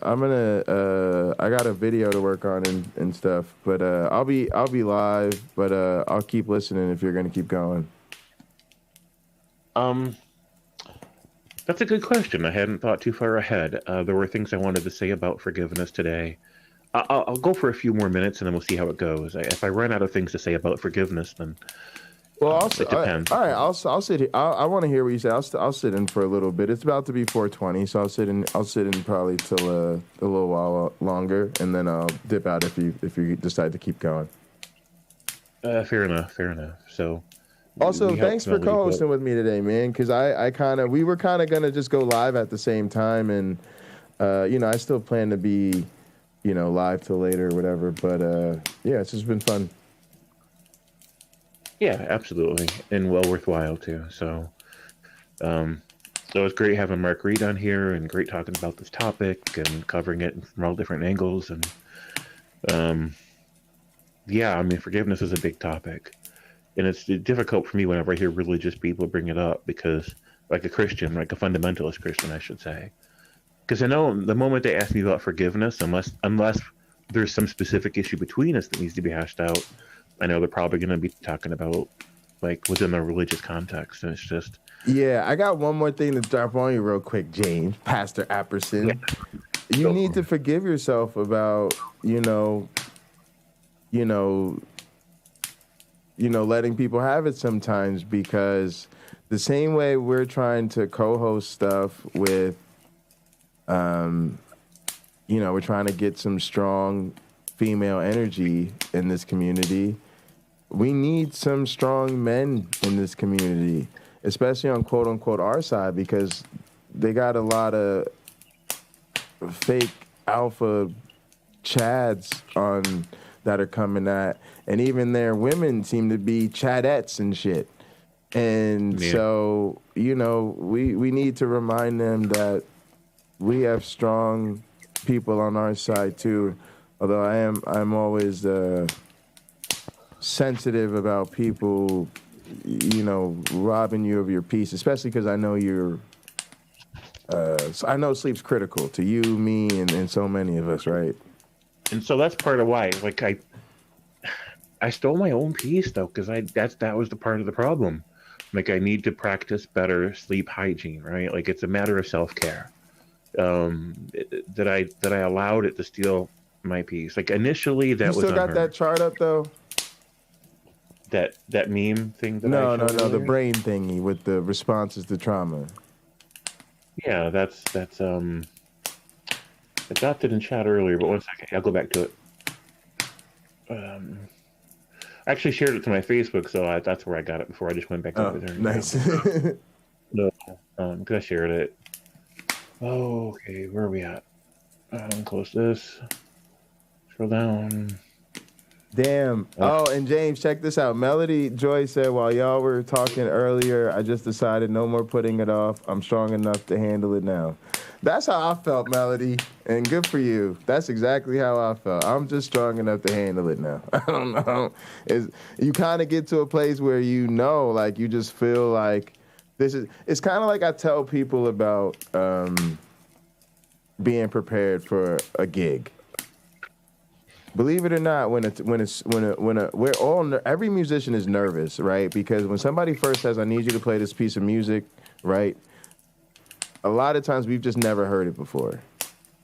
I got a video to work on and stuff, but I'll be live, but I'll keep listening if you're gonna keep going. That's a good question. I hadn't thought too far ahead. There were things I wanted to say about forgiveness today. I'll go for a few more minutes and then we'll see how it goes. If I run out of things to say about forgiveness, then Well, it depends. all right. I'll sit here. I want to hear what you say. I'll sit in for a little bit. It's about to be 4:20, so I'll sit in probably till a little while longer, and then I'll dip out if you decide to keep going. Fair enough. So. Also, thanks for co-hosting with me today, man. Because we were kind of gonna just go live at the same time, and I still plan to be, live till later or whatever. But yeah, it's just been fun. Yeah, absolutely, and well worthwhile too. So it's great having Mark Reed on here, and great talking about this topic and covering it from all different angles. And forgiveness is a big topic, and it's difficult for me whenever I hear religious people bring it up, because, like a Christian, like a fundamentalist Christian, I should say, because I know the moment they ask me about forgiveness, unless there's some specific issue between us that needs to be hashed out, I know they're probably going to be talking about, like, within the religious context, and it's just... Yeah, I got one more thing to drop on you real quick, James, Pastor Apperson. Yeah. You need to forgive yourself about, letting people have it sometimes, because the same way we're trying to co-host stuff with, we're trying to get some strong female energy in this community. We need some strong men in this community, especially on quote unquote our side, because they got a lot of fake alpha chads on that are coming at, and even their women seem to be chadettes and shit. And so, we need to remind them that we have strong people on our side too. Although I'm always sensitive about people, robbing you of your peace, especially because I know I know sleep's critical to you, me, and so many of us, right? And so that's part of why, like, I stole my own peace though, because that was the part of the problem. Like, I need to practice better sleep hygiene, right? Like, it's a matter of self-care. That I allowed it to steal my peace. Like, initially that was You still got that chart up though? That meme thing that No, I showed the earlier? brain thingy with the responses to trauma. Yeah, that's I dropped it in chat earlier, but one second, I'll go back to it. I actually shared it to my Facebook, so that's where I got it before I just went back over there. Nice. No, because I shared it. Oh, okay, where are we at? Close this. Scroll down. Damn. Oh, and James, check this out. Melody Joy said, while y'all were talking earlier, I just decided no more putting it off. I'm strong enough to handle it now. That's how I felt, Melody, and good for you. That's exactly how I felt. I'm just strong enough to handle it now. I don't know. You kind of get to a place where you just feel like it's kind of like I tell people about being prepared for a gig. Believe it or not, every musician is nervous, right? Because when somebody first says, I need you to play this piece of music, right? A lot of times we've just never heard it before.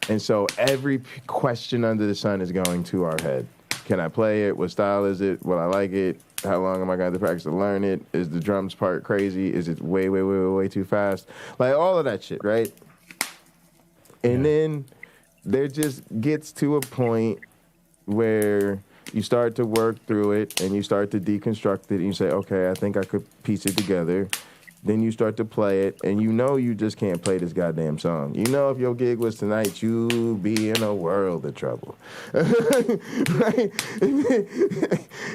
And so every question under the sun is going to our head. Can I play it? What style is it? Will I like it? How long am I going to practice to learn it? Is the drums part crazy? Is it way, way, way, way too fast? Like all of that shit, right? And then there just gets to a point where you start to work through it and you start to deconstruct it and you say, okay, I think I could piece it together. Then you start to play it and you just can't play this goddamn song. If your gig was tonight, you'd be in a world of trouble. Right?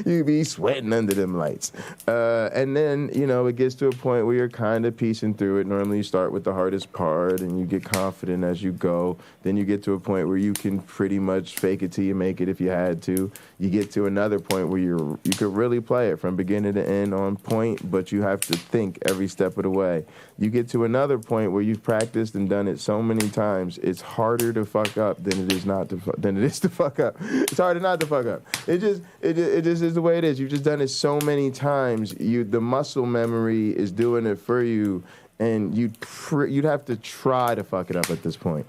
You'd be sweating under them lights. And then, it gets to a point where you're kind of piecing through it. Normally you start with the hardest part and you get confident as you go. Then you get to a point where you can pretty much fake it till you make it if you had to. You get to another point where you could really play it from beginning to end on point, but you have to think every step of the way. You get to another point where you've practiced and done it so many times, it's harder to fuck up than it is to fuck up. It's harder not to fuck up. It just is the way it is. You've just done it so many times. The muscle memory is doing it for you, and you'd have to try to fuck it up at this point,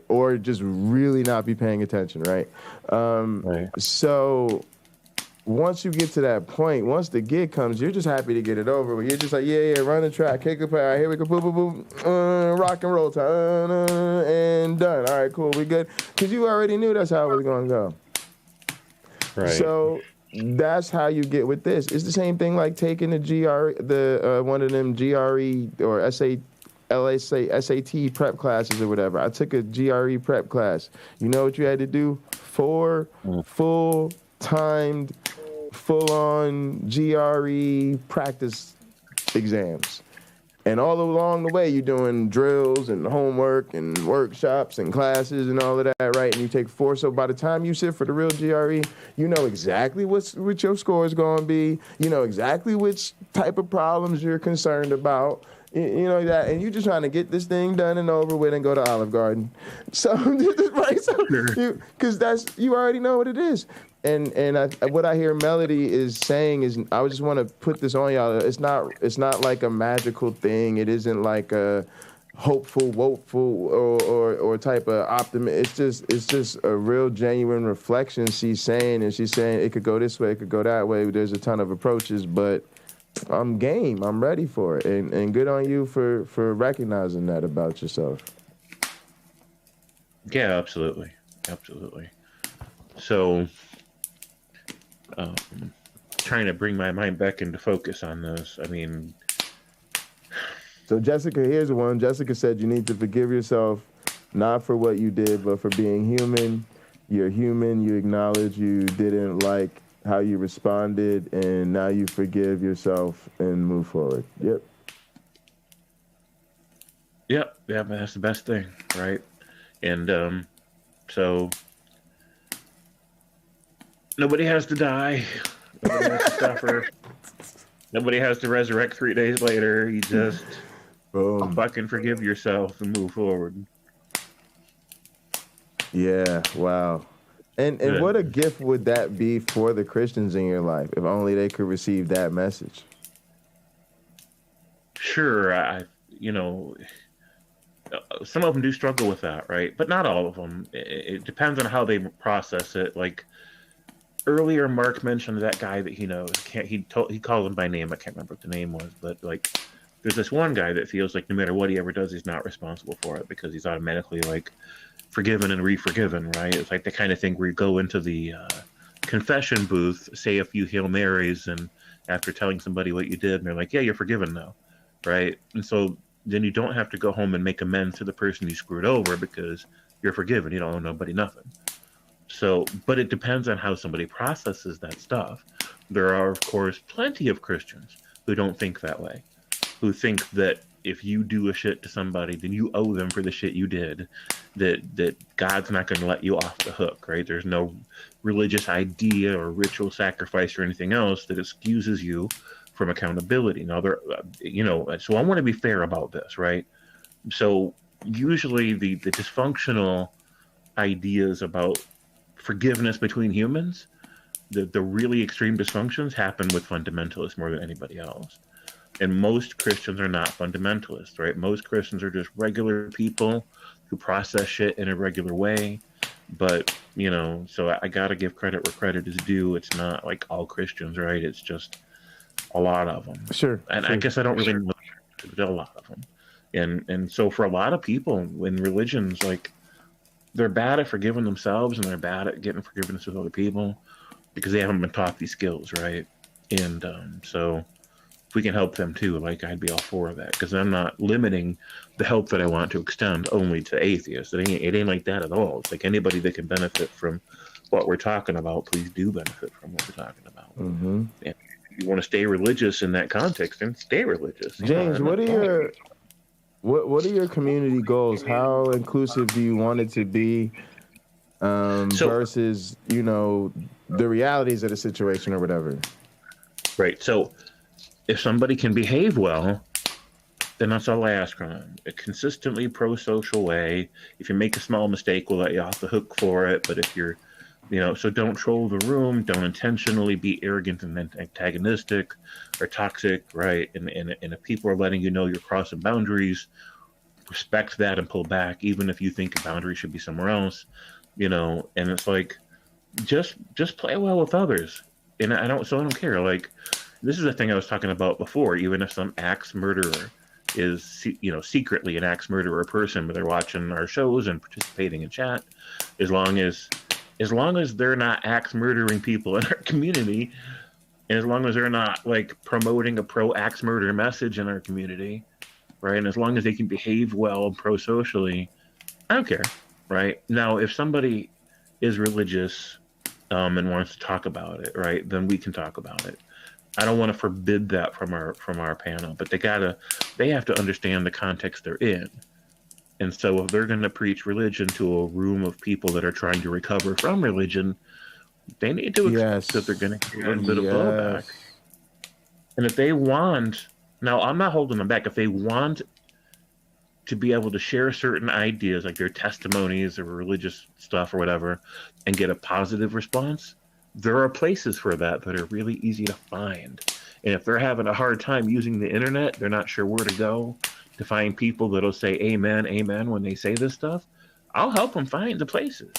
or just really not be paying attention, right? Right. So once you get to that point, once the gig comes, you're just happy to get it over with. You're just like, yeah, run the track, kick a play. All right, here we go, boom, boom, boom, rock and roll time, and done. All right, cool, we good. Because you already knew that's how it was going to go. Right. So that's how you get with this. It's the same thing like taking the one of them GRE or SAT prep classes or whatever. I took a GRE prep class. You know what you had to do? 4 full-timed, full-on GRE practice exams. And all along the way, you're doing drills and homework and workshops and classes and all of that, right? And you take 4. So by the time you sit for the real GRE, you know exactly what your score is going to be. You know exactly which type of problems you're concerned about. You know that, and you're just trying to get this thing done and over with and go to Olive Garden. So, right? Because you already know what it is. And what I hear Melody is saying is, I just want to put this on y'all. It's not like a magical thing. It isn't like a hopeful, woeful, or type of optimism. It's just a real genuine reflection she's saying, and she's saying it could go this way, it could go that way. There's a ton of approaches, but I'm game. I'm ready for it, and good on you for recognizing that about yourself. Yeah, absolutely. So, trying to bring my mind back into focus on this. I mean, so Jessica, here's one. Jessica said you need to forgive yourself, not for what you did, but for being human. You're human. You acknowledge you didn't like how you responded, and now you forgive yourself and move forward. Yep, that's the best thing, right? And so nobody has to die. Nobody has to suffer. Nobody has to resurrect 3 days later. You just fucking forgive yourself and move forward. Yeah, wow. And what a gift would that be for the Christians in your life, if only they could receive that message. Sure, some of them do struggle with that, right? But not all of them. It depends on how they process it. Like earlier, Mark mentioned that guy that he knows. He called him by name. I can't remember what the name was, but like, there's this one guy that feels like no matter what he ever does, he's not responsible for it because he's automatically like forgiven and re-forgiven, right? It's like the kind of thing where you go into the confession booth, say a few Hail Marys, and after telling somebody what you did, and they're like, yeah, you're forgiven now, right? And so then you don't have to go home and make amends to the person you screwed over because you're forgiven. You don't owe nobody nothing. So, but it depends on how somebody processes that stuff. There are, of course, plenty of Christians who don't think that way, who think that if you do a shit to somebody, then you owe them for the shit you did, that God's not going to let you off the hook, right? There's no religious idea or ritual sacrifice or anything else that excuses you from accountability. Now, so I want to be fair about this, right? So usually the dysfunctional ideas about forgiveness between humans, the really extreme dysfunctions happen with fundamentalists more than anybody else. And most Christians are not fundamentalists, right? Most Christians are just regular people who process shit in a regular way. But, so I got to give credit where credit is due. It's not like all Christians, right? It's just a lot of them. Sure. And I guess I don't really know. There's a lot of them. And so for a lot of people in religions, like, they're bad at forgiving themselves and they're bad at getting forgiveness with other people because they haven't been taught these skills, right? And so if we can help them too, like, I'd be all for that, because I'm not limiting the help that I want to extend only to atheists. It ain't like that at all. It's like anybody that can benefit from what we're talking about, please do benefit from what we're talking about. Mm-hmm. And if you want to stay religious in that context, then stay religious. James, what are your community goals? How inclusive do you want it to be versus, the realities of the situation or whatever? Right. So if somebody can behave well, then that's all I ask from them. A consistently pro-social way. If you make a small mistake, we'll let you off the hook for it. But if you're, so don't troll the room, don't intentionally be arrogant and antagonistic or toxic, right? And if people are letting you know you're crossing boundaries, respect that and pull back, even if you think a boundary should be somewhere else, and it's like, just play well with others. and I don't care. Like, this is the thing I was talking about before. Even if some axe murderer is, secretly an axe murderer person, but they're watching our shows and participating in chat, as long as they're not axe murdering people in our community, and as long as they're not like promoting a pro-axe murder message in our community, right? And as long as they can behave well pro-socially, I don't care, right? Now, if somebody is religious and wants to talk about it, right, then we can talk about it. I don't want to forbid that from our panel, but they have to understand the context they're in. And so if they're going to preach religion to a room of people that are trying to recover from religion, they need to accept that they're going to get a little bit of blowback. And if they want, now I'm not holding them back, if they want to be able to share certain ideas, like their testimonies or religious stuff or whatever, and get a positive response, there are places for that are really easy to find. And if they're having a hard time using the internet, they're not sure where to go to find people that'll say amen, amen when they say this stuff, I'll help them find the places.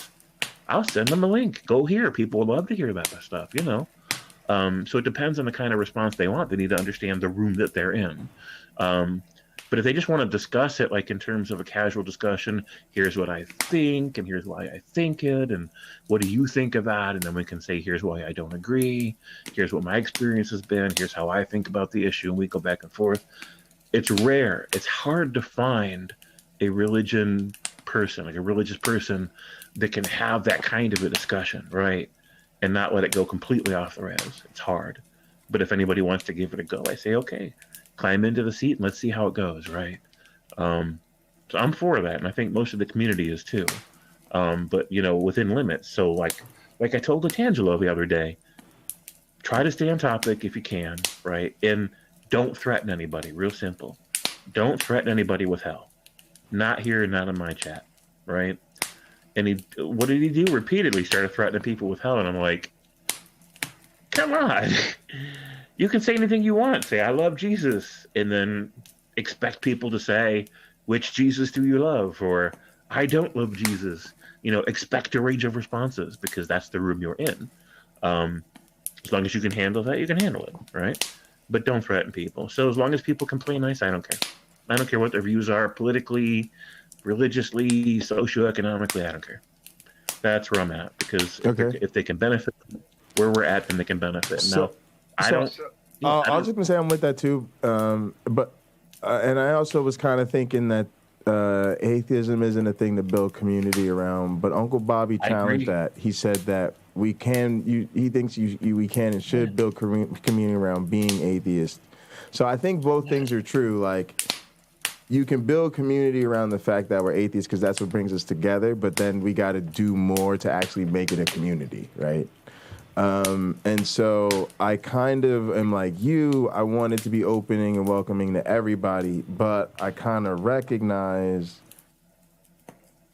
I'll send them a link. Go here. People would love to hear about that stuff, So it depends on the kind of response they want. They need to understand the room that they're in. But if they just want to discuss it, like in terms of a casual discussion, here's what I think, and here's why I think it, and what do you think of that? And then we can say, here's why I don't agree. Here's what my experience has been. Here's how I think about the issue. And we go back and forth. It's rare. It's hard to find a religious person that can have that kind of a discussion, right? And not let it go completely off the rails. It's hard. But if anybody wants to give it a go, I say, okay, climb into the seat and let's see how it goes, right? So I'm for that, and I think most of the community is too. But within limits. So like I told Latangelo the other day, try to stay on topic if you can, right? And don't threaten anybody. Real simple. Don't threaten anybody with hell. Not here, not in my chat, right? And what did he do? Repeatedly started threatening people with hell, and I'm like, come on. You can say anything you want. Say, I love Jesus, and then expect people to say, which Jesus do you love? Or, I don't love Jesus. Expect a range of responses, because that's the room you're in. As long as you can handle that, you can handle it, right? But don't threaten people. So as long as people can play nice, I don't care. I don't care what their views are politically, religiously, socioeconomically, I don't care. That's where I'm at, because if they can benefit where we're at, then they can benefit. Now, I was just gonna say I'm with that too, but and I also was kind of thinking that atheism isn't a thing to build community around. But Uncle Bobby challenged that. He said that we can. He thinks we can and should build community around being atheist. So I think both things are true. Like, you can build community around the fact that we're atheists because that's what brings us together. But then we got to do more to actually make it a community, right? And so I kind of am like you. I want it to be opening and welcoming to everybody, but I kind of recognize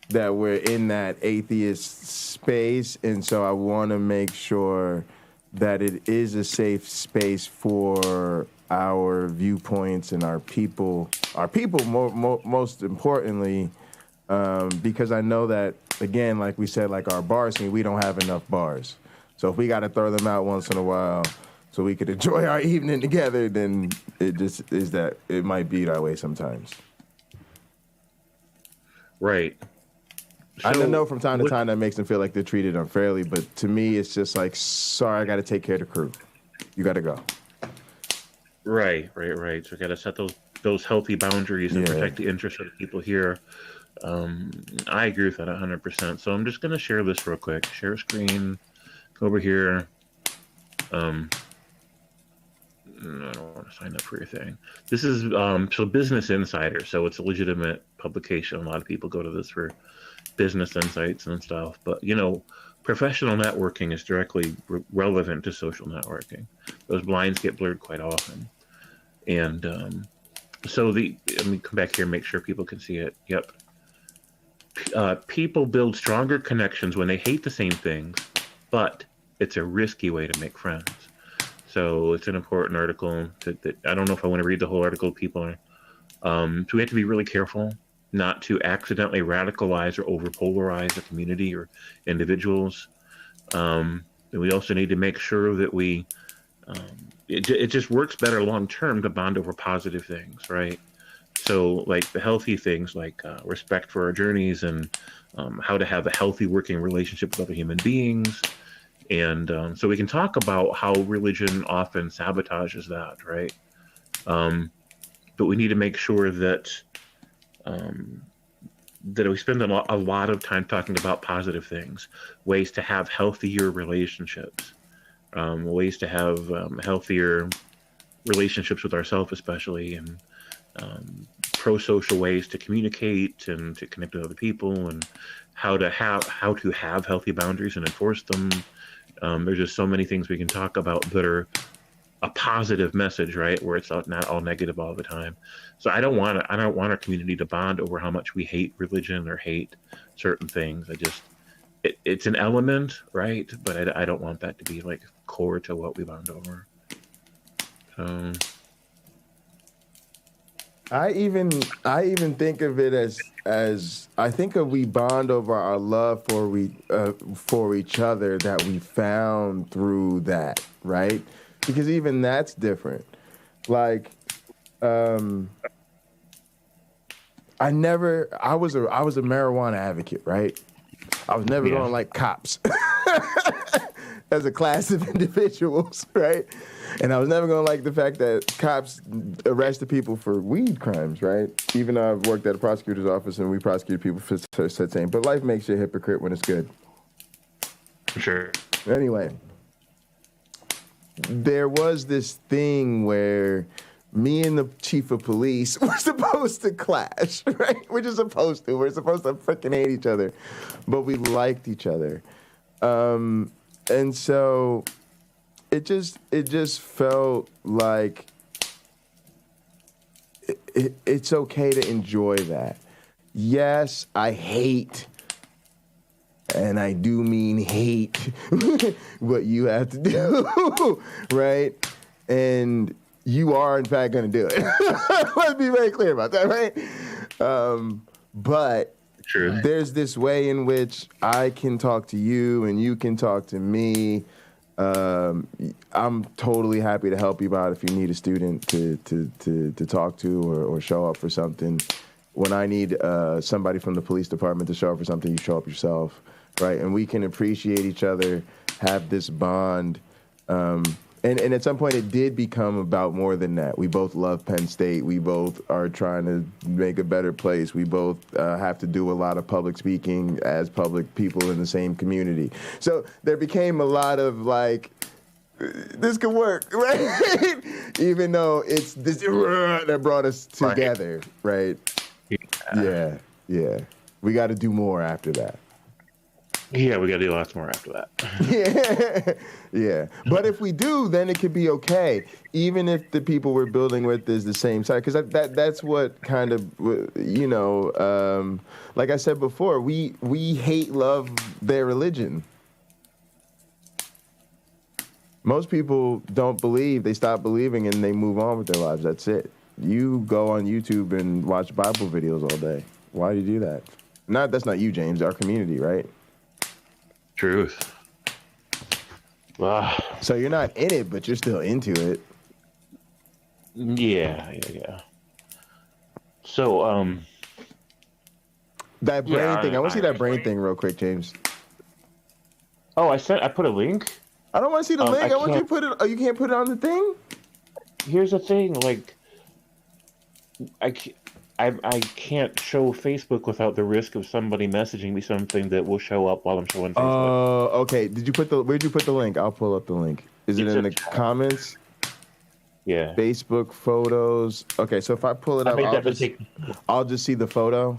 that we're in that atheist space, and so I want to make sure that it is a safe space for our viewpoints and our people most importantly, because I know that, again, like we said, like our bar scene, we don't have enough bars. So if we got to throw them out once in a while so we could enjoy our evening together, then it just is that it might be that way sometimes. Right. I don't know, from time to time that makes them feel like they're treated unfairly, but to me it's just like, sorry, I got to take care of the crew. You got to go. Right. So we got to set those healthy boundaries and protect the interests of the people here. I agree with that 100%. So I'm just going to share this real quick. Share screen. Over here, I don't want to sign up for your thing. This is so Business Insider, so it's a legitimate publication. A lot of people go to this for business insights and stuff. But professional networking is directly relevant to social networking. Those lines get blurred quite often, and so let me come back here and make sure people can see it. Yep. People build stronger connections when they hate the same things, but it's a risky way to make friends. So it's an important article that I don't know if I want to read the whole article. People are, so we have to be really careful not to accidentally radicalize or overpolarize a community or individuals. And we also need to make sure that it just works better long term to bond over positive things, right? So like the healthy things like respect for our journeys and how to have a healthy working relationship with other human beings. And so we can talk about how religion often sabotages that, right? But we need to make sure that we spend a lot of time talking about positive things, ways to have healthier relationships, ways to have healthier relationships with ourselves, especially, and pro-social ways to communicate and to connect with other people, and how to have healthy boundaries and enforce them. There's just so many things we can talk about that are a positive message, right? Where it's not all negative all the time. So I don't want our community to bond over how much we hate religion or hate certain things. It's an element, right? But I don't want that to be like core to what we bond over. So I even think of it as I think of we bond over our love for each other that we found through that, right? Because even that's different. Like, I was a marijuana advocate, right? I was never going to like cops as a class of individuals, right? And I was never going to like the fact that cops arrested people for weed crimes, right? Even though I've worked at a prosecutor's office and we prosecuted people for such things. But life makes you a hypocrite when it's good. Sure. Anyway, there was this thing where me and the chief of police were supposed to clash, right? We're supposed to freaking hate each other, but we liked each other. And so it just felt like it's okay to enjoy that. Yes, I hate, and I do mean hate, what you have to do, right? And you are, in fact, going to do it. Let's be very clear about that, right? But True. There's this way in which I can talk to you and you can talk to me. I'm totally happy to help you out if you need a student to talk to or show up for something. When I need somebody from the police department to show up for something, you show up yourself, right? And we can appreciate each other, have this bond. And at some point, it did become about more than that. We both love Penn State. We both are trying to make a better place. We both have to do a lot of public speaking as public people in the same community. So there became a lot of like, this could work, right? Even though it's this that brought us together, right? Yeah. We got to do more after that. Yeah, we got to do lots more after that. Yeah. But if we do, then it could be okay, even if the people we're building with is the same side. Because that's what kind of, like I said before, we hate, love their religion. Most people don't believe, they stop believing, and they move on with their lives. That's it. You go on YouTube and watch Bible videos all day. Why do you do that? That's not you, James, our community, right? Truth. So you're not in it, but you're still into it. Yeah. So, that brain thing. I want to see that brain thing real quick, James. Oh, I put a link. I don't want to see the link. I want you to put it. Oh, you can't put it on the thing? Here's the thing. Like, I can't show Facebook without the risk of somebody messaging me something that will show up while I'm showing Facebook. Oh, okay. Where'd you put the link? I'll pull up the link. Is it in the comments? Yeah. Facebook photos. Okay, so if I pull it up, I'll just see the photo.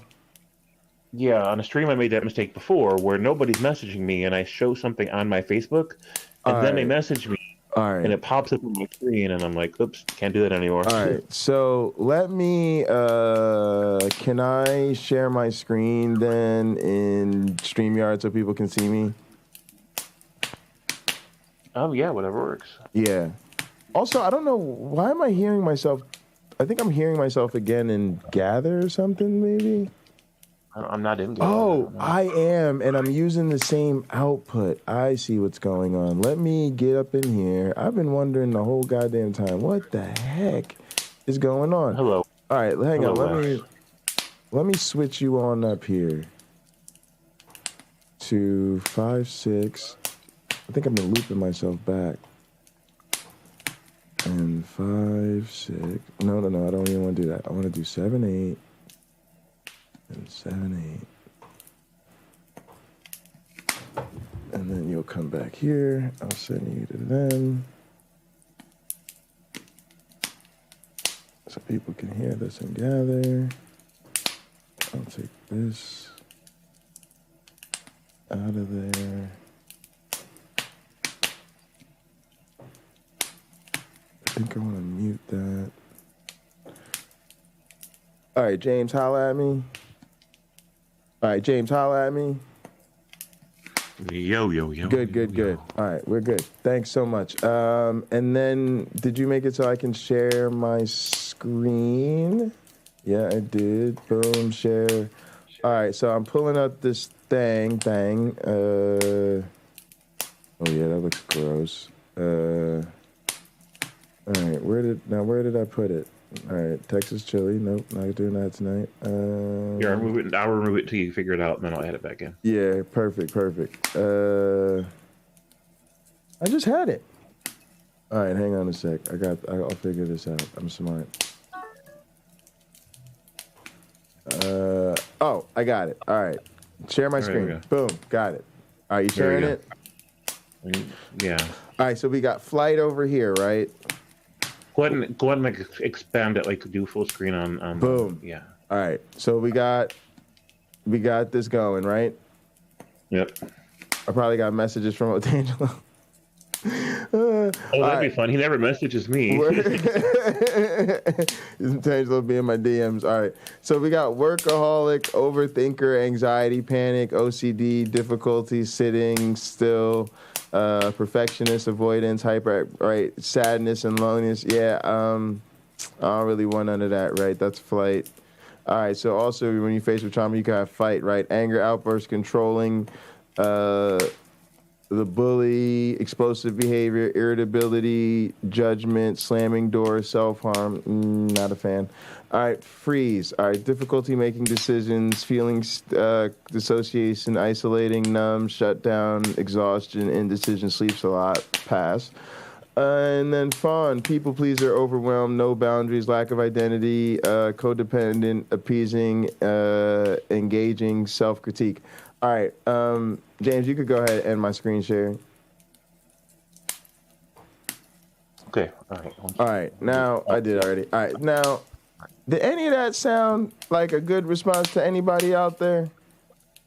Yeah, on a stream I made that mistake before where nobody's messaging me and I show something on my Facebook and then they message me. All right. And it pops up on my screen, and I'm like, oops, can't do that anymore. All right. So let me, can I share my screen then in StreamYard so people can see me? Oh, yeah, whatever works. Yeah. Also, I don't know, why am I hearing myself? I think I'm hearing myself again in Gather or something, maybe? I'm not in game. Oh, I am, and I'm using the same output. I see what's going on. Let me get up in here. I've been wondering the whole goddamn time, what the heck is going on? Hello. All right, hang on. Hello, Let me switch you on up here to 5.6. I think I've been looping myself back. And 5.6. No, I don't even want to do that. I want to do 7.8 and 7.8. And then you'll come back here. I'll send you to them, so people can hear this and gather. I'll take this out of there. I think I want to mute that. All right, James, holla at me. Yo. Good. All right, we're good. Thanks so much. And then, did you make it so I can share my screen? Yeah, I did. Boom, share. All right, so I'm pulling up this thing. Oh yeah, that looks gross. All right, where did I put it? All right, Texas chili. Nope, not doing that tonight. Here, I'll remove it till you figure it out, and then I'll add it back in. Yeah, perfect. I just had it. All right, hang on a sec. I'll figure this out. I'm smart. Oh, I got it. All right, share my screen. Boom, got it. All right, you sharing it? Yeah. All right, so we got flight over here, right? Go ahead and like expand it, like do full screen on. Boom. Yeah. All right, so we got this going, right? Yep. I probably got messages from Otangelo. That'd be fun. He never messages me. Otangelo be in my DMs. All right, so we got workaholic, overthinker, anxiety, panic, OCD, difficulty sitting still, perfectionist, avoidance, hyper, right, sadness and loneliness. Yeah, I don't really want none of that, right? That's flight. All right, so also when you face with trauma, you can have fight, right? Anger, outburst, controlling, the bully, explosive behavior, irritability, judgment, slamming doors, self-harm. Not a fan. All right, freeze. All right, difficulty making decisions, feelings, dissociation, isolating, numb, shutdown, exhaustion, indecision, sleeps a lot, pass. And then fawn, people pleaser, overwhelmed, no boundaries, lack of identity, codependent, appeasing, engaging, self-critique. All right, James, you could go ahead and end my screen share. Okay, all right. All right, now I did already. All right, now, did any of that sound like a good response to anybody out there?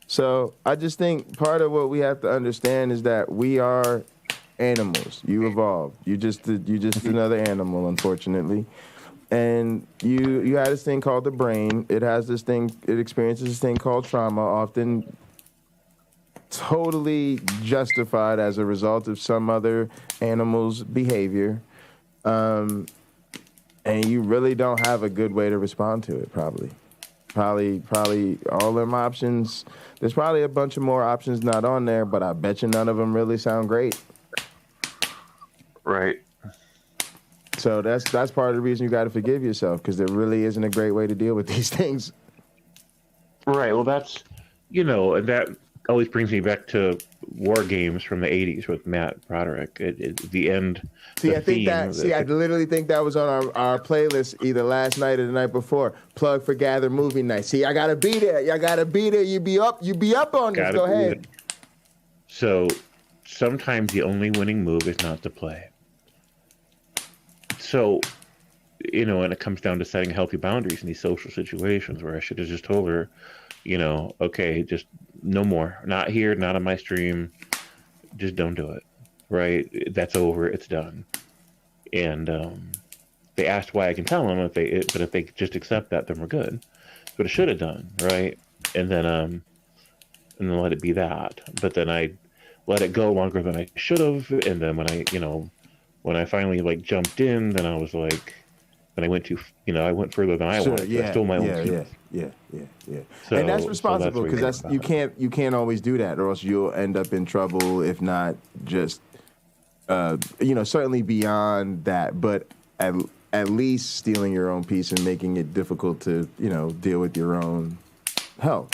So I just think part of what we have to understand is that we are animals. You evolved. You just another animal, unfortunately. And you had this thing called the brain. It has this thing. It experiences this thing called trauma, often totally justified as a result of some other animal's behavior. And you really don't have a good way to respond to it, probably all them options. There's probably a bunch of more options not on there, but I bet you none of them really sound great. Right. So that's part of the reason you got to forgive yourself, because there really isn't a great way to deal with these things. Right. Well, that's, and that always brings me back to War Games from the 80s with Matt Broderick. The end. I literally think that was on our playlist either last night or the night before. Plug for Gather Movie Night. See, I gotta be there. Y'all gotta be there. You be up on this. Go ahead. So sometimes the only winning move is not to play. So, when it comes down to setting healthy boundaries in these social situations, where I should have just told her, okay, just no more. Not here, not on my stream. Just don't do it. Right? That's over. It's done. And they asked why I can tell them, but if they just accept that, then we're good. That's what I should have done, right? And then let it be that. But then I let it go longer than I should have. And then when I finally jumped in, then I was like, and I went I went further than I wanted. Yeah, I stole my own truth. Yeah. So, And that's responsible what because we you can't always do that, or else you'll end up in trouble. If not just certainly beyond that, but at least stealing your own peace and making it difficult to deal with your own health.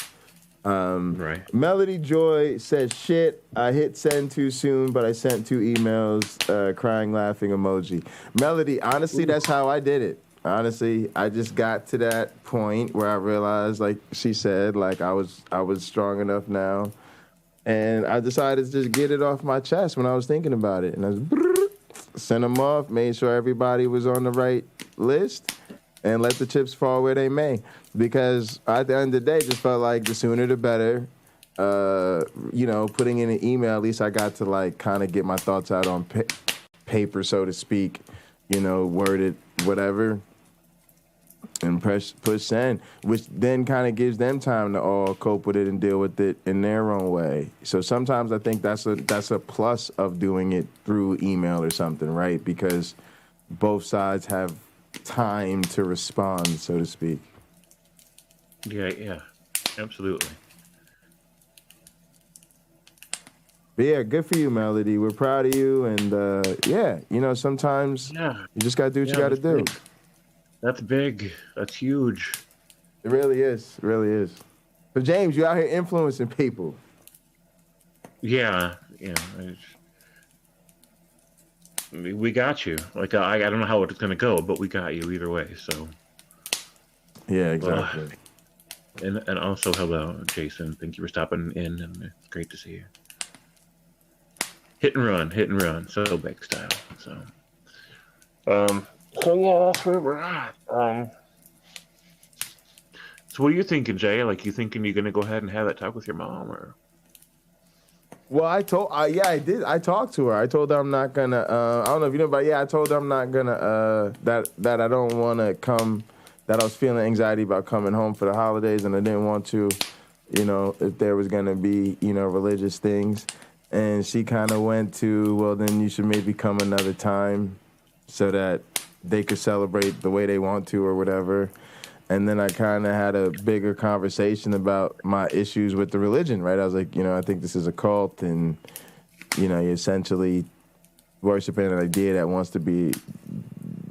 Right. Melody Joy says, shit, I hit send too soon, but I sent 2 emails, crying, laughing emoji. Melody, honestly, that's how I did it. Honestly, I just got to that point where I realized, like she said, like I was strong enough now. And I decided to just get it off my chest when I was thinking about it. And I was sent them off, made sure everybody was on the right list, and let the chips fall where they may. Because at the end of the day, just felt like the sooner the better. Putting in an email, at least I got to like kind of get my thoughts out on paper, so to speak, worded, whatever, and push send, which then kind of gives them time to all cope with it and deal with it in their own way. So sometimes I think that's a plus of doing it through email or something, right? Because both sides have time to respond, so to speak. Yeah, absolutely. But yeah, good for you, Melody. We're proud of you, and sometimes you just gotta do what you gotta do. Big. That's big. That's huge. It really is. It really is. So James, you out here influencing people. Yeah. We got you. Like I don't know how it's gonna go, but we got you either way. So. Yeah, exactly. And also, hello, Jason. Thank you for stopping in, and it's great to see you. Hit and run, so big style. So yeah, that's where we're at. So what are you thinking, Jay? Like, you thinking you're gonna go ahead and have that talk with your mom, or? Well, I did. I talked to her. I told her I'm not gonna. I don't know if you know, but I told her I'm not gonna. That I don't want to come. That I was feeling anxiety about coming home for the holidays, and I didn't want to, if there was gonna be, religious things. And she kind of went to, well, then you should maybe come another time, so that they could celebrate the way they want to or whatever. And then I kind of had a bigger conversation about my issues with the religion, right? I was like, I think this is a cult, and, you're essentially worshiping an idea that wants to be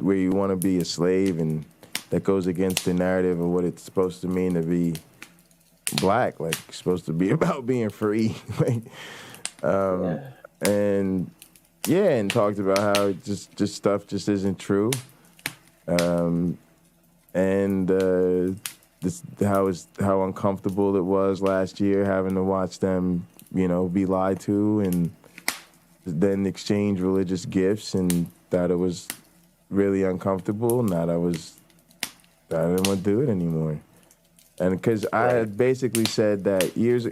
where you want to be a slave, and that goes against the narrative of what it's supposed to mean to be black. Like, it's supposed to be about being free. And talked about how just stuff just isn't true. How uncomfortable it was last year having to watch them, be lied to and then exchange religious gifts, and that it was really uncomfortable, and that I didn't want to do it anymore. And because I had basically said that years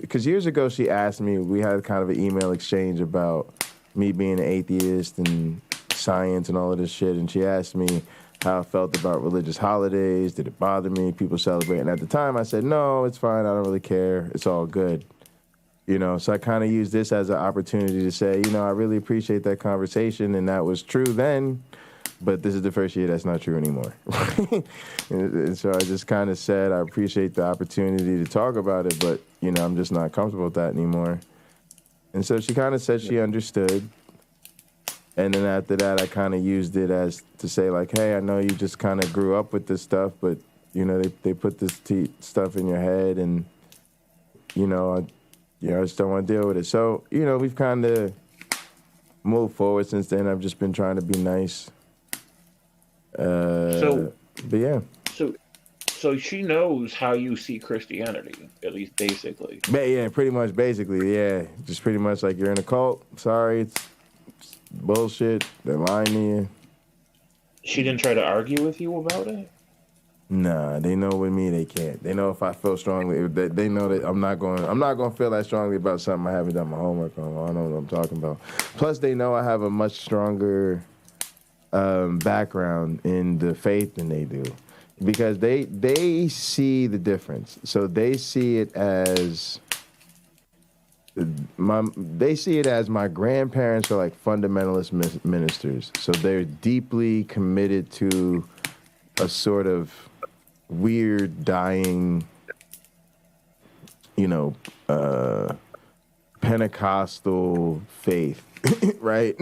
ago she asked me, we had kind of an email exchange about me being an atheist and science and all of this shit, and she asked me how I felt about religious holidays. Did it bother me? People celebrate. And at the time I said, no, it's fine. I don't really care. It's all good. So I kind of used this as an opportunity to say, I really appreciate that conversation, and that was true then, but this is the first year that's not true anymore. and so I just kind of said, I appreciate the opportunity to talk about it, but, I'm just not comfortable with that anymore. And so she kind of said she understood. And then after that, I kind of used it as to say, like, hey, I know you just kind of grew up with this stuff, but, they put this stuff in your head, and, I just don't want to deal with it. So, we've kind of moved forward since then. I've just been trying to be nice. But yeah. So she knows how you see Christianity, at least basically. Yeah, pretty much basically, yeah. Just pretty much like, you're in a cult. Sorry, it's bullshit. They're lying to you. She didn't try to argue with you about it? Nah, they know with me they can't. They know if I feel strongly, they know that I'm not going to feel that strongly about something I haven't done my homework on. I don't know what I'm talking about. Plus, they know I have a much stronger background in the faith than they do, because they see the difference. So they see it as my grandparents are like fundamentalist ministers. So they're deeply committed to a sort of weird dying, Pentecostal faith, right?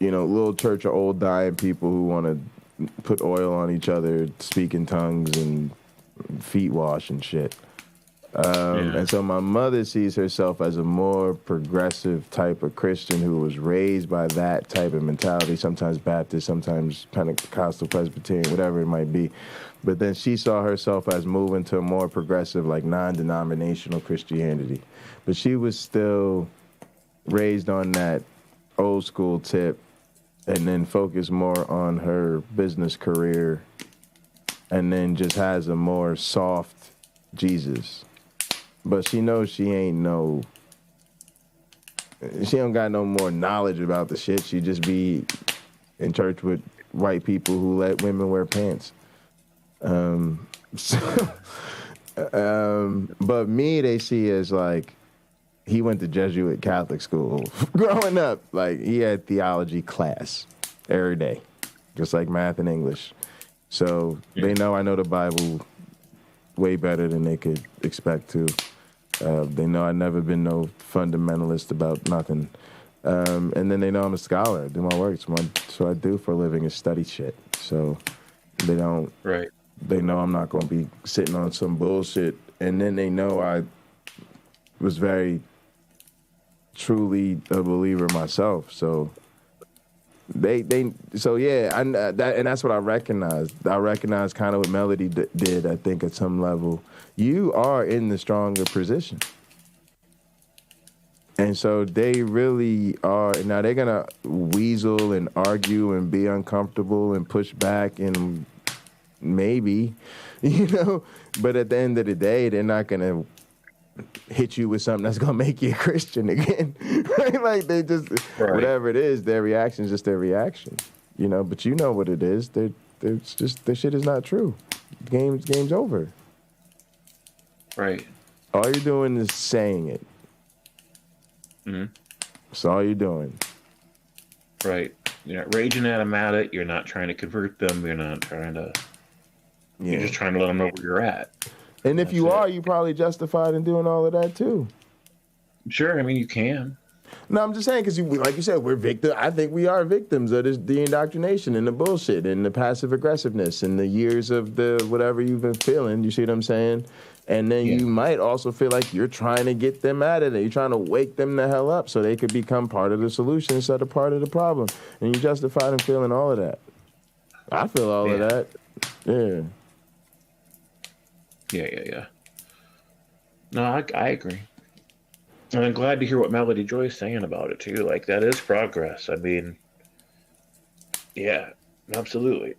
Little church of old dying people who want to put oil on each other, speak in tongues, and feet wash and shit. And so my mother sees herself as a more progressive type of Christian who was raised by that type of mentality, sometimes Baptist, sometimes Pentecostal, Presbyterian, whatever it might be. But then she saw herself as moving to a more progressive, like non-denominational Christianity. But she was still raised on that old school tip and then focused more on her business career and then just has a more soft Jesus. But she knows she don't got no more knowledge about the shit. She just be in church with white people who let women wear pants. But me, they see as like, he went to Jesuit Catholic school. Growing up, like, he had theology class every day, just like math and English. So they know I know the Bible way better than they could expect to. They know I've never been no fundamentalist about nothing. And then they know I'm a scholar. I do my work. So what I do for a living is study shit. So they don't. Right. They know I'm not going to be sitting on some bullshit. And then they know I was very truly a believer myself. So and that's what I recognized. I recognized kind of what Melody did, I think, at some level. You are in the stronger position. And so they really are. Now they're going to weasel and argue and be uncomfortable and push back and maybe, but at the end of the day, they're not going to hit you with something that's going to make you a Christian again. Right? Like they just, whatever it is, their reaction is just their reaction, but you know what it is. It's just, the shit is not true. Game's over. Right. All you're doing is saying it. Mm-hmm. That's all you're doing. Right. You're not raging at them at it. You're not trying to convert them. You're not trying to... Yeah. You're just trying to let them know where you're at. And if you are, you're probably justified in doing all of that too. Sure. I mean, you can. No, I'm just saying because, like you said, we're victims. I think we are victims of the indoctrination and the bullshit and the passive aggressiveness and the years of the whatever you've been feeling. You see what I'm saying? And then you might also feel like you're trying to get them out of it. You're trying to wake them the hell up so they could become part of the solution instead of part of the problem. And you justified in feeling all of that. I feel all of that. Yeah. Yeah. No, I agree. And I'm glad to hear what Melody Joy's saying about it, too. Like, that is progress. I mean, yeah, absolutely.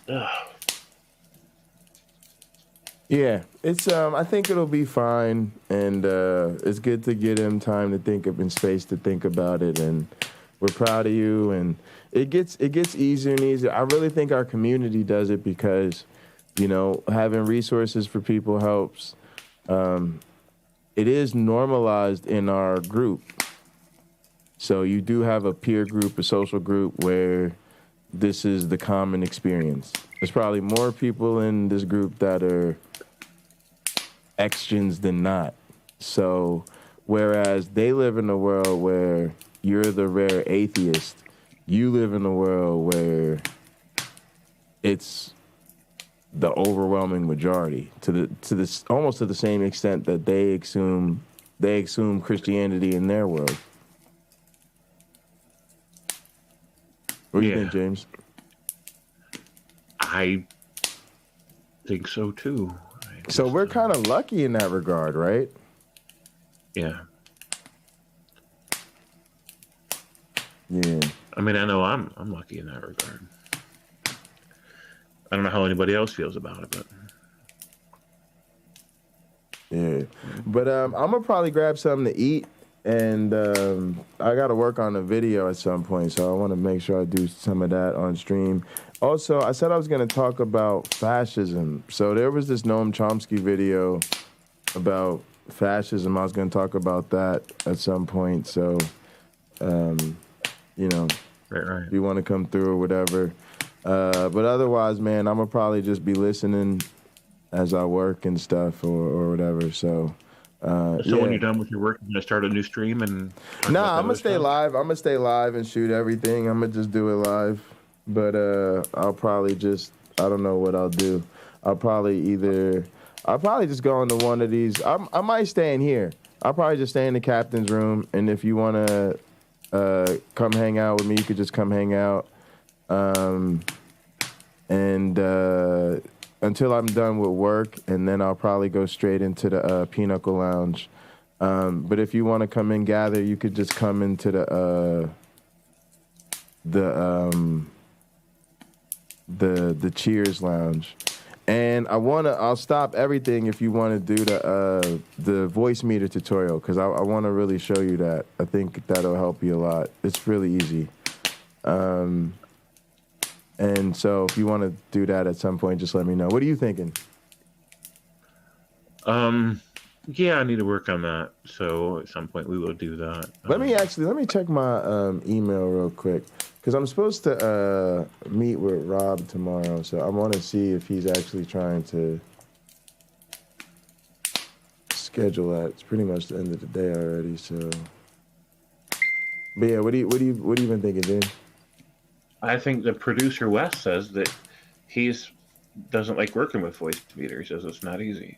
Ugh. Yeah, it's I think it'll be fine, and it's good to get him time to think of and space to think about it, and we're proud of you, and it gets easier and easier. I really think our community does it because, having resources for people helps. It is normalized in our group. So you do have a peer group, a social group where this is the common experience. There's probably more people in this group that are extras than not. So whereas they live in a world where you're the rare atheist, you live in a world where it's the overwhelming majority to this almost to the same extent that they assume Christianity in their world. What do you think, James? I think so too. So we're kind of lucky in that regard, right? Yeah. Yeah. I mean, I know I'm lucky in that regard. I don't know how anybody else feels about it, but yeah. But I'm gonna probably grab something to eat, and I got to work on a video at some point, so I want to make sure I do some of that on stream. Also, I said I was gonna talk about fascism. So there was this Noam Chomsky video about fascism. I was gonna talk about that at some point. So, Right. If you want to come through or whatever. But otherwise, man, I'm gonna probably just be listening as I work and stuff or whatever. So So when you're done with your work, you're gonna start a new stream and. Nah, I'm gonna stay live. I'm gonna stay live and shoot everything. I'm gonna just do it live. But I'll probably just, I don't know what I'll do. I'll probably just go into one of these. I might stay in here. I'll probably just stay in the captain's room. And if you wanna come hang out with me, you could just come hang out. Until I'm done with work, and then I'll probably go straight into the Pinochle Lounge. But if you want to come and gather, you could just come into the Cheers Lounge. And I'll stop everything if you want to do the voice meter tutorial, because I want to really show you that. I think that'll help you a lot. It's really easy. And so if you want to do that at some point, just let me know. What are you thinking? Yeah, I need to work on that. So at some point we will do that. Let me check my email real quick, because I'm supposed to meet with Rob tomorrow. So I want to see if he's actually trying to schedule that. It's pretty much the end of the day already. So, but yeah, what do you been thinking, Jane? I think the producer Wes says that doesn't like working with voice meter. He says it's not easy.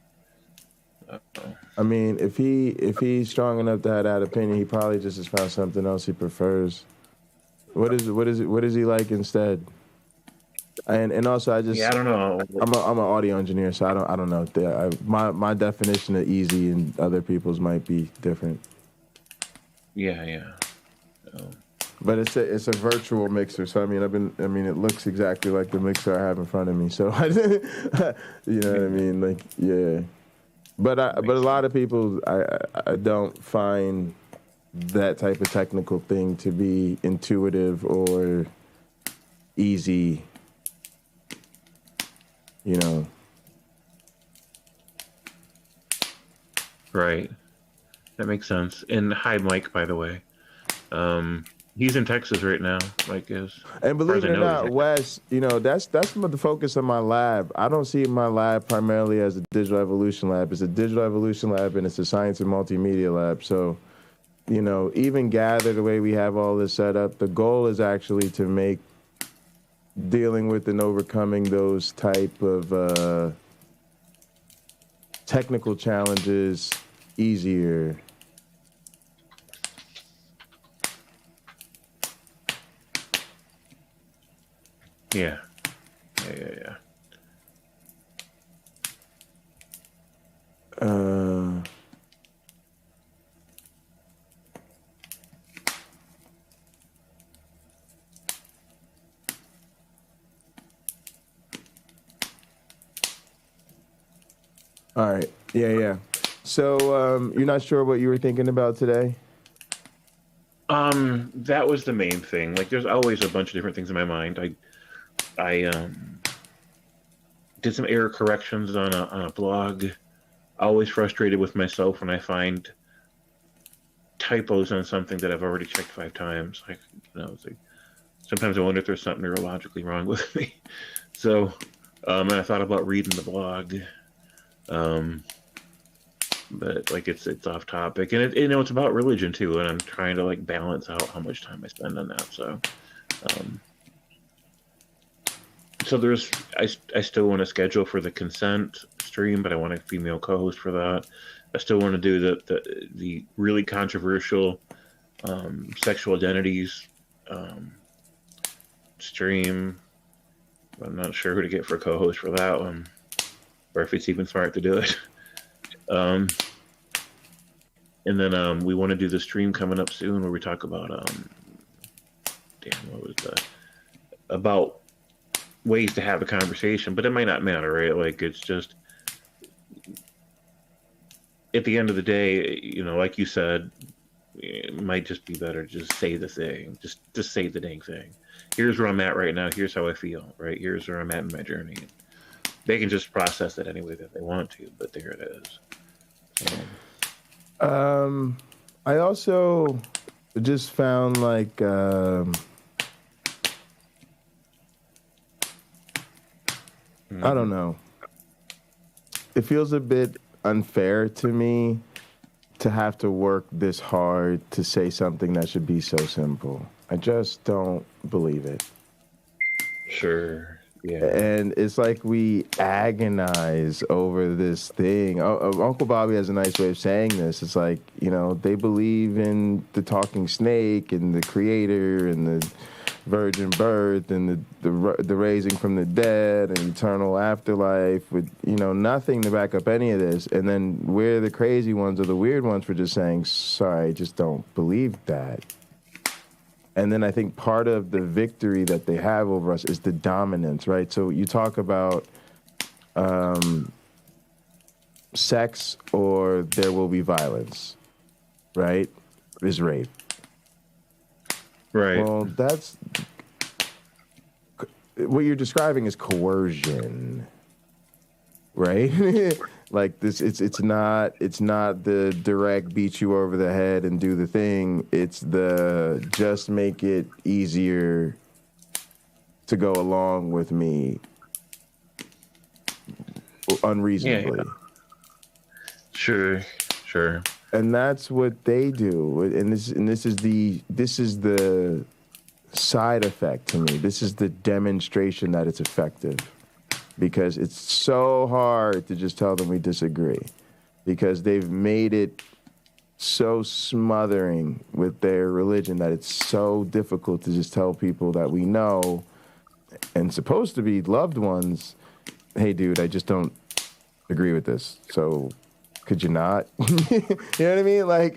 I mean, if he's strong enough to have that opinion, he probably just has found something else he prefers. What is he like instead? And also I don't know. I'm an audio engineer, so I don't know. My definition of easy and other people's might be different. Yeah. But it's a virtual mixer, so it looks exactly like the mixer I have in front of me. So you know what I mean? Like, yeah. But a lot of people I don't find that type of technical thing to be intuitive or easy. You know. Right. That makes sense. And hi, Mike, by the way. He's in Texas right now, Mike is. And believe it or not, Wes, that's the focus of my lab. I don't see my lab primarily as a digital evolution lab. It's a digital evolution lab, and it's a science and multimedia lab. So, even Gather, the way we have all this set up, the goal is actually to make dealing with and overcoming those type of technical challenges easier. Yeah. All right. Yeah. So you're not sure what you were thinking about today? That was the main thing. Like, there's always a bunch of different things in my mind. I did some error corrections on a blog. Always frustrated with myself when I find typos on something that I've already checked 5 times. It's like, sometimes I wonder if there's something neurologically wrong with me. So, and I thought about reading the blog, but like it's off topic, and it's about religion too, and I'm trying to like balance out how much time I spend on that. So, I still want to schedule for the consent stream, but I want a female co-host for that. I still want to do the really controversial sexual identities stream. I'm not sure who to get for a co-host for that one, or if it's even smart to do it. And then we want to do the stream coming up soon where we talk about about ways to have a conversation, but it might not matter, right? Like, it's just at the end of the day, like you said, it might just be better to just say the thing, just say the dang thing. Here's where I'm at right now. Here's how I feel, right? Here's where I'm at in my journey. They can just process it any way that they want to, but there it is. I also just found like I don't know. It feels a bit unfair to me to have to work this hard to say something that should be so simple. I just don't believe it. Sure. Yeah. And it's like we agonize over this thing. Uncle Bobby has a nice way of saying this. It's like, you know, they believe in the talking snake and the creator and the virgin birth and the raising from the dead and eternal afterlife with, you know, nothing to back up any of this. And then we're the crazy ones or the weird ones for just saying, sorry, I just don't believe that. And then I think part of the victory that they have over us is the dominance, right? So you talk about sex or there will be violence, right? Is rape. Right. Well, that's what you're describing is coercion, right? Like this, it's not the direct beat you over the head and do the thing. It's the just make it easier to go along with me unreasonably. Yeah. Sure. And that's what they do. And this is the side effect to me. This is the demonstration that it's effective. Because it's so hard to just tell them we disagree. Because they've made it so smothering with their religion that it's so difficult to just tell people that we know and supposed to be loved ones, hey, dude, I just don't agree with this. So could you not? You know what I mean? Like,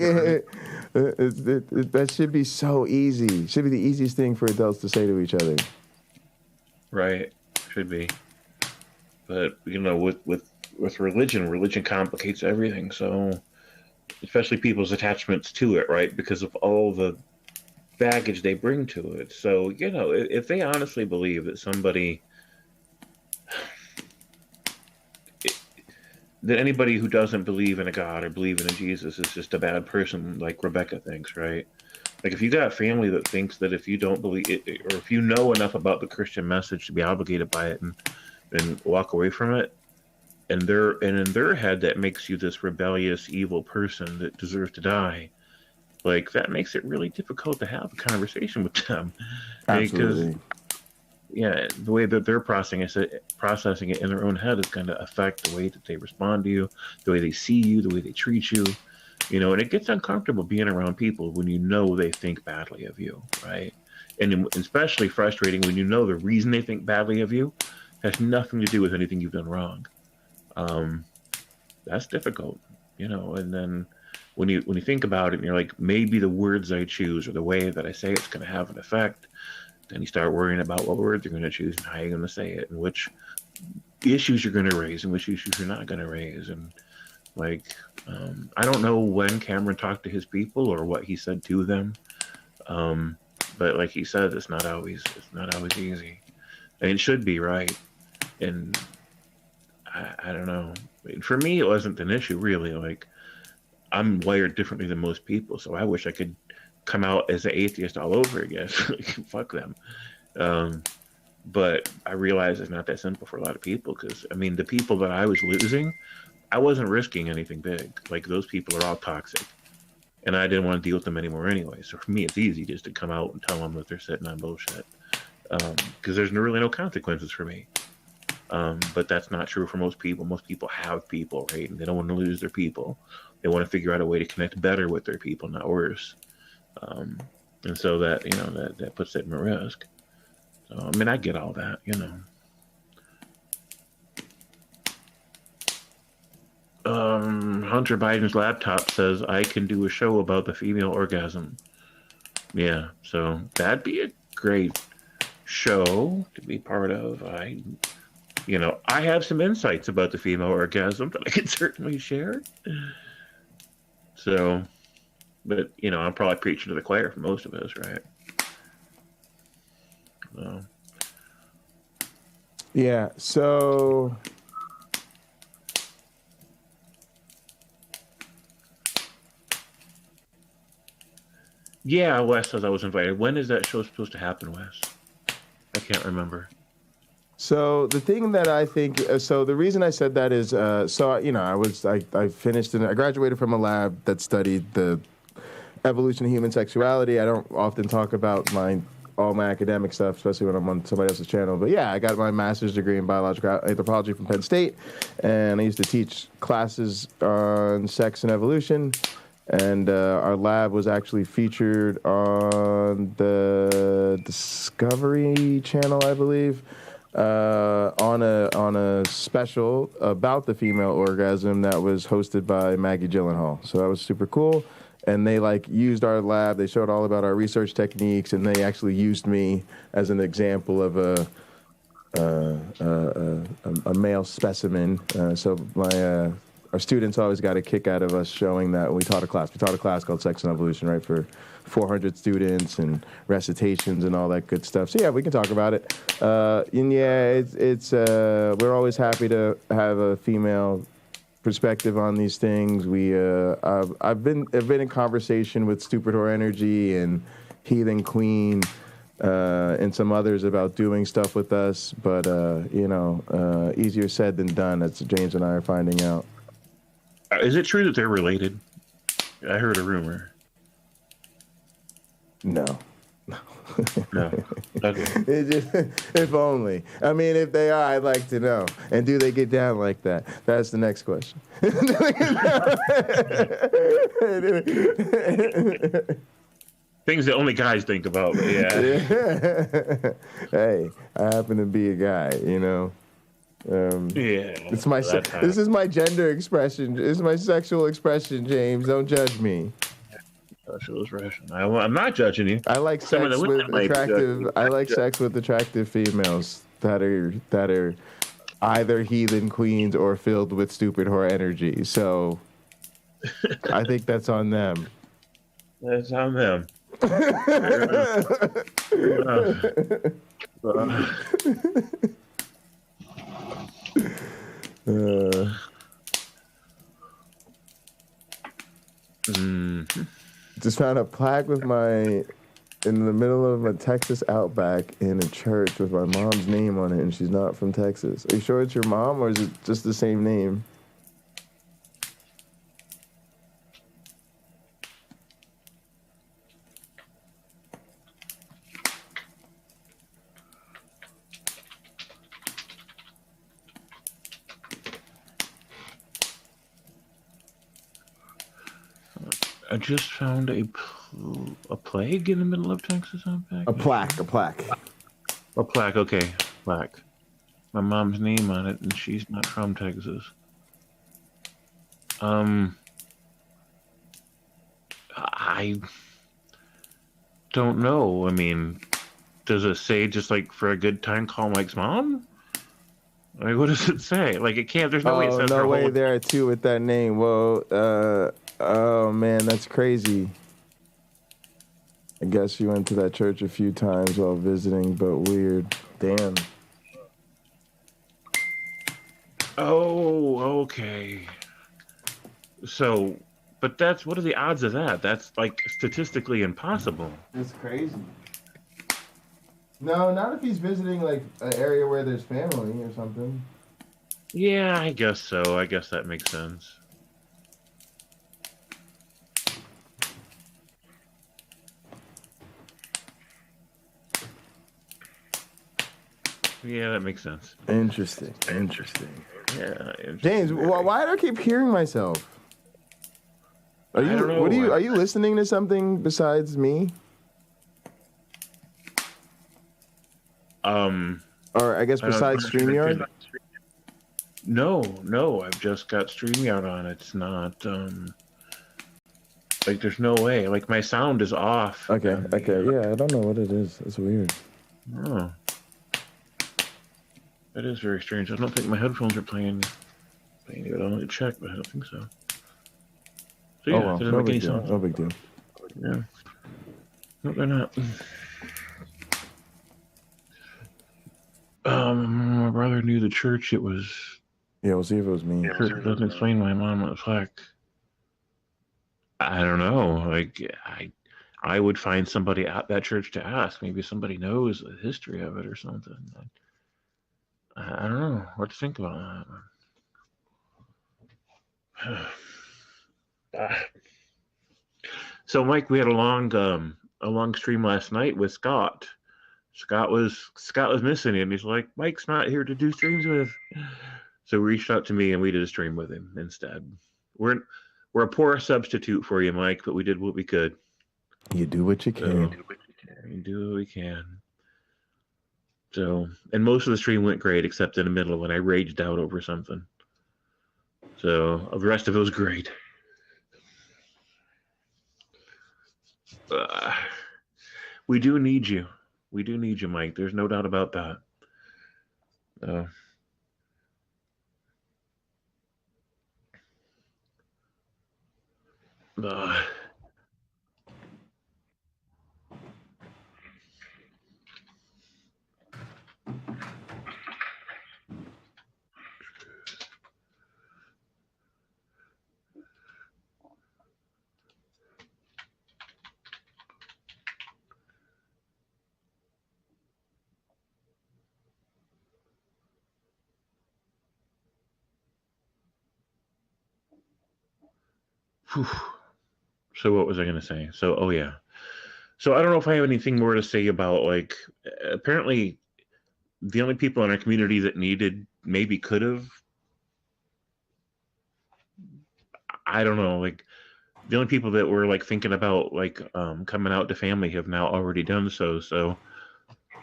that should be so easy. Should be the easiest thing for adults to say to each other. Right. Should be. But, you know, with religion complicates everything. So, especially people's attachments to it, right? Because of all the baggage they bring to it. So, you know, if they honestly believe that that anybody who doesn't believe in a God or believe in a Jesus is just a bad person, like Rebecca thinks, right? Like, if you got family that thinks that if you don't believe it, or if you know enough about the Christian message to be obligated by it and walk away from it, and in their head that makes you this rebellious, evil person that deserves to die, like, that makes it really difficult to have a conversation with them. Absolutely. Because, yeah, the way that they're processing it in their own head is going to affect the way that they respond to you, the way they see you, the way they treat you, you know, and it gets uncomfortable being around people when you know they think badly of you, right? And especially frustrating when you know the reason they think badly of you has nothing to do with anything you've done wrong. That's difficult, you know. And then when you think about it and you're like, maybe the words I choose or the way that I say it's going to have an effect, then you start worrying about what words you're going to choose and how you're going to say it and which issues you're going to raise and which issues you're not going to raise. And like, I don't know when Cameron talked to his people or what he said to them, but like he said, it's not always easy, and it should be, right? And I don't know. For me, it wasn't an issue, really. Like, I'm wired differently than most people, so I wish I could come out as an atheist all over again. Fuck them. But I realize it's not that simple for a lot of people because, I mean, the people that I was losing, I wasn't risking anything big. Like, those people are all toxic, and I didn't want to deal with them anymore anyway. So for me, it's easy just to come out and tell them that they're sitting on bullshit because there's really no consequences for me. But that's not true for most people. Most people have people, right? And they don't want to lose their people. They want to figure out a way to connect better with their people, not worse. And so that, you know, that puts them at risk. So, I mean, I get all that, you know. Hunter Biden's laptop says I can do a show about the female orgasm. Yeah, so that'd be a great show to be part of. I have some insights about the female orgasm that I can certainly share. So, but, you know, I'm probably preaching to the choir for most of us, right? So. Yeah, so yeah, Wes says I was invited. When is that show supposed to happen, Wes? I can't remember. So the thing that I think, so the reason I said that is, I finished and I graduated from a lab that studied the evolution of human sexuality. I don't often talk about all my academic stuff, especially when I'm on somebody else's channel. But yeah, I got my master's degree in biological anthropology from Penn State, and I used to teach classes on sex and evolution. And our lab was actually featured on the Discovery Channel, I believe, on a special about the female orgasm that was hosted by Maggie Gyllenhaal. So that was super cool. And they used our lab. They showed all about our research techniques, and they actually used me as an example of a male specimen. So our students always got a kick out of us showing that we taught a class. We taught a class called Sex and Evolution, right, for 400 students and recitations and all that good stuff. So yeah, we can talk about it. And yeah, we're always happy to have a female perspective on these things. I've been in conversation with Stupid Whore Energy and Heathen Queen and some others about doing stuff with us, but easier said than done. That's James and I are finding out. Is it true that they're related? I heard a rumor. No. No. Okay. If only. I mean, if they are, I'd like to know. And do they get down like that? That's the next question. Things that only guys think about. But yeah. Hey, I happen to be a guy, Yeah. This is my gender expression. This is my sexual expression, James. Don't judge me. Sexual expression. I'm not judging you. I like sex with attractive females that are either heathen queens or filled with stupid whore energy. So I think that's on them. That's on them. Just found a plaque in the middle of a Texas outback in a church with my mom's name on it, and she's not from Texas. Are you sure it's your mom, or is it just the same name? I just found a plague in the middle of Texas outback. A plaque. A plaque. Okay, plaque. My mom's name on it, and she's not from Texas. I don't know. I mean, does it say just for a good time call Mike's mom? What does it say? It can't. There's no way it says no way there are two with that name. Well, oh man, that's crazy. I guess you went to that church a few times while visiting, but weird. Damn. Oh, okay. So, but what are the odds of that? That's statistically impossible. That's crazy. No, not if he's visiting an area where there's family or something. Yeah, I guess so. I guess that makes sense. Yeah, that makes sense. Interesting. Yeah. Interesting. James, why do I keep hearing myself? I don't know. Are you listening to something besides me? Or I guess besides StreamYard? No, I've just got StreamYard on. It's not there's no way. My sound is off. Okay. Yeah, I don't know what it is. It's weird. Oh. That is very strange. I don't think my headphones are playing it. I'll need to check, but I don't think so. So yeah, it doesn't make any sense. No big deal. Yeah. No, they're not. My brother knew the church. It was. Yeah, we'll see if it was me. Church doesn't explain why mom was black. I don't know. I would find somebody at that church to ask. Maybe somebody knows the history of it or something. I don't know what to think about that. So, Mike, we had a long stream last night with Scott. Scott was missing him. He's like, Mike's not here to do streams with. So he reached out to me and we did a stream with him instead. We're a poor substitute for you, Mike, but we did what we could. You do what you can. You do what we can. So, and most of the stream went great, except in the middle when I raged out over something. So the rest of it was great. We do need you. We do need you, Mike. There's no doubt about that. So what was I going to say? So, oh yeah. So I don't know if I have anything more to say about, like, apparently the only people in our community that needed, maybe could have, I don't know, like the only people that were like thinking about like coming out to family have now already done so. So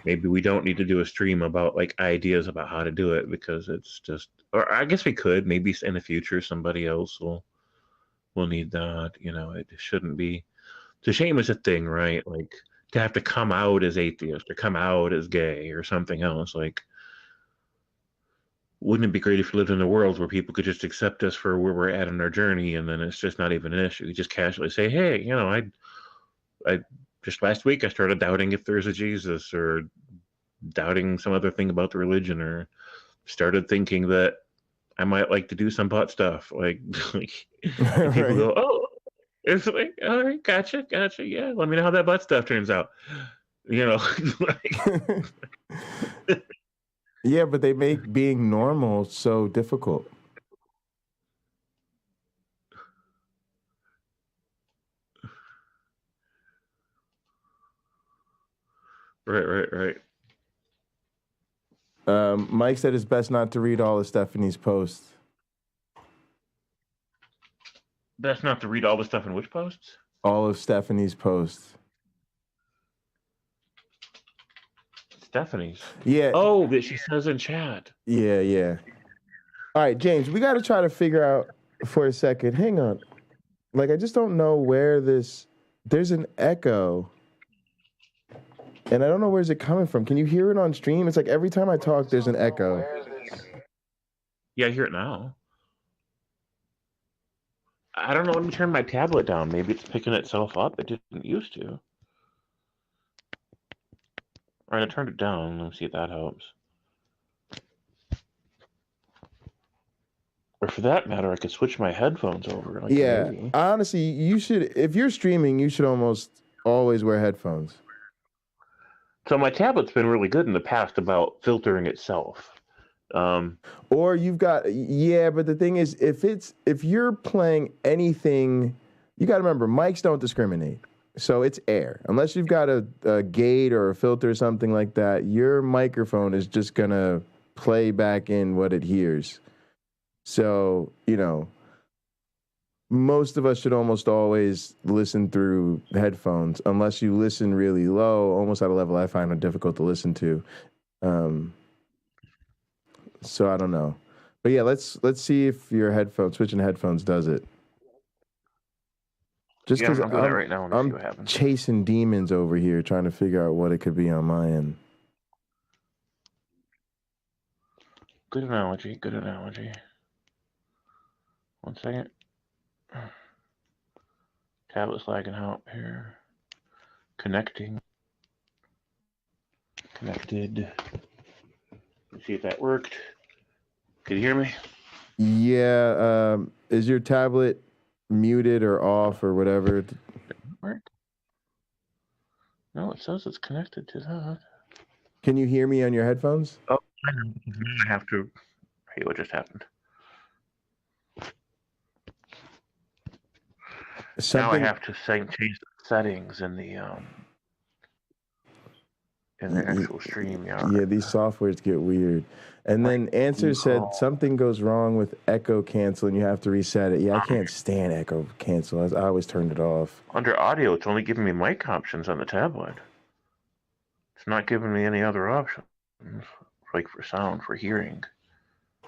maybe we don't need to do a stream about like ideas about how to do it, because it's just, or I guess we could, maybe in the future somebody else will need that. You know, it shouldn't be. It's a shame it's a thing, right? Like to have to come out as atheist or come out as gay or something else. Like, wouldn't it be great if we lived in a world where people could just accept us for where we're at in our journey, and then it's just not even an issue? You just casually say, hey, you know, I just last week I started doubting if there's a Jesus, or doubting some other thing about the religion, or started thinking that I might like to do some butt stuff. Like, and people go, oh, it's like, all right, gotcha, yeah, let me know how that butt stuff turns out. You know, like, yeah, but they make being normal so difficult. Right. Mike said it's best not to read all of Stephanie's posts. Best not to read all the stuff in which posts? All of Stephanie's posts. Stephanie's? Yeah. Oh, that she says in chat. Yeah. All right, James, we got to try to figure out for a second. Hang on. Like, I just don't know where there's an echo. And I don't know where's it coming from. Can you hear it on stream? It's like every time I talk, there's an echo. Yeah, I hear it now. I don't know. Let me turn my tablet down. Maybe it's picking itself up. It didn't used to. All right, I turned it down. Let me see if that helps. Or for that matter, I could switch my headphones over. Like, yeah, maybe. Honestly, you should. If you're streaming, you should almost always wear headphones. So my tablet's been really good in the past about filtering itself. Or you've got, but the thing is, if you're playing anything, you got to remember, mics don't discriminate. So it's air. Unless you've got a gate or a filter or something like that, your microphone is just going to play back in what it hears. So, you know, most of us should almost always listen through headphones, unless you listen really low, almost at a level I find it difficult to listen to. So I don't know. But yeah, let's see if your switching headphones does it. Just because I'm doing it right now. See what happens. Chasing demons over here, trying to figure out what it could be on my end. Good analogy. One second. Tablet's lagging out here. Connected. Let's see if that worked. Can you hear me? Yeah. Is your tablet muted or off or whatever? Work? No, it says it's connected to that. Can you hear me on your headphones? Oh, I have to. Hey, what just happened? Now I have to change the settings in the actual stream. Yeah, these softwares get weird. And then Answer said something goes wrong with echo cancel and you have to reset it. Yeah, I can't stand echo cancel. I always turned it off. Under audio, it's only giving me mic options on the tablet. It's not giving me any other options, like for sound, for hearing.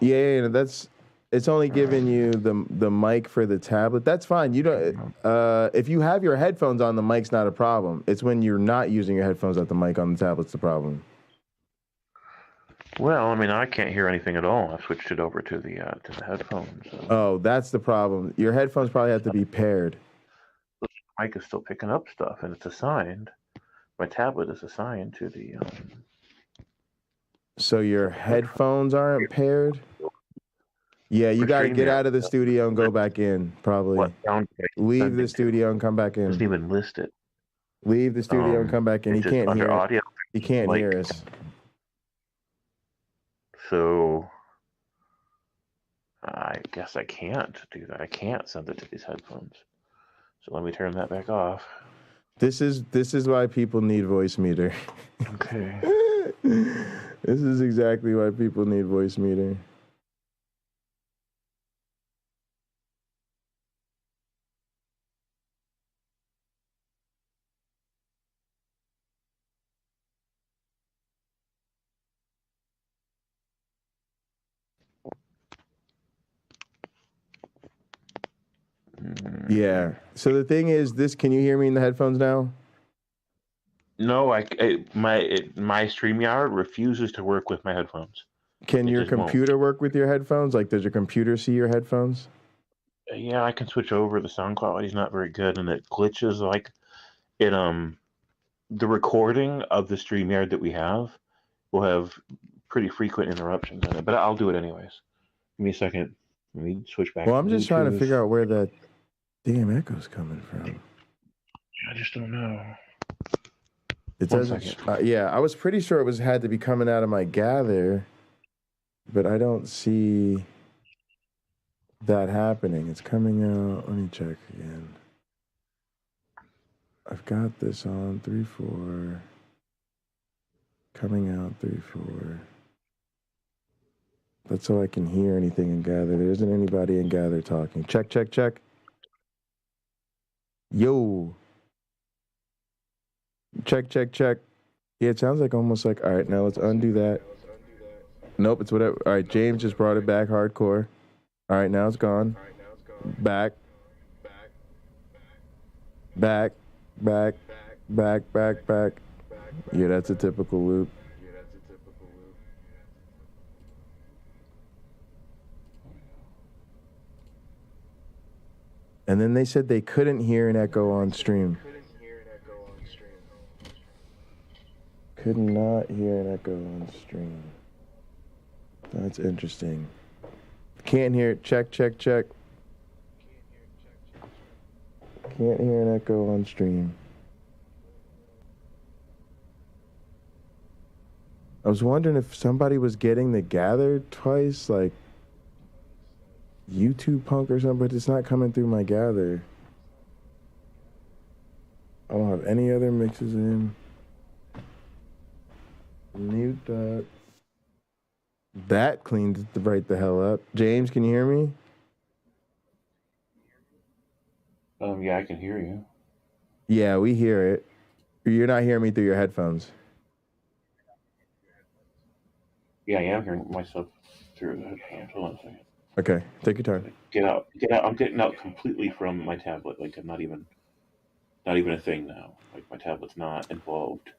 Yeah, it's only giving you the mic for the tablet. That's fine. You don't. If you have your headphones on, the mic's not a problem. It's when you're not using your headphones that the mic on the tablet's the problem. Well, I mean, I can't hear anything at all. I switched it over to the headphones. So. Oh, that's the problem. Your headphones probably have to be paired. The mic is still picking up stuff, and it's assigned. My tablet is assigned to the. So your headphones aren't paired? Yeah, you got to get out of the studio and go back in, probably. Leave the studio and come back in. Doesn't even list it. Leave the studio and come back in. He can't hear audio. He can't hear us. So I guess I can't do that. I can't send it to these headphones. So let me turn that back off. This is why people need voice meter. Okay. This is exactly why people need voice meter. Yeah. So the thing is, can you hear me in the headphones now? No, my StreamYard refuses to work with my headphones. Can your computer work with your headphones? Like, does your computer see your headphones? Yeah, I can switch over. The sound quality is not very good, and it glitches. Like, the recording of the StreamYard that we have will have pretty frequent interruptions in it. But I'll do it anyways. Give me a second. Let me switch back. Well, I'm just trying to figure out where that damn echo's coming from. I just don't know. It doesn't. Yeah, I was pretty sure it had to be coming out of my gather, but I don't see that happening. It's coming out. Let me check again. I've got this on 3.4. Coming out 3.4. That's so I can hear anything in gather. There isn't anybody in gather talking. Check, check, check. Yo. Check, check, check. Yeah, it sounds like almost like, all right, now let's undo that. Nope, it's whatever. All right, James just brought it back hardcore. All right, now it's gone. Back. Back. Back. Back, back, back. Yeah, that's a typical loop. And then they said they couldn't hear an echo on stream. Could not hear an echo on stream. That's interesting. Can't hear it. Check, check, check. Can't hear an echo on stream. I was wondering if somebody was getting the gather twice, like YouTube punk or something, but it's not coming through my gather. I don't have any other mixes in. Mute that. That cleaned it right the hell up. James, can you hear me? Yeah, I can hear you. Yeah, we hear it. You're not hearing me through your headphones. Yeah, I am hearing myself through the headphones. Hold on a second. Okay, take your time. Get out. I'm getting out completely from my tablet. Like, I'm not even a thing now. Like, my tablet's not involved.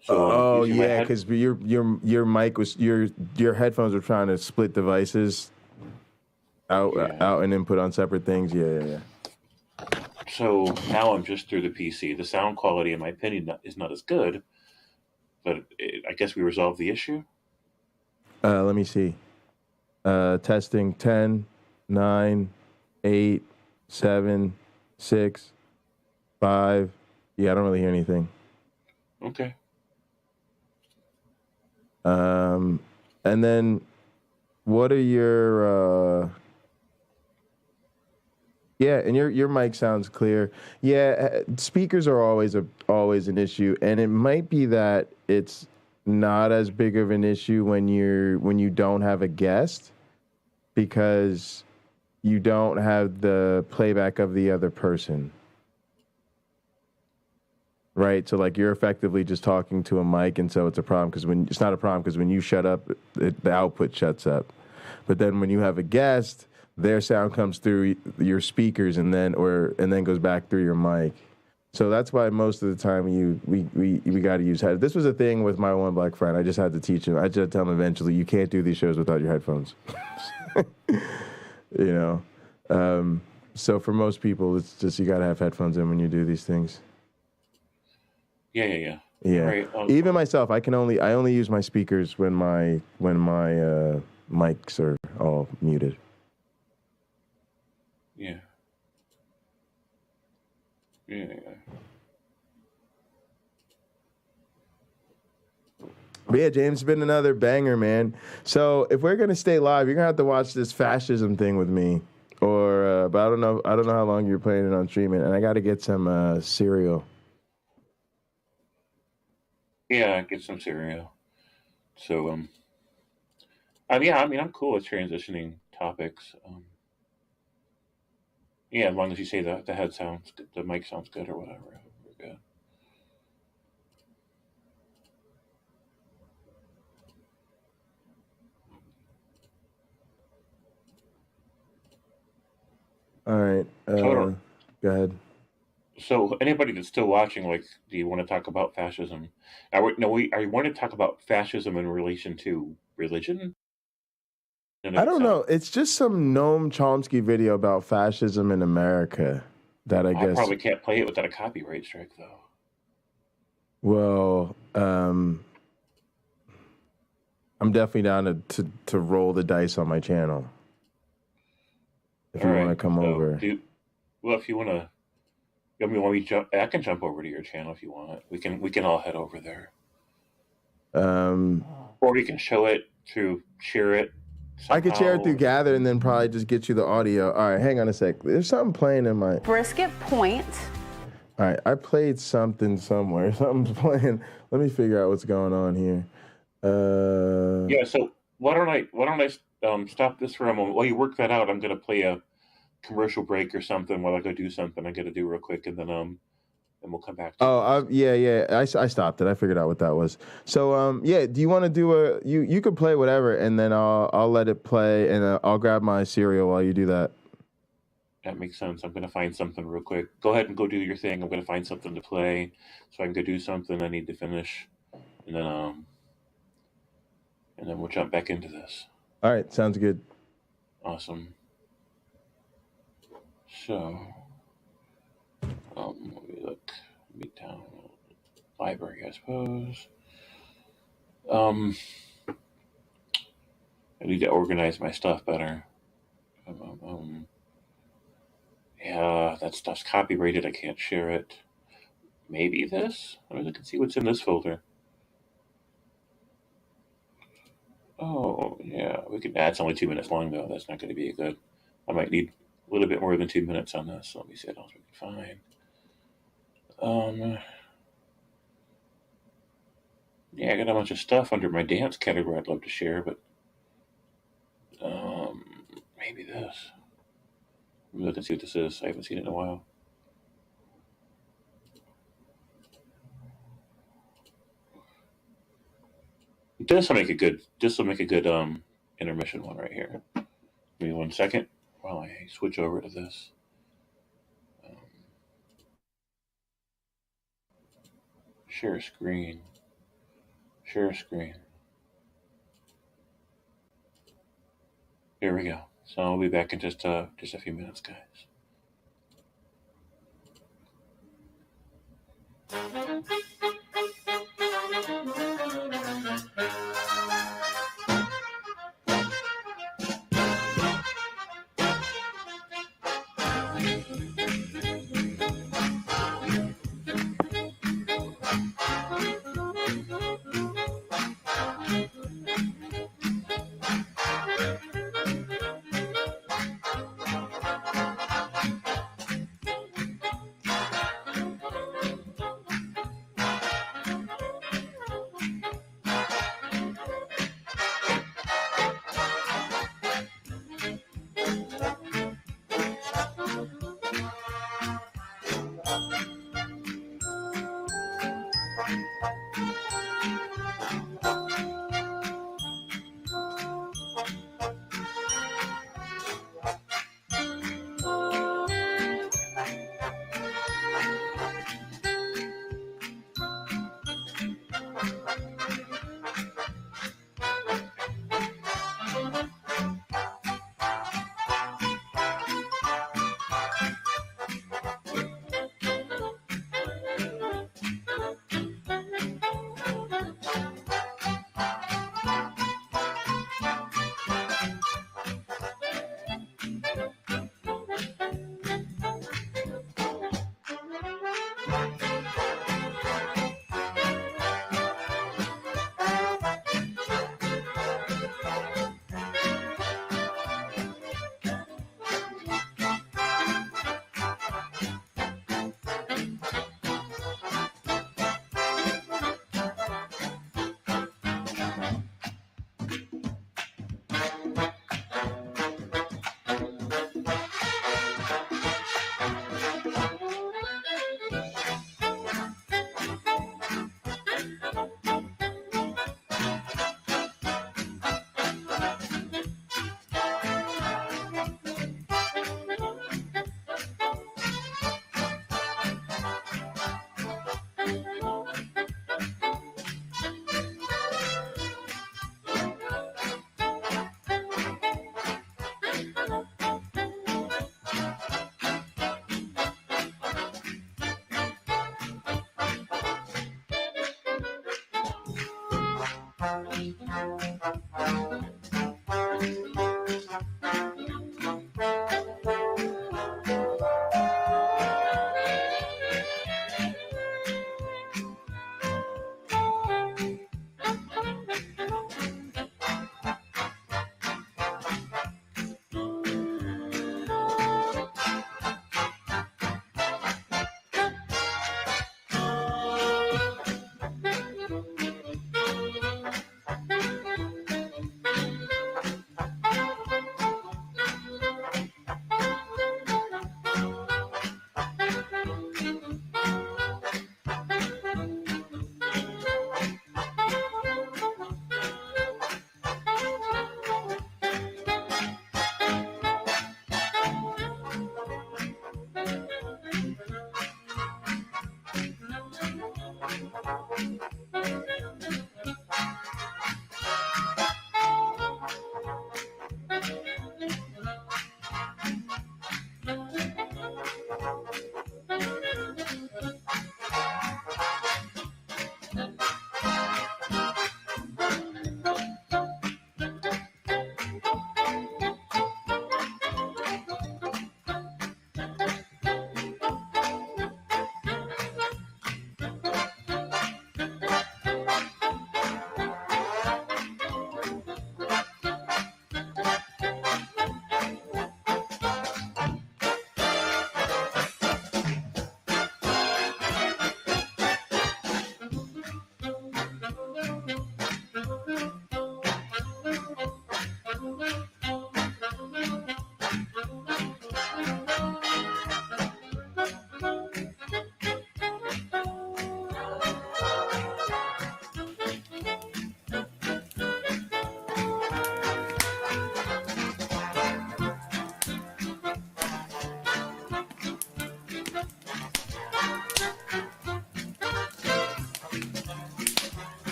So yeah, because your mic was your headphones were trying to split devices out and input on separate things. Yeah. So now I'm just through the PC. The sound quality, in my opinion, is not as good. But I guess we resolved the issue. Let me see. Testing 10, 9, 8, 7, 6, 5. Yeah, I don't really hear anything. Okay. And then, what are your? Yeah, and your mic sounds clear. Yeah, speakers are always an issue, and it might be that it's not as big of an issue when you don't have a guest, because you don't have the playback of the other person. Right, so like you're effectively just talking to a mic, and so it's a problem because it's not a problem because when you shut up, the output shuts up. But then when you have a guest, their sound comes through your speakers and then goes back through your mic. So that's why most of the time we got to use headphones. This was a thing with my one black friend. I just had to teach him. I just had to tell him eventually, you can't do these shows without your headphones. You know, so for most people, it's just you got to have headphones in when you do these things. Yeah. Right. Even myself, I only use my speakers when my mics are all muted. Yeah. But yeah, James, it's been another banger, man. So if we're gonna stay live, you're gonna have to watch this fascism thing with me, or but I don't know how long you're planning on streaming, and I got to get some cereal. Yeah, get some cereal. So, I'm cool with transitioning topics. Yeah, as long as you say the head sounds good, the mic sounds good or whatever, we're good. All right, go ahead. So, anybody that's still watching, like, do you want to talk about fascism? I want to talk about fascism in relation to religion. I don't know. It's just some Noam Chomsky video about fascism in America that I guess. I probably can't play it without a copyright strike, though. Well, I'm definitely down to roll the dice on my channel. If you want to come over. If you want to. I can jump over to your channel if you want. We can all head over there. Or we can show it share it. Somehow. I could share it through Gather and then probably just get you the audio. All right, hang on a sec. There's something playing in my brisket point. All right, I played something somewhere. Something's playing. Let me figure out what's going on here. Yeah. So why don't I stop this for a moment while you work that out? I'm gonna play a commercial break or something while I go do something I got to do real quick, and then we'll come back to I stopped it. I figured out what that was. So do you want to do you could play whatever, and then I'll let it play, and I'll grab my cereal while you do that. That makes sense. I'm gonna find something real quick. Go ahead and go do your thing. I'm gonna find something to play so I can go do something I need to finish, and then we'll jump back into this. All right, sounds good. Awesome. So, let me look. Meet down library, I suppose. I need to organize my stuff better. Yeah, that stuff's copyrighted. I can't share it. Maybe this? Let me look and see what's in this folder. Oh, yeah. It's only 2 minutes long, though. That's not going to be good. I might need a little bit more than 2 minutes on this. So let me see what else we can find. Yeah, I got a bunch of stuff under my dance category I'd love to share, but maybe this. Let me look and see what this is. I haven't seen it in a while. This will make a good intermission one right here. Give me 1 second while I switch over to this. Share screen. Share screen. Here we go. So I'll be back in just a few minutes, guys.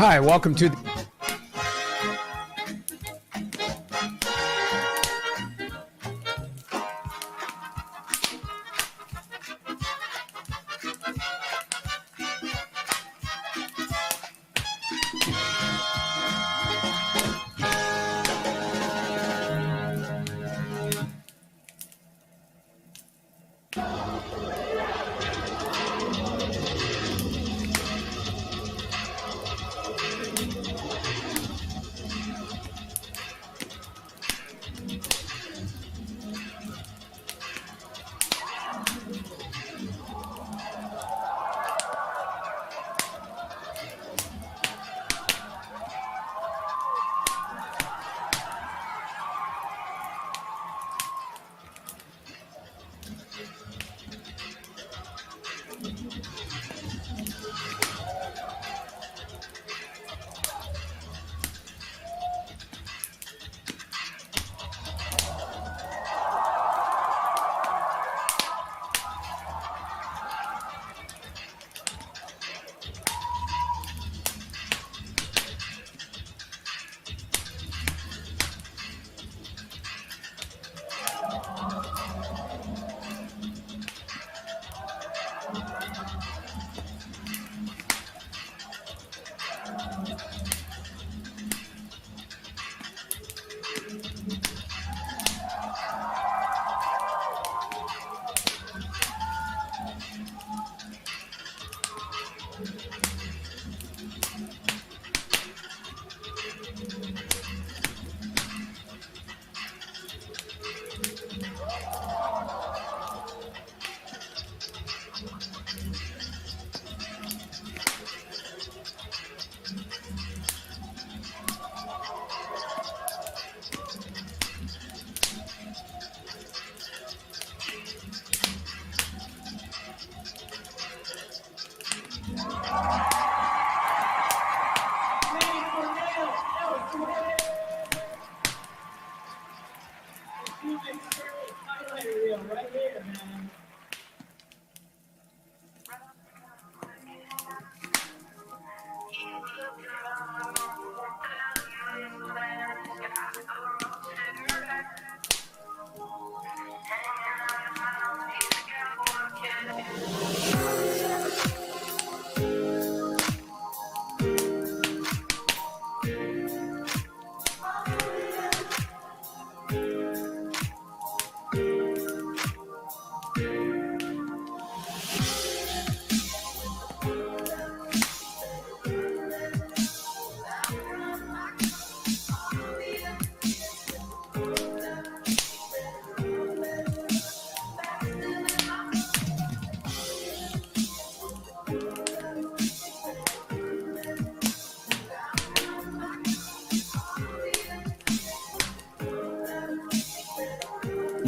Hi, welcome to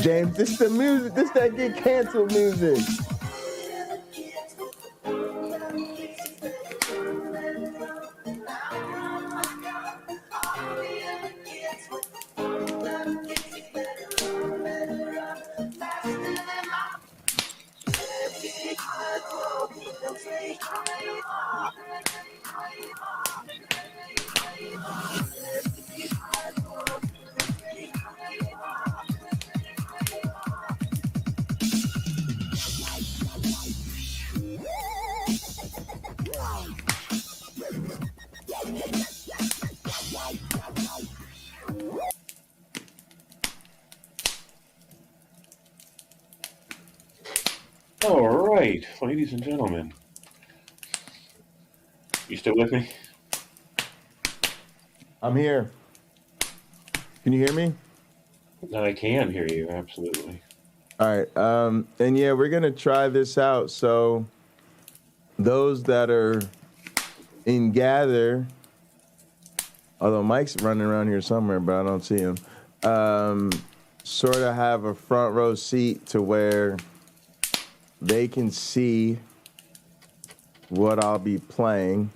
James, this the music. This that get canceled music. All right, ladies and gentlemen. You still with me? I'm here. Can you hear me? I can hear you, absolutely. All right. And yeah, we're going to try this out. So those that are in Gather, although Mike's running around here somewhere, but I don't see him, sort of have a front row seat to where they can see what I'll be playing.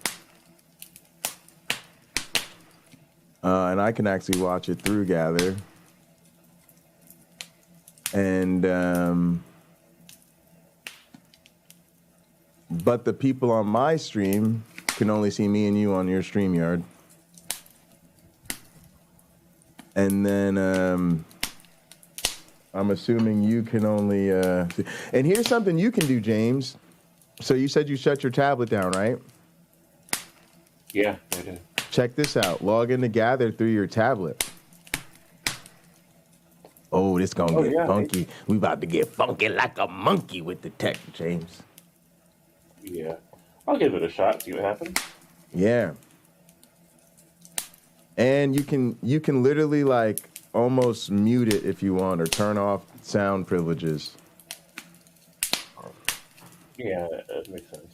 And I can actually watch it through Gather. And, but the people on my stream can only see me and you on your StreamYard. And then, I'm assuming you can only, see. And here's something you can do, James. So you said you shut your tablet down, right? Yeah, I did. Check this out. Log in to Gather through your tablet. Oh, this gonna get funky. We about to get funky like a monkey with the tech, James. Yeah. I'll give it a shot, see what happens. Yeah. And you can literally like almost mute it if you want, or turn off sound privileges. Yeah, that makes sense.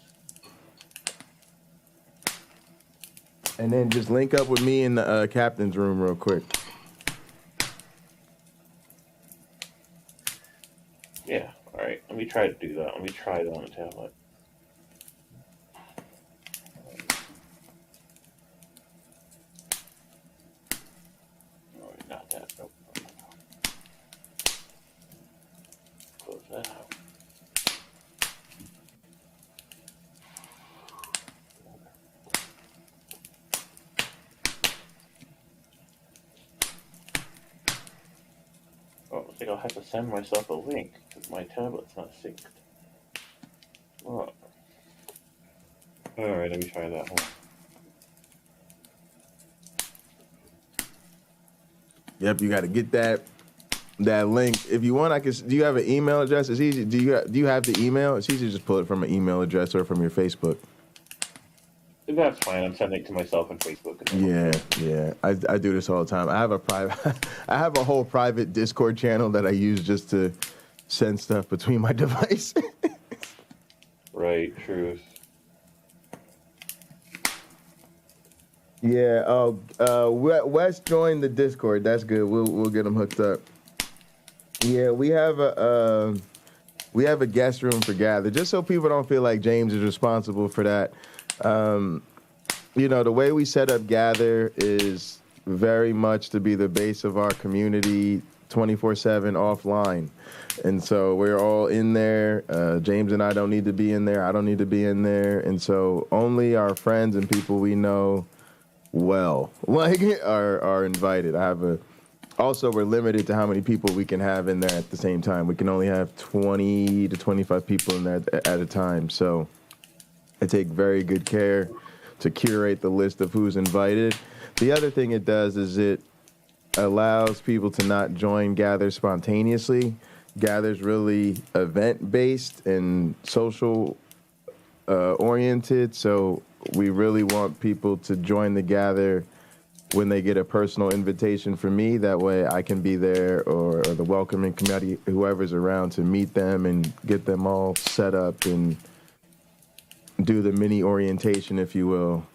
And then just link up with me in the captain's room real quick. Yeah, all right. Let me try to do that. Let me try it on the tablet. Oh, not that. Nope. Close that out. Oh, I think I'll have to send myself a link because my tablet's not synced. Oh. Alright, let me try that one. Yep, you got to get that link. If you want, I can. Do you have an email address? It's easy. Do you have the email? It's easy to just pull it from an email address or from your Facebook. That's fine. I'm sending it to myself on Facebook. Yeah. I do this all the time. I have a private. I have a whole private Discord channel that I use just to send stuff between my devices. Right. True. Yeah. Oh, Wes joined the Discord. That's good. We'll get him hooked up. Yeah, we have a guest room for Gather, just so people don't feel like James is responsible for that. You know, the way we set up Gather is very much to be the base of our community 24/7 offline. And so we're all in there. James and I don't need to be in there. I don't need to be in there. And so only our friends and people we know well are invited. Also, we're limited to how many people we can have in there at the same time. We can only have 20 to 25 people in there at a time. So I take very good care to curate the list of who's invited. The other thing it does is it allows people to not join Gather spontaneously. Gather's really event-based and social oriented, so we really want people to join the Gather when they get a personal invitation from me. That way I can be there, or the welcoming committee, whoever's around, to meet them and get them all set up and do the mini orientation, if you will.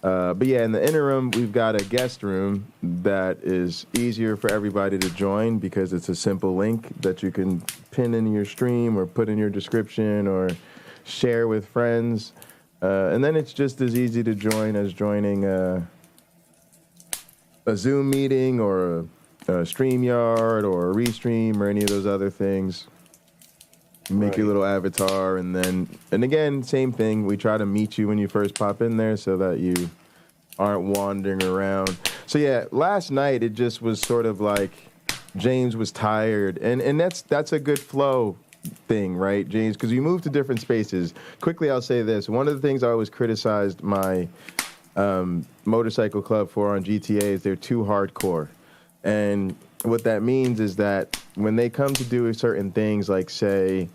But yeah, in the interim, we've got a guest room that is easier for everybody to join because it's a simple link that you can pin in your stream or put in your description or share with friends. And then it's just as easy to join as joining a Zoom meeting or a StreamYard or a Restream or any of those other things. Make your little avatar, and again, same thing. We try to meet you when you first pop in there so that you aren't wandering around. So yeah, last night it just was sort of like James was tired, and that's a good flow thing, right, James? Because you move to different spaces. Quickly, I'll say this. One of the things I always criticized my motorcycle club for on GTA is they're too hardcore. And what that means is that when they come to do certain things, like, say,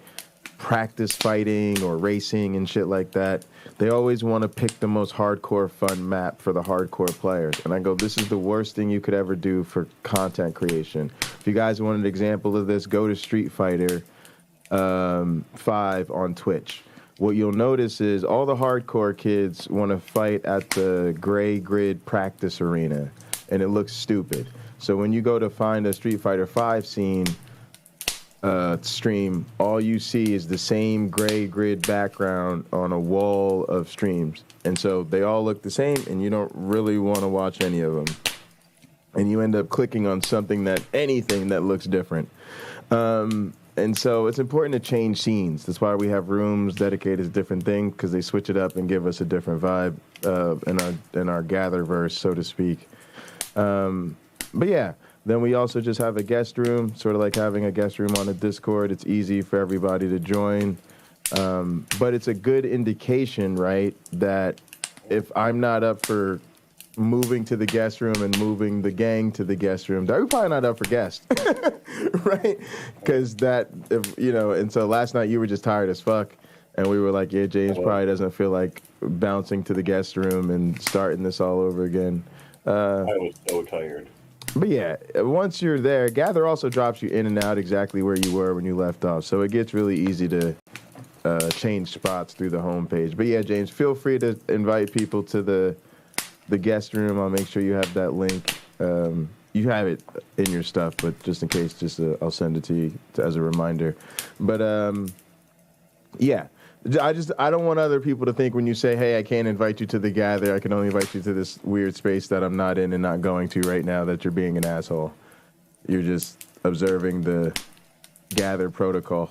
practice fighting or racing and shit like that, they always want to pick the most hardcore fun map for the hardcore players. And I go, this is the worst thing you could ever do for content creation. If you guys want an example of this, go to Street Fighter 5 on Twitch. What you'll notice is all the hardcore kids want to fight at the gray grid practice arena, and it looks stupid. So when you go to find a Street Fighter 5 scene stream, all you see is the same gray grid background on a wall of streams. And so they all look the same, and you don't really want to watch any of them. And you end up clicking on anything that looks different. And so it's important to change scenes. That's why we have rooms dedicated to different things, because they switch it up and give us a different vibe in our Gatherverse, so to speak. But yeah, then we also just have a guest room, sort of like having a guest room on a Discord. It's easy for everybody to join. But it's a good indication, right, that if I'm not up for moving to the guest room and moving the gang to the guest room, we're probably not up for guests, right? Because and so last night you were just tired as fuck, and we were like, yeah, James probably doesn't feel like bouncing to the guest room and starting this all over again. I was so tired. But yeah, once you're there, Gather also drops you in and out exactly where you were when you left off, so it gets really easy to change spots through the homepage. But yeah, James, feel free to invite people to the guest room. I'll make sure you have that link. You have it in your stuff, but just in case, I'll send it to you as a reminder. But yeah, I don't want other people to think when you say, hey, I can't invite you to the Gather, I can only invite you to this weird space that I'm not in and not going to right now, that you're being an asshole. You're just observing the Gather protocol.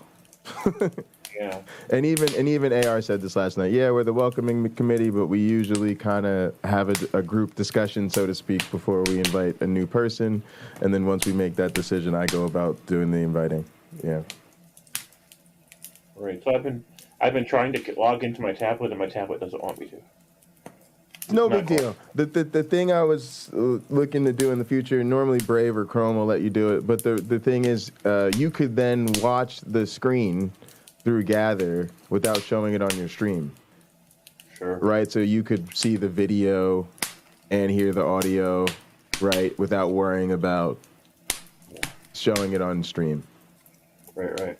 Yeah. And even AR said this last night. Yeah, we're the welcoming committee, but we usually kind of have a group discussion, so to speak, before we invite a new person. And then once we make that decision, I go about doing the inviting. Yeah. Right. So I've been trying to log into my tablet, and my tablet doesn't want me to. No big deal. The thing I was looking to do in the future, normally Brave or Chrome will let you do it, but the thing is, you could then watch the screen through Gather without showing it on your stream. Sure. Right, so you could see the video and hear the audio, right, without worrying about showing it on stream. Right.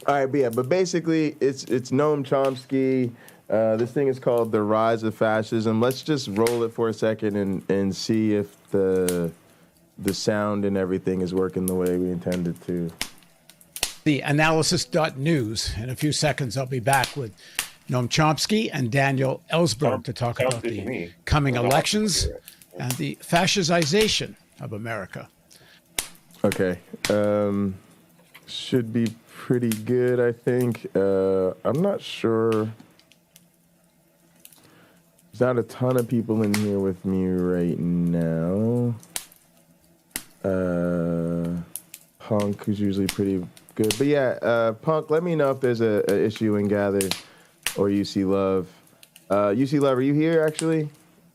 All right, but basically, it's Noam Chomsky. This thing is called The Rise of Fascism. Let's just roll it for a second and see if the sound and everything is working the way we intended to. The analysis.news. In a few seconds, I'll be back with Noam Chomsky and Daniel Ellsberg to talk about the coming elections and the fascization of America. Okay. Should be pretty good, I think. I'm not sure. There's not a ton of people in here with me right now. Punk is usually pretty good. But yeah, Punk, let me know if there's a issue in Gather or UC Love. UC Love, are you here, actually?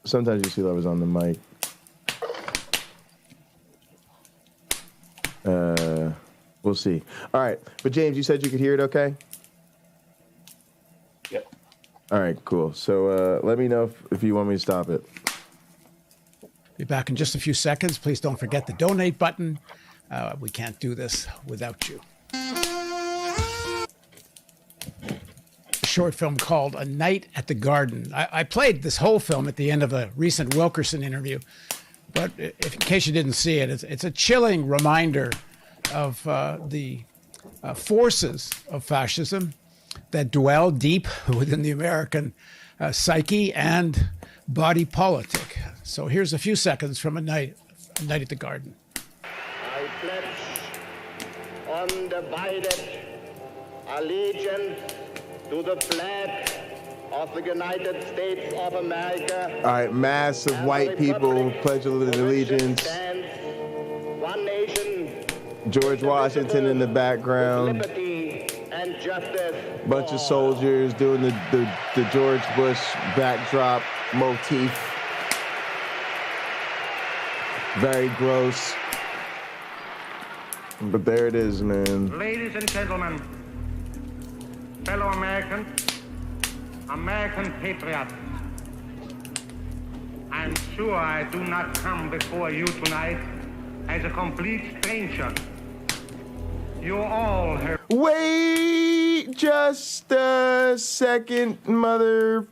Sometimes UC Love is on the mic. We'll see. All right. But James, you said you could hear it okay? Yep. All right, cool. So let me know if you want me to stop it. Be back in just a few seconds. Please don't forget the donate button. We can't do this without you. A short film called A Night at the Garden. I played this whole film at the end of a recent Wilkerson interview, but if, in case you didn't see it, it's a chilling reminder of the forces of fascism that dwell deep within the American psyche and body politic. So here's a few seconds from A Night at the Garden. I pledge undivided allegiance to the flag of the United States of America. All right, mass of white people pledge allegiance. One nation. George Washington in the background. Liberty and justice. Bunch of soldiers doing the George Bush backdrop motif. Very gross. But there it is, man. Ladies and gentlemen, fellow Americans, American patriots, I'm sure I do not come before you tonight as a complete stranger. You all have... Wait just a second, mother...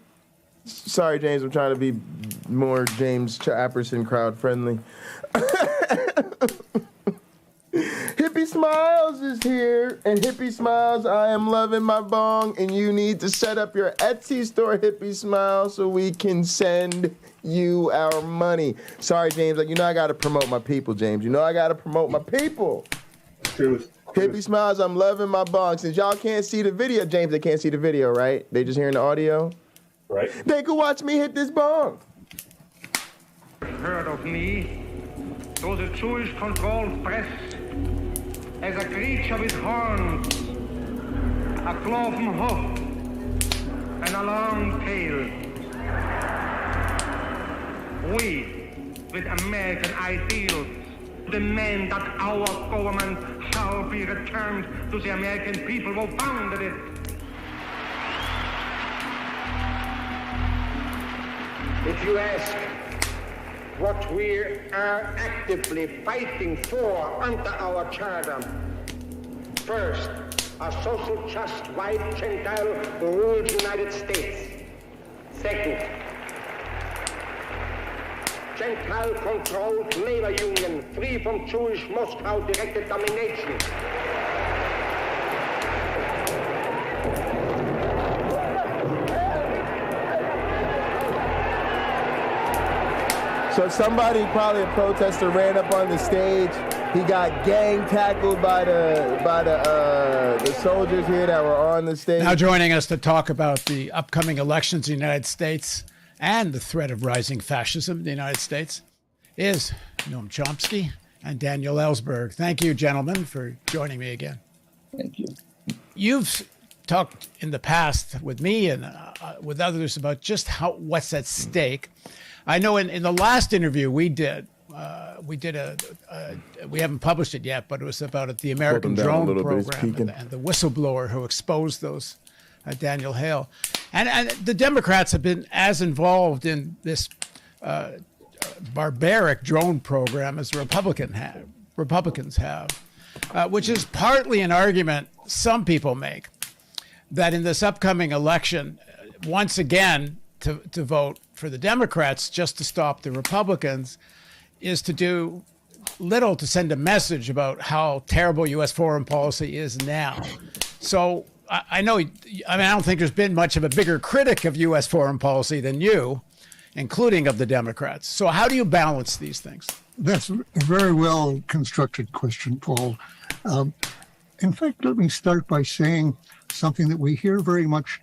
Sorry, James, I'm trying to be more James Apperson crowd friendly. Hippie Smiles is here, and Hippie Smiles, I am loving my bong, and you need to set up your Etsy store, Hippie Smiles, so we can send you our money. Sorry, James, like, you know I gotta promote my people, James. You know I gotta promote my people. Truth. Hippie Smiles, I'm loving my bong. Since y'all can't see the video, James, they can't see the video, right? They just hearing the audio? Right. They could watch me hit this bong. Heard of me through the Jewish-controlled press as a creature with horns, a cloven hoof, and a long tail. We, with American ideals, demand that our government shall be returned to the American people who founded it. If you ask what we are actively fighting for under our charter, first, a social just white Gentile who rules the United States. Second, Gentile-controlled labor union free from Jewish Moscow-directed domination. So somebody, probably a protester, ran up on the stage. He got gang tackled by the soldiers here that were on the stage. Now joining us to talk about the upcoming elections in the United States and the threat of rising fascism in the United States is Noam Chomsky and Daniel Ellsberg. Thank you, gentlemen, for joining me again. Thank you. You've talked in the past with me and with others about just what's at stake. I know in the last interview we haven't published it yet, but it was about the American drone program and the whistleblower who exposed those, Daniel Hale. And the Democrats have been as involved in this barbaric drone program as Republicans have, which is partly an argument some people make that in this upcoming election, once again, to vote for the Democrats just to stop the Republicans is to do little to send a message about how terrible U.S. foreign policy is now. So I don't think there's been much of a bigger critic of U.S. foreign policy than you, including of the Democrats. So how do you balance these things? That's a very well constructed question, Paul. In fact, let me start by saying something that we hear very much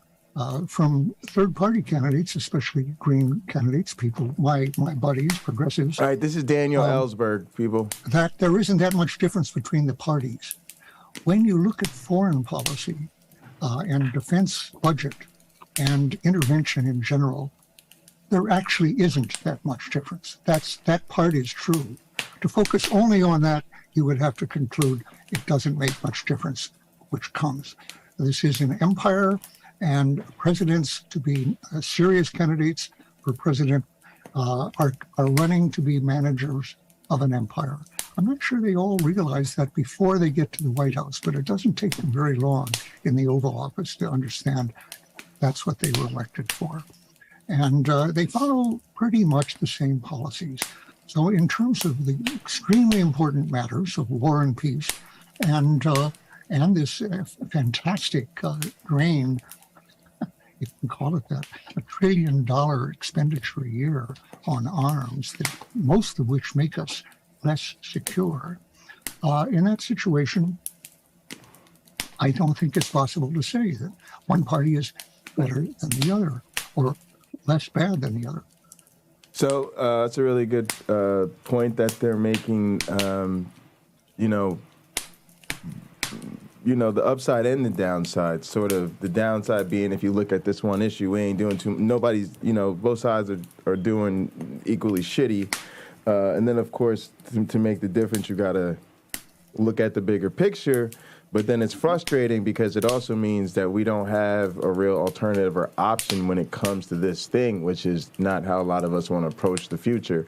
from third-party candidates, especially Green candidates, people, my buddies, progressives. All right, this is Daniel Ellsberg, people. That there isn't that much difference between the parties. When you look at foreign policy and defense budget and intervention in general, there actually isn't that much difference. That part is true. To focus only on that, you would have to conclude it doesn't make much difference which comes. This is an empire, and presidents, to be serious candidates for president, are running to be managers of an empire. I'm not sure they all realize that before they get to the White House, but it doesn't take them very long in the Oval Office to understand that's what they were elected for. And they follow pretty much the same policies. So in terms of the extremely important matters of war and peace and this fantastic drain, you can call it that, $1 trillion expenditure a year on arms, that most of which make us less secure. In that situation, I don't think it's possible to say that one party is better than the other or less bad than the other. So it's a really good point that they're making. The upside and the downside. Sort of the downside being, if you look at this one issue, we ain't doing too. Nobody's, both sides are doing equally shitty. And then, of course, to make the difference, you gotta look at the bigger picture. But then it's frustrating because it also means that we don't have a real alternative or option when it comes to this thing, which is not how a lot of us want to approach the future.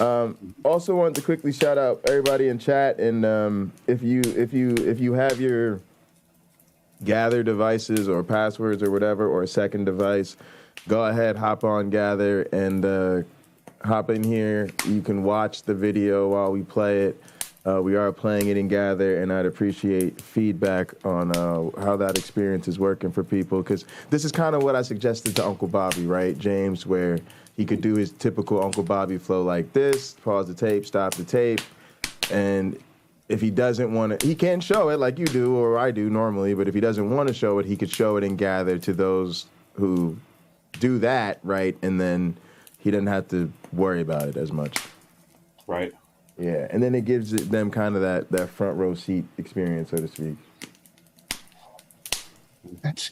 Also wanted to quickly shout out everybody in chat, and if you have your Gather devices or passwords or whatever, or a second device, go ahead, hop on Gather and hop in here. You can watch the video while we play it. We are playing it in Gather, and I'd appreciate feedback on how that experience is working for people, because this is kind of what I suggested to Uncle Bobby, right, James, where he could do his typical Uncle Bobby flow like this, pause the tape, stop the tape, and if he doesn't want to, he can show it like you do or I do normally, but if he doesn't want to show it, he could show it in Gather to those who do that, right, and then he doesn't have to worry about it as much. Right. Yeah, and then it gives them kind of that front row seat experience, so to speak. That's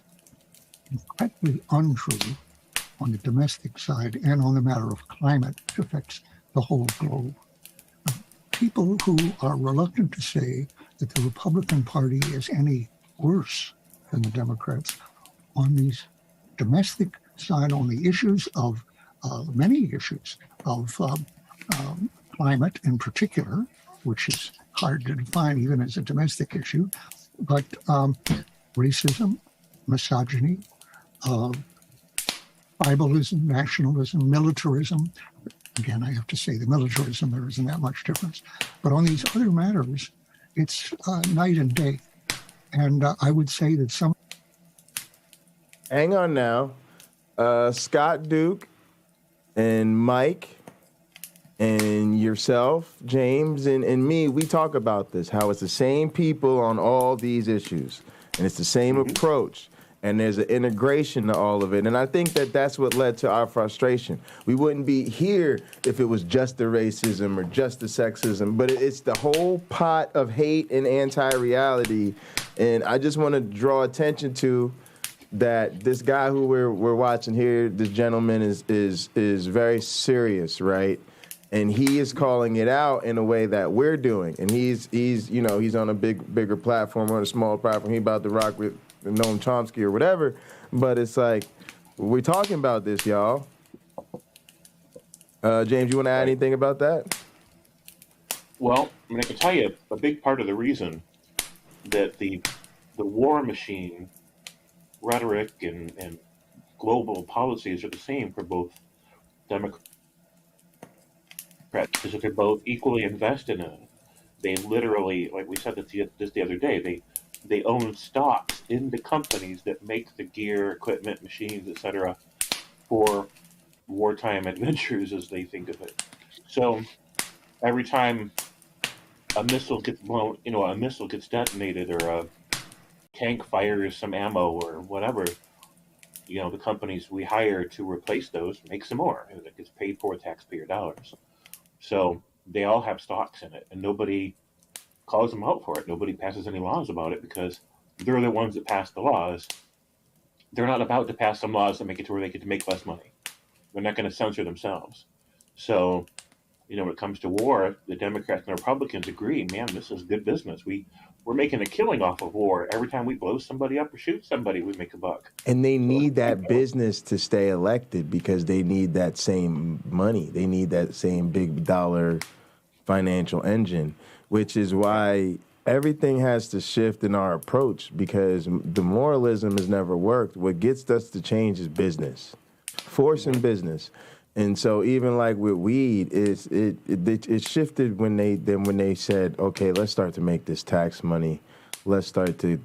incredibly untrue on the domestic side and on the matter of climate, which affects the whole globe. People who are reluctant to say that the Republican Party is any worse than the Democrats on these domestic side, on the issues of many issues of climate in particular, which is hard to define even as a domestic issue, but racism, misogyny, tribalism, nationalism, militarism. Again, I have to say the militarism, there isn't that much difference. But on these other matters, it's night and day. And I would say that some... Hang on now. Scott Duke and Mike and yourself, James, and me, we talk about this, how it's the same people on all these issues. And it's the same approach. And there's an integration to all of it. And I think that that's what led to our frustration. We wouldn't be here if it was just the racism or just the sexism, but it's the whole pot of hate and anti-reality. And I just want to draw attention to that this guy who we're watching here, this gentleman is very serious, right? And he is calling it out in a way that we're doing. And he's on a bigger platform, on a small platform. He about to rock with Noam Chomsky or whatever, but it's like, we're talking about this, y'all. James, you want to add anything about that? Well, I mean, I can tell you a big part of the reason that the war machine rhetoric and global policies are the same for both Democrats is that they're both equally invested in it. They literally, like we said this the other day, they own stocks in the companies that make the gear, equipment, machines, etc., for wartime adventures, as they think of it. So every time a missile gets blown, a missile gets detonated or a tank fires some ammo or whatever, the companies we hire to replace those make some more. And it gets paid for with taxpayer dollars. So they all have stocks in it, and nobody calls them out for it. Nobody passes any laws about it because they're the ones that pass the laws. They're not about to pass some laws that make it to where they get to make less money. They're not going to censor themselves. So, when it comes to war, the Democrats and the Republicans agree, man, this is good business. We're making a killing off of war. Every time we blow somebody up or shoot somebody, we make a buck. And they need that business to stay elected because they need that same money. They need that same big dollar financial engine, which is why everything has to shift in our approach, because the moralism has never worked. What gets us to change is business, force and business. And so even like with weed, it shifted when they said, okay, let's start to make this tax money. Let's start to,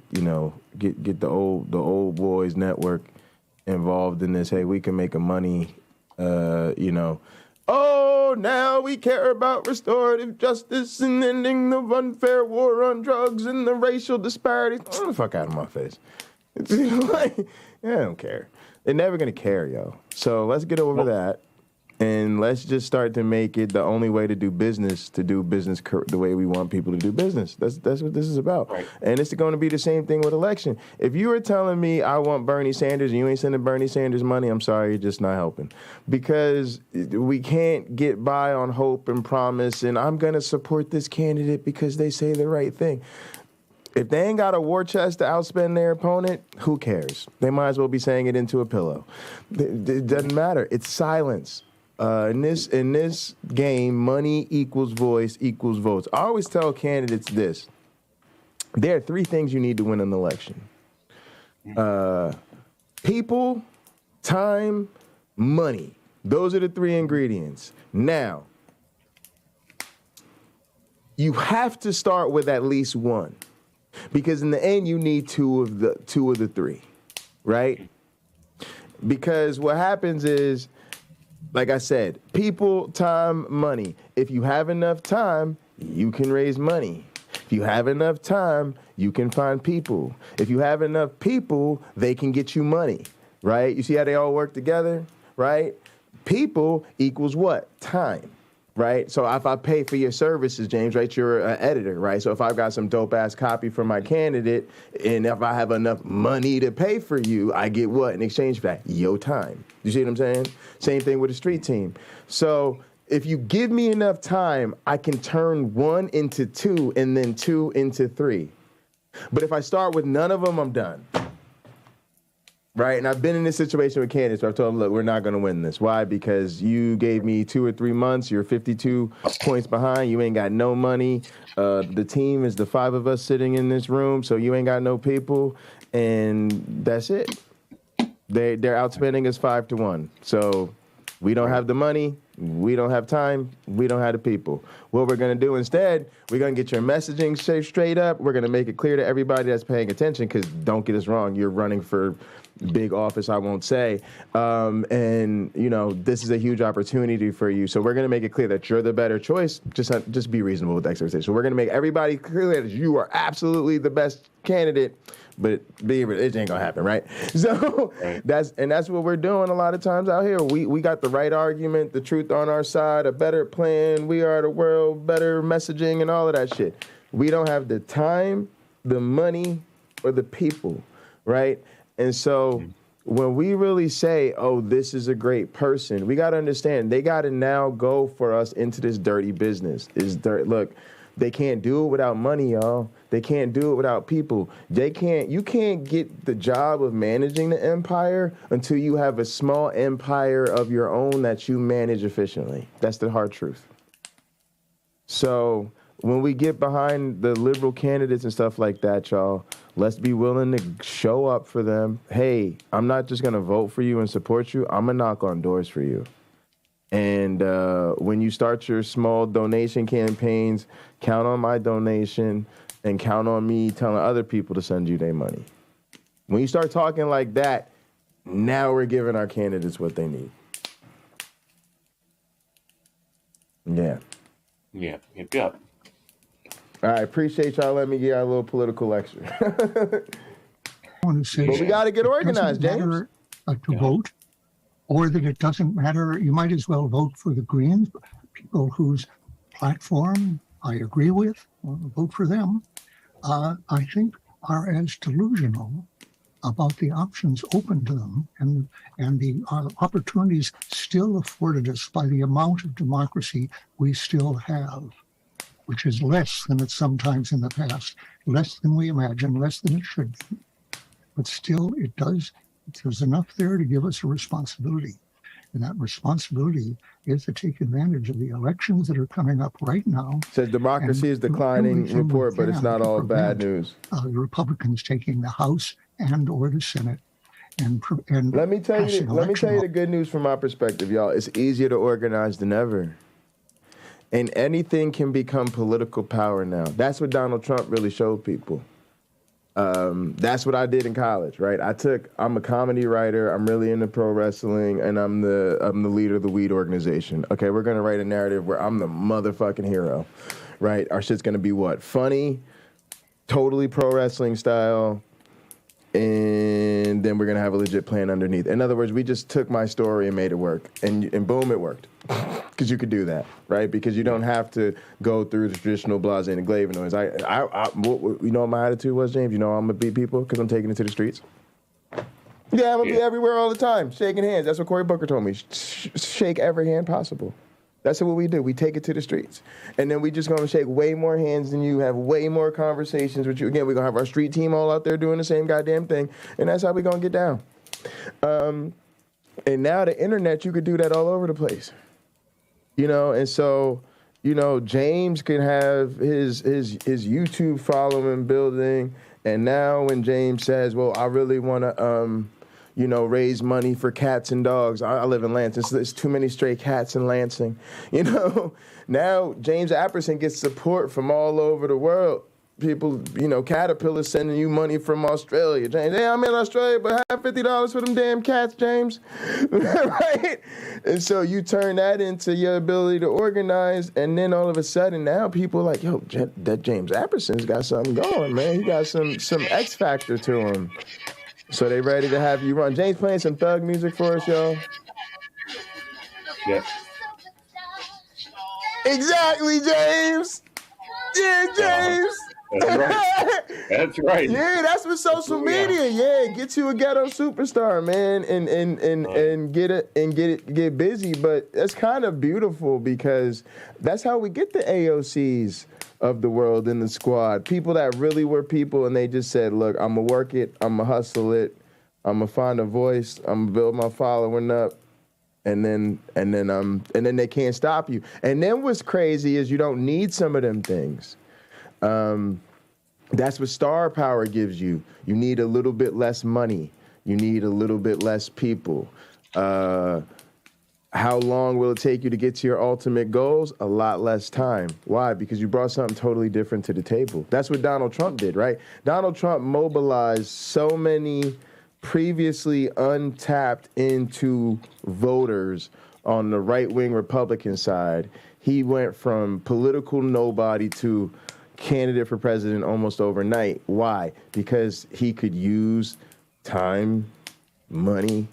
get the old boys network involved in this. Hey, we can make a money, Oh, now we care about restorative justice and ending the unfair war on drugs and the racial disparities. Get the fuck out of my face. I don't care. They're never going to care, yo. So let's get over that. And let's just start to make it the only way to do business the way we want people to do business. That's what this is about. Right. And it's going to be the same thing with election. If you were telling me I want Bernie Sanders and you ain't sending Bernie Sanders money, I'm sorry, you're just not helping. Because we can't get by on hope and promise, and I'm going to support this candidate because they say the right thing. If they ain't got a war chest to outspend their opponent, who cares? They might as well be saying it into a pillow. It doesn't matter. It's silence. In this game, money equals voice equals votes. I always tell candidates this. There are three things you need to win an election. People, time, money. Those are the three ingredients. Now, you have to start with at least one. Because in the end, you need two of the three, right? Because what happens is, like I said, people, time, money. If you have enough time, you can raise money. If you have enough time, you can find people. If you have enough people, they can get you money, right? You see how they all work together, right? People equals what? Time, right? So if I pay for your services, James, right, you're an editor, right? So if I've got some dope-ass copy for my candidate, and if I have enough money to pay for you, I get what in exchange for that? Your time. You see what I'm saying? Same thing with the street team. So if you give me enough time, I can turn one into two and then two into three. But if I start with none of them, I'm done. Right? And I've been in this situation with candidates where I've told them, look, we're not going to win this. Why? Because you gave me 2 or 3 months. You're 52 points behind. You ain't got no money. The team is the 5 of us sitting in this room, so you ain't got no people. And that's it. They're outspending us 5-1. So we don't have the money. We don't have time. We don't have the people. What we're going to do instead, we're going to get your messaging straight up. We're going to make it clear to everybody that's paying attention, because don't get us wrong, you're running for big office, I won't say. And, this is a huge opportunity for you. So we're going to make it clear that you're the better choice. Just be reasonable with the expectation. So we're going to make everybody clear that you are absolutely the best candidate. But it ain't gonna happen, right? So that's what we're doing a lot of times out here. We got the right argument, the truth on our side, a better plan, we are the world, better messaging, and all of that shit. We don't have the time, the money, or the people, right? And so when we really say, oh, this is a great person, we gotta understand they gotta now go for us into this dirty business. Look, they can't do it without money, y'all. They can't do it without people. You can't get the job of managing the empire until you have a small empire of your own that you manage efficiently. That's the hard truth. So when we get behind the liberal candidates and stuff like that, y'all, let's be willing to show up for them. Hey, I'm not just going to vote for you and support you. I'm going to knock on doors for you. And when you start your small donation campaigns, count on my donation and count on me telling other people to send you their money. When you start talking like that, now we're giving our candidates what they need. Yeah. Yeah. Yep. All right, appreciate y'all letting me give y'all a little political lecture. I want to say, but we got to get organized, James. James. To vote, or that it doesn't matter. You might as well vote for the Greens, people whose platform I agree with. Vote for them. I think are as delusional about the options open to them and the opportunities still afforded us by the amount of democracy we still have, which is less than it's sometimes in the past, less than we imagine, less than it should be. But still, there's enough there to give us a responsibility. And that responsibility is to take advantage of the elections that are coming up right now. Says democracy is declining report, but it's not all bad news. The Republicans taking the House and or the Senate. And let me tell you the good news from my perspective, y'all. It's easier to organize than ever. And anything can become political power now. That's what Donald Trump really showed people. That's what I did in college, right? I'm a comedy writer. I'm really into pro wrestling, and I'm the leader of the weed organization. Okay, we're gonna write a narrative where I'm the motherfucking hero, right? Our shit's gonna be what? Funny, totally pro wrestling style, and then we're gonna have a legit plan underneath. In other words, we just took my story and made it work, and boom, it worked. Because you could do that, right? Because you don't have to go through the traditional blase and glavinoids. You know what my attitude was, James? You know I'm gonna beat people because I'm taking it to the streets. Yeah, I'm gonna be everywhere all the time, shaking hands. That's what Cory Booker told me. Shake every hand possible. That's what we do. We take it to the streets, and then we just gonna shake way more hands than you, have way more conversations with you. Again, we're gonna have our street team all out there doing the same goddamn thing, and that's how we gonna get down. And now the internet, you could do that all over the place. You know, and so, you know, James can have his YouTube following building, and now when James says, well, I really want to, raise money for cats and dogs. I live in Lansing, so there's too many stray cats in Lansing. You know, now James Apperson gets support from all over the world. People, Caterpillar sending you money from Australia. James, hey, I'm in Australia, but have $50 for them damn cats, James. Right? And so you turn that into your ability to organize, and then all of a sudden now people are like, yo, that James Apperson's got something going, man. He got some X factor to him. So they ready to have you run. James playing some thug music for us, y'all. Yeah. Exactly, James. Yeah, James. That's right. That's right. Yeah, that's what social media. Yeah, get you a ghetto superstar, man, and get busy. But that's kind of beautiful because that's how we get the AOCs of the world in the squad. People that really were people, and they just said, "Look, I'm gonna work it. I'm gonna hustle it. I'm gonna find a voice. I'm gonna build my following up." And then they can't stop you. And then what's crazy is you don't need some of them things. That's what star power gives you. You need a little bit less money. You need a little bit less people. How long will it take you to get to your ultimate goals? A lot less time. Why? Because you brought something totally different to the table. That's what Donald Trump did, right? Donald Trump mobilized so many previously untapped into voters on the right-wing Republican side. He went from political nobody to candidate for president almost overnight. Why? Because he could use time, money,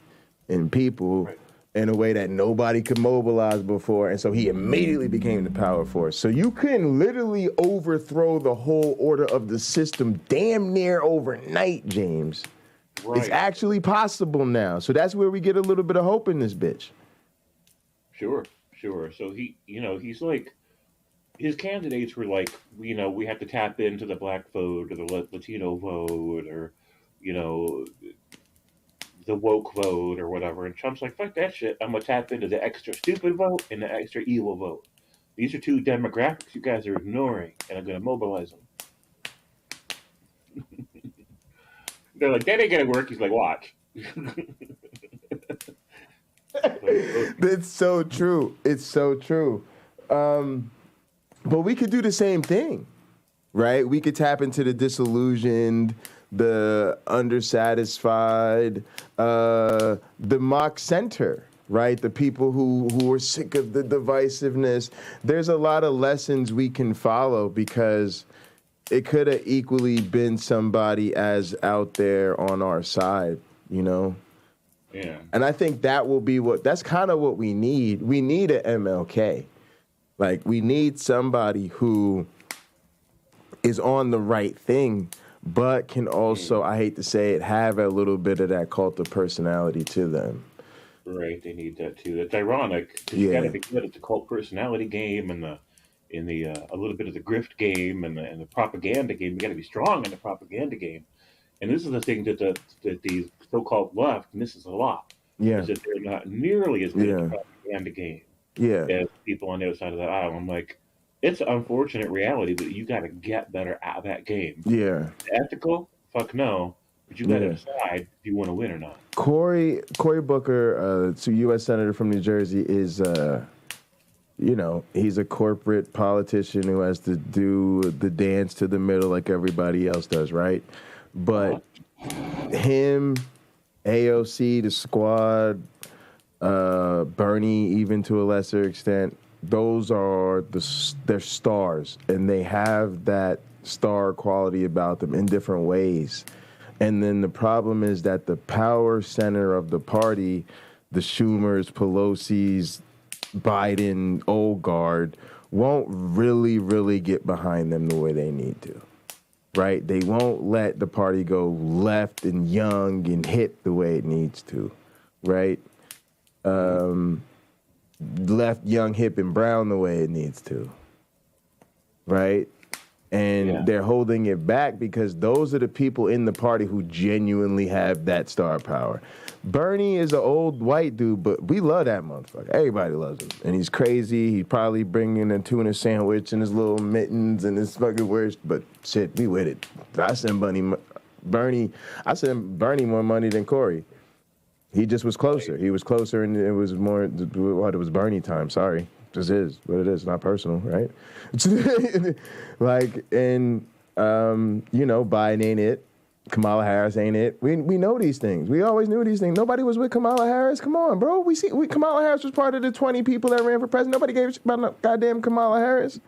and people in a way that nobody could mobilize before, and so he immediately became the power force. So you can literally overthrow the whole order of the system damn near overnight, James. Right. It's actually possible now. So that's where we get a little bit of hope in this bitch. Sure. So he's like, his candidates were like, we have to tap into the black vote or the Latino vote or, the woke vote or whatever. And Trump's like, fuck that shit. I'm going to tap into the extra stupid vote and the extra evil vote. These are two demographics you guys are ignoring, and I'm going to mobilize them. They're like, that ain't going to work. He's like, watch. It's so true. It's so true. But we could do the same thing, right? We could tap into the disillusioned, the undersatisfied, the mock center, right? The people who are sick of the divisiveness. There's a lot of lessons we can follow because it could have equally been somebody as out there on our side, you know? Yeah. And I think that will be that's kind of what we need. We need an MLK. Like, we need somebody who is on the right thing, but can also, I hate to say it, have a little bit of that cult of personality to them. Right, they need that too. It's ironic. 'Cause you got to be good at the cult personality game and a little bit of the grift game and the propaganda game. You got to be strong in the propaganda game. And this is the thing that the so-called left misses a lot. Is that they're not nearly as good at the propaganda game as people on the other side of the aisle. I'm like, it's an unfortunate reality that you got to get better at that game. Yeah. Ethical? Fuck no. But you got to decide if you want to win or not. Cory Booker, U.S. Senator from New Jersey, is, he's a corporate politician who has to do the dance to the middle like everybody else does, right? But him, AOC, the Squad, Bernie, even to a lesser extent, those are they're stars, and they have that star quality about them in different ways. And then the problem is that the power center of the party, the Schumers, Pelosi's, Biden, old guard, won't really get behind them the way they need to, right? They won't let the party go left and young and hip the way it needs to, right? Left, young, hip, and brown the way it needs to, right? And they're holding it back because those are the people in the party who genuinely have that star power. Bernie is an old white dude, but we love that motherfucker. Everybody loves him. And he's crazy. He's probably bringing a tuna sandwich and his little mittens and his fucking worst, but shit, we with it. I send Bernie more money than Cory. He just was closer. He was closer, and it was more, it was Bernie time, sorry. This is what it is, not personal, right? Biden ain't it. Kamala Harris ain't it. We know these things. We always knew these things. Nobody was with Kamala Harris. Come on, bro. Kamala Harris was part of the 20 people that ran for president. Nobody gave a shit about goddamn Kamala Harris,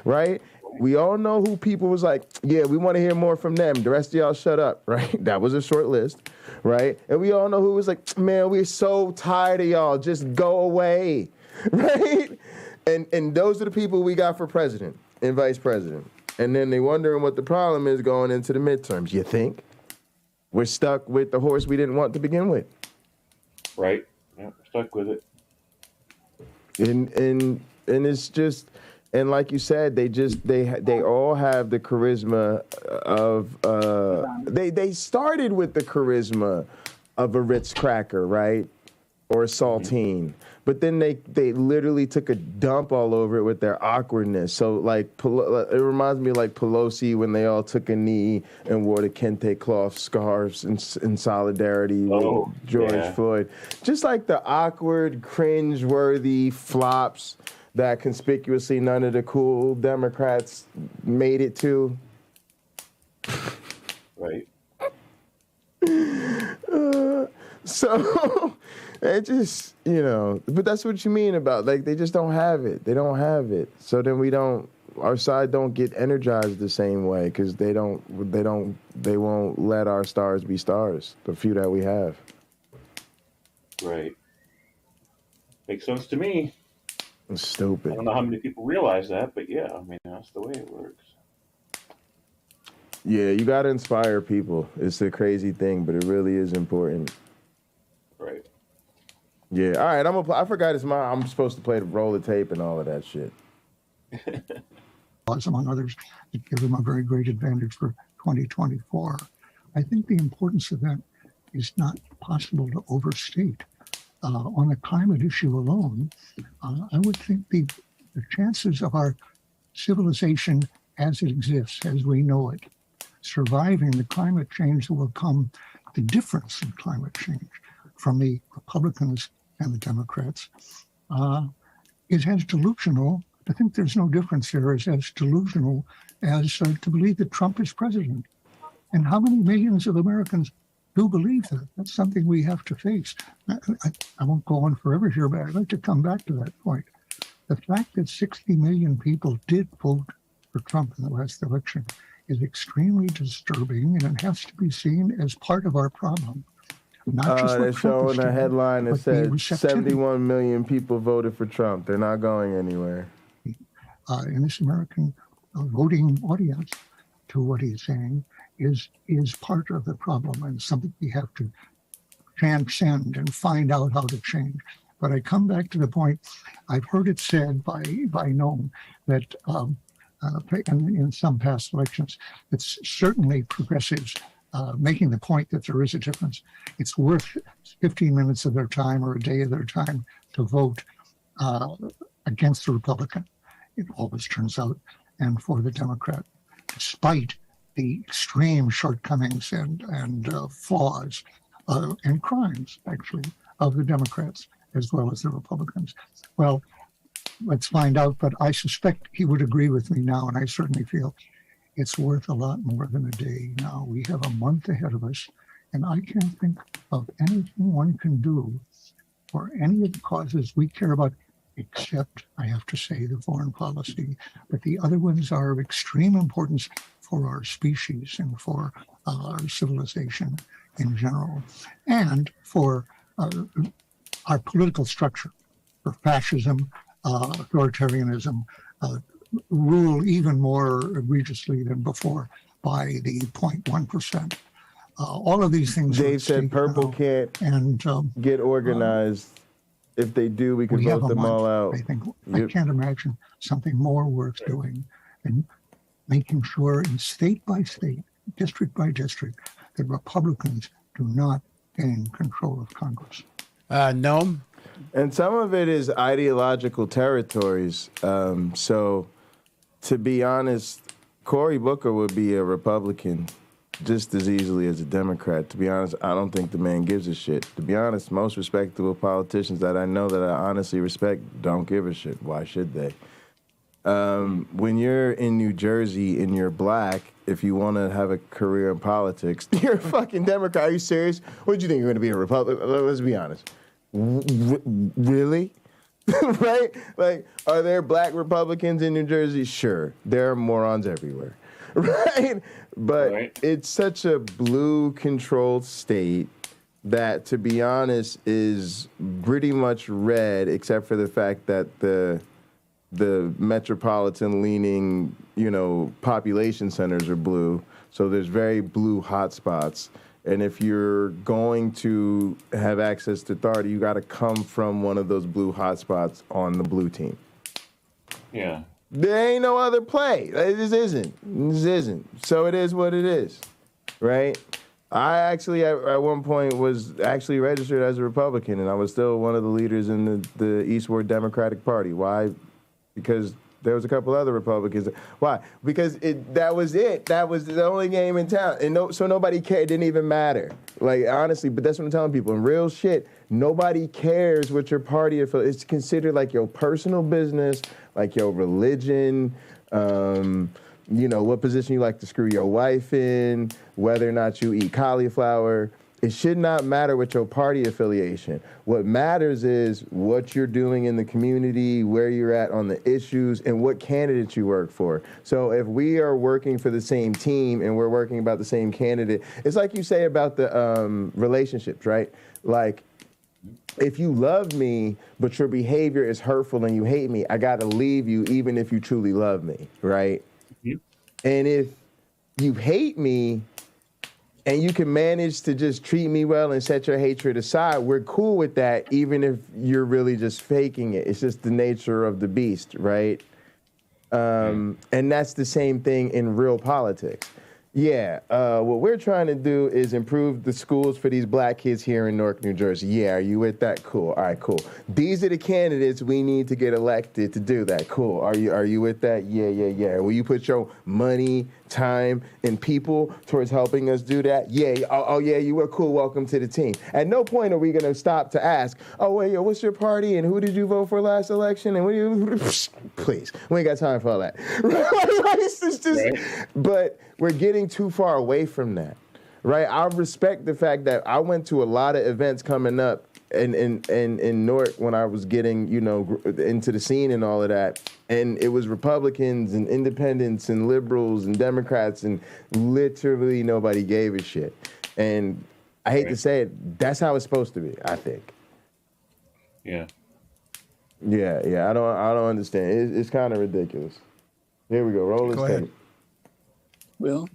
right? We all know who people was like, yeah, we want to hear more from them. The rest of y'all shut up, right? That was a short list, right? And we all know who was like, man, we're so tired of y'all. Just go away. Right? And those are the people we got for president and vice president. And then they wondering what the problem is going into the midterms. You think? We're stuck with the horse we didn't want to begin with. Right. Yeah, we're stuck with it. And it's just, and like you said, they all have the charisma of they started with the charisma of a Ritz cracker, right? Or a saltine. But then they literally took a dump all over it with their awkwardness. So, like, it reminds me of, like, Pelosi when they all took a knee and wore the kente cloth scarves in solidarity with George Floyd. Just like the awkward, cringe-worthy flops that conspicuously none of the cool Democrats made it to. Right. So... It just, but that's what you mean about, like, they just don't have it. They don't have it. So then our side don't get energized the same way because they won't let our stars be stars, the few that we have. Right. Makes sense to me. It's stupid. I don't know how many people realize that, but yeah, I mean, that's the way it works. Yeah, you got to inspire people. It's a crazy thing, but it really is important. Right. Yeah, all right. I forgot I'm supposed to play the roll of tape and all of that shit. Among others, that give them a very great advantage for 2024. I think the importance of that is not possible to overstate. On the climate issue alone, I would think the chances of our civilization as it exists, as we know it, surviving the climate change that will come, the difference in climate change from the Republicans and the Democrats, is as delusional. I think there's no difference there. Is as delusional as to believe that Trump is president. And how many millions of Americans do believe that. That's something we have to face. I won't go on forever here, but I'd like to come back to that point. The fact that 60 million people did vote for Trump in the last election is extremely disturbing, and it has to be seen as part of our problem. Not just they're showing a headline that said 71 million people voted for Trump. They're not going anywhere. In this American voting audience, to what he's saying, is part of the problem and something we have to transcend and find out how to change. But I come back to the point, I've heard it said by Noam that in some past elections, it's certainly progressives making the point that there is a difference. It's worth 15 minutes of their time or a day of their time to vote against the Republican. It always turns out, and for the Democrat, despite the extreme shortcomings and flaws and crimes, actually, of the Democrats as well as the Republicans. Well, let's find out, but I suspect he would agree with me now, and I certainly feel it's worth a lot more than a day now. We have a month ahead of us, and I can't think of anything one can do for any of the causes we care about, except, I have to say, the foreign policy. But the other ones are of extreme importance for our species and for our civilization in general, and for our political structure, for fascism, authoritarianism, rule even more egregiously than before by the 0.1%. All of these things. Dave said purple can't get organized. If they do, we can vote them all out. I can't imagine something more worth doing than making sure in state by state, district by district, that Republicans do not gain control of Congress. Noam? And some of it is ideological territories. So, to be honest, Cory Booker would be a Republican just as easily as a Democrat. To be honest, I don't think the man gives a shit. To be honest, most respectable politicians that I know that I honestly respect don't give a shit. Why should they? When you're in New Jersey and you're black, if you want to have a career in politics, you're a fucking Democrat. Are you serious? What do you think, you're going to be a Republican? Let's be honest. Really? Right? Like, are there black Republicans in New Jersey? Sure. There are morons everywhere. Right? But it's such a blue-controlled state that, to be honest, is pretty much red, except for the fact that the metropolitan-leaning, population centers are blue. So there's very blue hotspots. And if you're going to have access to authority, you got to come from one of those blue hotspots on the blue team. Yeah. There ain't no other play. This isn't. So it is what it is, right? I actually, at one point, was actually registered as a Republican, and I was still one of the leaders in the Eastward Democratic Party. Why? Because there was a couple other Republicans. Why? Because that was it. That was the only game in town. And so nobody cared. It didn't even matter. Like, honestly, but that's what I'm telling people. In real shit, nobody cares what your party affiliation. It's considered like your personal business, like your religion, what position you like to screw your wife in, whether or not you eat cauliflower. It should not matter with your party affiliation. What matters is what you're doing in the community, where you're at on the issues, and what candidates you work for. So if we are working for the same team and we're working about the same candidate, it's like you say about the relationships, right? Like, if you love me, but your behavior is hurtful and you hate me, I got to leave you even if you truly love me, right? Mm-hmm. And if you hate me, and you can manage to just treat me well and set your hatred aside, we're cool with that, even if you're really just faking it. It's just the nature of the beast, right? And that's the same thing in real politics. Yeah, what we're trying to do is improve the schools for these black kids here in Newark, New Jersey. Yeah, are you with that? Cool. All right, cool. These are the candidates we need to get elected to do that. Cool. Are you with that? Yeah. Will you put your money, time, and people towards helping us do that? Yeah. Oh yeah, you were cool. Welcome to the team. At no point are we going to stop to ask, oh, wait, what's your party, and who did you vote for last election? And what do you... Please, we ain't got time for all that. It's just, but we're getting too far away from that, right? I respect the fact that I went to a lot of events coming up in Newark when I was getting, you know, into the scene and all of that. And it was Republicans and independents and liberals and Democrats, and literally nobody gave a shit. And I hate to say it, that's how it's supposed to be, I think. Yeah. Yeah. I don't understand. It's kind of ridiculous. Here we go. Roll this tape. Well,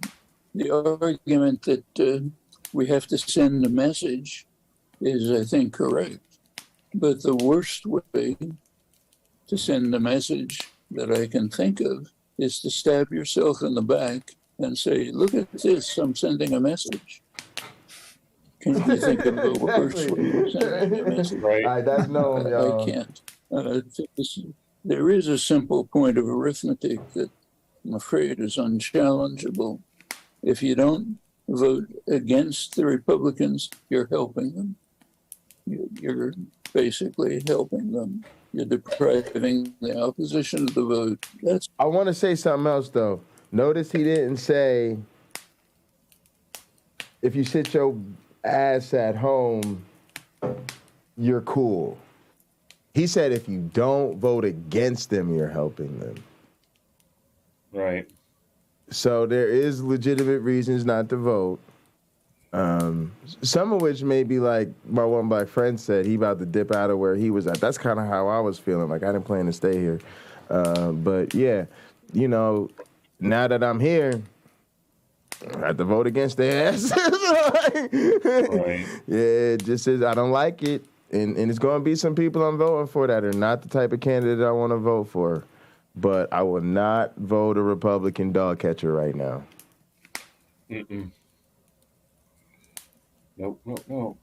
the argument that we have to send a message is, I think, correct. But the worst way to send a message that I can think of is to stab yourself in the back and say, look at this, I'm sending a message. Can you think of a worse way of sending a message? Right, that's known, y'all. I can't. There is a simple point of arithmetic that I'm afraid is unchallengeable. If you don't vote against the Republicans, you're helping them. You're basically helping them. You're depriving the opposition of the vote. I want to say something else, though. Notice he didn't say, if you sit your ass at home, you're cool. He said if you don't vote against them, you're helping them. Right. So there is legitimate reasons not to vote. Some of which may be like my one black friend said, he about to dip out of where he was at. That's kind of how I was feeling. Like I didn't plan to stay here. But yeah, you know, now that I'm here, I have to vote against their ass. Right. Yeah, it just says I don't like it. And it's going to be some people I'm voting for that are not the type of candidate I want to vote for. But I will not vote a Republican dog catcher right now. Mm-mm. Nope.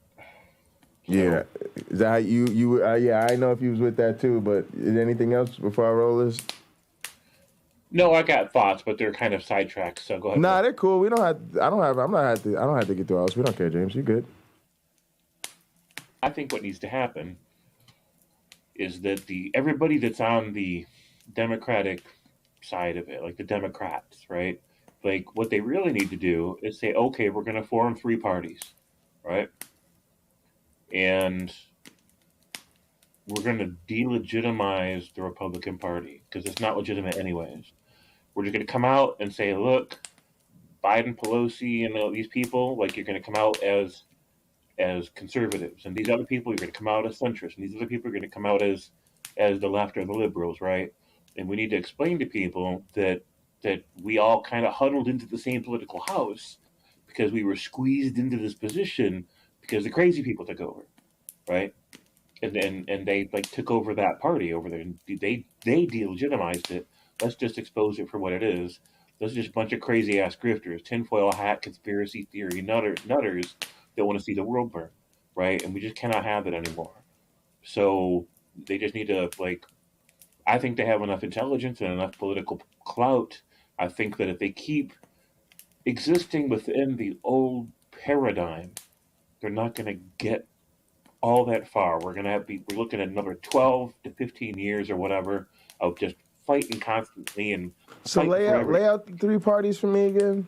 Yeah. Is that how you yeah, I know if you was with that too, but is anything else before I roll this? No, I got thoughts, but they're kind of sidetracked, so go ahead. Nah, they're cool. We don't have I don't have to get through all this. We don't care, James. You good. I think what needs to happen is that everybody that's on the Democratic side of it, like the Democrats, right? Like what they really need to do is say, okay, we're going to form 3 parties, right? And we're going to delegitimize the Republican Party because it's not legitimate anyways. We're just going to come out and say, look, Biden, Pelosi, and all these people, like you're going to come out as conservatives, and these other people are going to come out as centrists, and these other people are going to come out as the left or the liberals, right? And we need to explain to people that we all kind of huddled into the same political house because we were squeezed into this position because the crazy people took over, right? And they like took over that party over there, and they delegitimized it. Let's just expose it for what it is. Those are just a bunch of crazy ass grifters, tinfoil hat, conspiracy theory nutters that want to see the world burn, right? And we just cannot have it anymore. So they just need to, like, I think they have enough intelligence and enough political clout. I think that if they keep existing within the old paradigm, they're not going to get all that far. We're looking at another 12 to 15 years or whatever of just fighting constantly and so lay out the 3 parties for me again.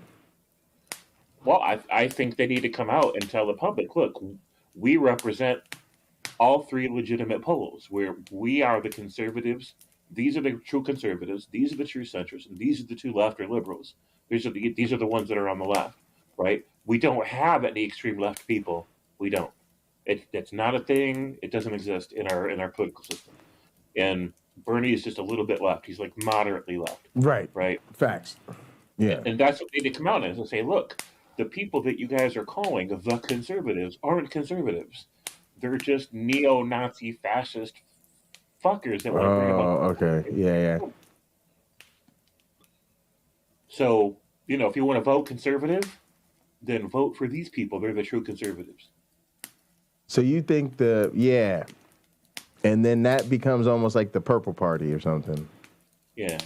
Well, I think they need to come out and tell the public, look, we represent all 3 legitimate poles, where we are the conservatives. These are the true conservatives. These are the true centrists. And these are the 2 left or liberals. These are the ones that are on the left, right? We don't have any extreme left people. We don't. It's not a thing. It doesn't exist in our political system. And Bernie is just a little bit left. He's like moderately left. Right. Right. Facts. Yeah. And that's what they need to come out as and say, look, the people that you guys are calling the conservatives aren't conservatives. They're just neo-Nazi fascist fuckers that want to bring about. Okay. Yeah. So, if you want to vote conservative, then vote for these people. They're the true conservatives. So you think and then that becomes almost like the purple party or something. Yeah.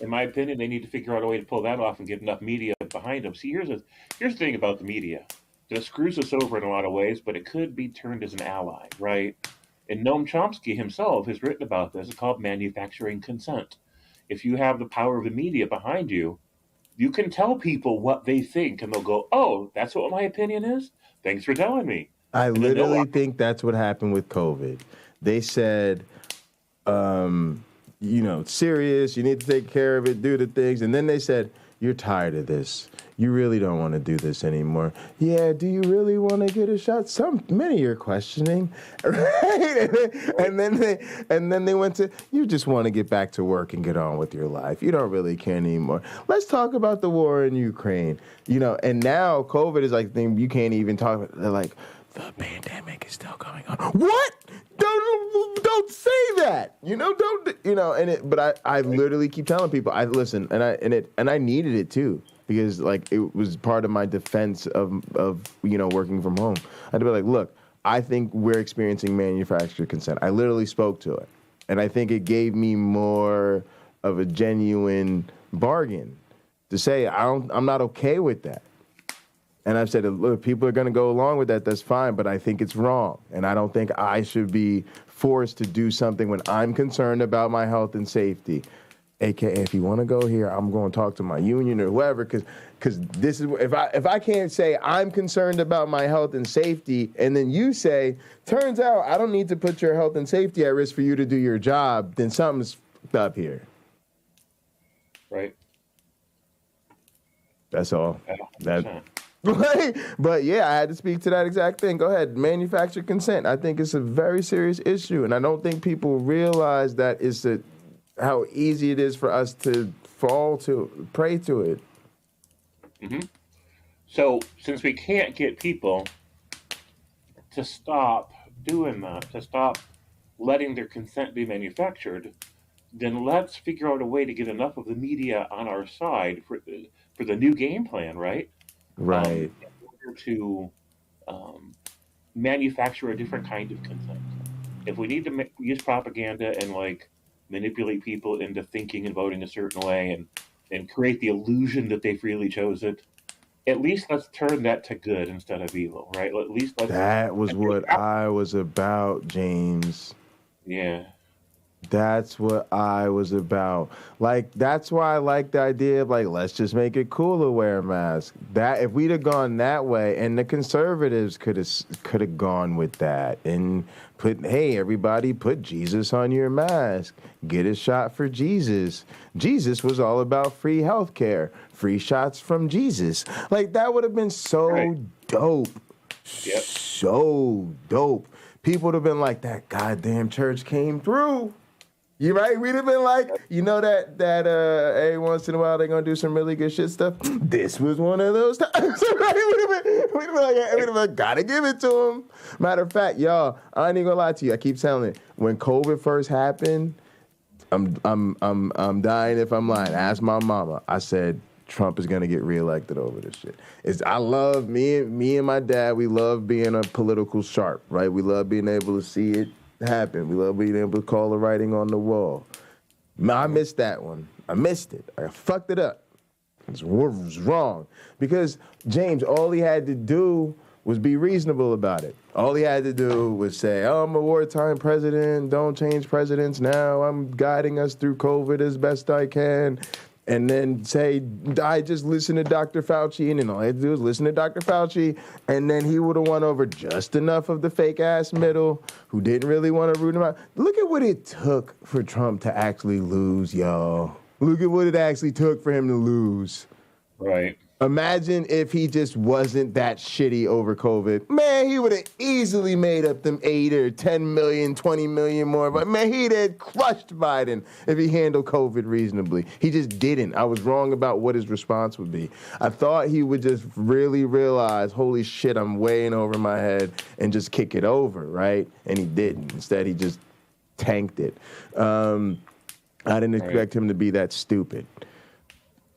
In my opinion, they need to figure out a way to pull that off and get enough media behind them. See, here's the thing about the media. That screws us over in a lot of ways, but it could be turned as an ally, right? And Noam Chomsky himself has written about this. It's called manufacturing consent. If you have the power of the media behind you, you can tell people what they think, and they'll go, "Oh, that's what my opinion is. Thanks for telling me." I And then they'll literally walk- think that's what happened with COVID. They said, serious, you need to take care of it, do the things. And then they said, you're tired of this. You really don't want to do this anymore. Yeah, do you really want to get a shot? Many are questioning, right? And then they went to, you just want to get back to work and get on with your life. You don't really care anymore. Let's talk about the war in Ukraine. And now COVID is like the thing you can't even talk about. They're like, the pandemic is still going on. What? Don't say that. But I literally keep telling people, I listen, and I needed it too, because like it was part of my defense of working from home. I had to be like, look, I think we're experiencing manufactured consent. I literally spoke to it, and I think it gave me more of a genuine bargain to say I'm not okay with that. And I've said, look, people are going to go along with that. That's fine. But I think it's wrong. And I don't think I should be forced to do something when I'm concerned about my health and safety. AKA, if you want to go here, I'm going to talk to my union or whoever. Because this is, if I can't say I'm concerned about my health and safety, and then you say, turns out I don't need to put your health and safety at risk for you to do your job, then something's up here. Right. That's all. But yeah, I had to speak to that exact thing. Go ahead. Manufactured consent. I think it's a very serious issue, and I don't think people realize that how easy it is for us to prey to it. Mm-hmm. So since we can't get people to stop doing that, to stop letting their consent be manufactured, then let's figure out a way to get enough of the media on our side for the new game plan, right? Right. In order to manufacture a different kind of consent. If we need to use propaganda and like manipulate people into thinking and voting a certain way and create the illusion that they freely chose it, at least let's turn that to good instead of evil, right? At least that was what I was about, James. Yeah. That's what I was about. Like, that's why I like the idea of like, let's just make it cool to wear a mask. That if we'd have gone that way, and the conservatives could have gone with that and hey, everybody, put Jesus on your mask. Get a shot for Jesus. Jesus was all about free healthcare, free shots from Jesus. Like, that would have been so dope. Yep. So dope. People would have been like, that goddamn church came through. You right? We'd have been like, that every once in a while they're gonna do some really good shit stuff. This was one of those times. Right? We'd have been like, gotta give it to them. Matter of fact, y'all, I ain't even gonna lie to you. I keep telling it. When COVID first happened, I'm dying if I'm lying. Ask my mama. I said Trump is gonna get reelected over this shit. I love me and my dad. We love being a political sharp, right? We love being able to see it happen. We love being able to call the writing on the wall. I missed that one. I missed it. I fucked it up. It was wrong. Because James, all he had to do was be reasonable about it. All he had to do was say, oh, I'm a wartime president. Don't change presidents now. I'm guiding us through COVID as best I can. And then say, I just listen to Dr. Fauci, and then all I had to do is listen to Dr. Fauci, and then he would have won over just enough of the fake-ass middle who didn't really want to root him out. Look at what it took for Trump to actually lose, y'all. Look at what it actually took for him to lose. Right. Imagine if he just wasn't that shitty over COVID. Man, he would have easily made up them 8 or 10 million, 20 million more. But man, he'd have crushed Biden if he handled COVID reasonably. He just didn't. I was wrong about what his response would be. I thought he would just really realize, holy shit, I'm way in over my head, and just kick it over, right? And he didn't. Instead, he just tanked it. I didn't expect him to be that stupid.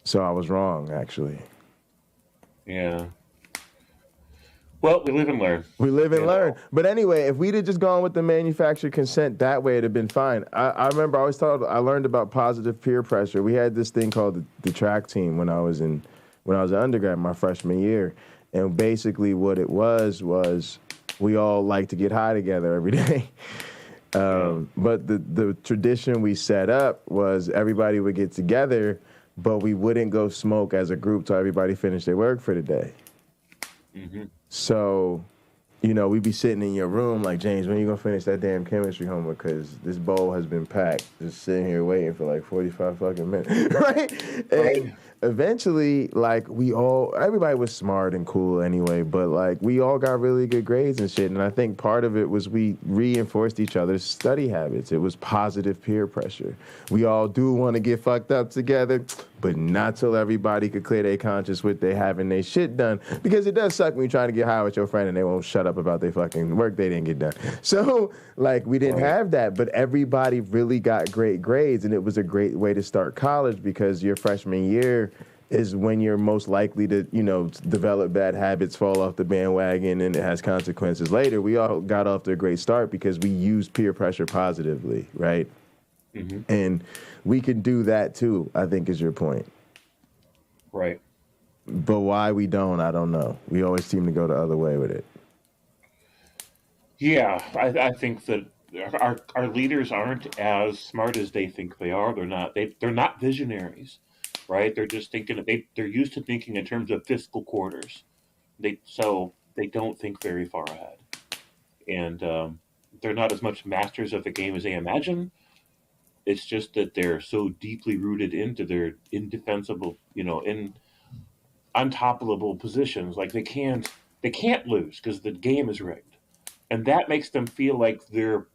So I was wrong, actually. Yeah. Well, we live and learn. We live and learn. But anyway, if we'd have just gone with the manufactured consent that way, it'd have been fine. I remember I learned about positive peer pressure. We had this thing called the track team when I was an undergrad, my freshman year. And basically what it was we all like to get high together every day. But the tradition we set up was everybody would get together but we wouldn't go smoke as a group till everybody finished their work for the day. Mm-hmm. So, you know, we'd be sitting in your room like, James, when are you going to finish that damn chemistry homework? Because this bowl has been packed. Just sitting here waiting for like 45 fucking minutes, right? And eventually, like, everybody was smart and cool anyway, but like, we all got really good grades and shit. And I think part of it was we reinforced each other's study habits. It was positive peer pressure. We all do want to get fucked up together, but not till everybody could clear their conscience with they having their shit done. Because it does suck when you're trying to get high with your friend and they won't shut up about their fucking work they didn't get done. So, like, we didn't have that, but everybody really got great grades, and it was a great way to start college because your freshman year is when you're most likely to, you know, develop bad habits, fall off the bandwagon, and it has consequences later. We all got off to a great start because we used peer pressure positively, right? Mm-hmm. And we can do that too, I think is your point. Right. But why we don't, I don't know. We always seem to go the other way with it. Yeah, I think that our leaders aren't as smart as they think they are. They're not visionaries, right? They're just thinking. They're used to thinking in terms of fiscal quarters. So they don't think very far ahead, and they're not as much masters of the game as they imagine. It's just that they're so deeply rooted into their indefensible, you know, untoppable positions. Like they can't lose because the game is rigged. And that makes them feel like they're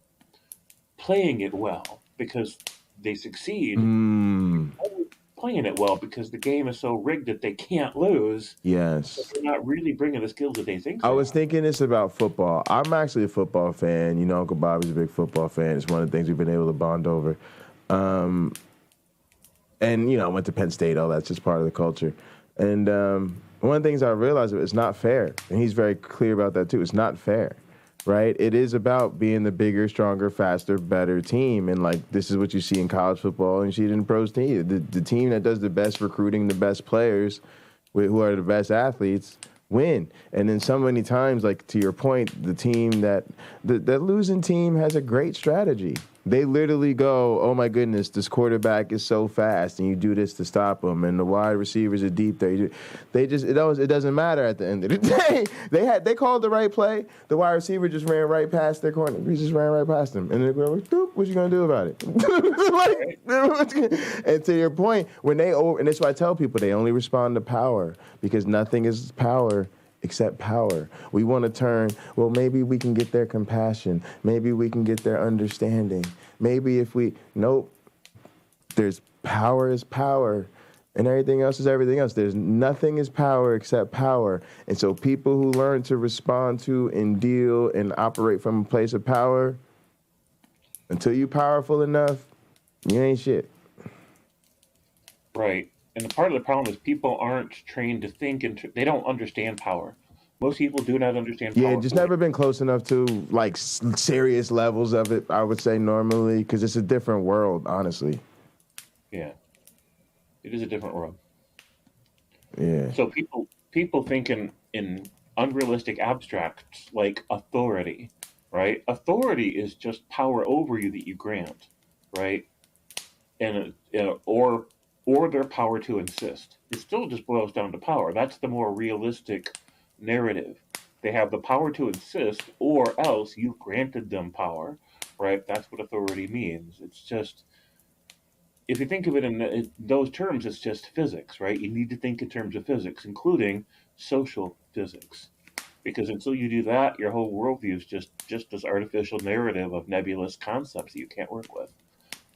playing it well because they succeed. Playing it well because the game is so rigged that they can't lose. Yes. But they're not really bringing the skills that they think they I was thinking this about football. I'm actually a football fan. You know, Uncle Bobby's a big football fan. It's one of the things we've been able to bond over. And, you know, I went to Penn State. All that's just part of the culture. And one of the things I realized is it's not fair. And he's very clear about that, too. It's not fair. Right? It is about being the bigger, stronger, faster, better team. And, like, this is what you see in college football and you see it in pros team. The team that does the best recruiting, the best players, who are the best athletes, win. And then so many times, like, to your point, the team that losing team has a great strategy. They literally go, oh, my goodness, this quarterback is so fast, and you do this to stop him, and the wide receivers are deep there. It doesn't matter at the end of the day. They called the right play. The wide receiver just ran right past their corner. He just ran right past them. And they go, what you going to do about it? And to your point, and that's why I tell people they only respond to power, because nothing is power except power. We want to turn, well, maybe we can get their compassion. Maybe we can get their understanding. Maybe nope. There's power is power, and everything else is everything else. There's nothing is power except power. And so people who learn to respond to and deal and operate from a place of power, until you're powerful enough, you ain't shit. Right. And part of the problem is people aren't trained to think, and they don't understand power. Most people do not understand power. Yeah, just never been close enough to, like, serious levels of it, I would say, normally, because it's a different world, honestly. Yeah. It is a different world. Yeah. So people think in unrealistic abstracts, like authority, right? Authority is just power over you that you grant, right? And or their power to insist. It still just boils down to power. That's the more realistic narrative. They have the power to insist, or else you've granted them power, right? That's what authority means. It's just, if you think of it in those terms, it's just physics, right? You need to think in terms of physics, including social physics. Because until you do that, your whole worldview is just this artificial narrative of nebulous concepts that you can't work with.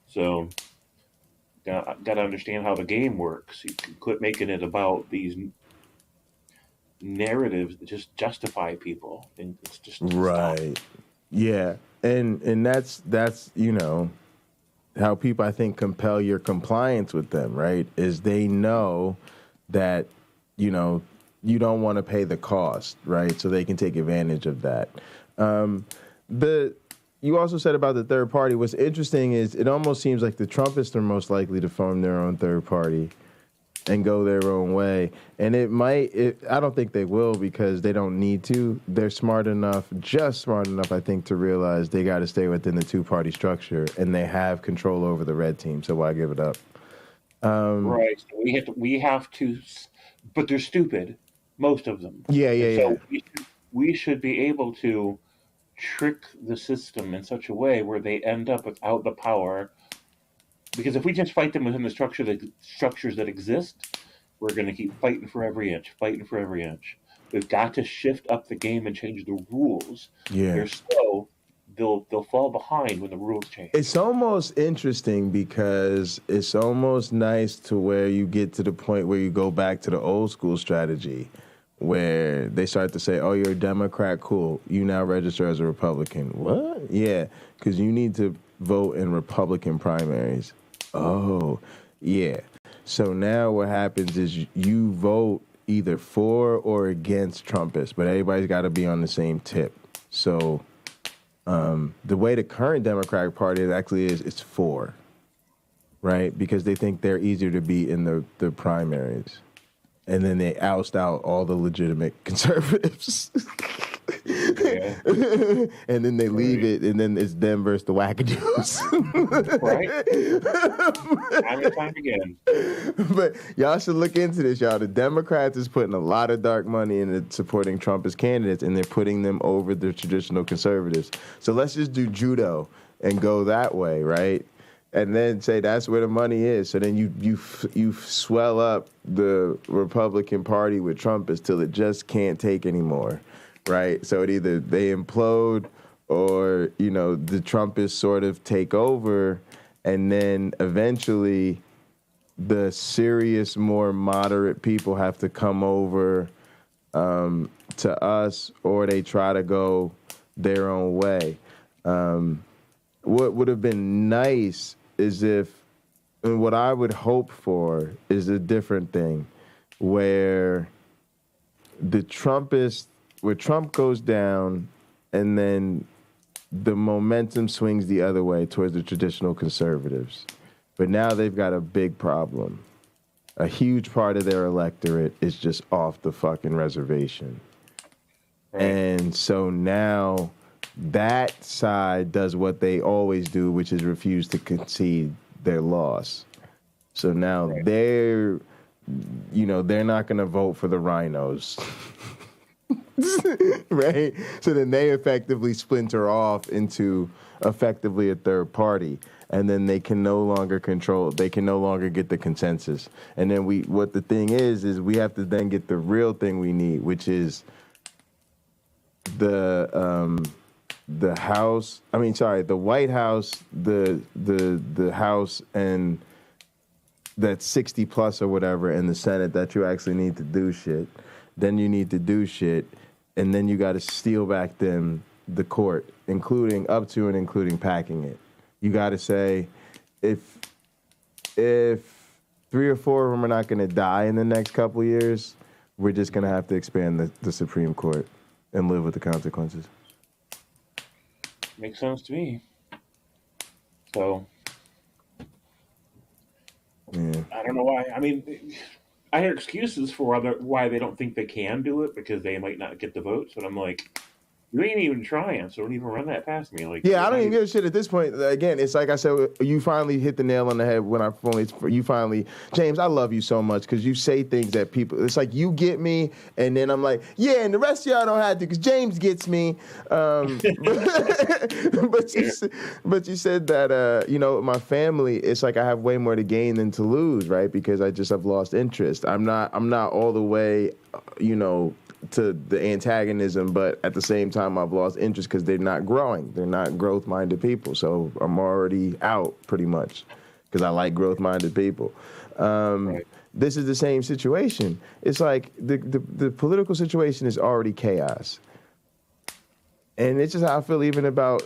So, got to understand how the game works. You can quit making it about these narratives that just justify people, and it's just right. Yeah, and that's you know how people, I think, compel your compliance with them. Right, is they know that you know you don't want to pay the cost, right? So they can take advantage of that. You also said about the third party. What's interesting is it almost seems like the Trumpists are most likely to form their own third party and go their own way. And I don't think they will, because they don't need to. They're smart enough, I think, to realize they got to stay within the two-party structure, and they have control over the red team, so why give it up? Right. So we have to, but they're stupid, most of them. Yeah. So we should be able to trick the system in such a way where they end up without the power. Because if we just fight them within the structures that exist, we're going to keep fighting for every inch. We've got to shift up the game and change the rules. Yeah. They're slow. They'll fall behind when the rules change. It's almost interesting because it's almost nice to where you get to the point where you go back to the old school strategy where they start to say, oh, you're a Democrat, cool. You now register as a Republican. What? Yeah, because you need to vote in Republican primaries. Oh, yeah. So now what happens is you vote either for or against Trumpists, but everybody's got to be on the same tip. So the way the current Democratic Party actually is, it's for, right? Because they think they're easier to beat in the primaries. And then they oust out all the legitimate conservatives. Yeah. And then they leave it, and then it's them versus the wackadoos. Right? Time and time again. But y'all should look into this, y'all. The Democrats is putting a lot of dark money into supporting Trump as candidates, and they're putting them over the traditional conservatives. So let's just do judo and go that way, right? And then say that's where the money is. So then you swell up the Republican Party with Trumpists till it just can't take anymore, right? So it either they implode or, you know, the Trumpists sort of take over, and then eventually the serious, more moderate people have to come over to us, or they try to go their own way. What would have been nice is if, and what I would hope for is a different thing, where the Trumpists, where Trump goes down, and then the momentum swings the other way towards the traditional conservatives. But now they've got a big problem. A huge part of their electorate is just off the fucking reservation. Right. And so now that side does what they always do, which is refuse to concede their loss. So now they're not going to vote for the rhinos. Right? So then they effectively splinter off into effectively a third party. And then they can no longer control, they can no longer get the consensus. And then what the thing is we have to then get the real thing we need, which is the White House, the House, and that's 60 plus or whatever, and the Senate that you actually need to do shit. Then you need to do shit, and then you got to steal back the court, including up to and including packing it. You got to say, if 3 or 4 of them are not going to die in the next couple of years, we're just going to have to expand the Supreme Court and live with the consequences. Makes sense to me. So, yeah. I don't know why. I mean, I hear excuses for why they don't think they can do it because they might not get the votes. But I'm like, you ain't even trying, so don't even run that past me. Like, yeah, I don't even give a shit at this point. Again, it's like I said, you finally hit the nail on the head when James, I love you so much because you say things that people, it's like you get me, and then I'm like, yeah, and the rest of y'all don't have to because James gets me. But you said that, my family, it's like I have way more to gain than to lose, right? Because I just have lost interest. I'm not all the way, to the antagonism, but at the same time I've lost interest because they're not growing. They're not growth-minded people. So I'm already out pretty much because I like growth-minded people. This is the same situation. It's like the political situation is already chaos. And it's just how I feel even about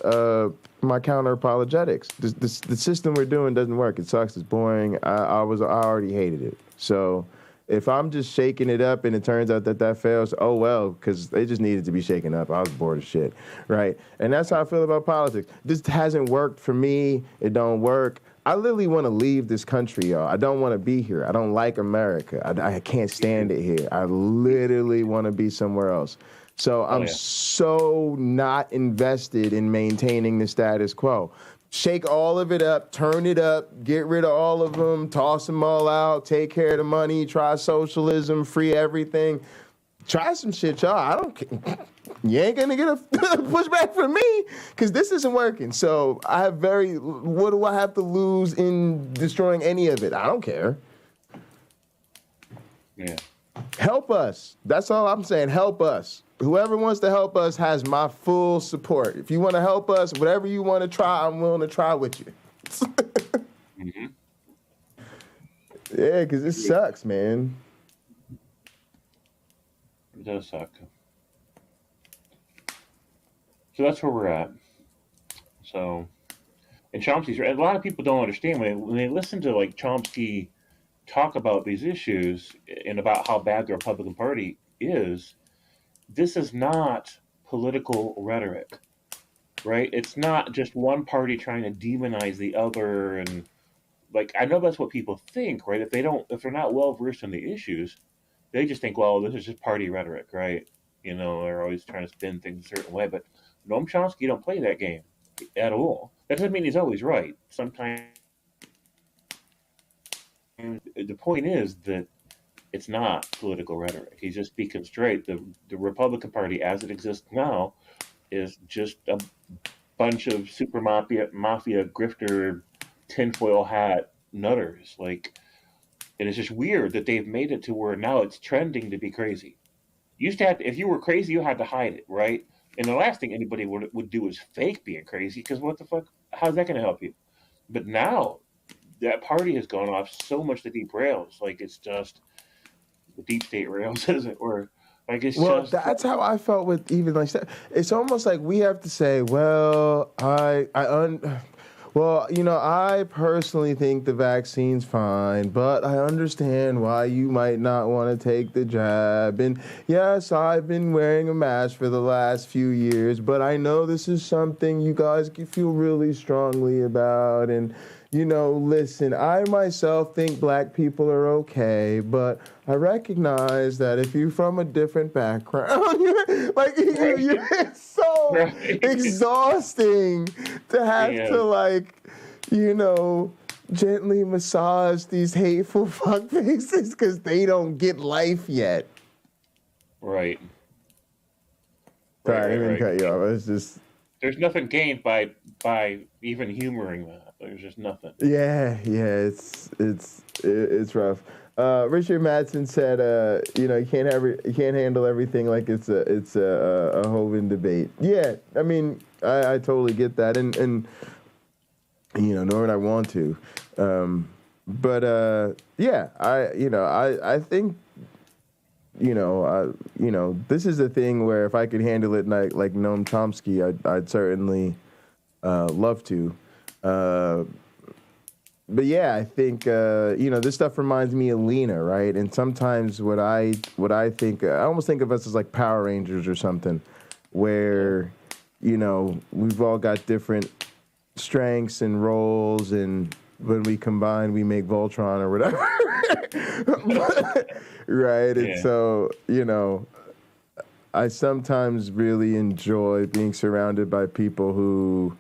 my counter-apologetics. The system we're doing doesn't work. It sucks. It's boring. I already hated it. So if I'm just shaking it up and it turns out that fails, oh well, because they just needed to be shaken up. I was bored of shit, right? And that's how I feel about politics. This hasn't worked for me. It don't work. I literally want to leave this country, y'all. I don't want to be here. I don't like America. I can't stand it here. I literally want to be somewhere else. So I'm so not invested in maintaining the status quo. shake all of it up, turn it up, get rid of all of them, toss them all out, take care of the money, try socialism, free everything. Try some shit, y'all. I don't care. You ain't gonna get a pushback from me because this isn't working. So what do I have to lose in destroying any of it? I don't care. Yeah. Help us. That's all I'm saying. Help us. Whoever wants to help us has my full support. If you want to help us, whatever you want to try, I'm willing to try with you. Mm-hmm. Yeah, because it sucks, man. It does suck. So that's where we're at. So, and Chomsky's right. A lot of people don't understand when they listen to like Chomsky talk about these issues and about how bad the Republican Party is. This is not political rhetoric, right? It's not just one party trying to demonize the other, and like I know that's what people think, right? If they're not well versed in the issues, they just think, well, this is just party rhetoric, right? You know, they're always trying to spin things a certain way. But Noam Chomsky don't play that game at all. That doesn't mean he's always right. Sometimes the point is that it's not political rhetoric. He's just speaking straight. The Republican Party, as it exists now, is just a bunch of super mafia grifter, tinfoil hat nutters. Like, and it's just weird that they've made it to where now it's trending to be crazy. You used to have to, if you were crazy, you had to hide it, right? And the last thing anybody would do is fake being crazy, because what the fuck? How's that going to help you? But now that party has gone off so much the deep rails. Like, it's just the deep state rails, isn't it? Or like it's just. That's how I felt with even like it's almost like we have to say, well, well, you know, I personally think the vaccine's fine, but I understand why you might not want to take the jab. And yes, I've been wearing a mask for the last few years, but I know this is something you guys feel really strongly about. And, you know, listen, I myself think black people are okay, but I recognize that if you're from a different background, it's so exhausting to have to, like, you know, gently massage these hateful fuck faces because they don't get life yet. Right. Sorry, I didn't cut you off. It's just. There's nothing gained by even humoring that. There's just nothing. Yeah, it's rough. Richard Madsen said, you know, you can't handle everything like it's a Hovind debate. Yeah, I mean, I totally get that, and you know, nor would I want to, but yeah, I think, you know, this is a thing where if I could handle it like Noam Chomsky, I'd certainly love to. But yeah, I think you know, this stuff reminds me of Lena, right? And sometimes what I think, I almost think of us as like Power Rangers or something, where, you know, we've all got different strengths and roles, and when we combine, we make Voltron or whatever, right? And so, you know, I sometimes really enjoy being surrounded by people who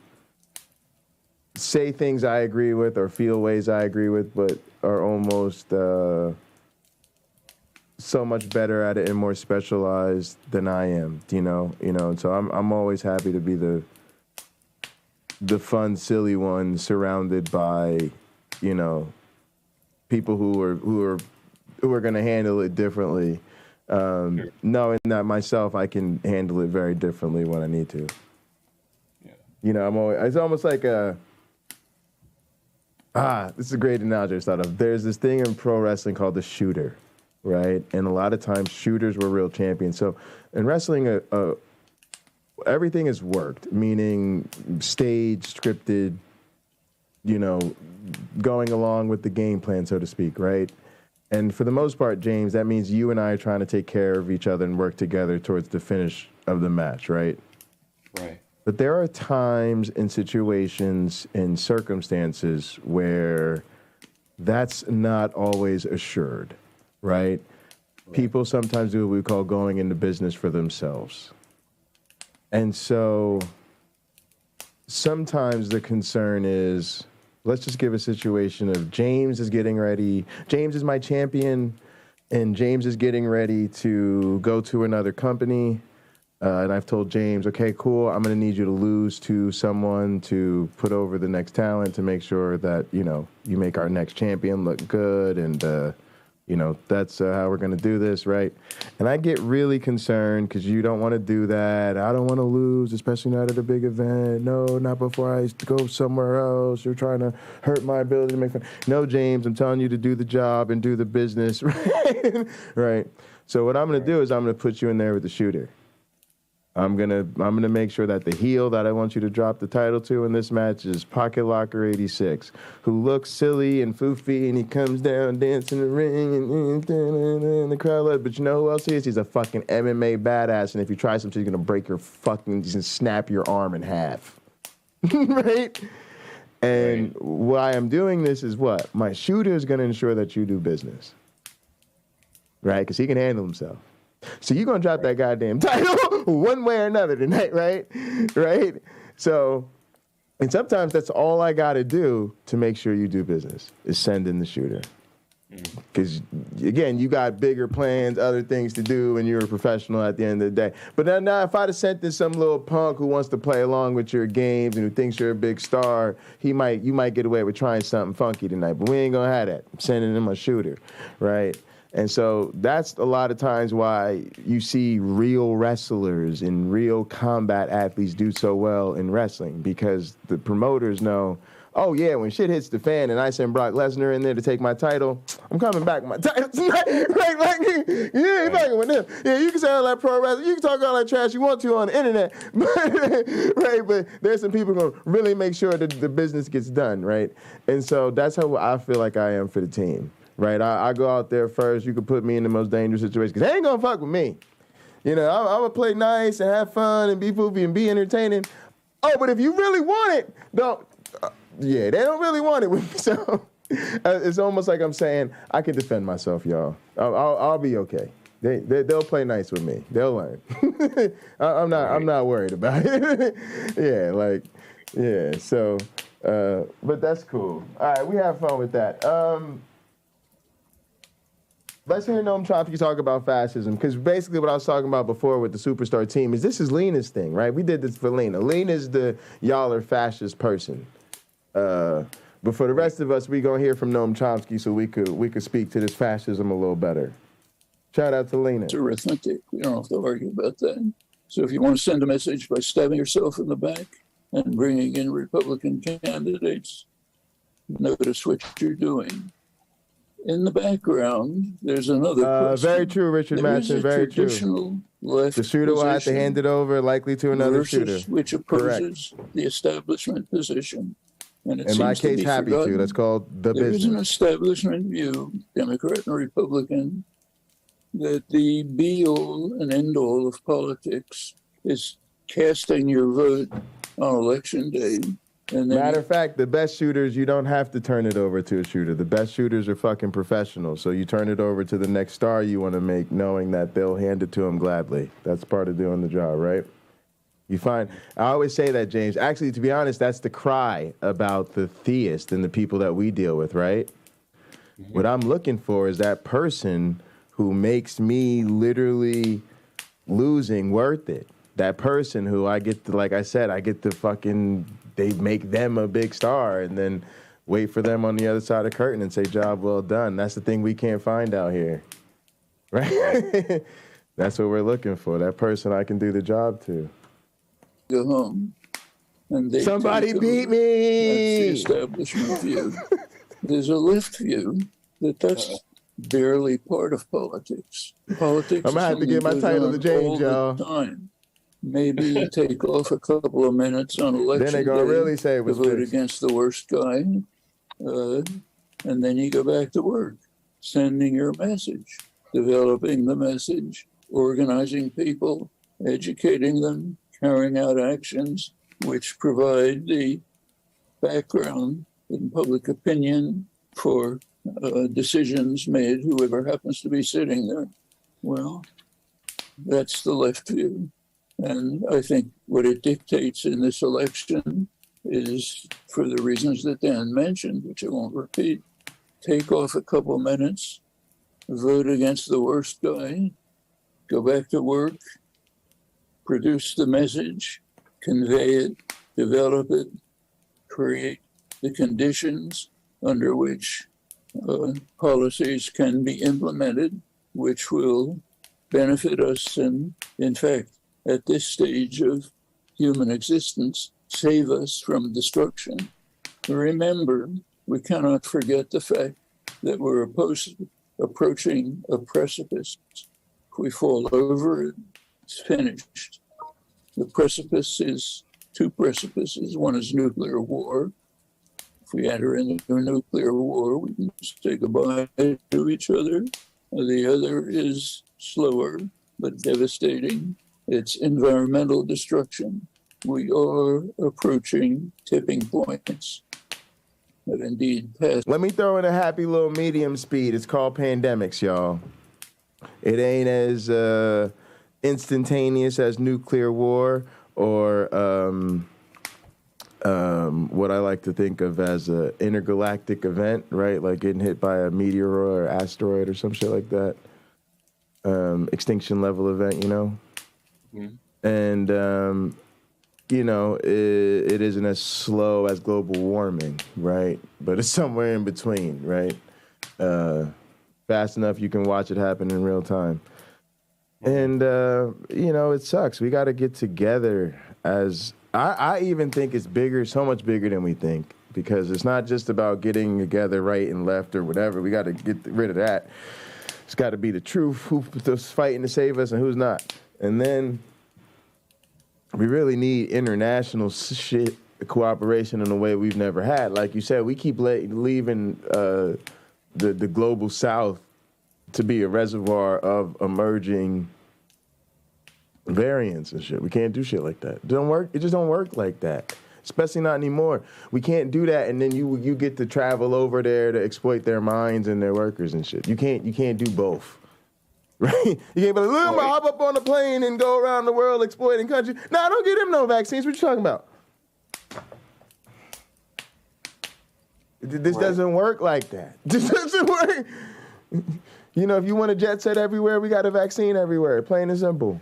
say things I agree with or feel ways I agree with, but are almost so much better at it and more specialized than I am, you know. And so I'm always happy to be the fun, silly one surrounded by, you know, people who are going to handle it differently. Knowing that myself, I can handle it very differently when I need to. Yeah. You know, it's almost like this is a great analogy I just thought of. There's this thing in pro wrestling called the shooter, right? And a lot of times shooters were real champions. So in wrestling, everything is worked, meaning staged, scripted, you know, going along with the game plan, so to speak, right? And for the most part, James, that means you and I are trying to take care of each other and work together towards the finish of the match, right? Right. But there are times and situations and circumstances where that's not always assured, right? People sometimes do what we call going into business for themselves. And so sometimes the concern is, let's just give a situation of James is getting ready. James is my champion, and James is getting ready to go to another company. And I've told James, okay, cool, I'm going to need you to lose to someone to put over the next talent to make sure that, you know, you make our next champion look good. And, you know, that's how we're going to do this, right? And I get really concerned because you don't want to do that. I don't want to lose, especially not at a big event. No, not before I go somewhere else. You're trying to hurt my ability to make fun. No, James, I'm telling you to do the job and do the business, right? Right. So what I'm going to do is I'm going to put you in there with the shooter. I'm gonna make sure that the heel that I want you to drop the title to in this match is Pocket Locker 86, who looks silly and foofy, and he comes down dancing the ring and the crowd. But you know who else he is? He's a fucking MMA badass, and if you try something, he's gonna break your fucking, he's gonna snap your arm in half, right? And why I'm doing this is what? My shooter is gonna ensure that you do business, right? Because he can handle himself. So you're going to drop that goddamn title one way or another tonight, right? Right? So, and sometimes that's all I got to do to make sure you do business is send in the shooter. Because, again, you got bigger plans, other things to do, and you're a professional at the end of the day. But now if I'd have sent in some little punk who wants to play along with your games and who thinks you're a big star, you might get away with trying something funky tonight. But we ain't going to have that. I'm sending him a shooter, right? And so that's a lot of times why you see real wrestlers and real combat athletes do so well in wrestling, because the promoters know, oh, yeah, when shit hits the fan and I send Brock Lesnar in there to take my title, I'm coming back with my title tonight. Right? Yeah, you're back with them. Yeah, you can say all that pro wrestling. You can talk all that trash you want to on the internet. Right? But there's some people who really make sure that the business gets done, right? And so that's how I feel like I am for the team. Right, I go out there first. You can put me in the most dangerous situation because they ain't gonna fuck with me. You know, I'm gonna play nice and have fun and be poopy and be entertaining. Oh, but if you really want it, don't. Yeah, they don't really want it with me. So it's almost like I'm saying I can defend myself, y'all. I'll be okay. They'll play nice with me. They'll learn. I'm not worried about it. Yeah. So, but that's cool. All right, we have fun with that. Let's hear Noam Chomsky talk about fascism, because basically what I was talking about before with the superstar team is this is Lena's thing, right? We did this for Lena. Lena's the y'all are fascist person. But for the rest of us, we're going to hear from Noam Chomsky so we could speak to this fascism a little better. Shout out to Lena. It's arithmetic. We don't have to argue about that. So if you want to send a message by stabbing yourself in the back and bringing in Republican candidates, notice what you're doing. In the background, there's another person. Very true, Richard Matson. Very true. The shooter will have to hand it over, likely to another shooter. Which opposes the establishment position. And in my case, happy to. That's called the business. There is an establishment view, Democrat and Republican, that the be-all and end-all of politics is casting your vote on election day. Matter of fact, the best shooters, you don't have to turn it over to a shooter. The best shooters are fucking professionals. So you turn it over to the next star you want to make, knowing that they'll hand it to him gladly. That's part of doing the job, right? You find, I always say that, James. Actually, to be honest, that's the cry about the theist and the people that we deal with, right? Mm-hmm. What I'm looking for is that person who makes me literally losing worth it. That person who I get to, like I said, I get to fucking, they make them a big star and then wait for them on the other side of the curtain and say, job well done. That's the thing we can't find out here, right? That's what we're looking for, that person I can do the job to. Go home. And they somebody beat me! That's the establishment view. There's a left view that's barely part of politics. Politics I'm going to have to get my title to James, y'all. Maybe you take off a couple of minutes on election then they're gonna day really say it was to vote against the worst guy, and then you go back to work, sending your message, developing the message, organizing people, educating them, carrying out actions which provide the background in public opinion for decisions made, whoever happens to be sitting there. Well, that's the left view. And I think what it dictates in this election is, for the reasons that Dan mentioned, which I won't repeat, take off a couple minutes, vote against the worst guy, go back to work, produce the message, convey it, develop it, create the conditions under which policies can be implemented, which will benefit us and, in fact, at this stage of human existence, save us from destruction. Remember, we cannot forget the fact that we're approaching a precipice. If we fall over it, it's finished. The precipice is two precipices. One is nuclear war. If we enter into a nuclear war, we can say goodbye to each other. The other is slower but devastating. It's environmental destruction. We are approaching tipping points that indeed pass. Let me throw in a happy little medium speed. It's called pandemics, y'all. It ain't as instantaneous as nuclear war or what I like to think of as an intergalactic event, right? Like getting hit by a meteor or asteroid or some shit like that. Extinction level event, you know? Mm-hmm. And, you know, it isn't as slow as global warming, right? But it's somewhere in between, right? Fast enough you can watch it happen in real time. And, you know, it sucks. We got to get together as... I even think it's bigger, so much bigger than we think, because it's not just about getting together right and left or whatever. We got to get rid of that. It's got to be the truth, who's fighting to save us and who's not. And then we really need international shit, cooperation in a way we've never had. Like you said, we keep leaving the global south to be a reservoir of emerging variants and shit. We can't do shit like that. It don't work. It just don't work like that. Especially not anymore. We can't do that, and then you get to travel over there to exploit their minds and their workers and shit. You can't do both. Right? You can't be like, look, I'm gonna hop up on a plane and go around the world exploiting countries. No, don't get him no vaccines. What you talking about? This doesn't work like that. This doesn't work. You know, if you want a jet set everywhere, we got a vaccine everywhere. Plain and simple.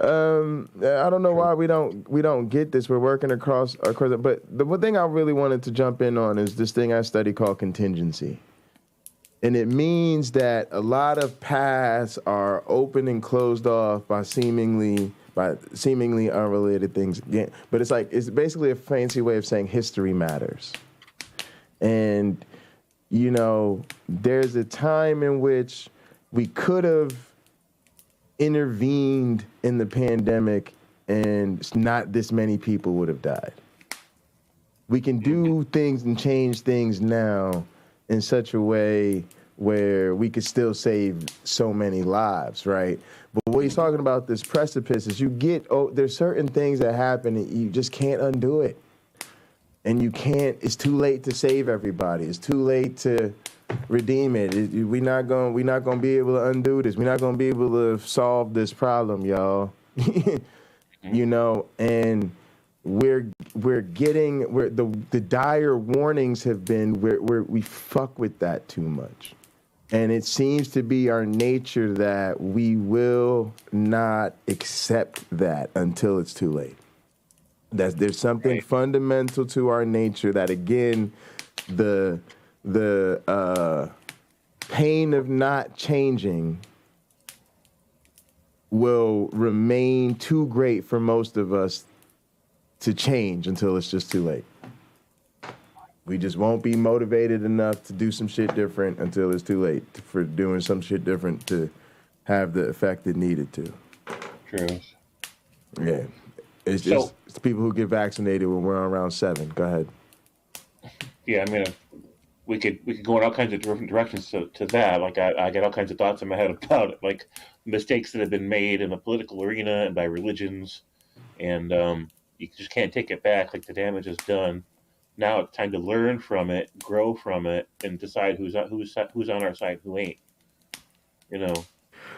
I don't know why we don't get this. We're working across, but the one thing I really wanted to jump in on is this thing I study called contingency. And it means that a lot of paths are open and closed off by seemingly unrelated things. But it's basically a fancy way of saying history matters. And, you know, there's a time in which we could have intervened in the pandemic and not this many people would have died. We can do things and change things now in such a way where we could still save so many lives, right? But what he's talking about, this precipice, is there's certain things that happen and you just can't undo it. And you can't, it's too late to save everybody. It's too late to redeem it. We're not gonna be able to undo this. We're not gonna be able to solve this problem, y'all. You know, and the dire warnings have been we fuck with that too much. And it seems to be our nature that we will not accept that until it's too late. There's something fundamental to our nature that, again, the pain of not changing will remain too great for most of us to change until it's just too late. We just won't be motivated enough to do some shit different until it's too late for doing some shit different to have the effect it needed to. True. Yeah. It's just it's people who get vaccinated when we're around 7. Go ahead. Yeah, I mean, we could go in all kinds of different directions to that. Like I get all kinds of thoughts in my head about it, like mistakes that have been made in the political arena and by religions, and you just can't take it back. Like the damage is done. Now it's time to learn from it, grow from it, and decide who's on our side, who ain't. You know.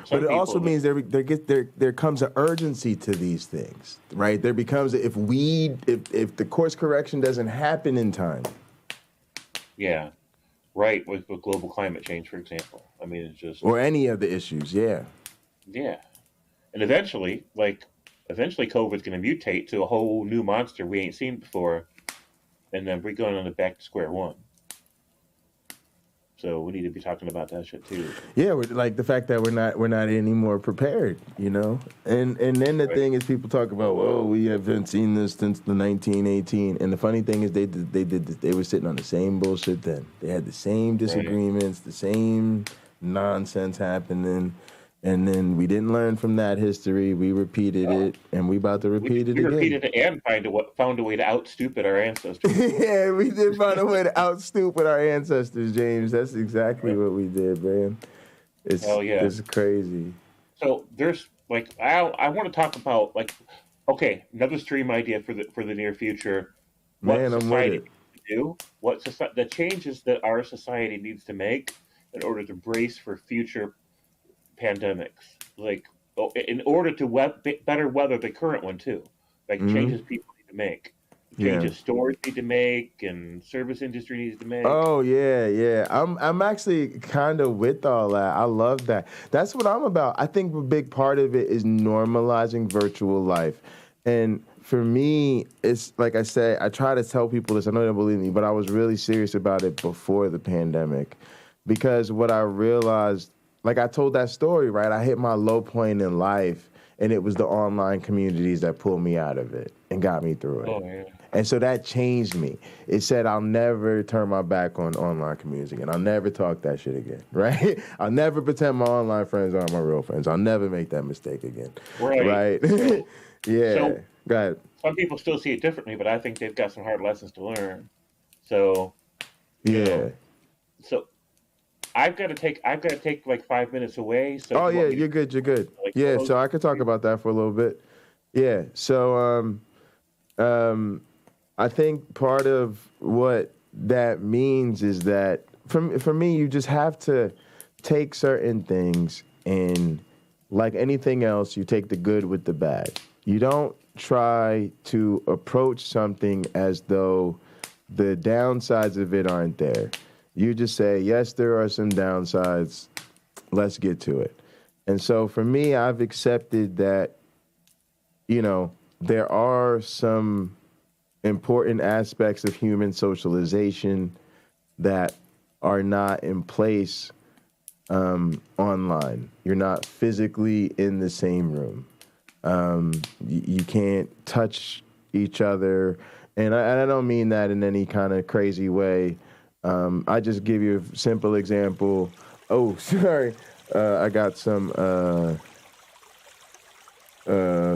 But it also means there comes an urgency to these things, right? There becomes if the course correction doesn't happen in time. Yeah, right. With global climate change, for example. I mean, it's just or any of the issues. Yeah. Yeah, and eventually COVID's going to mutate to a whole new monster we ain't seen before, and then we're going on the back to square one. So we need to be talking about that shit too. Yeah, like the fact that we're not any more prepared, you know. And then the thing is, people talk about, well, we haven't seen this since the 1918. And the funny thing is, they were sitting on the same bullshit then. They had the same disagreements, the same nonsense happening. And then we didn't learn from that history. We repeated it, and we about to repeat it again. We repeated it and found a way to out-stupid our ancestors. Yeah, we did find a way to out-stupid our ancestors, James. That's exactly what we did, man. It's crazy. So there's I want to talk about another stream idea for the near future. Man, I'm with it. Do the changes that our society needs to make in order to brace for future pandemics, in order to better weather the current one too, changes people need to make, changes stores need to make, and service industry needs to make. Oh yeah. I'm actually kind of with all that. I love that. That's what I'm about. I think a big part of it is normalizing virtual life, and for me, it's like I say, I try to tell people this. I know they don't believe me, but I was really serious about it before the pandemic, because what I realized. Like I told that story, right? I hit my low point in life, and it was the online communities that pulled me out of it and got me through it. Oh, yeah. And so that changed me. It said I'll never turn my back on online communities again. I'll never talk that shit again, right? I'll never pretend my online friends aren't my real friends. I'll never make that mistake again, right? So, yeah. So, go ahead. Some people still see it differently, but I think they've got some hard lessons to learn. So, so. I've got to take like 5 minutes away. So you're good. So I could talk about that for a little bit. Yeah. So I think part of what that means is that for me, you just have to take certain things, and like anything else, you take the good with the bad. You don't try to approach something as though the downsides of it aren't there. You just say, yes, there are some downsides. Let's get to it. And so for me, I've accepted that, there are some important aspects of human socialization that are not in place online. You're not physically in the same room. You can't touch each other. And I don't mean that in any kind of crazy way. I just give you a simple example. Oh, sorry. I got some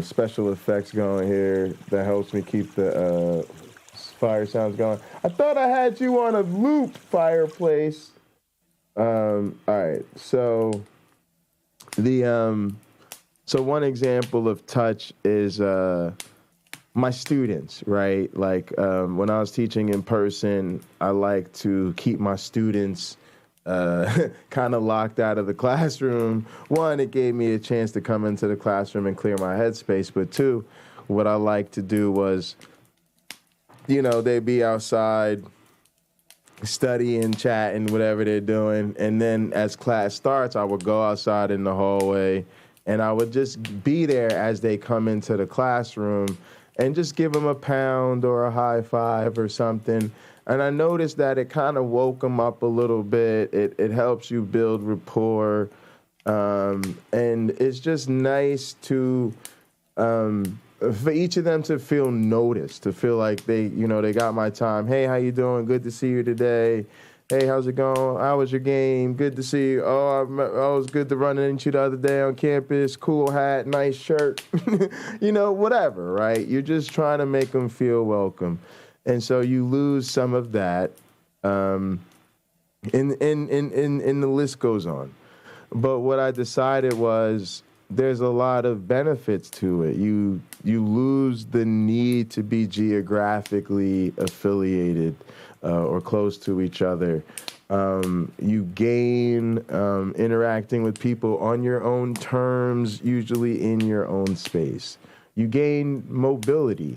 special effects going here that helps me keep the fire sounds going. I thought I had you on a loop, fireplace. All right. So so one example of touch is my students, right? Like when I was teaching in person, I like to keep my students kind of locked out of the classroom. One, it gave me a chance to come into the classroom and clear my headspace. But two, what I like to do was, they'd be outside studying, chatting, whatever they're doing. And then as class starts, I would go outside in the hallway, and I would just be there as they come into the classroom and just give them a pound or a high five or something. And I noticed that it kind of woke them up a little bit. It helps you build rapport. And it's just nice to, for each of them to feel noticed, to feel like they got my time. Hey, how you doing? Good to see you today. Hey, how's it going? How was your game? Good to see you. Oh, it was good to run into you the other day on campus. Cool hat, nice shirt. Whatever, right? You're just trying to make them feel welcome. And so you lose some of that, and the list goes on. But what I decided was there's a lot of benefits to it. You lose the need to be geographically affiliated or close to each other. You gain interacting with people on your own terms, usually in your own space. You gain mobility.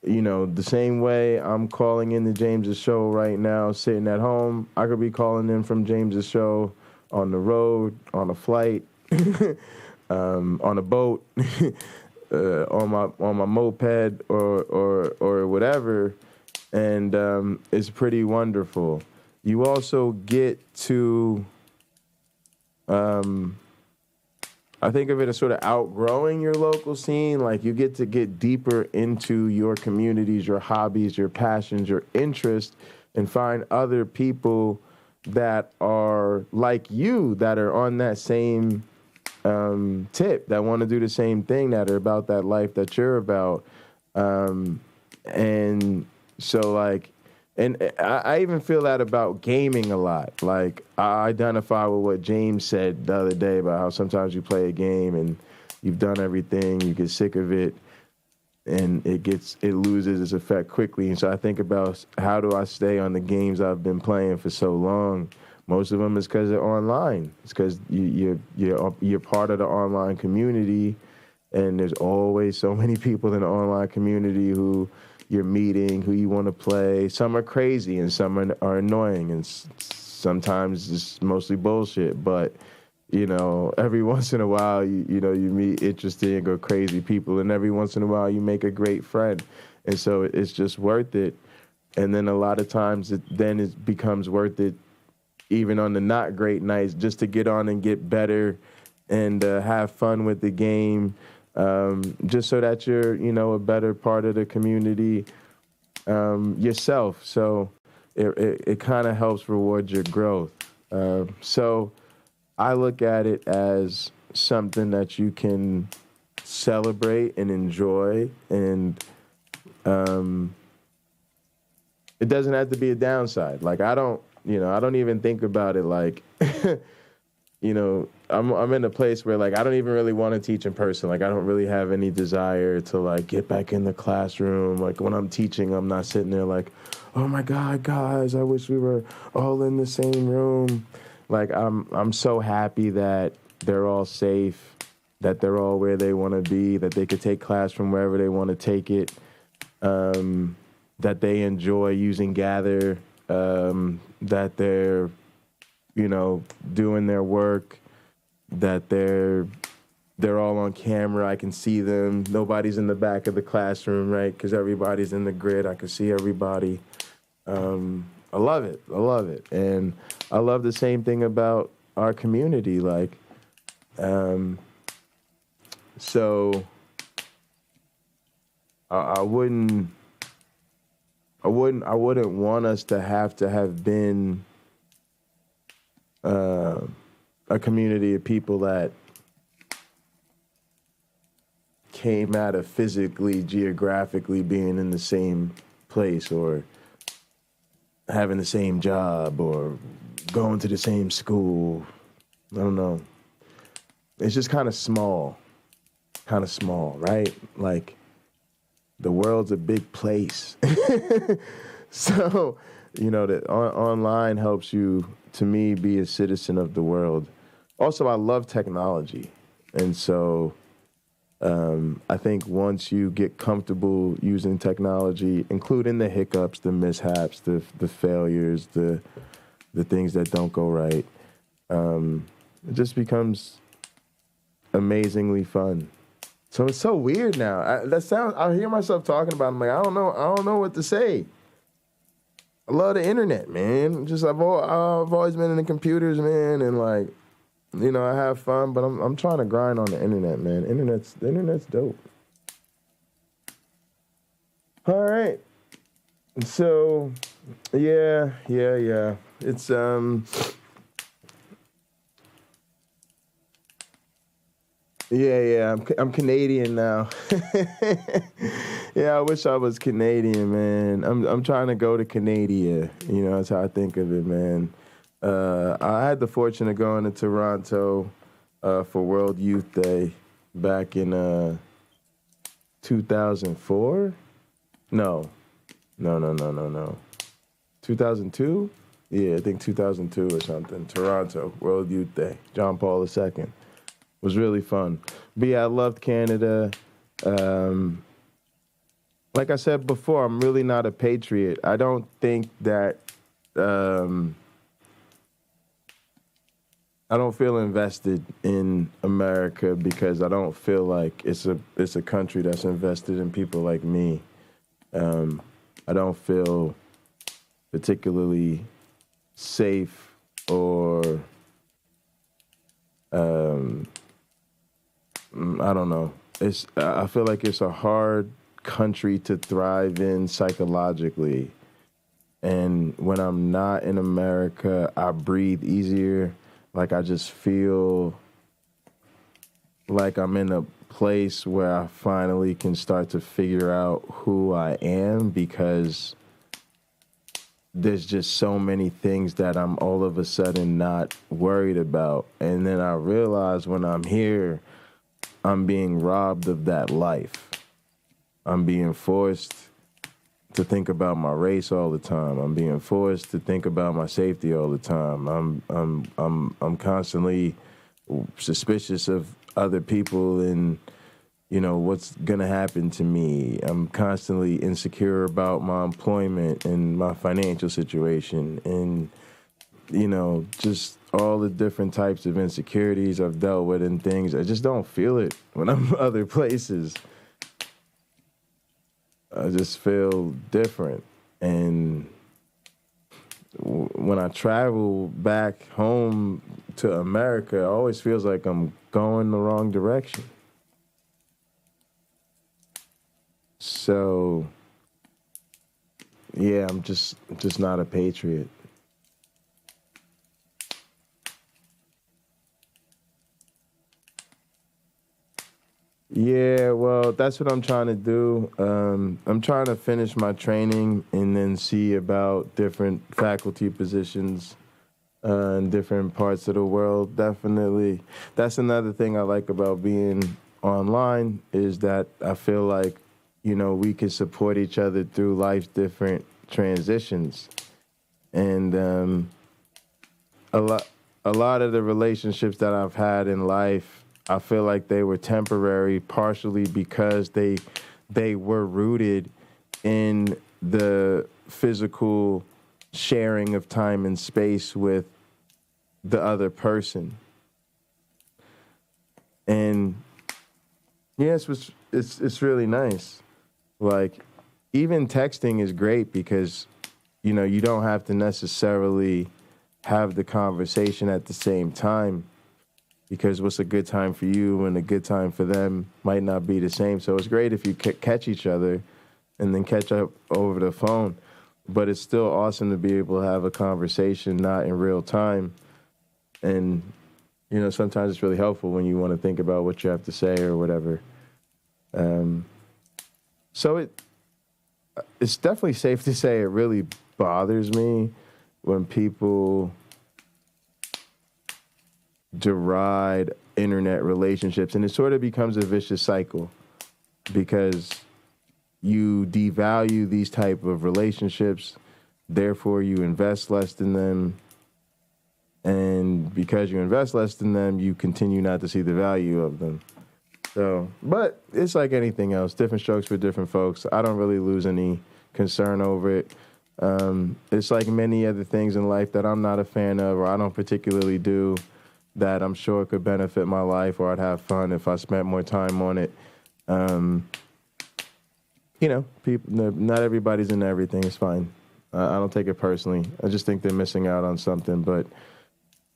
You know, the same way I'm calling into James's show right now, sitting at home, I could be calling in from James's show on the road, on a flight, on a boat, on my moped or whatever, and it's pretty wonderful. You also get to, I think of it as sort of outgrowing your local scene. Like, you get to get deeper into your communities, your hobbies, your passions, your interests, and find other people that are like you, that are on that same tip, that want to do the same thing, that are about that life that you're about. And so, like, and I even feel that about gaming a lot. Like, I identify with what James said the other day about how sometimes you play a game and you've done everything, you get sick of it, and it loses its effect quickly. And so I think about, how do I stay on the games I've been playing for so long? Most of them is because they're online. It's because you're part of the online community, and there's always so many people in the online community who you're meeting, who you want to play. Some are crazy and some are annoying, and sometimes it's mostly bullshit. But, you know, every once in a while, you meet interesting or crazy people, and every once in a while you make a great friend. And so it's just worth it. And then a lot of times it becomes worth it even on the not great nights, just to get on and get better and have fun with the game. Just so that you're, a better part of the community yourself. So it kind of helps reward your growth. So I look at it as something that you can celebrate and enjoy, and it doesn't have to be a downside. Like, I don't even think about it like, I'm in a place where, like, I don't even really want to teach in person. Like, I don't really have any desire to, like, get back in the classroom. Like, when I'm teaching, I'm not sitting there like, oh my God, guys, I wish we were all in the same room. Like, I'm so happy that they're all safe, that they're all where they want to be, that they could take class from wherever they want to take it, that they enjoy using Gather, that they're, doing their work, that they're all on camera. I can see them. Nobody's in the back of the classroom, right? Because everybody's in the grid. I can see everybody. I love it. And I love the same thing about our community. Like, so I wouldn't want us to have been a community of people that came out of physically, geographically being in the same place, or having the same job, or going to the same school. I don't know. It's just kind of small, right? Like, the world's a big place. So, that online helps you, to me, be a citizen of the world. Also, I love technology. And so I think once you get comfortable using technology, including the hiccups, the mishaps, the failures, the things that don't go right, it just becomes amazingly fun. So it's so weird now. I hear myself talking about it, I'm like, I don't know what to say. I love the internet, man. I've always been in the computers, man, and, like, I have fun, but I'm trying to grind on the internet, man. The internet's dope. All right. So, yeah. It's Yeah, I'm Canadian now. Yeah, I wish I was Canadian, man. I'm trying to go to Canada. That's how I think of it, man. I had the fortune of going to Toronto for World Youth Day back in 2004. No. 2002. Yeah, I think 2002 or something. Toronto, World Youth Day. John Paul II. It was really fun. But yeah, I loved Canada. Like I said before, I'm really not a patriot. I don't think that I don't feel invested in America because I don't feel like it's a country that's invested in people like me. I don't feel particularly safe or I don't know. I feel like it's a hard country to thrive in psychologically. And when I'm not in America, I breathe easier. Like I just feel like I'm in a place where I finally can start to figure out who I am, because there's just so many things that I'm all of a sudden not worried about. And then I realize when I'm here, I'm being robbed of that life. I'm being forced to think about my race all the time. I'm being forced to think about my safety all the time. I'm constantly suspicious of other people and, you know, what's gonna happen to me. I'm constantly insecure about my employment and my financial situation and, you know, just all the different types of insecurities I've dealt with and things. I just don't feel it when I'm other places. I just feel different. And when I travel back home to America, it always feels like I'm going the wrong direction. So, yeah, I'm just not a patriot. Yeah, well, that's what I'm trying to do. I'm trying to finish my training and then see about different faculty positions in different parts of the world. Definitely. That's another thing I like about being online is that I feel like, you know, we can support each other through life's different transitions. And a lot of the relationships that I've had in life, I feel like they were temporary, partially because they were rooted in the physical sharing of time and space with the other person. And yes, it's really nice. Like, even texting is great because, you know, you don't have to necessarily have the conversation at the same time, because what's a good time for you and a good time for them might not be the same. So it's great if you catch each other and then catch up over the phone. But it's still awesome to be able to have a conversation not in real time. And, you know, sometimes it's really helpful when you want to think about what you have to say or whatever. So it's definitely safe to say it really bothers me when people deride internet relationships, and it sort of becomes a vicious cycle because you devalue these type of relationships, therefore you invest less in them, and because you invest less in them, you continue not to see the value of them. So, but it's like anything else, different strokes for different folks. I don't really lose any concern over it. It's like many other things in life that I'm not a fan of or I don't particularly do, that I'm sure could benefit my life or I'd have fun if I spent more time on it. You know, people, not everybody's into everything. It's fine. I don't take it personally. I just think they're missing out on something, but,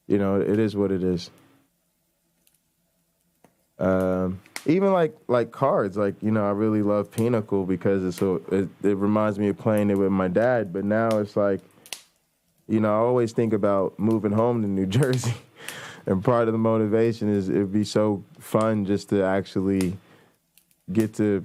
you know, it is what it is. Even like cards, like, you know, I really love Pinochle because it reminds me of playing it with my dad, but now it's like, you know, I always think about moving home to New Jersey. And part of the motivation is it'd be so fun just to actually get to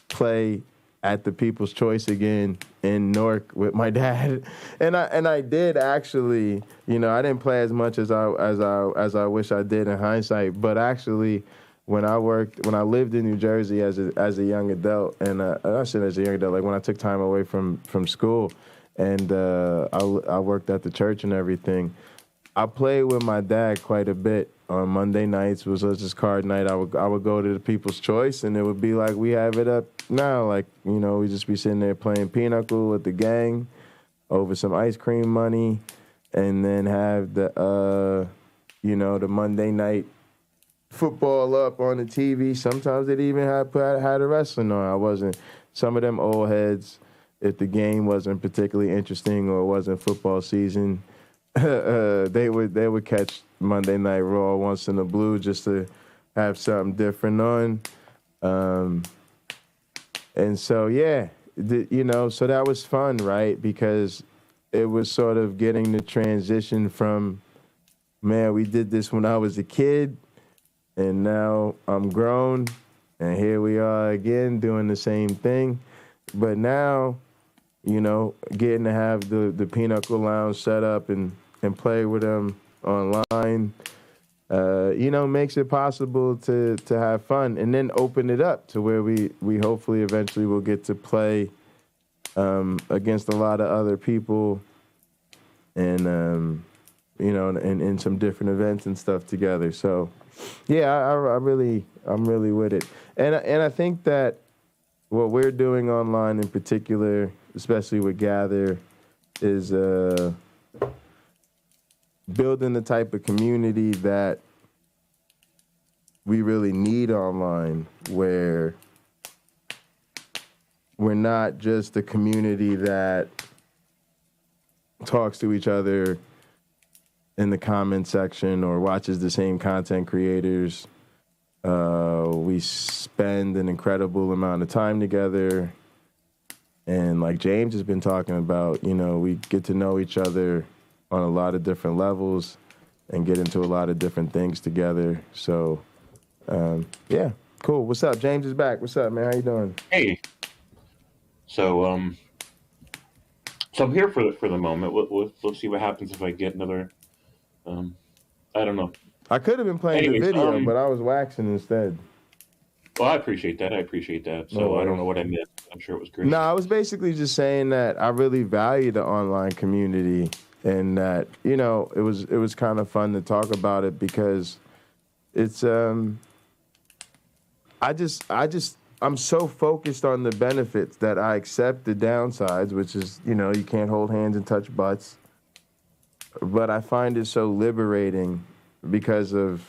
play at the People's Choice again in Newark with my dad. And I did actually, you know, I didn't play as much as I wish I did in hindsight. But actually, when I lived in New Jersey as a young adult, and I said as a young adult, like when I took time away from school, and I worked at the church and everything. I played with my dad quite a bit on Monday nights. Was just card night. I would go to the People's Choice, and it would be like we have it up now. Like, you know, we just be sitting there playing pinochle with the gang over some ice cream money, and then have the you know, the Monday night football up on the TV. Sometimes they'd even had a wrestling on. I wasn't some of them old heads. If the game wasn't particularly interesting or it wasn't football season, they would catch Monday Night Raw once in a blue just to have something different on. And so, yeah, you know, so that was fun, right? Because it was sort of getting the transition from, man, we did this when I was a kid, and now I'm grown, and here we are again doing the same thing. But now, you know, getting to have the Pinochle Lounge set up and play with them online, you know, makes it possible to have fun, and then open it up to where we hopefully eventually will get to play against a lot of other people, and you know, in some different events and stuff together. So, yeah, I'm really with it, and I think that what we're doing online in particular, especially with Gather, is building the type of community that we really need online, where we're not just a community that talks to each other in the comment section or watches the same content creators. We spend an incredible amount of time together. And like James has been talking about, you know, we get to know each other on a lot of different levels and get into a lot of different things together. So, yeah, cool. What's up? James is back. What's up, man? How you doing? Hey. So I'm here for the moment. Let's see what happens if I get another. I don't know. I could have been playing the video, but I was waxing instead. Well, I appreciate that. So I don't know what I missed. I'm sure it was great. No, I was basically just saying that I really value the online community, and that, you know, it was kind of fun to talk about it because it's I'm so focused on the benefits that I accept the downsides, which is, you know, you can't hold hands and touch butts. But I find it so liberating because of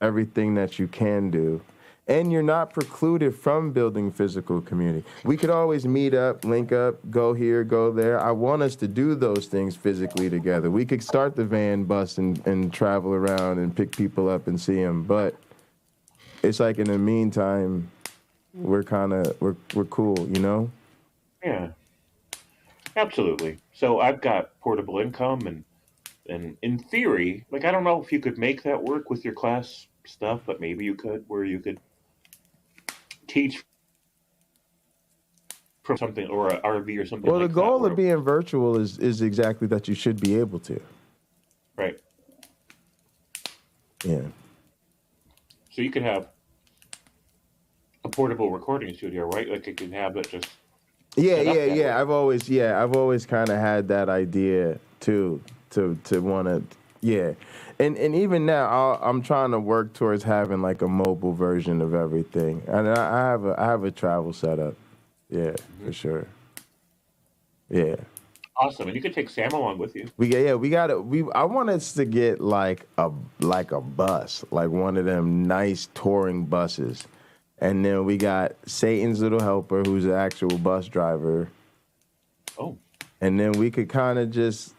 everything that you can do. And you're not precluded from building physical community. We could always meet up, link up, go here, go there. I want us to do those things physically together. We could start the van bus and travel around and pick people up and see them. But it's like in the meantime, we're cool, you know? Yeah, absolutely. So I've got portable income, and in theory, like, I don't know if you could make that work with your class stuff, but maybe you could, where you could teach from something, or an RV or something. Well, like the goal that, of being virtual is exactly that. You should be able to. Right. Yeah. So you could have a portable recording studio, right? Like, you can have it just. Yeah. I've always kind of had that idea too, to want to, yeah. And even now, I'm trying to work towards having like a mobile version of everything. And I have a travel setup. Yeah, for sure. Yeah. Awesome, and you could take Sam along with you. I want us to get like a bus, like one of them nice touring buses. And then we got Satan's little helper, who's an actual bus driver. Oh. And then we could kind of just,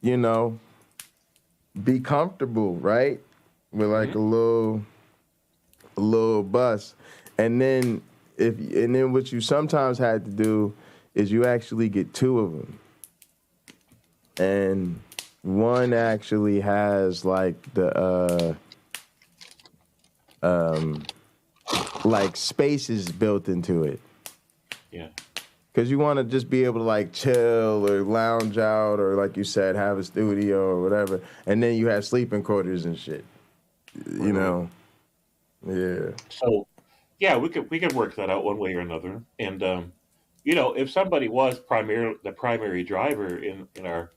you know, be comfortable, right? With like a little bus. And then what you sometimes had to do is you actually get two of them. And one actually has like the like spaces built into it. Yeah. Because you want to just be able to like chill or lounge out, or like you said, have a studio or whatever. And then you have sleeping quarters and shit. You know? Yeah. So, yeah, we could work that out one way or another. And you know, if somebody was the primary driver in our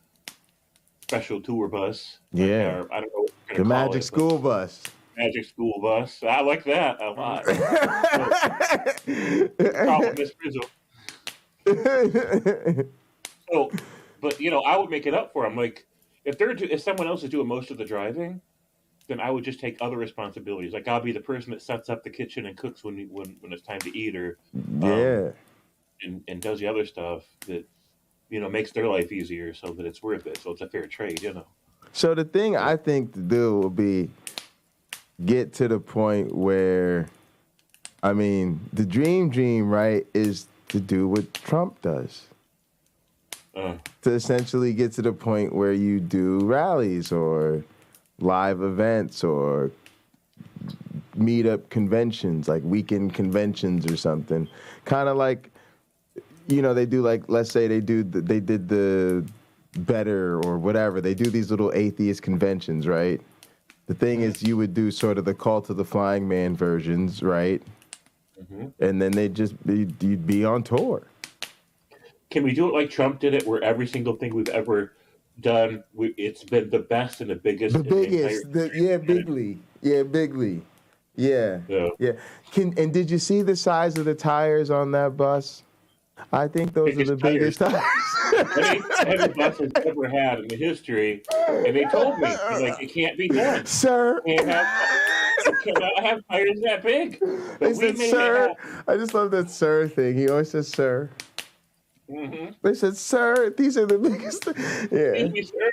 special tour bus, Yeah. I don't know what you're The gonna call magic it, school bus. Magic school bus. I like that a lot. Problem, Miss Frizzle. So, but you know, I would make it up for them. Like, if someone else is doing most of the driving, then I would just take other responsibilities. Like, I'll be the person that sets up the kitchen and cooks when it's time to eat, or Yeah. and does the other stuff that, you know, makes their life easier, so that it's worth it. So it's a fair trade, you know. So the thing I think to do will be get to the point where, I mean, the dream, right, is to do what Trump does. To essentially get to the point where you do rallies or live events or meetup conventions, like weekend conventions or something. Kind of like, you know, they do, like, let's say they did the Better or whatever. They do these little atheist conventions, right? The thing is, you would do sort of the Cult of the Flying Man versions, right? And then you'd be on tour. Can we do it like Trump did it, where every single thing we've ever done, it's been the best and the biggest? Bigly. Yeah. And did you see the size of the tires on that bus? I think those are the biggest tires. Every bus has ever had in the history, and they told me, like, it can't be done, sir. It cannot have tires that big. But They said, sir. I just love that sir thing. He always says, sir. They said, sir, these are the biggest. Yeah. Excuse me, sir.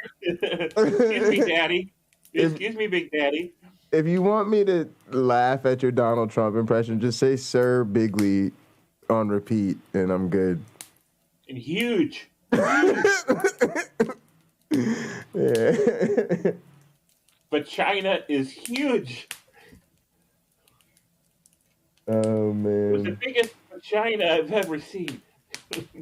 Excuse me, daddy. Excuse me, big daddy. If you want me to laugh at your Donald Trump impression, just say Sir Bigley on repeat, and I'm good. And huge. Yeah. But China is huge. Oh, man. It was the biggest China I've ever seen.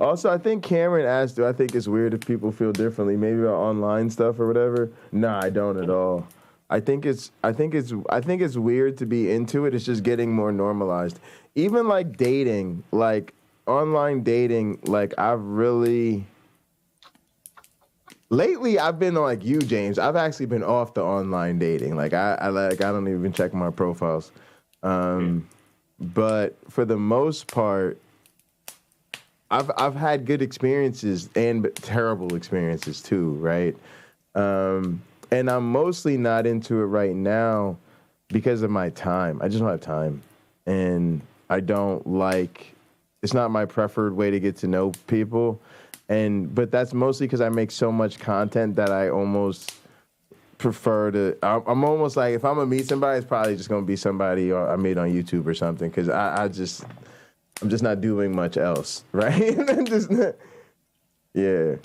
Also, I think Cameron asked, do I think it's weird if people feel differently, maybe about online stuff or whatever? Nah, I don't at all. I think it's weird to be into it. It's just getting more normalized. Even like dating, like online dating, like lately I've been like you, James. I've actually been off the online dating. Like I don't even check my profiles. But for the most part, I've had good experiences and terrible experiences too, right? And I'm mostly not into it right now because of my time. I just don't have time. And I don't like, it's not my preferred way to get to know people. But that's mostly because I make so much content that I almost prefer to, I'm almost like, if I'm going to meet somebody, it's probably just going to be somebody I meet on YouTube or something. Because I'm just not doing much else, right? Yeah.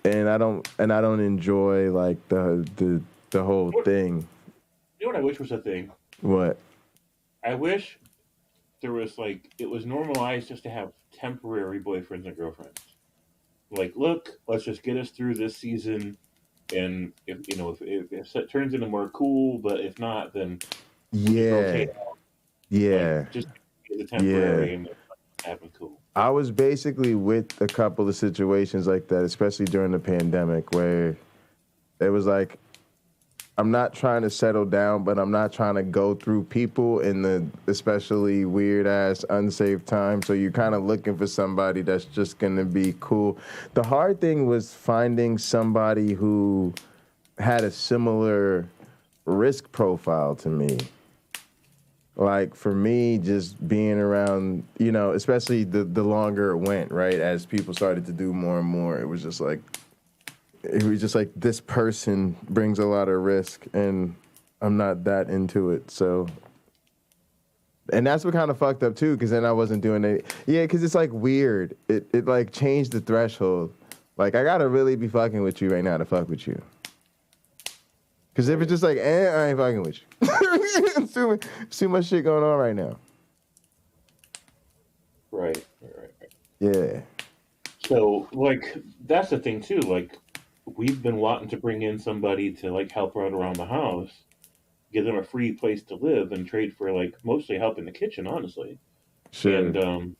And I don't enjoy like the whole thing. You know what I wish was a thing? What? I wish there was, like, it was normalized just to have temporary boyfriends and girlfriends. Like, look, let's just get us through this season, and if it turns into more cool, but if not, then yeah, like, just get the temporary and happen cool. I was basically with a couple of situations like that, especially during the pandemic, where it was like, I'm not trying to settle down, but I'm not trying to go through people in the especially weird-ass, unsafe time. So you're kind of looking for somebody that's just going to be cool. The hard thing was finding somebody who had a similar risk profile to me. Like, for me, just being around, you know, especially the longer it went, right, as people started to do more and more, it was just like, this person brings a lot of risk, and I'm not that into it. So, and that's what kind of fucked up too, because then I wasn't doing it. Yeah, because it's like weird. It like changed the threshold. Like, I gotta really be fucking with you right now to fuck with you. Because if it's just like, I ain't fucking with you. It's too much shit going on right now. Right. Yeah. So, like, that's the thing too. Like, we've been wanting to bring in somebody to, like, help run around the house, give them a free place to live, and trade for, like, mostly help in the kitchen, honestly. Sure. And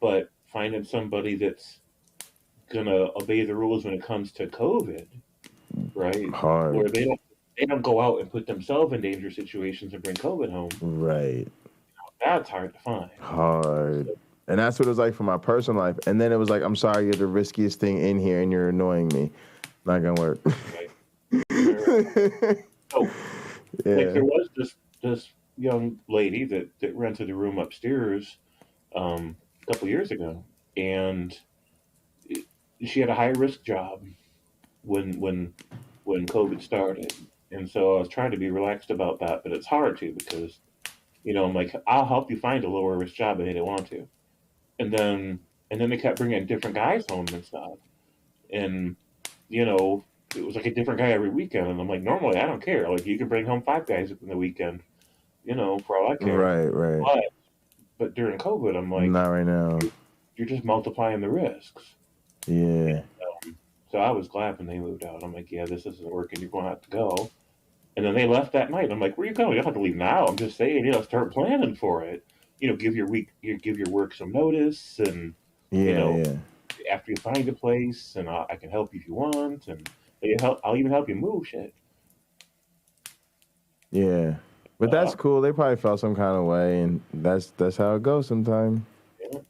but finding somebody that's gonna obey the rules when it comes to COVID, right? Hard. Where they don't go out and put themselves in dangerous situations and bring COVID home. Right. That's hard to find. Hard. And that's what it was like for my personal life. And then it was like, I'm sorry, you're the riskiest thing in here and you're annoying me. Not gonna work. Right. So, yeah. like there was this young lady that rented a room upstairs a couple years ago, and she had a high risk job when COVID started, and so I was trying to be relaxed about that, but it's hard to because, I'm like, I'll help you find a lower risk job, but they didn't want to, and then they kept bringing different guys home and stuff, and it was like a different guy every weekend, and I'm like, normally I don't care, like you can bring home 5 guys in the weekend, for all I care. Right. But during COVID, I'm like, not right now. You're just multiplying the risks. Yeah. So I was glad when they moved out. I'm like, yeah, this isn't working. You're going to have to go. And then they left that night. I'm like, where are you going? You don't have to leave now. I'm just saying, start planning for it. Give your work some notice, and after you find a place, and I can help you if you want, and I'll even help you move shit. Yeah. But that's cool. They probably felt some kind of way, and that's how it goes sometimes. Yeah.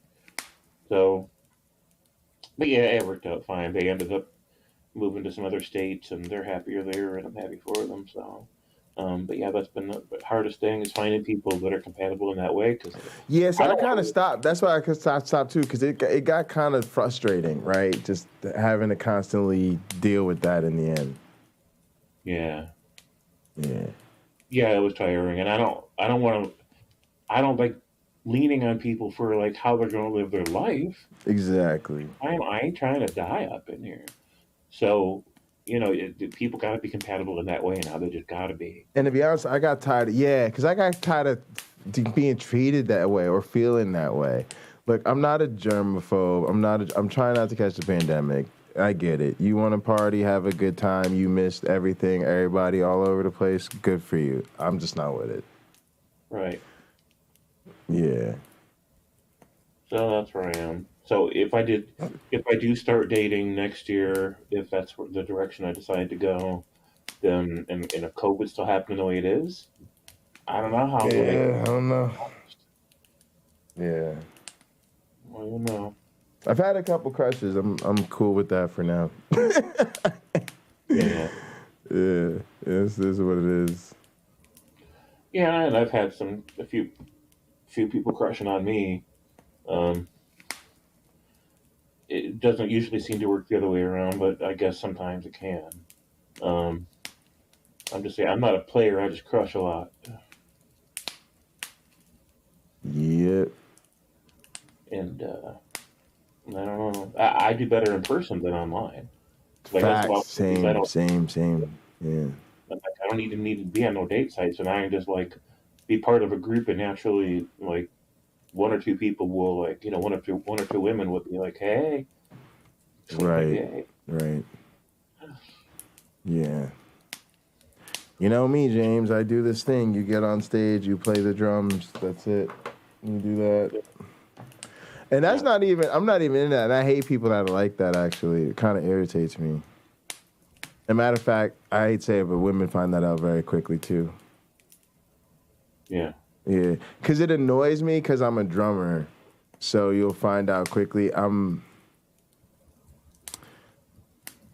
So, but yeah, it worked out fine. They ended up moving to some other states, and they're happier there, and I'm happy for them. So, but yeah, that's been the hardest thing is finding people that are compatible in that way. Cause so I kind of stopped. That's why I could stop too, because it got kind of frustrating, right? Just having to constantly deal with that in the end. Yeah. Yeah. Yeah, it was tiring, and I don't like leaning on people for like how they're going to live their life. Exactly. I ain't trying to die up in here. So, people got to be compatible in that way, and now they just got to be. And to be honest, I got tired. Because I got tired of being treated that way or feeling that way. Look, I'm not a germaphobe. I'm trying not to catch the pandemic. I get it. You want to party, have a good time. You missed everything, everybody all over the place. Good for you. I'm just not with it. Right. Yeah. So that's where I am. So if I do start dating next year, if that's the direction I decide to go, then and if COVID's still happening the way it is, I don't know how. Yeah, I don't know. Yeah. I don't know. I've had a couple crushes. I'm cool with that for now. Yeah. Yeah. This is what it is. Yeah, and I've had a few people crushing on me. It doesn't usually seem to work the other way around, but I guess sometimes it can. I'm just saying, I'm not a player. I just crush a lot. Yep. And I don't know. I do better in person than online. Like, Facts. Same. Yeah. Like, I don't even need to be on no date sites, and I can just like be part of a group, and naturally, like one or two people will like, one or two women will be like, hey. Right. Right. Yeah. You know me, James. I do this thing. You get on stage, you play the drums. That's it. You do that. And that's not even, I'm not even in that. And I hate people that are like that, actually. It kind of irritates me. As a matter of fact, I hate to say it, but women find that out very quickly, too. Yeah. Yeah. Because it annoys me because I'm a drummer. So you'll find out quickly.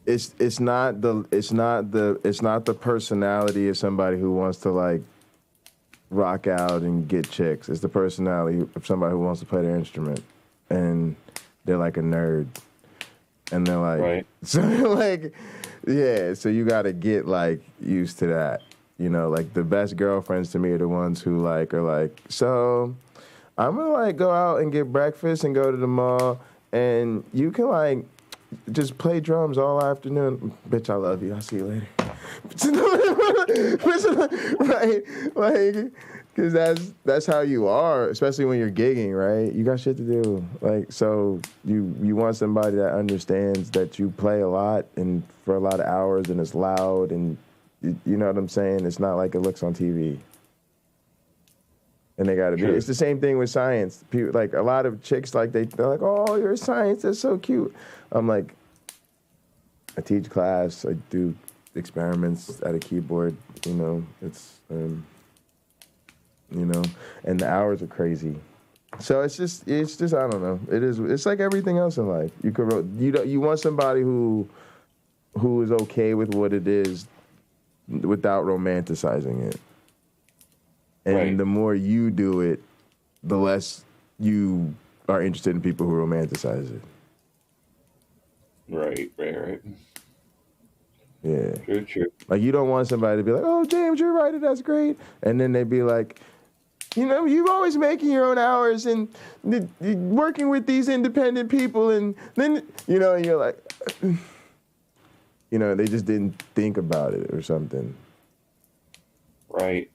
It's not the personality of somebody who wants to, like, rock out and get chicks. It's the personality of somebody who wants to play their instrument. And they're like a nerd. And they're like, right. So like, yeah, so you got to get like used to that. Like the best girlfriends to me are the ones who like are like, so I'm going to like go out and get breakfast and go to the mall and you can like just play drums all afternoon. Bitch, I love you. I'll see you later. Right? Like, because that's how you are, especially when you're gigging, right? You got shit to do. Like, so you want somebody that understands that you play a lot and for a lot of hours and it's loud and you know what I'm saying? It's not like it looks on TV. And they got to do it. It's the same thing with science. People, like a lot of chicks, like they're like, "Oh, you're a science. That's so cute." I'm like, I teach class. I do experiments at a keyboard. You know, it's you know, and the hours are crazy. So it's just I don't know. It's like everything else in life. You want somebody who is okay with what it is without romanticizing it. And the more you do it, the less you are interested in people who romanticize it. Right. Yeah. True. Like, you don't want somebody to be like, "Oh, James, you're right, that's great." And then they'd be like, "You know, you're always making your own hours and working with these independent people." And then, you know, and you're like, you know, they just didn't think about it or something. Right.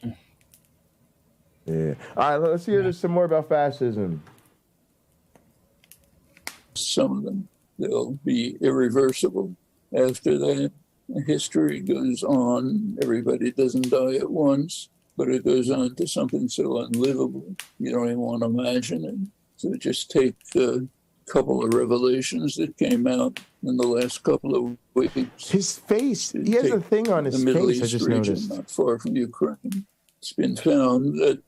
Yeah. All right, let's hear some more about fascism. Some of them, they'll be irreversible. After that, history goes on. Everybody doesn't die at once, but it goes on to something so unlivable, you don't even want to imagine it. So just take a couple of revelations that came out in the last couple of weeks. His face, he has a thing on his the Middle face, East I just region, noticed. not far from Ukraine. It's been found that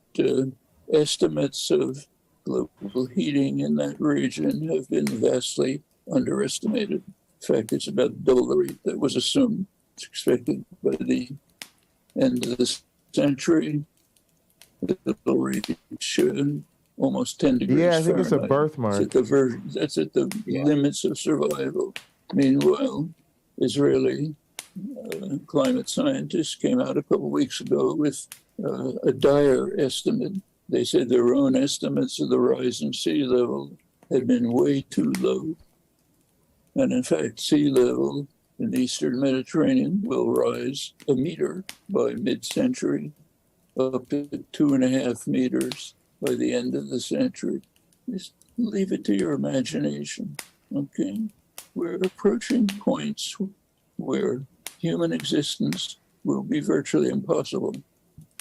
estimates of global heating in that region have been vastly underestimated. In fact, it's about double the rate that was assumed. It's expected by the end of the century, it'll reach almost 10 degrees Yeah, I think it's a Fahrenheit. birthmark. That's at the limits of survival. Meanwhile, Israeli climate scientists came out a couple of weeks ago with a dire estimate. They said their own estimates of the rise in sea level had been way too low. And in fact, sea level in the Eastern Mediterranean will rise a meter by mid-century, up to 2.5 meters by the end of the century. Just leave it to your imagination, okay? We're approaching points where human existence will be virtually impossible.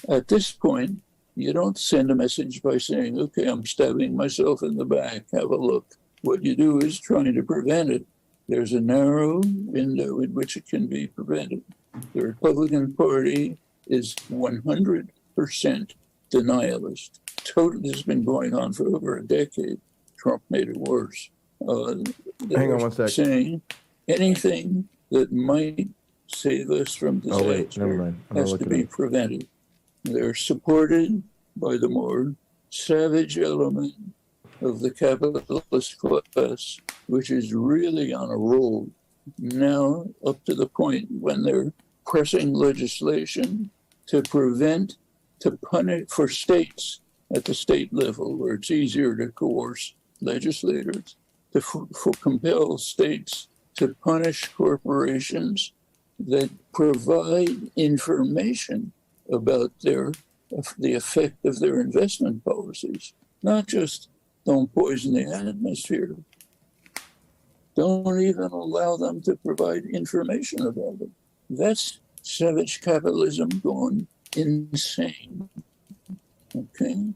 At this point, you don't send a message by saying, "Okay, I'm stabbing myself in the back, have a look." What you do is trying to prevent it. There's a narrow window in which it can be prevented. The Republican Party is 100% denialist. This has been going on for over a decade. Trump made it worse. Hang on one sec. Saying anything that might save us from disaster never mind. has to be prevented. They're supported by the more savage element of the capitalist class, which is really on a roll now, up to the point when they're pressing legislation to punish for states at the state level, where it's easier to coerce legislators, to compel states to punish corporations that provide information about the effect of their investment policies. Not just don't poison the atmosphere. Don't even allow them to provide information about it. That's savage capitalism gone insane. Okay?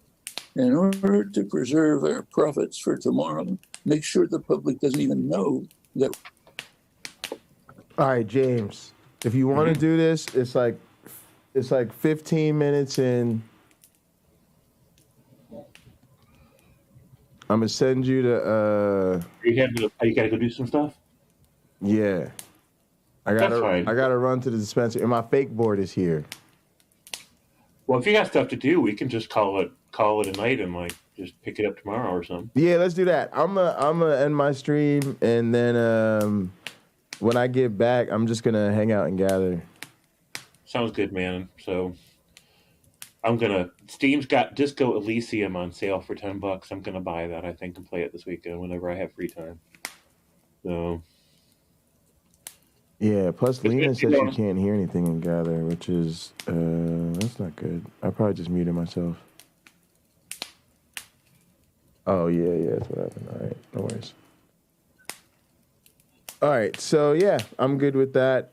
In order to preserve our profits for tomorrow, make sure the public doesn't even know that. All right, James, if you want to do this, it's like 15 minutes in. I'm gonna send you to. You gotta go do some stuff. Yeah, I gotta run to the dispensary, and my fake board is here. Well, if you got stuff to do, we can just call it a night and like just pick it up tomorrow or something. Yeah, let's do that. I'm gonna end my stream, and then when I get back, I'm just gonna hang out and gather. Sounds good, man. So Steam's got Disco Elysium on sale for $10. I'm gonna buy that, I think, and play it this weekend whenever I have free time. So yeah, plus Lena says she can't hear anything in gather, which is that's not good. I probably just muted myself. Oh yeah, that's what happened. All right, no worries. All right, so yeah, I'm good with that.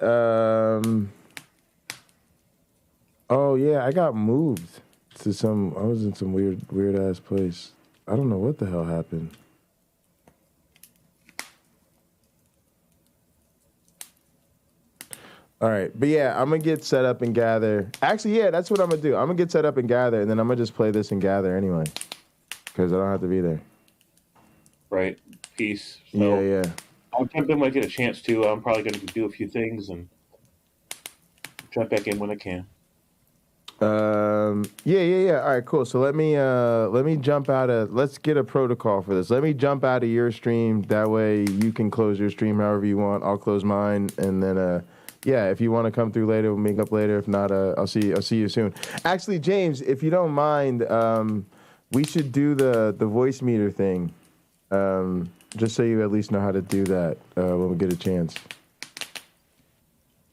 Oh yeah, I got moved to some. I was in some weird ass place. I don't know what the hell happened. All right, but yeah, I'm gonna get set up and gather. Actually, yeah, that's what I'm gonna do. I'm gonna get set up and gather, and then I'm gonna just play this and gather anyway, because I don't have to be there. Right. Peace. So Yeah. I'll jump in when I get a chance to. I'm probably going to do a few things and jump back in when I can. Yeah. All right, cool. So let me jump out of. Let's get a protocol for this. Let me jump out of your stream. That way you can close your stream however you want. I'll close mine, and then yeah, if you want to come through later, we'll meet up later. If not, I'll see you soon. Actually, James, if you don't mind, we should do the voice meter thing. Just so you at least know how to do that when we get a chance.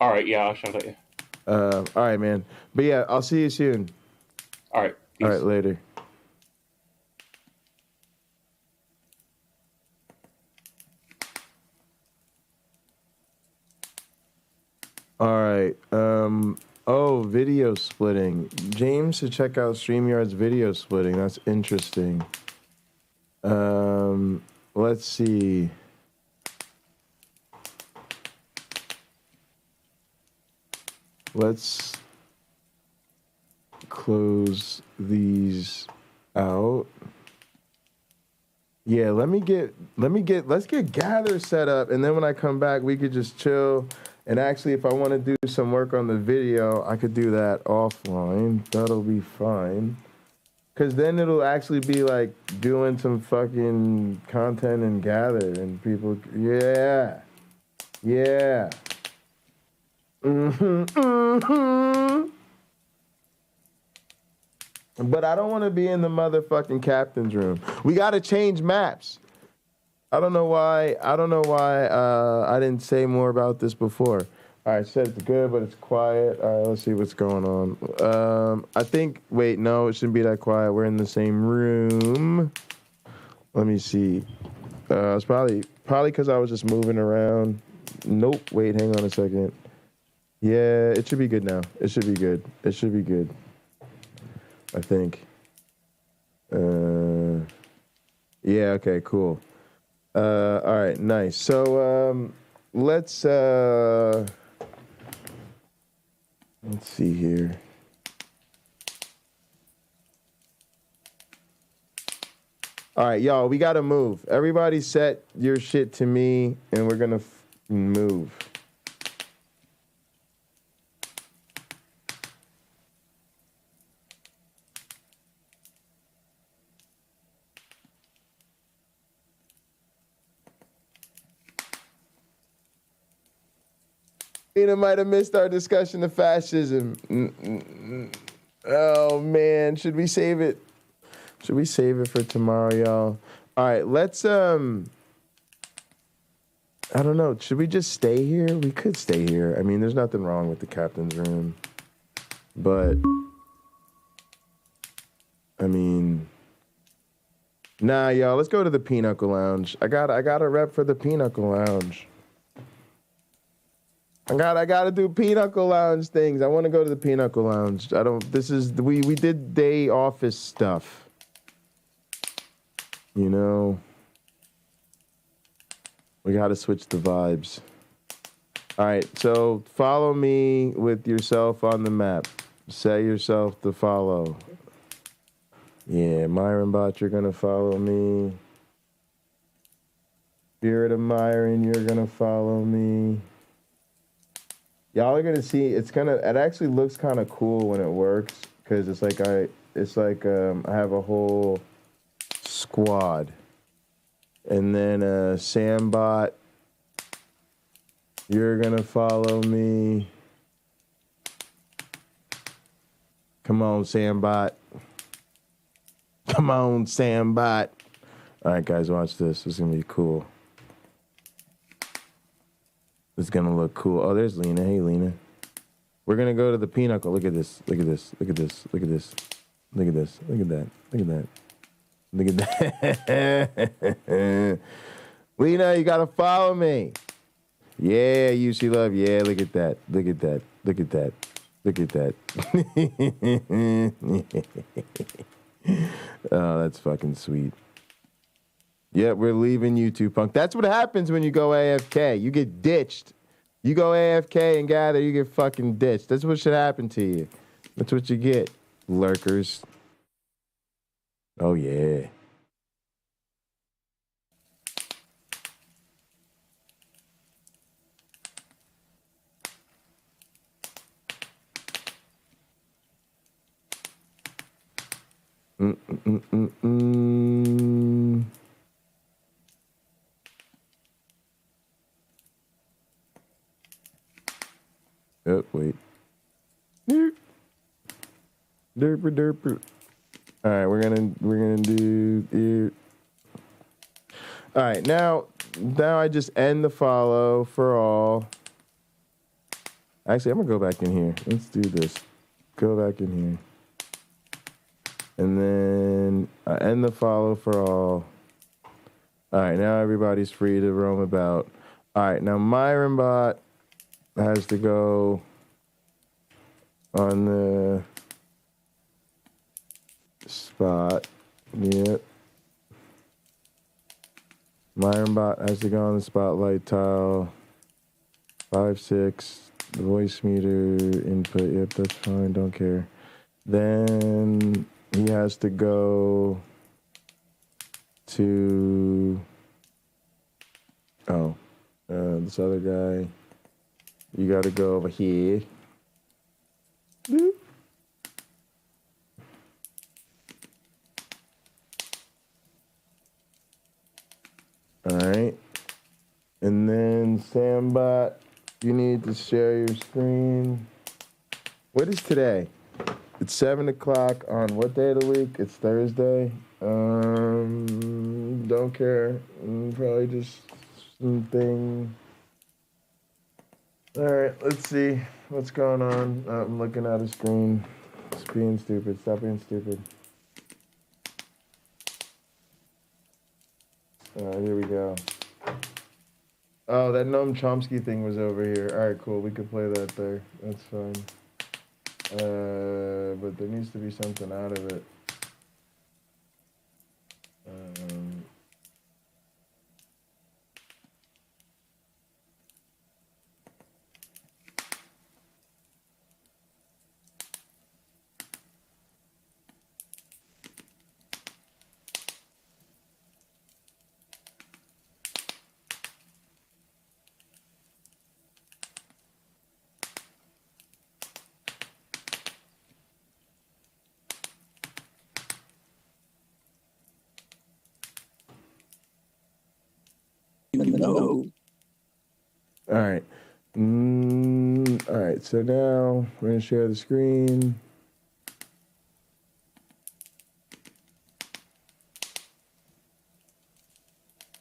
All right, yeah, I'll shout at you. All right, man. But yeah, I'll see you soon. All right. Peace. All right, later. All right. Video splitting. James should check out StreamYard's video splitting. That's interesting. Let's see. Let's close these out. Yeah, let's get Gather set up, and then when I come back, we could just chill. And actually, if I want to do some work on the video, I could do that offline. That'll be fine. Because then it'll actually be like doing some fucking content and Gather, and people, yeah. But I don't want to be in the motherfucking captain's room. We got to change maps. I don't know why I didn't say more about this before. All right, said it's good, but it's quiet. All right, let's see what's going on. I think, wait, no, it shouldn't be that quiet. We're in the same room. Let me see. It's probably because I was just moving around. Nope, wait, hang on a second. Yeah, it should be good now. It should be good. I think. Yeah, okay, cool. All right, nice. So let's see here. All right, y'all, we gotta move. Everybody set your shit to me, and we're gonna move. Lena might have missed our discussion of fascism. Oh man, should we save it? Should we save it for tomorrow, y'all? All right, let's I don't know. Should we just stay here? We could stay here. I mean, there's nothing wrong with the captain's room. But I mean, nah, y'all, let's go to the Pinochle Lounge. I got a rep for the Pinochle Lounge. I gotta do Pinochle Lounge things. I want to go to the Pinochle Lounge. We did day office stuff. You know, we gotta switch the vibes. All right, so follow me with yourself on the map. Set yourself to follow. Yeah, Myron Bot, you're gonna follow me. Spirit of Myron, you're gonna follow me. Y'all are gonna see. It actually looks kind of cool when it works, because it's like I have a whole squad, and then Sambot, you're gonna follow me. Come on, Sambot. Come on, Sambot. All right, guys, watch this. This is gonna be cool. It's gonna look cool. Oh, there's Lena. Hey, Lena. We're gonna go to the Pinochle. Look at this. Look at this. Look at this. Look at this. Look at this. Look at that. Look at that. Look at that. Lena, you gotta follow me. Yeah, UC Love. Yeah, look at that. Look at that. Look at that. Look at that. Oh, that's fucking sweet. Yeah, we're leaving YouTube, punk. That's what happens when you go AFK. You get ditched. You go AFK and gather, you get fucking ditched. That's what should happen to you. That's what you get, lurkers. Oh, yeah. Oh, wait. Derper, derper. All right, we're gonna do. All right, now I just end the follow for all. Actually, I'm gonna go back in here. Let's do this. Go back in here. And then I end the follow for all. All right, now everybody's free to roam about. All right, now MyronBot has to go on the spot. Yep. MyronBot has to go on the spotlight tile. 5-6. The voice meter input. Yep, that's fine. Don't care. Then he has to go to this other guy. You got to go over here. Boop. All right. And then Sambot, you need to share your screen. What is today? It's 7 o'clock on what day of the week? It's Thursday. Don't care. Probably just something. All right, let's see what's going on. I'm looking at a screen. It's being stupid. Stop being stupid. Here we go. Oh, that Noam Chomsky thing was over here. All right, cool. We could play that there. That's fine. But there needs to be something out of it. No. All right. All right, so now we're going to share the screen.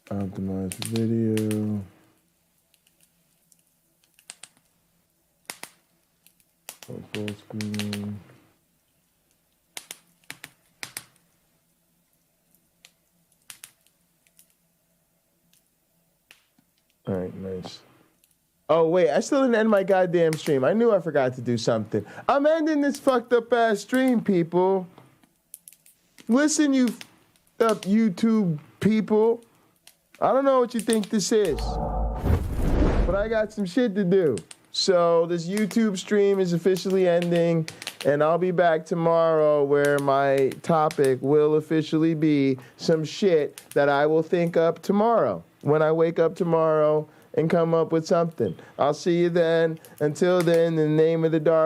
Optimize video. Full screen. All right, nice. Oh, wait, I still didn't end my goddamn stream. I knew I forgot to do something. I'm ending this fucked up ass stream, people. Listen, you up YouTube people. I don't know what you think this is, but I got some shit to do. So this YouTube stream is officially ending, and I'll be back tomorrow where my topic will officially be some shit that I will think up tomorrow when I wake up tomorrow and come up with something. I'll see you then. Until then, in the name of the dark.